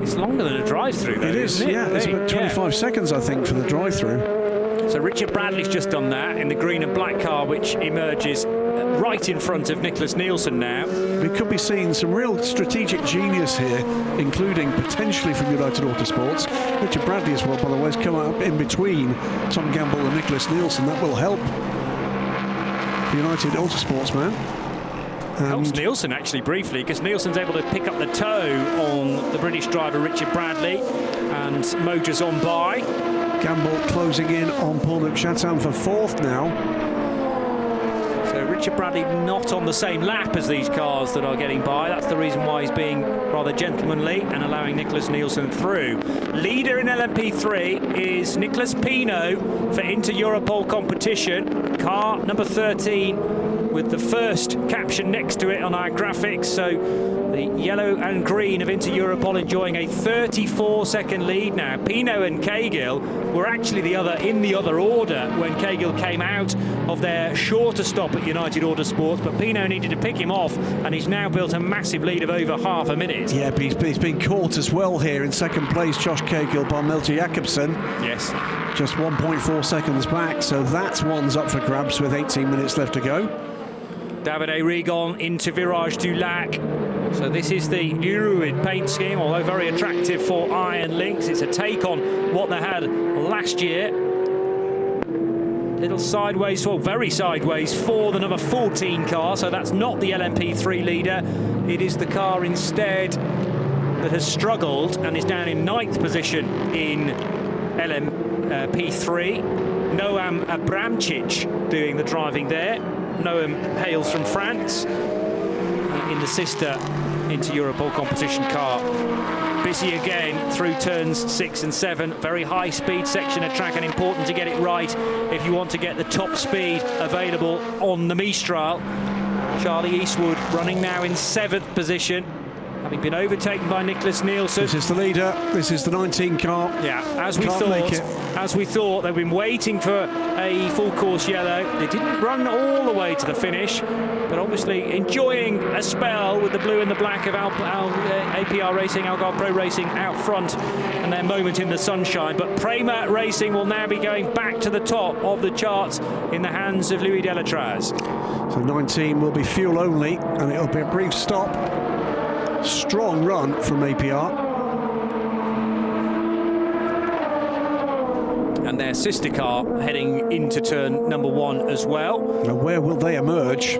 It's longer than a drive-through, though, It is, isn't it? yeah. It's about 25 seconds, I think, for the drive-through. So Richard Bradley's just done that in the green and black car, which emerges right in front of Nicholas Nielsen now. We could be seeing some real strategic genius here, including potentially from United Autosports. Richard Bradley as well, by the way, has come up in between Tom Gamble and Nicholas Nielsen. That will help the United Autosports man. Helps Nielsen actually briefly, because Nielsen's able to pick up the toe on the British driver Richard Bradley, and Moja's on by. Gamble closing in on Paul-Luc Chatin for fourth now. So Richard Bradley not on the same lap as these cars that are getting by. That's the reason why he's being rather gentlemanly and allowing Nicholas Nielsen through. Leader in LMP3 is Nicholas Pino for Inter-Europol competition. Car number 13 with the first caption next to it on our graphics. So the yellow and green of Inter-Europol enjoying a 34-second lead now. Pino and Cahill were actually in the other order when Cahill came out of their shorter stop at United Autosports, but Pino needed to pick him off, and he's now built a massive lead of over half a minute. Yeah, but he's been caught as well here in second place, Josh Cahill by Malte Jakobsen. Yes. Just 1.4 seconds back, so that's one's up for grabs with 18 minutes left to go. Davide Rigon into Virage du Lac. So this is the Neuruid paint scheme, although very attractive for Iron Lynx. It's a take on what they had last year. Little sideways, well, very sideways for the number 14 car, so that's not the LMP3 leader. It is the car instead that has struggled and is down in 9th position in LMP3. Noam Abramcic doing the driving there. Noam hails from France in the sister Inter-Europol competition car. Busy again through turns 6 and 7. Very high speed section of track, and important to get it right if you want to get the top speed available on the Mistral. Charlie Eastwood running now in 7th position, having been overtaken by Nicholas Nielsen. This is the leader. This is the 19 car. Yeah, as we thought, they've been waiting for a full course yellow. They didn't run all the way to the finish, but obviously enjoying a spell with the blue and the black of APR Racing, Algarve Pro Racing out front, and their moment in the sunshine. But Prima Racing will now be going back to the top of the charts in the hands of Louis Delatraz. So 19 will be fuel only, and it'll be a brief stop. Strong run from APR. And their sister car heading into turn number 1 as well. Now where will they emerge?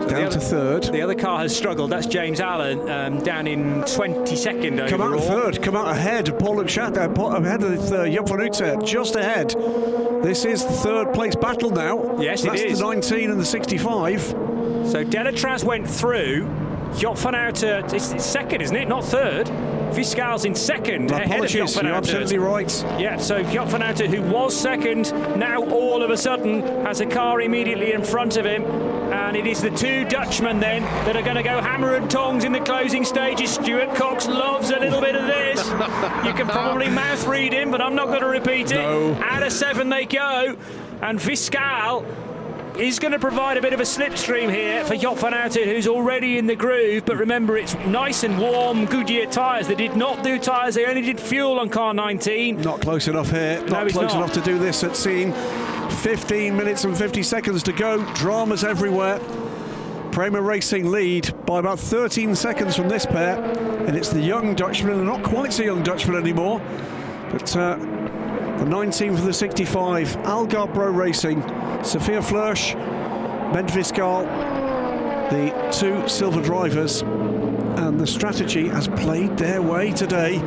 Down to third. The other car has struggled. That's James Allen down in 22nd overall. Come out third. Come out ahead of Paul-Luc Chatin, ahead of Job van Uter, just ahead. This is the third place battle now. Yes, That's it is. the 19 and the 65. So Delatraz went through. Job van Uter, it's second, isn't it? Not third. Viscal's in second. Apologies, you're absolutely right. Yeah, so Job van Uter, who was second, now all of a sudden has a car immediately in front of him. And it is the two Dutchmen then that are going to go hammer and tongs in the closing stages. Stuart Cox loves a little bit of this. You can probably mouth read him, but I'm not going to repeat it. No. Out of 7 they go. And Viscal is going to provide a bit of a slipstream here for Job van Uter, who's already in the groove. But remember, it's nice and warm Goodyear tyres. They did not do tyres, they only did fuel on car 19. Not close enough here. Not close enough to do this at scene. 15 minutes and 50 seconds to go. Dramas everywhere. Prima Racing lead by about 13 seconds from this pair. And it's the young Dutchman, and not quite so young Dutchman anymore. But the 19 for the 65, Algarve Pro Racing, Sophia Flörsch, Bent Viscal, the two silver drivers, and the strategy has played their way today.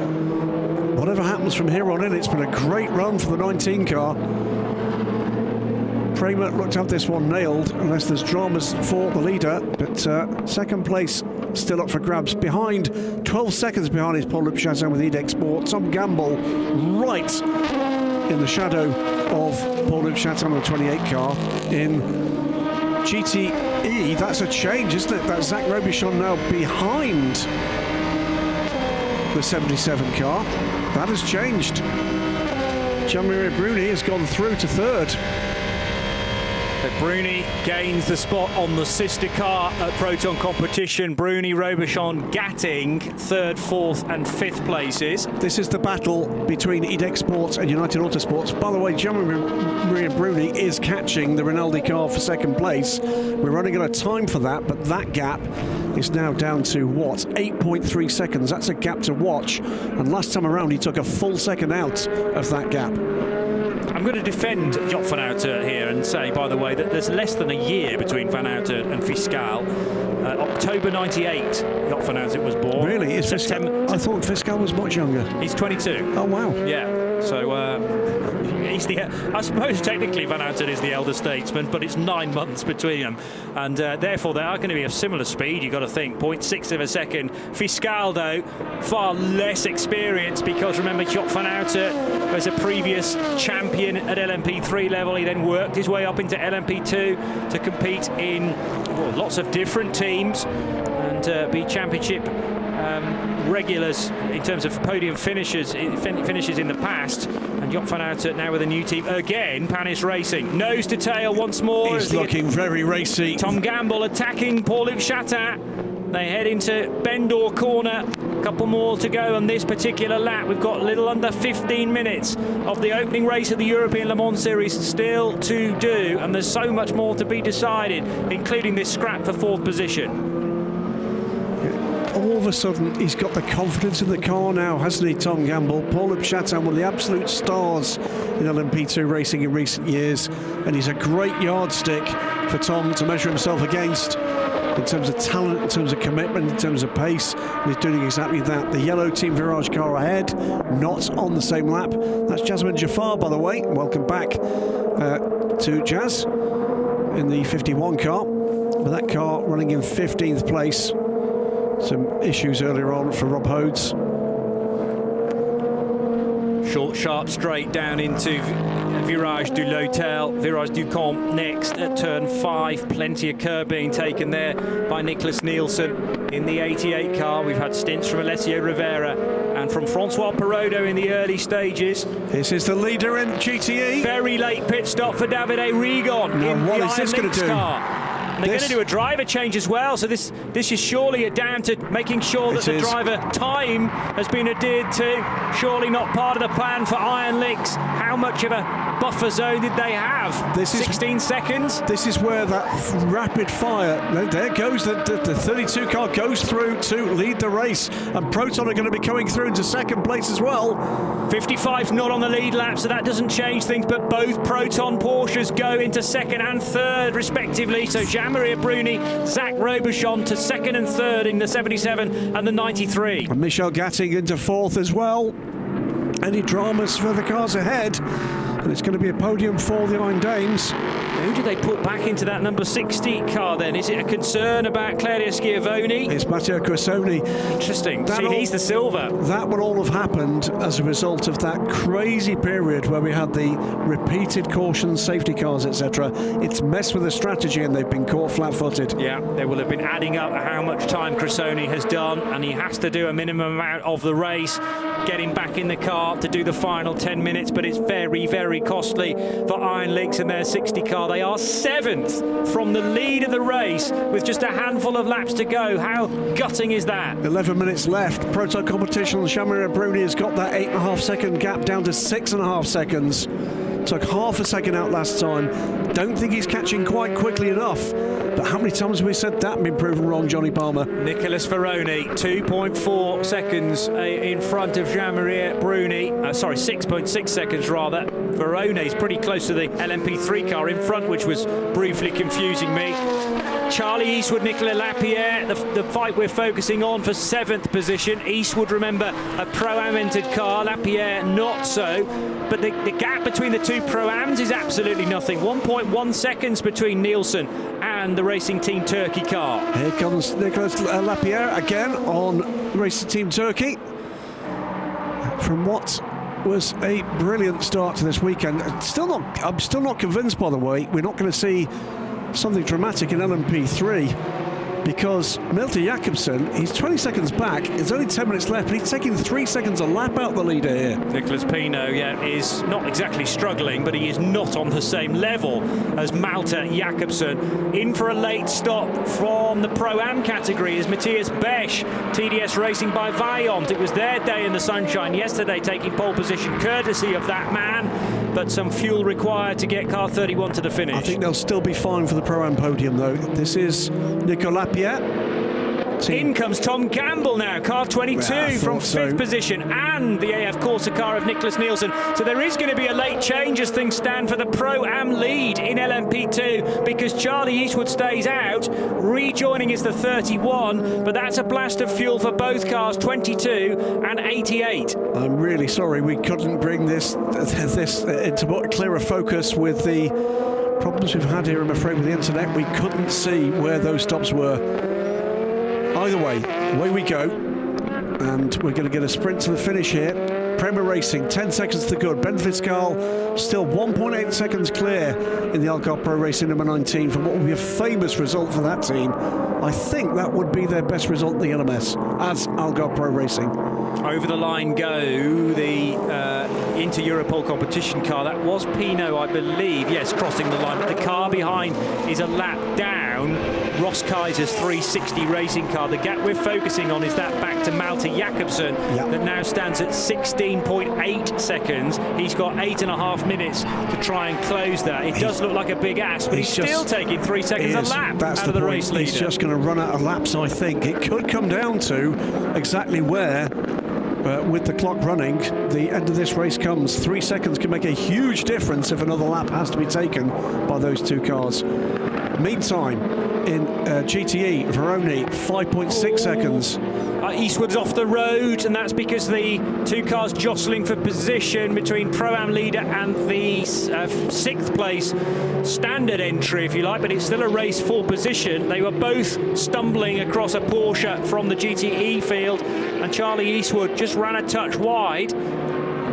Whatever happens from here on in, it's been a great run for the 19 car. Prima looked to have this one nailed, unless there's dramas for the leader, but second place still up for grabs. Behind, 12 seconds behind is Paul-Luc Chatin with Edex Sport. Tom Gamble right in the shadow of Paul-Luc Chatin on the 28 car. In GTE, that's a change, isn't it? That's Zach Robichon now behind the 77 car. That has changed. Jean-Marie Bruni has gone through to third. But Bruni gains the spot on the sister car at Proton competition. Bruni, Robuchon, Gatting, 3rd, 4th and 5th places. This is the battle between EDEX Sports and United Autosports. By the way, Jean-Marie Bruni is catching the Rinaldi car for 2nd place. We're running out of time for that, but that gap is now down to, what, 8.3 seconds. That's a gap to watch. And last time around, he took a full second out of that gap. I'm going to defend Job van Houten here and say, by the way, that there's less than a year between van Houten and Fiscal. October 98, Job van Houten was born. Really? Is Fiscal? I thought Fiscal was much younger. He's 22. Oh, wow. Yeah. So he's the. I suppose technically Van Houten is the elder statesman, but it's 9 months between them, and therefore they are going to be of similar speed. You've got to think 0.6 of a second. Fiscal, though, far less experience, because remember, Job van Houten was a previous champion at LMP3 level. He then worked his way up into LMP2 to compete in lots of different teams and be championship regulars in terms of podium finishes in the past. And Job van Houten now with a new team again, Panis Racing. Nose to tail once more. He's looking very racy. Tom Gamble attacking Paul-Luc Chatin. They head into Bendor corner. A couple more to go on this particular lap. We've got a little under 15 minutes of the opening race of the European Le Mans Series still to do, and there's so much more to be decided, including this scrap for 4th position. All of a sudden, he's got the confidence in the car now, hasn't he, Tom Gamble? Paul-Luc Chatin, one of the absolute stars in LMP2 racing in recent years, and he's a great yardstick for Tom to measure himself against in terms of talent, in terms of commitment, in terms of pace, and he's doing exactly that. The yellow Team Virage car ahead, not on the same lap. That's Jasmine Jafar, by the way. Welcome back to Jazz in the 51 car, but that car running in 15th place. Some issues earlier on for Rob Hodes. Short, sharp straight down into Virage du L'Hôtel, Virage du Camp next at turn 5. Plenty of curb being taken there by Nicholas Nielsen in the 88 car. We've had stints from Alessio Rivera and from Francois Perrodo in the early stages. This is the leader in GTE. Very late pit stop for Davide Rigon in what the is this Iron Lynx car. And they're going to do a driver change as well, so this is surely down to making sure that the driver time has been adhered to. Surely not part of the plan for Iron Lynx. How much of a buffer zone did they have? 16 seconds? This is where that rapid fire, there goes the 32 car goes through to lead the race, and Proton are going to be coming through into 2nd place as well. 55's not on the lead lap, so that doesn't change things, but both Proton Porsches go into 2nd and 3rd respectively, so Jean-Marie Bruni, Zach Robuchon to 2nd and 3rd in the 77 and the 93. And Michel Gatting into 4th as well. Any dramas for the cars ahead? And it's going to be a podium for the Iron Dames. Who do they put back into that number 60 car then? Is it a concern about Claudio Schiavone? It's Matteo Cressoni. Interesting. See, he's the silver. That would all have happened as a result of that crazy period where we had the repeated cautions, safety cars, etc. It's messed with the strategy, and they've been caught flat-footed. Yeah, they will have been adding up how much time Cressoni has done, and he has to do a minimum amount of the race, getting back in the car to do the final 10 minutes, but it's very, very costly for Iron Lynx and their 60 car. They are 7th from the lead of the race with just a handful of laps to go. How gutting is that? 11 minutes left. Proton competition. Jean-Marie Bruni has got that 8.5 second gap down to 6.5 seconds. Took half a second out last time. Don't think he's catching quite quickly enough. But how many times have we said that and been proven wrong, Johnny Palmer? Nicholas Ferroni, 2.4 seconds in front of Jean-Marie Bruni. 6.6 seconds rather. Veroni's pretty close to the LMP3 car in front, which was briefly confusing me. Charlie Eastwood, Nicolas Lapierre, the fight we're focusing on for 7th position. Eastwood, remember, a Pro-Am entered car, Lapierre not so. But the gap between the two Pro-Ams is absolutely nothing. 1.1 seconds between Nielsen and the Racing Team Turkey car. Here comes Nicolas Lapierre again on Racing Team Turkey. From what was a brilliant start to this weekend. I'm still not convinced, by the way, we're not going to see something dramatic in LMP3, because Milton Jakobsen, he's 20 seconds back. There's only 10 minutes left, but he's taking 3 seconds a lap out the leader here. Nicholas Pinot, is not exactly struggling, but he is not on the same level as Malte Jakobsen. In for a late stop from the Pro-Am category is Matthias Besch, TDS Racing by Vaillant. It was their day in the sunshine yesterday, taking pole position courtesy of that man, but some fuel required to get car 31 to the finish. I think they'll still be fine for the Pro-Am podium, though. This is Nicolas Lapierre. In comes Tom Campbell now, car 22 from 5th position, and the AF Corsa car of Nicholas Nielsen. So there is going to be a late change as things stand for the Pro-Am lead in LMP2, because Charlie Eastwood stays out. Rejoining is the 31, but that's a blast of fuel for both cars, 22 and 88. I'm really sorry we couldn't bring this into what clearer focus with the problems we've had here, I'm afraid, with the internet. We couldn't see where those stops were. Either way, away we go, and we're going to get a sprint to the finish here. Prima Racing, 10 seconds to good. Ben Fiscal still 1.8 seconds clear in the Algarve Pro Racing number 19 for what will be a famous result for that team. I think that would be their best result in the LMS as Algarve Pro Racing. Over the line go the into Europol competition car. That was Pinot, I believe. Yes, crossing the line, but the car behind is a lap down. Ross Kaiser's 360 racing car. The gap we're focusing on is that back to Malte Jakobsen that now stands at 16.8 seconds. He's got 8.5 minutes to try and close that. It does look like a big ass, but he's still taking 3 seconds a lap out of the race leader. He's just going to run out of laps, I think. It could come down to exactly where, with the clock running, the end of this race comes. 3 seconds can make a huge difference if another lap has to be taken by those two cars. Meantime, in GTE, Veroni, 5.6 seconds. Eastwood's off the road, and that's because the two cars jostling for position between Pro-Am leader and the 6th place standard entry, if you like, but it's still a race for position. They were both stumbling across a Porsche from the GTE field, and Charlie Eastwood just ran a touch wide.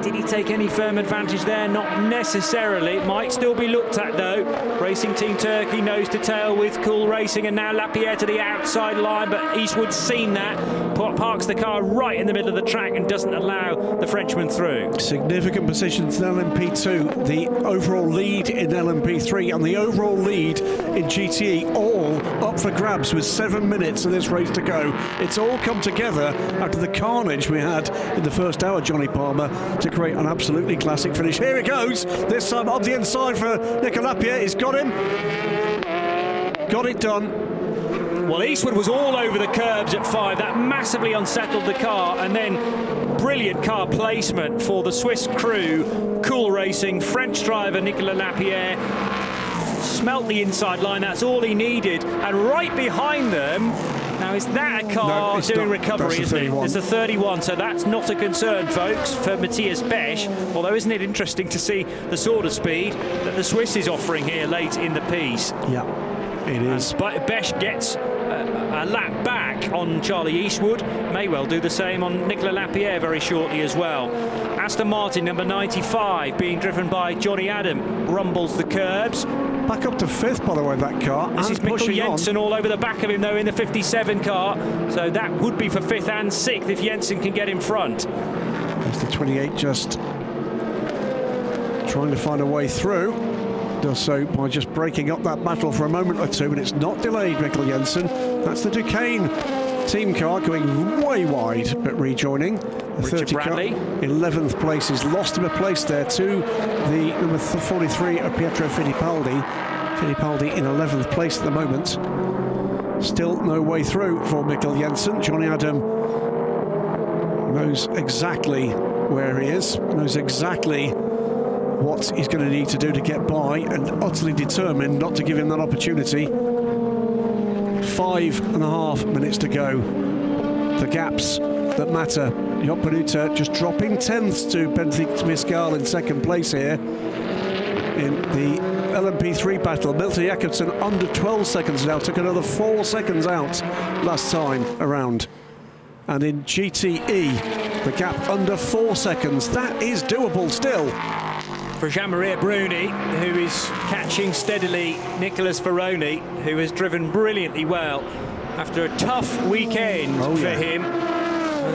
Did he take any firm advantage there? Not necessarily. It might still be looked at, though. Racing Team Turkey nose to tail with Cool Racing, and now Lapierre to the outside line, but Eastwood's seen that, parks the car right in the middle of the track and doesn't allow the Frenchman through. Significant positions in LMP2, the overall lead in LMP3 and the overall lead in GTE, all up for grabs with 7 minutes of this race to go. It's all come together after the carnage we had in the first hour, Johnny Palmer, to create an absolutely classic finish. Here it goes, this time up the inside for Nicolas Lapierre. He's got him, got it done. Well, Eastwood was all over the curbs at 5. That massively unsettled the car, and then brilliant car placement for the Swiss crew. Cool Racing, French driver Nicolas Lapierre smelt the inside line. That's all he needed. And right behind them, now is that a car doing recovery, isn't it? It's a 31, so that's not a concern, folks, for Matthias Besch. Although isn't it interesting to see the sort of speed that the Swiss is offering here late in the piece? Yeah, it is. But Besch gets a lap back on Charlie Eastwood. May well do the same on Nicolas Lapierre very shortly as well. Aston Martin number 95 being driven by Johnny Adam rumbles the curbs. Back up to 5th, by the way, that car. This is Mikkel Jensen all over the back of him, though, in the 57 car. So that would be for 5th and 6th if Jensen can get in front. There's the 28 just trying to find a way through. Does so by just breaking up that battle for a moment or two, and it's not delayed, Mikkel Jensen. That's the Duquesne team car going way wide, but rejoining. The 30 car, 11th place. He's lost him a place there to the number 43 of Pietro Fittipaldi. Fittipaldi in 11th place at the moment. Still no way through for Mikkel Jensen. Johnny Adam knows exactly where he is, knows exactly what he's going to need to do to get by, and utterly determined not to give him that opportunity. 5.5 minutes to go. The gaps that matter. Joop Panuta just dropping 10ths to Benedict Miscal in 2nd place here in the LMP3 battle. Malte Jakobsen under 12 seconds now, took another 4 seconds out last time around. And in GTE, the gap under 4 seconds. That is doable still. For Jean-Marie Bruni, who is catching steadily Nicholas Veroni, who has driven brilliantly well after a tough weekend for him.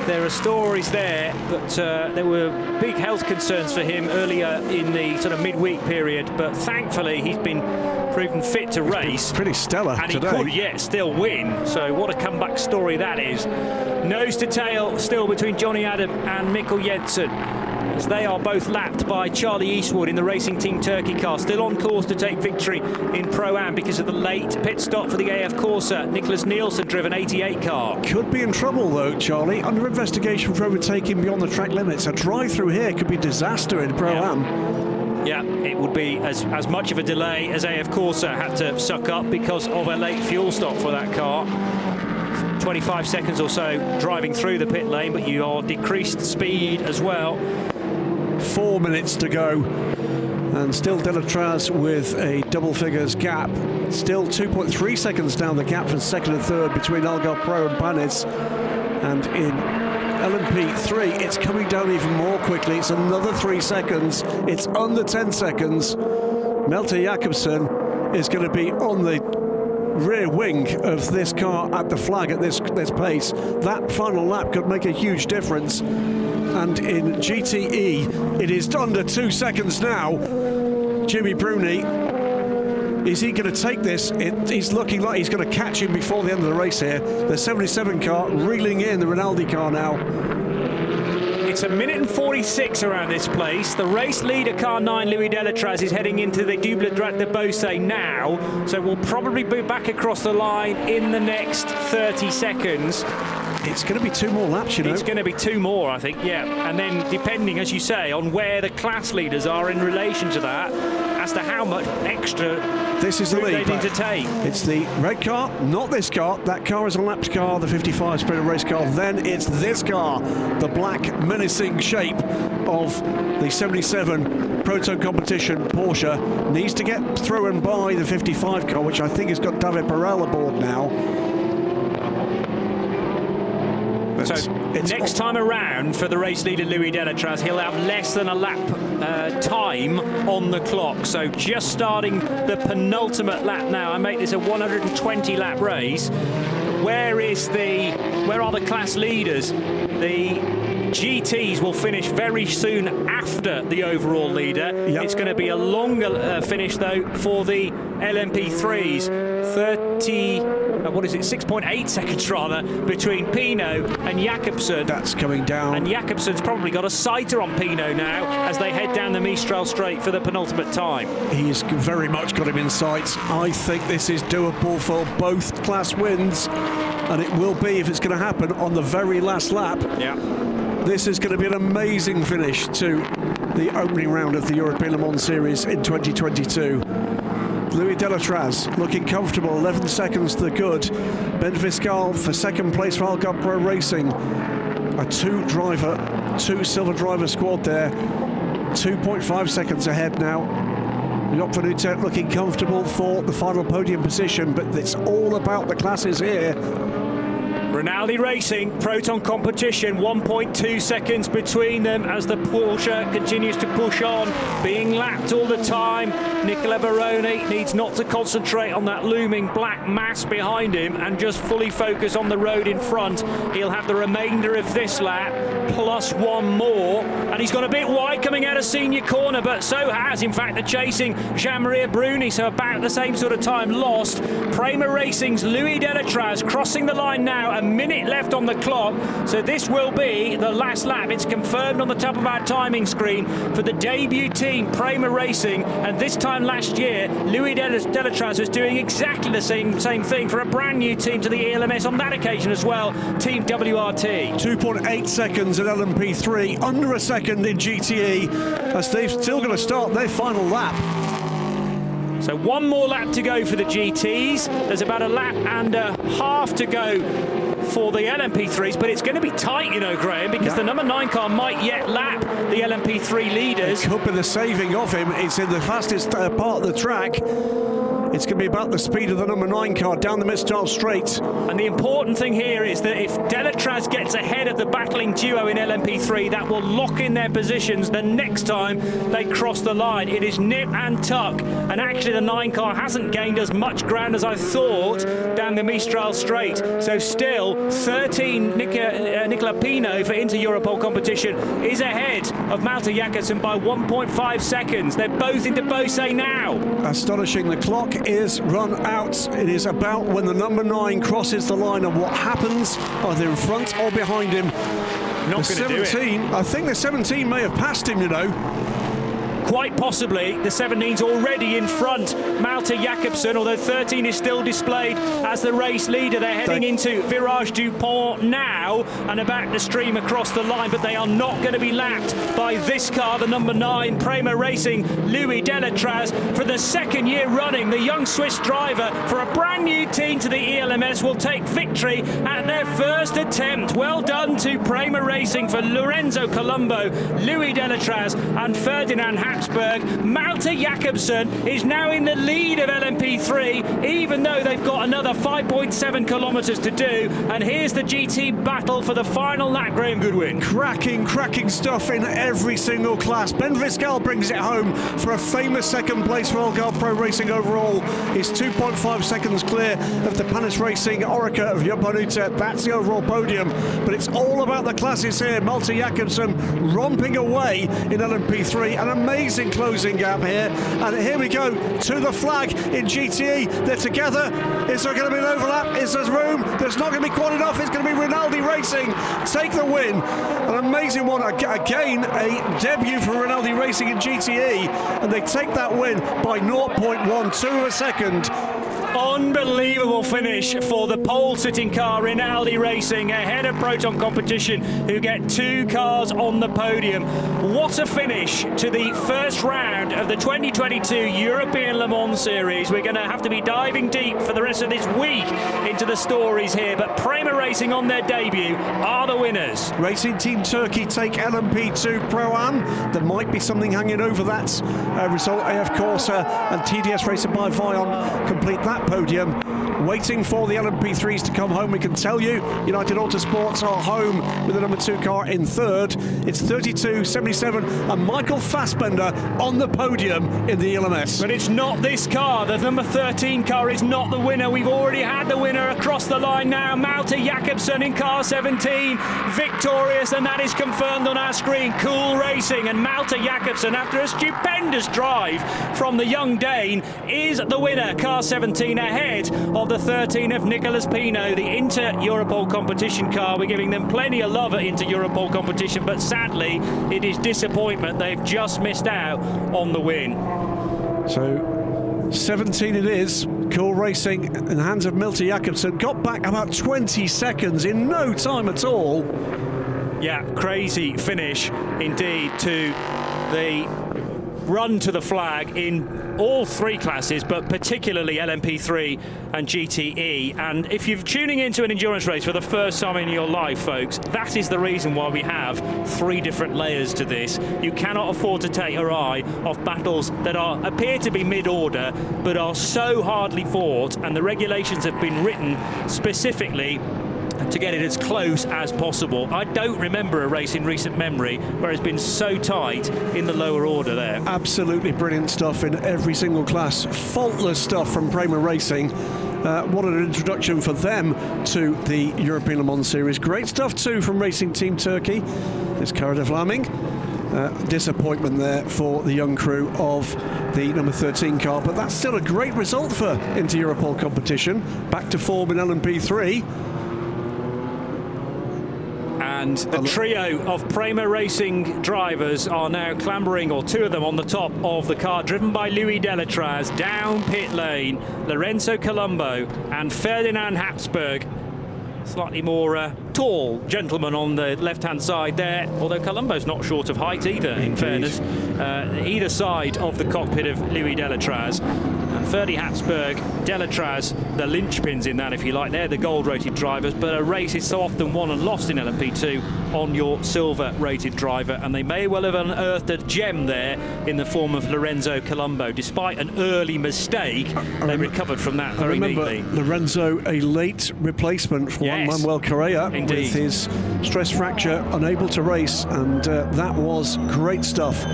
There are stories there, but there were big health concerns for him earlier in the sort of midweek period, but thankfully he's been proven fit to race. Pretty stellar and today. He could yet still win, so what a comeback story that is. Nose to tail still between Johnny Adam and Mikkel Jensen, as they are both lapped by Charlie Eastwood in the Racing Team Turkey car, still on course to take victory in Pro-Am because of the late pit stop for the AF Corsa. Nicholas Nielsen driven 88 car. Could be in trouble though, Charlie, under investigation for overtaking beyond the track limits. A drive through here could be disaster in Pro-Am. Yeah, it would be as much of a delay as AF Corsa had to suck up because of a late fuel stop for that car. 25 seconds or so driving through the pit lane, but you are decreased speed as well. 4 minutes to go, and still Delatraz with a double figures gap. Still 2.3 seconds down the gap for second and third between Algarve Pro and Panis. And in LMP3, it's coming down even more quickly. It's another 3 seconds. It's under 10 seconds. Malte Jakobsen is going to be on the rear wing of this car at the flag at this pace. That final lap could make a huge difference. And in GTE, it is under 2 seconds now. Jimmy Bruni, is he going to take this? He's looking like he's going to catch him before the end of the race here. The 77 car reeling in the Rinaldi car now. It's 1 minute and 46 around this place. The race leader, car 9, Louis Delatraz, is heading into the Double Drac de Beausset now, so we'll probably be back across the line in the next 30 seconds. It's going to be 2 more laps, you know. It's going to be 2 more, I think, yeah. And then depending, as you say, on where the class leaders are in relation to that, as to how much extra this is the lead they need to take. It's the red car, not this car. That car is a lapped car, the 55 Sprinter race car. Then it's this car, the black menacing shape of the 77 Proton Competition Porsche. Needs to get through and by the 55 car, which I think has got David Perel aboard now. So next time around for the race leader Louis Delatraz, he'll have less than a lap time on the clock. So just starting the penultimate lap now. I make this a 120 lap race. Where are the class leaders? The GTs will finish very soon after the overall leader. Yep. It's going to be a longer finish though for the LMP3s. 6.8 seconds rather between Pino and Jakobsen. That's coming down. And Jakobsen's probably got a sighter on Pino now as they head down the Mistral Straight for the penultimate time. He's very much got him in sight. I think this is doable for both class wins, and it will be, if it's going to happen, on the very last lap. Yeah. This is going to be an amazing finish to the opening round of the European Le Mans Series in 2022. Louis Delatraz looking comfortable, 11 seconds to the good. Ben Viscal for second place for Algarve Pro Racing. A two silver driver squad there. 2.5 seconds ahead now. Joop van Utrecht looking comfortable for the final podium position, but it's all about the classes here. Rinaldi Racing, Proton Competition, 1.2 seconds between them as the Porsche continues to push on, being lapped all the time. Nicola Baroni needs not to concentrate on that looming black mass behind him and just fully focus on the road in front. He'll have the remainder of this lap, plus one more, and he's gone a bit wide coming out of senior corner, but so has, in fact, the chasing Jean-Marie Bruni, so about the same sort of time lost. Prima Racing's Louis Delatraz crossing the line now, a minute left on the clock, so this will be the last lap. It's confirmed on the top of our timing screen for the debut team, Prima Racing, and this time last year, Louis Delatraz was doing exactly the same thing for a brand new team to the ELMS on that occasion as well, Team WRT. 2.8 seconds at LMP3, under a second in GTE, as they've still got to start their final lap. So one more lap to go for the GTs. There's about a lap and a half to go for the LMP3s, but it's going to be tight, you know, Graham, because the number 9 car might yet lap the LMP3 leaders. It could be the saving of him. It's in the fastest part of the track. It's going to be about the speed of the number 9 car down the mid-style straight. And the important thing here is that if Delatraz gets ahead of the battling duo in LMP3, that will lock in their positions the next time they cross the line. It is nip and tuck, and actually the 9 car hasn't gained as much ground as I thought down the Mistral straight. So still 13 Nicola Pino for Inter-Europol competition is ahead of Malte Jakobsen by 1.5 seconds. They're both into Beausset now. Astonishing. The clock is run out. It is about when the number 9 crosses the line and what happens either in front or behind him. Not going to do it. I think the 17 may have passed him, you know. Quite possibly, the 17's already in front. Malte Jakobsen, although 13 is still displayed as the race leader. They're heading into Virage du Pont now and about to stream across the line, but they are not going to be lapped by this car, the number 9, Prima Racing, Louis Delatraz. For the second year running, the young Swiss driver for a brand new team to the ELMS will take victory at their first attempt. Well done to Prima Racing for Lorenzo Colombo, Louis Delatraz and Ferdinand Habsburg. Malte Jakobsen is now in the lead of LMP3, even though they've got another 5.7 kilometres to do. And here's the GT battle for the final lap, Graham Goodwin. Cracking stuff in every single class. Ben Viscal brings it home for a famous second place for Algarve Pro Racing overall. He's 2.5 seconds clear of the Panis Racing Orica of Japanuta. That's the overall podium. But it's all about the classes here. Malte Jakobsen romping away in LMP3. An amazing closing gap here, and here we go to the flag in GTE. They're together. Is there going to be an overlap? Is there room? There's not going to be quite enough. It's going to be Rinaldi Racing take the win. An amazing one again, a debut for Rinaldi Racing in GTE, and they take that win by 0.12 of a second. Unbelievable finish for the pole-sitting car, Rinaldi Racing, ahead of Proton Competition, who get 2 cars on the podium. What a finish to the first round of the 2022 European Le Mans Series. We're going to have to be diving deep for the rest of this week into the stories here, but Prima Racing on their debut are the winners. Racing Team Turkey take LMP2 Pro-Am. There might be something hanging over that result. AF Corsa and TDS Racing by Vion complete that podium. Waiting for the LMP3s to come home. We can tell you United Autosports are home with the number 2 car in third. It's 32.77 and Michael Fassbender on the podium in the ELMS. But it's not this car. The number 13 car is not the winner. We've already had the winner across the line now. Malte Jakobsen in car 17, victorious, and that is confirmed on our screen. Cool Racing, and Malte Jakobsen, after a stupendous drive from the young Dane, is the winner. Car 17 ahead of the 13 of Nicolas Pino, the Inter-Europol competition car. We're giving them plenty of love at Inter-Europol competition, but sadly it is disappointment. They've just missed out on the win. So 17 it is. Cool Racing in the hands of Malte Jakobsen. Got back about 20 seconds in no time at all. Yeah, crazy finish indeed to the run to the flag in all 3 classes, but particularly LMP3 and GTE. And if you're tuning into an endurance race for the first time in your life, folks, that is the reason why we have 3 different layers to this. You cannot afford to take your eye off battles that appear to be mid-order, but are so hardly fought, and the regulations have been written specifically to get it as close as possible. I don't remember a race in recent memory where it's been so tight in the lower order there. Absolutely brilliant stuff in every single class. Faultless stuff from Prima Racing. What an introduction for them to the European Le Mans Series. Great stuff too from Racing Team Turkey. It's Cara de Vlaming. Disappointment there for the young crew of the number 13 car, but that's still a great result for Inter-Europol competition. Back to form in LMP3. And the trio of Prima Racing drivers are now clambering, or 2 of them on the top of the car, driven by Louis Delatraz, down pit lane. Lorenzo Colombo and Ferdinand Habsburg, slightly more tall gentleman on the left-hand side there, although Colombo's not short of height either, in fairness. Either side of the cockpit of Louis Delatraz. And Ferdy Hatzberg, Delatraz, the linchpins in that, if you like. They're the gold-rated drivers, but a race is so often won and lost in LMP2 on your silver-rated driver, and they may well have unearthed a gem there in the form of Lorenzo Colombo. Despite an early mistake, they recovered from that very neatly. Lorenzo, a late replacement for Juan Manuel Correa. Indeed. With his stress fracture, unable to race, and that was great stuff.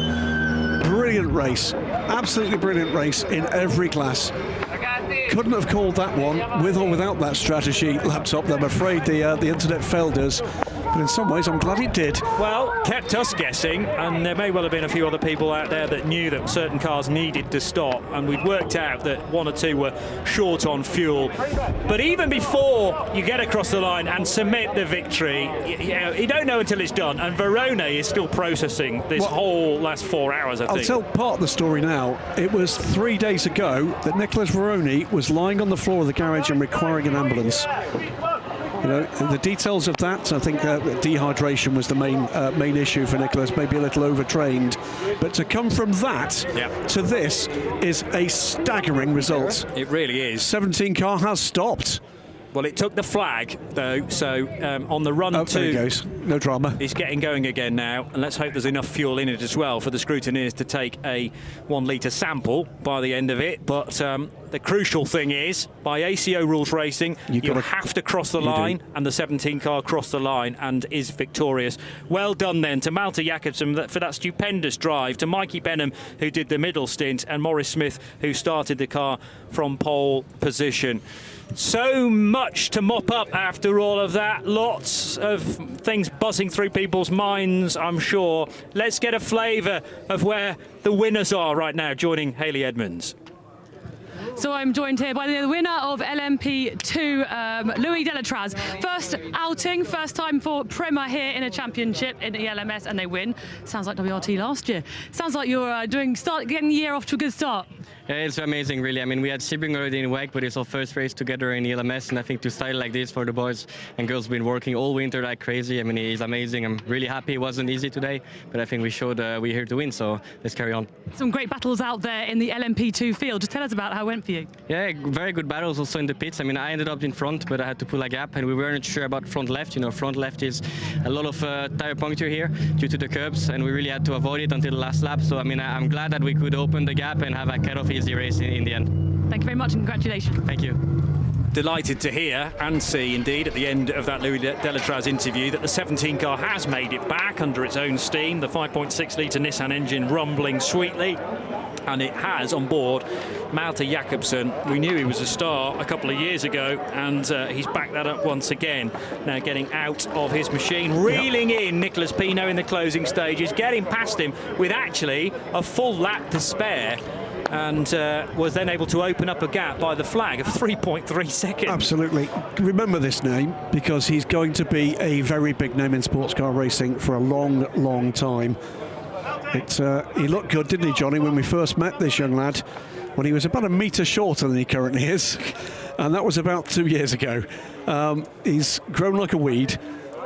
Brilliant race, absolutely brilliant race in every class. Couldn't have called that one with or without that strategy laptop. I'm afraid the internet failed us, but in some ways I'm glad it did. Well, kept us guessing, and there may well have been a few other people out there that knew that certain cars needed to stop, and we'd worked out that one or two were short on fuel. But even before you get across the line and submit the victory, you don't know until it's done, and Verona is still processing this whole last 4 hours, I think. I'll tell part of the story now. It was 3 days ago that Nicholas Veroni was lying on the floor of the garage and requiring an ambulance. You know, the details of that, I think dehydration was the main issue for Nicholas, maybe a little overtrained. But to come from that to this is a staggering result. It really is. 17 car has stopped. Well, it took the flag, though, so on the run there it goes. No drama. It's getting going again now, and let's hope there's enough fuel in it as well for the scrutineers to take a 1 litre sample by the end of it. But the crucial thing is, by ACO rules racing, you have to cross the line, and the 17 car crossed the line and is victorious. Well done then to Malte Jakobsen for that stupendous drive, to Mikey Benham, who did the middle stint, and Maurice Smith, who started the car from pole position. So much to mop up after all of that. Lots of things buzzing through people's minds, I'm sure. Let's get a flavour of where the winners are right now, joining Hayley Edmonds. So I'm joined here by the winner of LMP2, Louis Delatraz. First outing, first time for Prima here in a championship in the ELMS, and they win. Sounds like WRT last year. Sounds like you're getting the year off to a good start. Yeah, it's amazing, really. I mean, we had Sebring already in WEC, but it's our first race together in ELMS, and I think to start like this for the boys and girls been working all winter like crazy. I mean, he's amazing. I'm really happy. It wasn't easy today, but I think we showed we're here to win, so let's carry on. Some great battles out there in the LMP2 field. Just tell us about how it went for you. Yeah, very good battles also in the pits. I mean, I ended up in front, but I had to pull a gap, and we weren't sure about front left. You know, front left is a lot of tire puncture here due to the curbs, and we really had to avoid it until the last lap. So, I mean, I'm glad that we could open the gap and have a cut-off easy race in the end. Thank you very much, and congratulations. Thank you. Delighted to hear and see, indeed, at the end of that Louis Delatraz interview, that the 17 car has made it back under its own steam. The 5.6 litre Nissan engine rumbling sweetly. And it has on board Malte Jakobsen. We knew he was a star a couple of years ago, and he's backed that up once again. Now getting out of his machine, reeling in Nicholas Pino in the closing stages, getting past him with actually a full lap to spare, and was then able to open up a gap by the flag of 3.3 seconds. Absolutely. Remember this name, because he's going to be a very big name in sports car racing for a long, long time. He looked good, didn't he, Johnny, when we first met this young lad, when he was about a metre shorter than he currently is, and that was about 2 years ago. He's grown like a weed,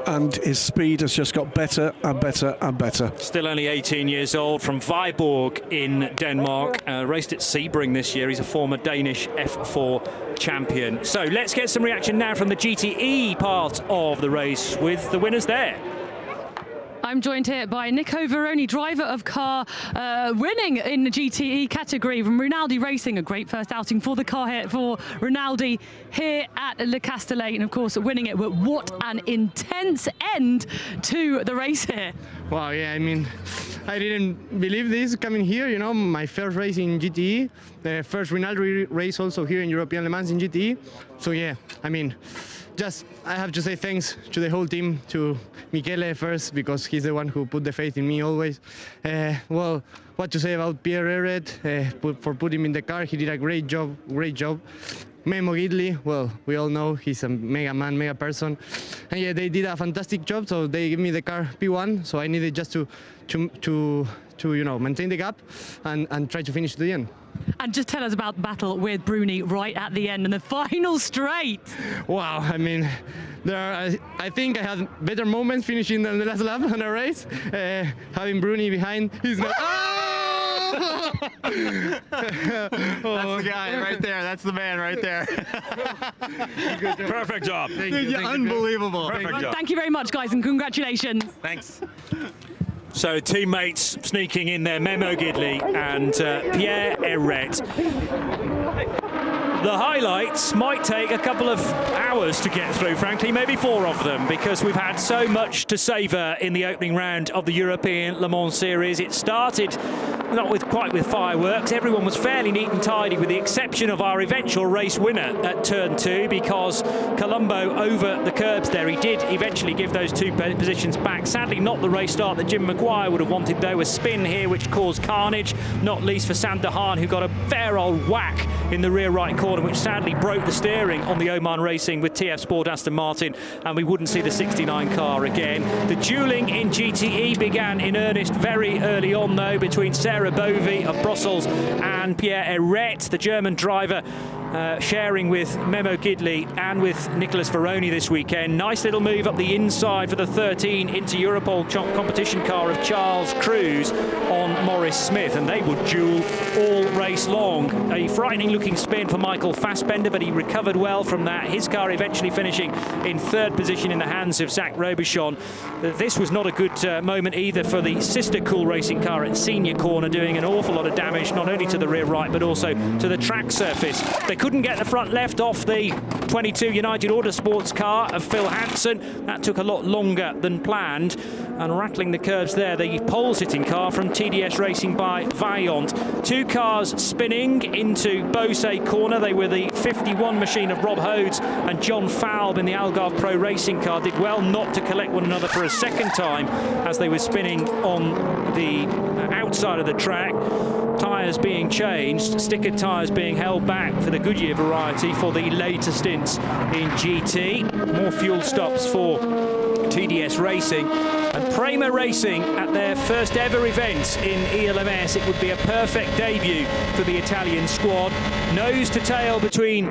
and his speed has just got better and better and better. Still only 18 years old, from Viborg in Denmark. Raced at Sebring this year. He's a former Danish F4 champion. So let's get some reaction now from the GTE part of the race with the winners there. I'm joined here by Nico Veroni, driver of car, winning in the GTE category from Renewable Racing. A great first outing for the car here for Renewable here at Le Castellet, and of course winning it. But what an intense end to the race here. Wow, yeah, I mean, I didn't believe this coming here, you know, my first race in GTE, the first Renewable race also here in European Le Mans in GTE. So yeah, I mean, I have to say thanks to the whole team, to Michele first, because he's the one who put the faith in me always. Well, what to say about Pierre Eret for putting him in the car. He did a great job, great job. Memo Gidley, well, we all know he's a mega man, mega person. And yeah, they did a fantastic job, so they gave me the car P1, so I needed just to to maintain the gap and try to finish to the end. And just tell us about the battle with Bruni right at the end in the final straight. Wow, I mean, I think I had better moments finishing than the last lap on a race. Having Bruni behind, he's not. Oh! That's the guy right there. That's the man right there. Perfect job. Thank you. Unbelievable. Perfect job. Thank you very much, guys, and congratulations. Thanks. So teammates sneaking in there, Memo Gidley and Pierre Eret. The highlights might take a couple of hours to get through, frankly, maybe 4 of them, because we've had so much to savour in the opening round of the European Le Mans Series. It started not quite with fireworks. Everyone was fairly neat and tidy, with the exception of our eventual race winner at turn 2, because Colombo over the curbs there, he did eventually give those 2 positions back. Sadly, not the race start that Jim Maguire would have wanted, though. A spin here which caused carnage, not least for Sam Dahan, who got a fair old whack in the rear right corner, which sadly broke the steering on the Oman Racing with TF Sport Aston Martin, and we wouldn't see the 69 car again. The duelling in GTE began in earnest very early on, though, between Sarah Bovey of Brussels and Pierre Eret, the German driver, sharing with Memo Gidley and with Nicholas Veroni this weekend. Nice little move up the inside for the 13 into Europol competition car of Charles Cruz on Morris Smith, and they would duel all race long. A frightening looking spin for Michael Fassbender, but he recovered well from that. His car eventually finishing in 3rd position in the hands of Zach Robichon. This was not a good moment either for the sister Cool Racing car at Senior Corner, doing an awful lot of damage, not only to the rear right, but also to the track surface. They couldn't get the front left off the 22 United Autosports car of Phil Hansen. That took a lot longer than planned, and rattling the curbs there, the pole-sitting car from TDS Racing by Vaillant. 2 cars spinning into Beausset Corner. They were the 51 machine of Rob Hodes and John Falb in the Algarve Pro Racing car. Did well not to collect one another for a second time as they were spinning on the outside of the track. Tyres being changed, stickered tyres being held back for the Goodyear variety for the later stints in GT. More fuel stops for TDS Racing. And Prima Racing at their first ever event in ELMS. It would be a perfect debut for the Italian squad. Nose to tail between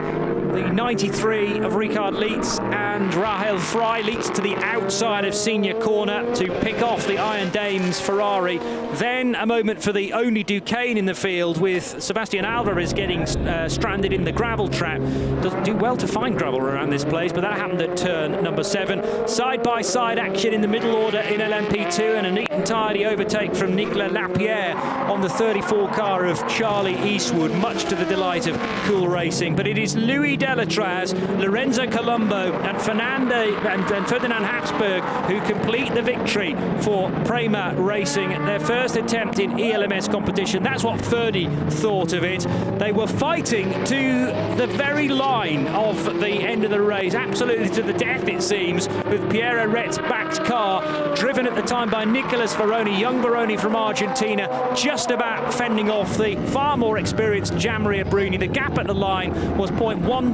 the 93 of Ricard Leitz and Rahel Frey. Leitz to the outside of Senior Corner to pick off the Iron Dames Ferrari. Then a moment for the only Duquesne in the field, with Sebastian Alvarez getting stranded in the gravel trap. Doesn't do well to find gravel around this place, but that happened at turn number 7. Side-by-side action in the middle order in LMP2, and a neat and tidy overtake from Nicolas Lapierre on the 34 car of Charlie Eastwood, much to the delight of Cool Racing. But it is Louis Delatraz, Lorenzo Colombo and Ferdinand Habsburg who complete the victory for Prima Racing at their first attempt in ELMS competition. That's what Ferdy thought of it. They were fighting to the very line of the end of the race, absolutely to the death it seems, with Pierre Eret's backed car, driven at the time by Nicholas Veroni, young Veroni from Argentina, just about fending off the far more experienced Jean-Marie Bruni. The gap at the line was 0.120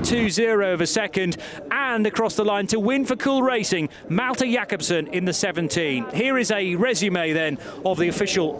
of a second, and across the line to win for Cool Racing, Malte Jakobsen in the 17. Here is a resume then of the official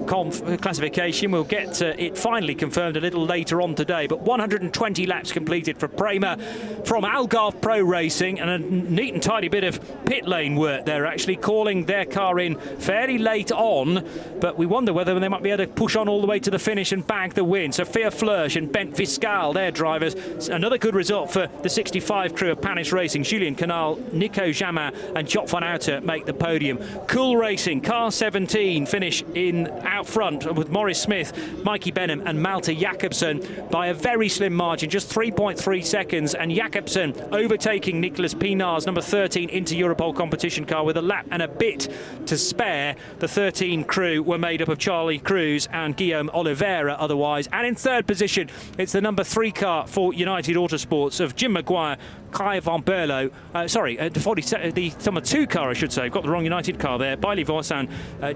classification. We'll get it finally confirmed a little later on today, but 120 laps completed for Prima from Algarve Pro Racing, and a neat and tidy bit of pit lane work there, actually calling their car in fairly late on, but we wonder whether they might be able to push on all the way to the finish and bag the win. Sophia Flörsch and Bent Viscal, their drivers. Another good result for the 65 crew of Panis Racing. Julien Canal, Nico Jamin and Jock van Outer make the podium. Cool Racing, car 17, finish in out front with Morris Smith, Mikey Benham and Malte Jakobsen by a very slim margin, just 3.3 seconds, and Jakobsen overtaking Nicolas Pinar's number 13 into Europol competition car with a lap and a bit to spare. The 13 crew were made up of Charlie Cruz and Guillaume Oliveira otherwise, and in 3rd position it's the number 3 car for United Autosports of Jim Maguire, Kai van Berlo, the number 2 car I should say, I've got the wrong United car there, Bailey Vorsan,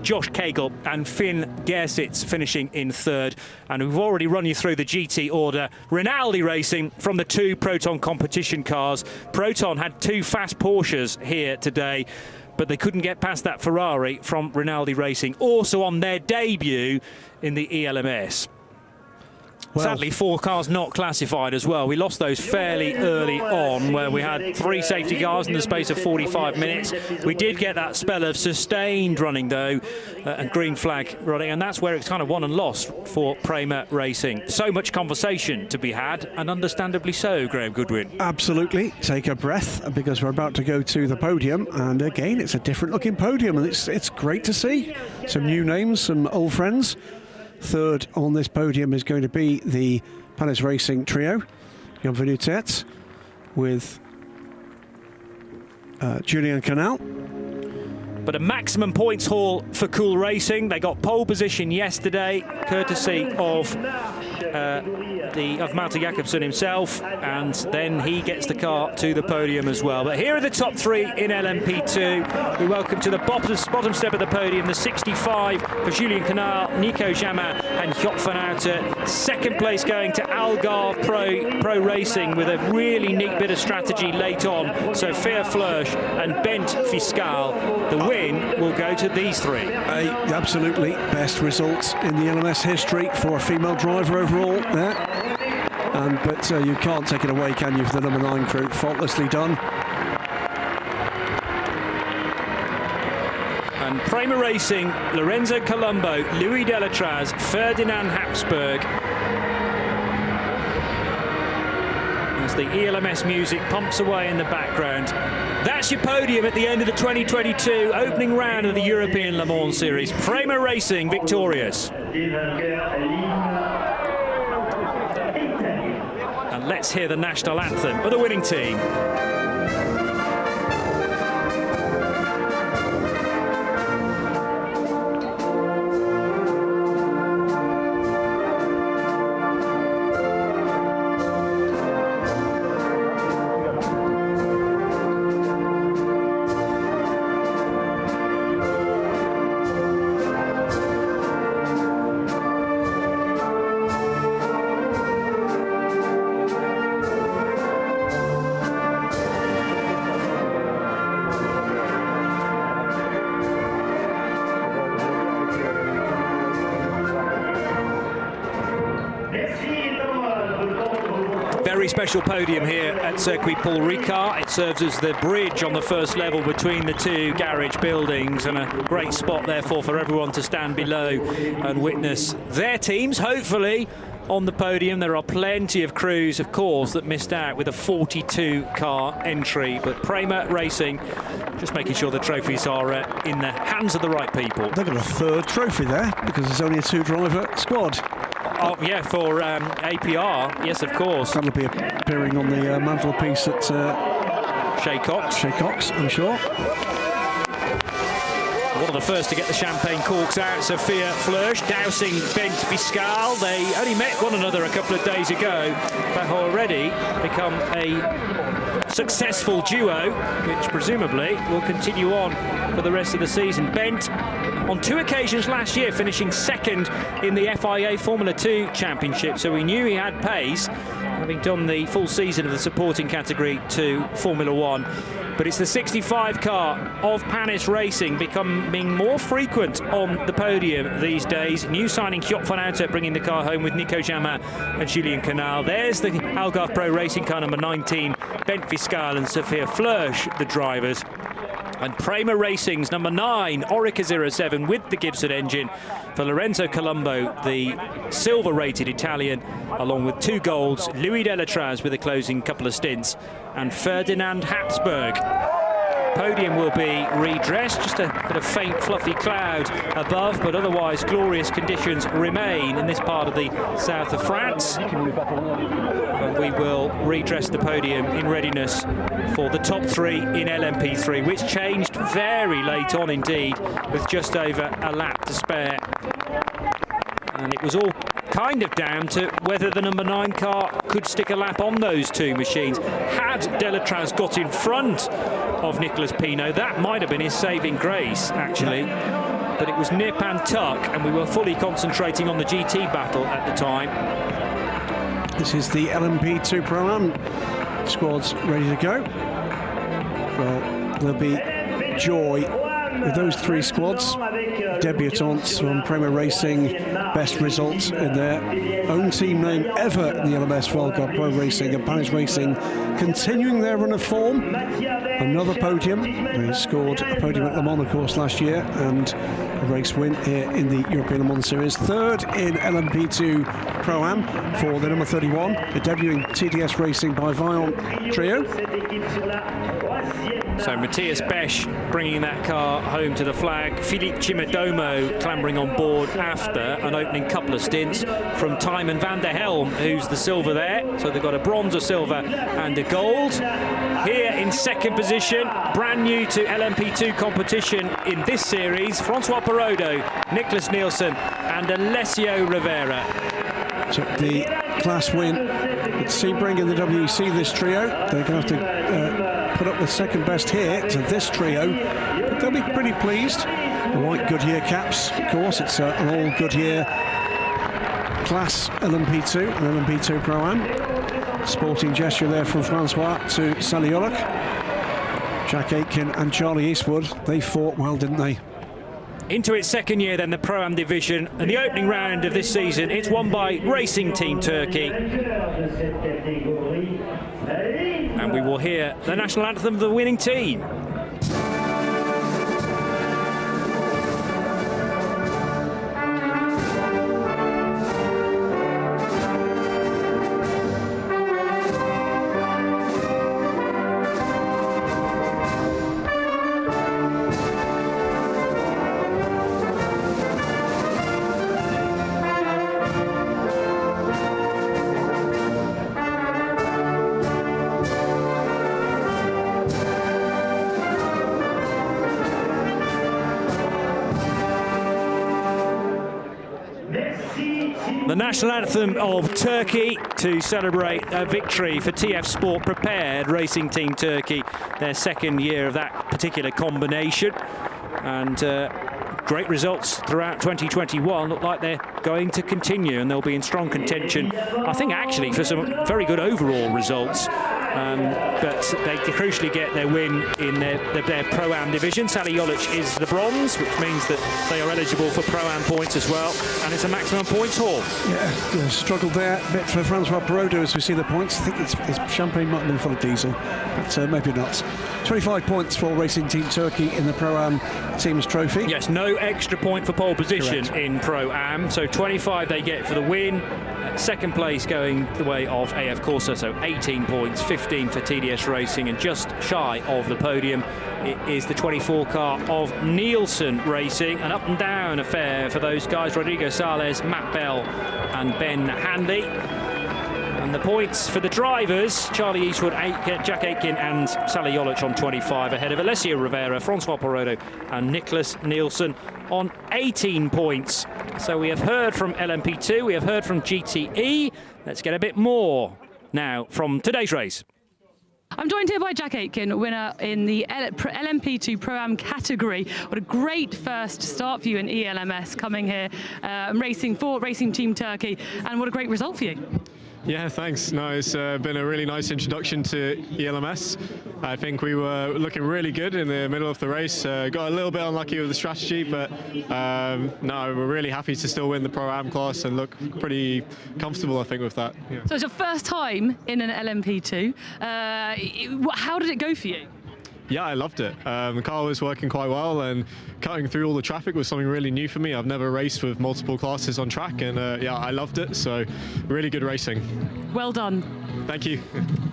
Josh Cagle and Finn Gersitz finishing in 3rd. And we've already run you through the GT order. Renewable Racing from the 2 Proton competition cars. Proton had 2 fast Porsches here today. but they couldn't get past that Ferrari from Renewable Racing, also on their debut in the ELMS. Well, sadly, 4 cars not classified as well. We lost those fairly early on, where we had 3 safety cars in the space of 45 minutes. We did get that spell of sustained running, though, and green flag running, and that's where it's kind of won and lost for Prima Racing. So much conversation to be had, and understandably so, Graham Goodwin. Absolutely. Take a breath, because we're about to go to the podium, and again, it's a different-looking podium, and it's great to see. Some new names, some old friends. Third on this podium is going to be the Panis Racing trio, Jan Venutet with Julien Canal. But a maximum points haul for Cool Racing. They got pole position yesterday, courtesy of Malte Jakobsen himself, and then he gets the car to the podium as well. But here are the top 3 in LMP2. We welcome to the bottom step of the podium the 65 for Julien Canal, Nico Jamin and Joop van Houten. Second place going to Algarve Pro Racing with a really neat bit of strategy late on. Sophia Flörsch and Bent Fiscal. The win will go to these 3. Absolutely best results in the LMS history for a female driver overall there. But you can't take it away, can you, for the number 9 crew? Faultlessly done. And Prima Racing, Lorenzo Colombo, Louis Delatraz, Ferdinand Habsburg. As the ELMS music pumps away in the background. That's your podium at the end of the 2022 opening round of the European Le Mans Series. Prima Racing victorious. And let's hear the national anthem of the winning team. Very special podium here at Circuit Paul Ricard. It serves as the bridge on the first level between the 2 garage buildings, and a great spot therefore for everyone to stand below and witness their teams, hopefully, on the podium. There are plenty of crews, of course, that missed out with a 42-car entry, but Prima Racing just making sure the trophies are in the hands of the right people. They've got a 3rd trophy there, because there's only a 2-driver squad. Oh, yeah, for APR, yes, of course. That'll be appearing on the mantelpiece at Chez Cox, I'm sure. One of the first to get the champagne corks out, Sophia Flörsch, dousing Bent Fiscal. They only met one another a couple of days ago, but have already become a successful duo, which presumably will continue on for the rest of the season. Bent, on 2 occasions last year, finishing 2nd in the FIA Formula 2 Championship, so we knew he had pace, having done the full season of the supporting category to Formula 1. But it's the 65 car of Panis Racing becoming more frequent on the podium these days. New signing Joop van Houten bringing the car home with Nico Jamin and Julien Canal. There's the Algarve Pro Racing car number 19, Bent Fiscal and Sophia Flörsch, the drivers. And Prima Racing's number 9, Oreca 07 with the Gibson engine for Lorenzo Colombo, the silver-rated Italian, along with 2 golds, Louis Delatraz with a closing couple of stints, and Ferdinand Habsburg. Podium will be redressed, just a bit of faint fluffy cloud above, but otherwise glorious conditions remain in this part of the south of France. And we will redress the podium in readiness for the top 3 in LMP3, which changed very late on indeed, with just over a lap to spare. And it was all kind of down to whether the number 9 car could stick a lap on those 2 machines. Had Delatraz got in front of Nicolas Pinot, that might have been his saving grace, actually. But it was nip and tuck, and we were fully concentrating on the GT battle at the time. This is the LMP2 Pro-Am. Squad's ready to go. Well, there'll be joy with those three squads. Debutants from Prima Racing, best result in their own team name ever in the LMS Volga Pro Racing, and Paris Racing continuing their run of form. Another podium. They scored a podium at Le Mans, of course, last year, and a race win here in the European Le Mans Series. Third in LMP2 Pro-Am for the number 31, the debuting TDS Racing by Vaillant trio. So Matthias Besch bringing that car home to the flag. Philippe Chimodomo clambering on board after an opening couple of stints from Tijmen van der Helm, who's the silver there. So they've got a bronze, a silver and a gold. Here in second position, brand new to LMP2 competition in this series, Francois Perrodo, Nicholas Nielsen and Alessio Rivera. Took the class win at Sebring in the WEC, this trio. They're going to have to put up the second best here to this trio, but they'll be pretty pleased. The white Goodyear caps, of course, it's an all Goodyear class LMP2 and LMP2 Pro-Am. Sporting gesture there from Francois to Sally Ulloch. Jack Aitken and Charlie Eastwood, they fought well, didn't they? Into its second year then, the Pro-Am division, and the opening round of this season, it's won by Racing Team Turkey. And we will hear the national anthem of the winning team. The national anthem of Turkey to celebrate a victory for TF Sport Prepared Racing Team Turkey, their second year of that particular combination. And great results throughout 2021. Look like they're going to continue, and they'll be in strong contention, I think, actually, for some very good overall results. But they crucially get their win in their Pro-Am division. Sally Ulloch is the bronze, which means that they are eligible for Pro-Am points as well, and it's a maximum points haul. Yeah, struggled there a bit for Francois Perrodo as we see the points. I think it's champagne might have been full of diesel, but maybe not. 25 points for Racing Team Turkey in the Pro-Am Teams Trophy. Yes, no extra point for pole position. Correct. In Pro-Am, so 25 they get for the win. Second place going the way of AF Corsa, so 18 points, 15 for TDS Racing, and just shy of the podium it is the 24 car of Nielsen Racing. An up and down affair for those guys, Rodrigo Sales, Matt Bell and Ben Hanley. And the points for the drivers, Charlie Eastwood, Jack Aitken and Sally Ulloch on 25, ahead of Alessio Rivera, Francois Perrodo and Nicholas Nielsen on 18 points. So we have heard from LMP2, we have heard from GTE. Let's get a bit more now from today's race. I'm joined here by Jack Aitken, winner in the LMP2 Pro-Am category. What a great first start for you in ELMS, coming here racing for Racing Team Turkey, and what a great result for you. Yeah, thanks. No, it's been a really nice introduction to ELMS. I think we were looking really good in the middle of the race. Got a little bit unlucky with the strategy, but no, we're really happy to still win the Pro-Am class and look pretty comfortable, I think, with that. Yeah. So it's your first time in an LMP2. How did it go for you? Yeah, I loved it. The car was working quite well, and cutting through all the traffic was something really new for me. I've never raced with multiple classes on track, and yeah, I loved it. So really good racing. Well done. Thank you.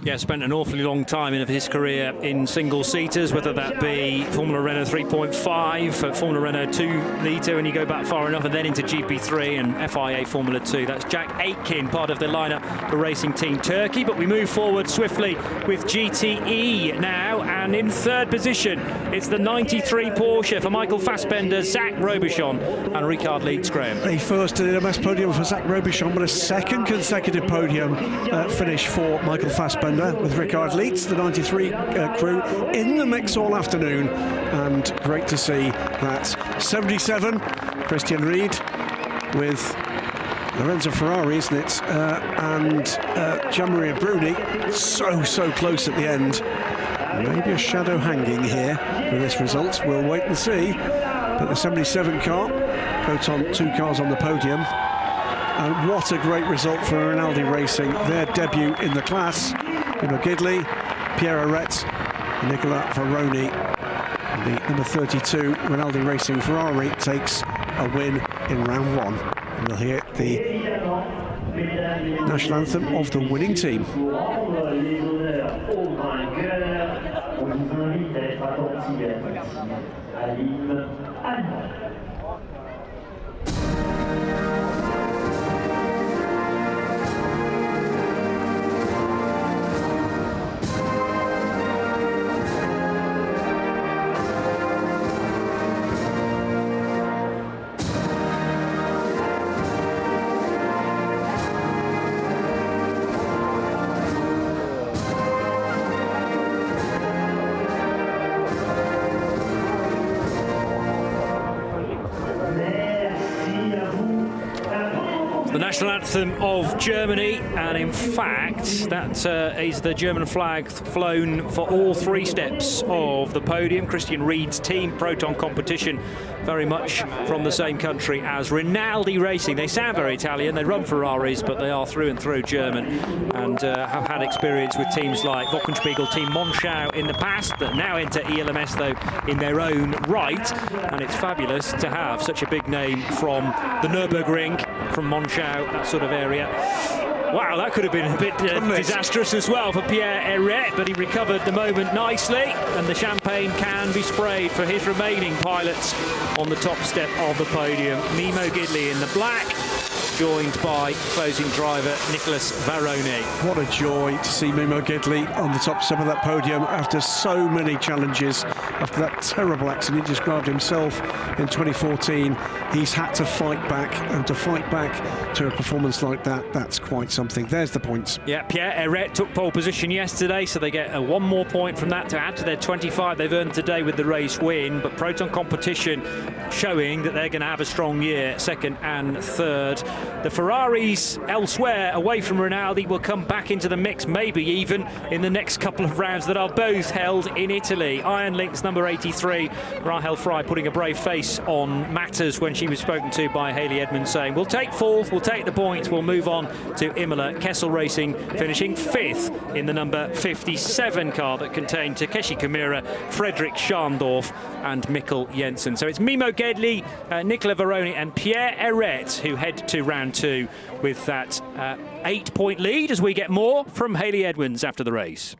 Yeah, spent an awfully long time in his career in single-seaters, whether that be Formula Renault 3.5, Formula Renault 2-litre, when you go back far enough, and then into GP3 and FIA Formula 2. That's Jack Aitken, part of the lineup for Racing Team Turkey. But we move forward swiftly with GTE now, and in third position, it's the 93 Porsche for Michael Fassbender, Zach Robichon and Ricard Leeds, Graham. A first LMS podium for Zach Robichon, but a second consecutive podium finish for Michael Fassbender with Ricard Leeds, the 93 crew in the mix all afternoon, and great to see that 77 Christian Ried with Lorenzo Ferrari, isn't it, and Gianmaria Bruni so close at the end. Maybe a shadow hanging here for this result. We'll wait and see. But the 77 car, Proton, 2 cars on the podium. And what a great result for Renewable Racing. Their debut in the class. Prima Gidley, Pierre Arret, Nicola Varoni. The number 32 Renewable Racing Ferrari takes a win in round 1. And we'll hear the national anthem of the winning team. The national anthem of Germany, and in fact that is the German flag flown for all 3 steps of the podium. Christian Ried's team, Proton Competition, very much from the same country as Renewable Racing. They sound very Italian, they run Ferraris, but they are through and through German, and have had experience with teams like Wochenspiegel, Team Monschau in the past, that now enter ELMS though in their own right, and it's fabulous to have such a big name from the Nürburgring, from Monschau, that sort of area. Wow, that could have been a bit disastrous as well for Pierre Arret, but he recovered the moment nicely, and the champagne can be sprayed for his remaining pilots on the top step of the podium. Mimo Gidley in the black, joined by closing driver Nicolas Varoni. What a joy to see Mimo Gidley on the top step of that podium after so many challenges, after that terrible accident he described himself in 2014. He's had to fight back, and to fight back to a performance like that, that's quite something. There's the points. Yeah, Pierre Arret took pole position yesterday, so they get one more point from that to add to their 25 they've earned today with the race win. But Proton Competition showing that they're going to have a strong year, 2nd and 3rd. The Ferraris elsewhere, away from Rinaldi, will come back into the mix, maybe even in the next couple of rounds that are both held in Italy. Iron Lynx number 83, Rahel Frey, putting a brave face on matters when she was spoken to by Haley Edmonds, saying, we'll take 4th, we'll take the points, we'll move on to Imola. Kessel Racing finishing 5th in the number 57 car that contained Takeshi Kimura, Frederick Scharndorf and Mikkel Jensen. So it's Mimo Gidley, Nicola Varoni and Pierre Arret who head to round 2 with that 8-point lead, as we get more from Haley Edmonds after the race.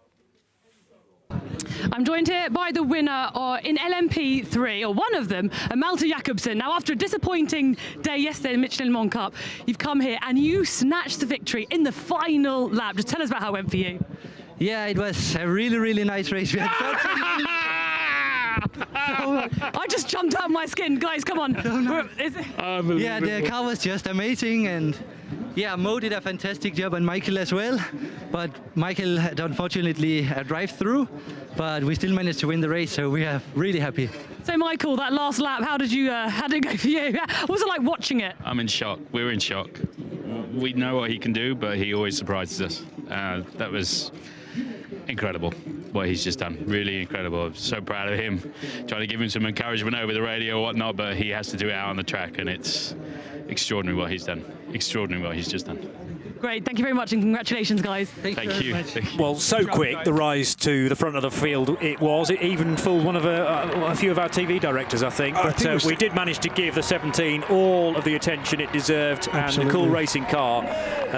I'm joined here by the winner in LMP3, or one of them, Malte Jakobsen. Now, after a disappointing day yesterday in the Michelin Le Mans Cup, you've come here and you snatched the victory in the final lap. Just tell us about how it went for you. Yeah, it was a really, really nice race. We had I just jumped out of my skin. Guys, come on. Yeah, the car was just amazing, and yeah, Mo did a fantastic job, and Michael as well. But Michael had unfortunately a drive-through, but we still managed to win the race, so we are really happy. So Michael, that last lap, how did it go for you? What was it like watching it? I'm in shock. We're in shock. We know what he can do, but he always surprises us. That was incredible what he's just done. Really incredible. I'm so proud of him. Trying to give him some encouragement over the radio or whatnot, but he has to do it out on the track, and it's extraordinary what he's done. Extraordinary what he's just done. Great, thank you very much, and congratulations, guys. Thank you. Well, so quick, the rise to the front of the field it was. It even fooled one of a few of our TV directors, I think. But we did manage to give the 17 all of the attention it deserved. Absolutely. And the Cool Racing car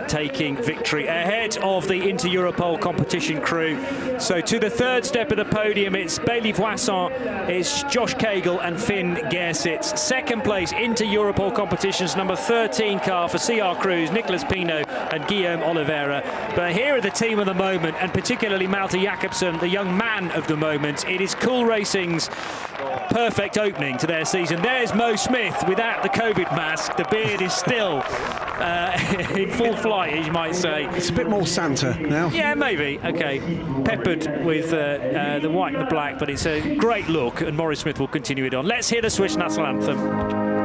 taking victory ahead of the Inter-Europol competition crew. So to the 3rd step of the podium, it's Bailey Voisin, it's Josh Cagle and Finn Gersitz. 2nd place, Inter-Europol competitions, number 13 car for CR Cruz, Nicholas Pino and Guillaume Oliveira. But here are the team of the moment, and particularly Malte Jakobsen, the young man of the moment. It is Cool Racing's perfect opening to their season. There's Mo Smith without the COVID mask. The beard is still in full flight, you might say. It's a bit more Santa now. Yeah, maybe. Okay. Peppered with the white and the black, but it's a great look, and Maurice Smith will continue it on. Let's hear the Swiss national anthem.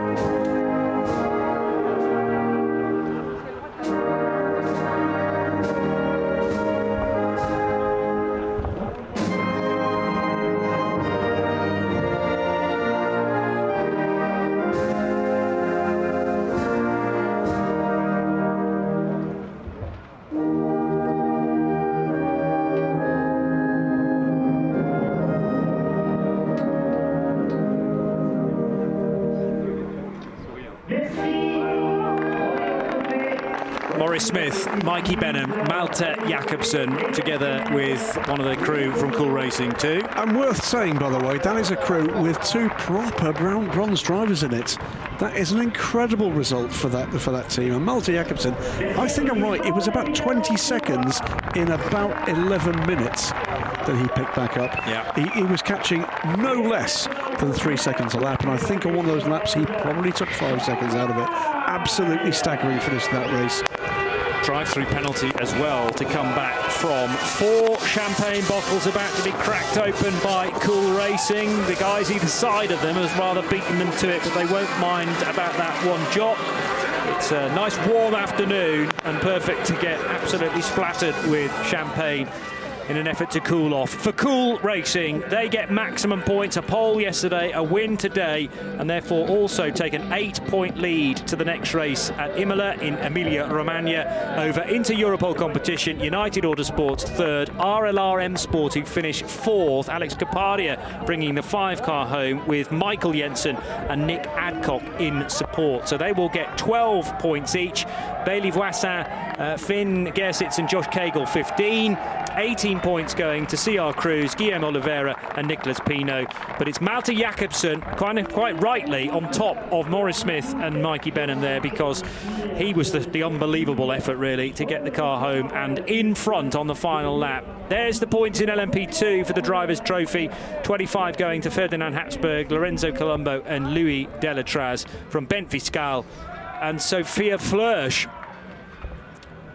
Maurice Smith, Mikey Benham, Malte Jakobsen, together with one of the crew from Cool Racing too. And worth saying, by the way, that is a crew with 2 proper bronze drivers in it. That is an incredible result for that team. And Malte Jakobsen, I think I'm right, it was about 20 seconds in about 11 minutes that he picked back up. Yeah. He was catching no less than 3 seconds a lap, and I think on one of those laps he probably took 5 seconds out of it. Absolutely staggering finish to that race. Drive-through penalty as well to come back from. 4 champagne bottles about to be cracked open by Cool Racing. The guys either side of them has rather beaten them to it, but they won't mind about that one jot. It's a nice warm afternoon and perfect to get absolutely splattered with champagne in an effort to cool off. For Cool Racing, they get maximum points, a pole yesterday, a win today, and therefore also take an 8-point lead to the next race at Imola in Emilia-Romagna over Inter-Europol competition. United Autosports 3rd, RLRM Sport who finish 4th, Alex Capadia bringing the 5-car home with Michael Jensen and Nick Adcock in support. So they will get 12 points each. Bailey Voisin, Finn Gersitz and Josh Cagle 15. 18 points going to CR Cruz, Guillaume Oliveira and Nicolas Pino. But it's Malte Jakobsen, quite rightly, on top of Maurice Smith and Mikey Benham there, because he was the unbelievable effort, really, to get the car home and in front on the final lap. There's the points in LMP2 for the Drivers' Trophy. 25 going to Ferdinand Habsburg, Lorenzo Colombo and Louis Delatraz from Bent Fiscal and Sophia Flörsch.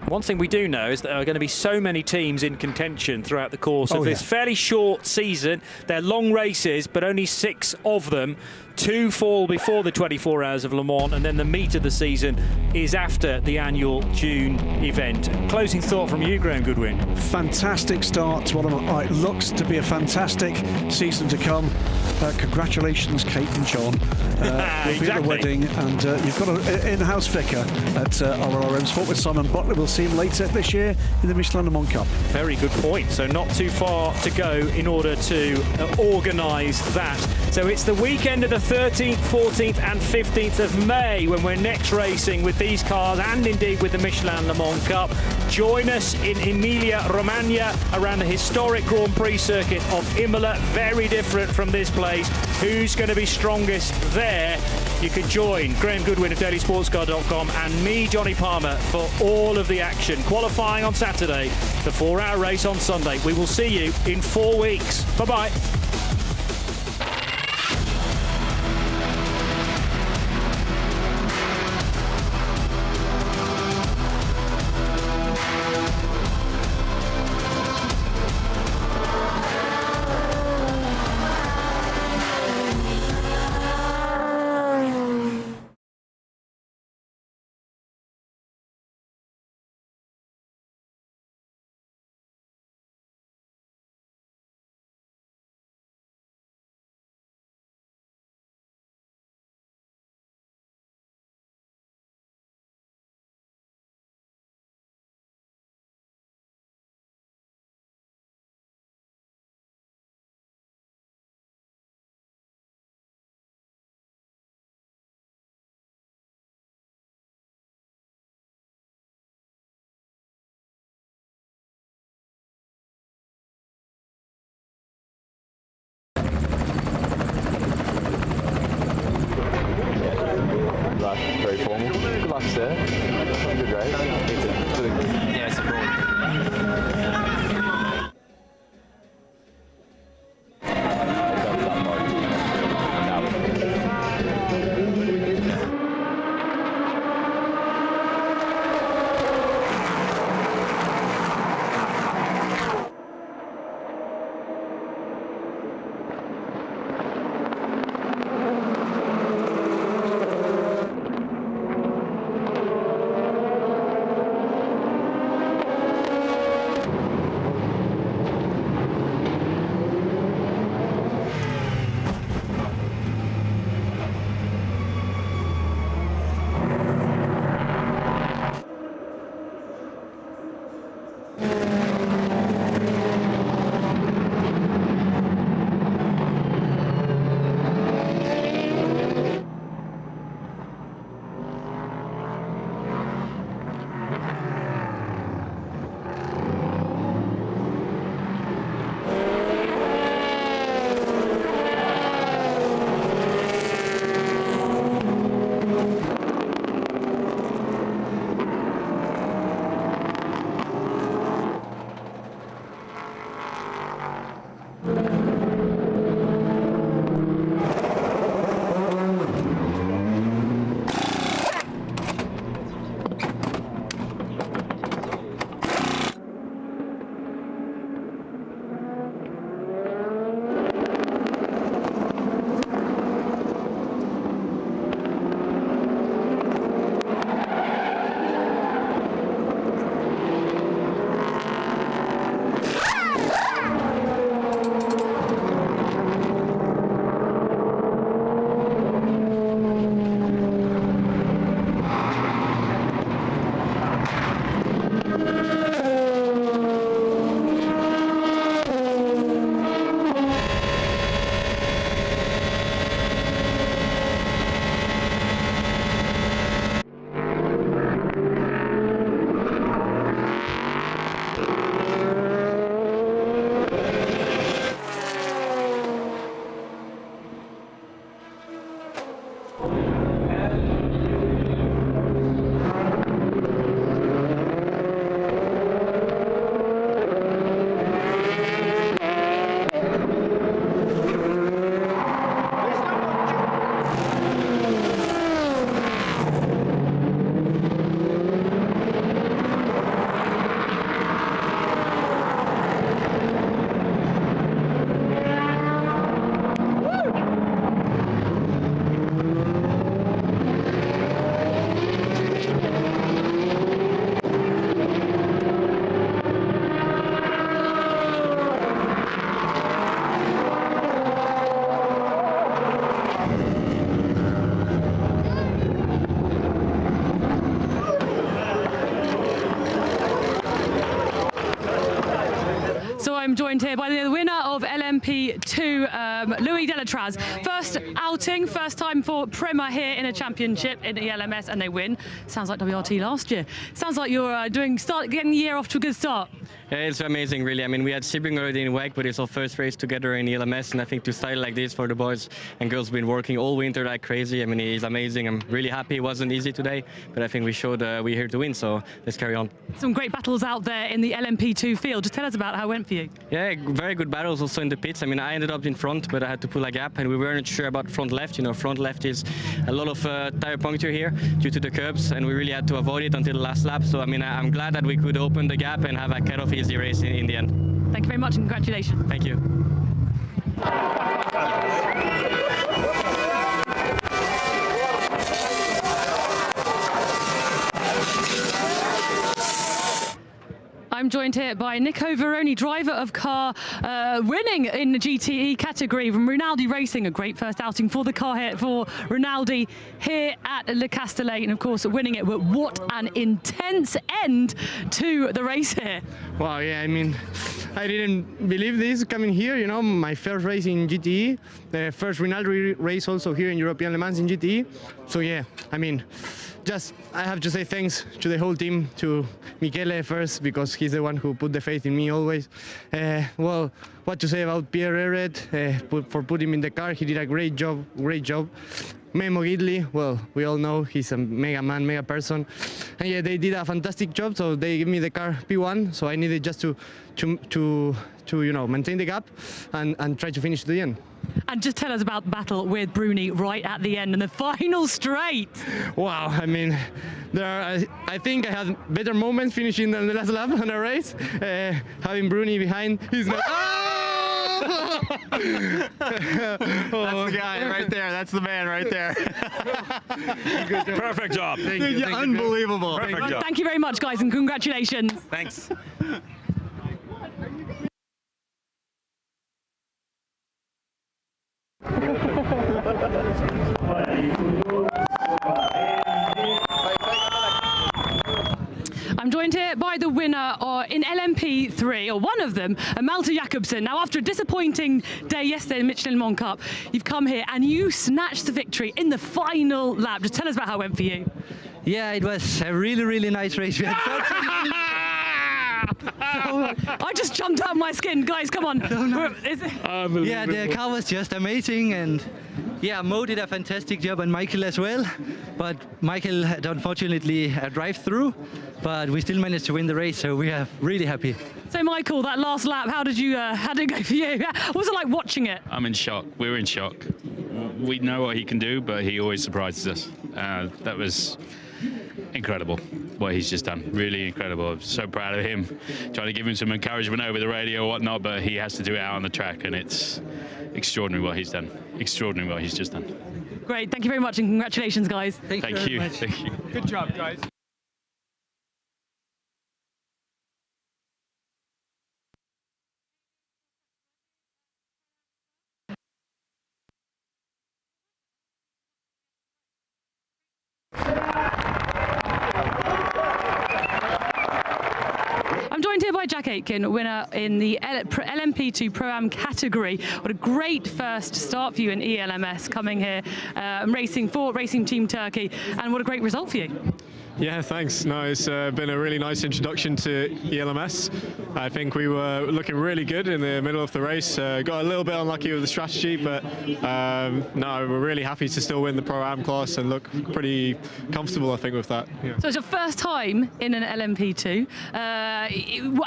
One thing we do know is that there are going to be so many teams in contention throughout the course of this fairly short season. They're long races, but only 6 of them. 2 fall before the 24 Hours of Le Mans, and then the meat of the season is after the annual June event. Closing thought from you, Graham Goodwin. Fantastic start to what it looks to be a fantastic season to come. Congratulations, Kate and John. We'll be at the wedding, and you've got an in-house vicar at RLRM Sport with Simon Butler. We'll see him later this year in the Michelin Le Mans Cup. Very good point. So not too far to go in order to organise that. So it's the weekend of the 13th, 14th and 15th of May when we're next racing with these cars and indeed with the Michelin Le Mans Cup. Join us in Emilia-Romagna around the historic Grand Prix circuit of Imola. Very different from this place. Who's going to be strongest there? You can join Graham Goodwin of dailysportscar.com and me, Johnny Palmer, for all of the action. Qualifying on Saturday, the 4-hour race on Sunday. We will see you in 4 weeks. Bye-bye. Very formal. Good luck, sir. Good race. Yeah, it's a joined here by the winner of LMP2, Louis Delatraz. First outing, first time for Prima here in a championship in ELMS, and they win. Sounds like WRT last year. Sounds like you're getting the year off to a good start. Yeah, it's amazing, really. I mean, we had Sibling already in WEC, but it's our first race together in ELMS, and I think to start like this for the boys and girls been working all winter like crazy. I mean, he's amazing. I'm really happy. It wasn't easy today, but I think we showed we're here to win, so let's carry on. Some great battles out there in the LMP2 field. Just tell us about how it went for you. Yeah, very good battles also in the pits. I mean, I ended up in front, but I had to pull a gap, and we weren't sure about front left. You know, front left is a lot of tire puncture here due to the curbs, and we really had to avoid it until the last lap. So, I mean, I'm glad that we could open the gap and have a cut-off easy race in the end. Thank you very much and congratulations. Thank you. I'm joined here by Nico Veroni, driver of car, winning in the GTE category from Renewable Racing. A great first outing for the car here for Renewable here at Le Castellet, and of course winning it. But what an intense end to the race here. Wow, yeah, I mean, I didn't believe this coming here, you know, my first race in GTE, the first Renewable race also here in European Le Mans in GTE. So yeah, I mean, I have to say thanks to the whole team, to Michele first, because he's the one who put the faith in me always. Well, what to say about Pierre Eret for putting him in the car. He did a great job, great job. Memo Gidley, well, we all know he's a mega man, mega person. And yeah, they did a fantastic job, so they gave me the car P1, so I needed just to you know, maintain the gap and try to finish to the end. And just tell us about the battle with Bruni right at the end and the final straight. Wow, I mean, I think I had better moments finishing than the last lap on a race. Having Bruni behind, he's not. Oh! That's the guy right there. That's the man right there. Perfect job. Thank you. Unbelievable. Perfect job. Thank you very much, guys, and congratulations. Thanks. I'm joined here by the winner in LMP3, or one of them, Malte Jakobsen. Now, after a disappointing day yesterday in the Michelin Mont Cup, you've come here and you snatched the victory in the final lap. Just tell us about how it went for you. Yeah, it was a really, really nice race. We had I just jumped out of my skin. Guys, come on. No. Yeah, the car was just amazing, and yeah, Mo did a fantastic job, and Michael as well. But Michael had unfortunately a drive-through, but we still managed to win the race, so we are really happy. So Michael, that last lap, how did it go for you? What was it like watching it? I'm in shock. We were in shock. We know what he can do, but he always surprises us. That was incredible what he's just done. Really incredible. I'm so proud of him. Trying to give him some encouragement over the radio or whatnot, but he has to do it out on the track, and it's extraordinary what he's done. Extraordinary what he's just done. Great. Thank you very much, and congratulations, guys. Thank you. Thank you. Good job, guys. I'm joined here by Jack Aitken, winner in the LMP2 Pro-Am category. What a great first start for you in ELMS, coming here racing for Racing Team Turkey, and what a great result for you. Yeah, thanks. No, it's been a really nice introduction to ELMS. I think we were looking really good in the middle of the race. Got a little bit unlucky with the strategy, but no, we're really happy to still win the Pro-Am class and look pretty comfortable, I think, with that. Yeah. So it's your first time in an LMP2.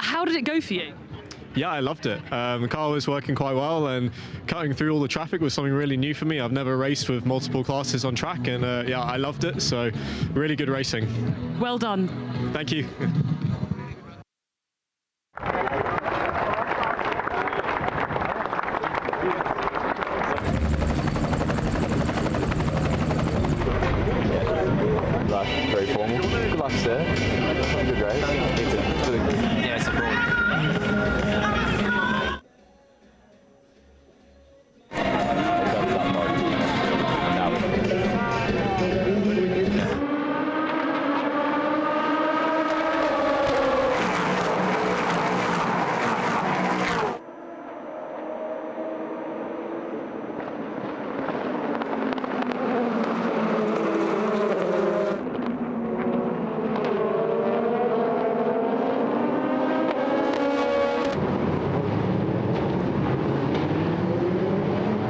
How did it go for you? Yeah, I loved it. The car was working quite well, and cutting through all the traffic was something really new for me. I've never raced with multiple classes on track, and yeah, I loved it. So really good racing. Well done. Thank you. Very formal. Good luck, sir. Good race. Yeah, it's a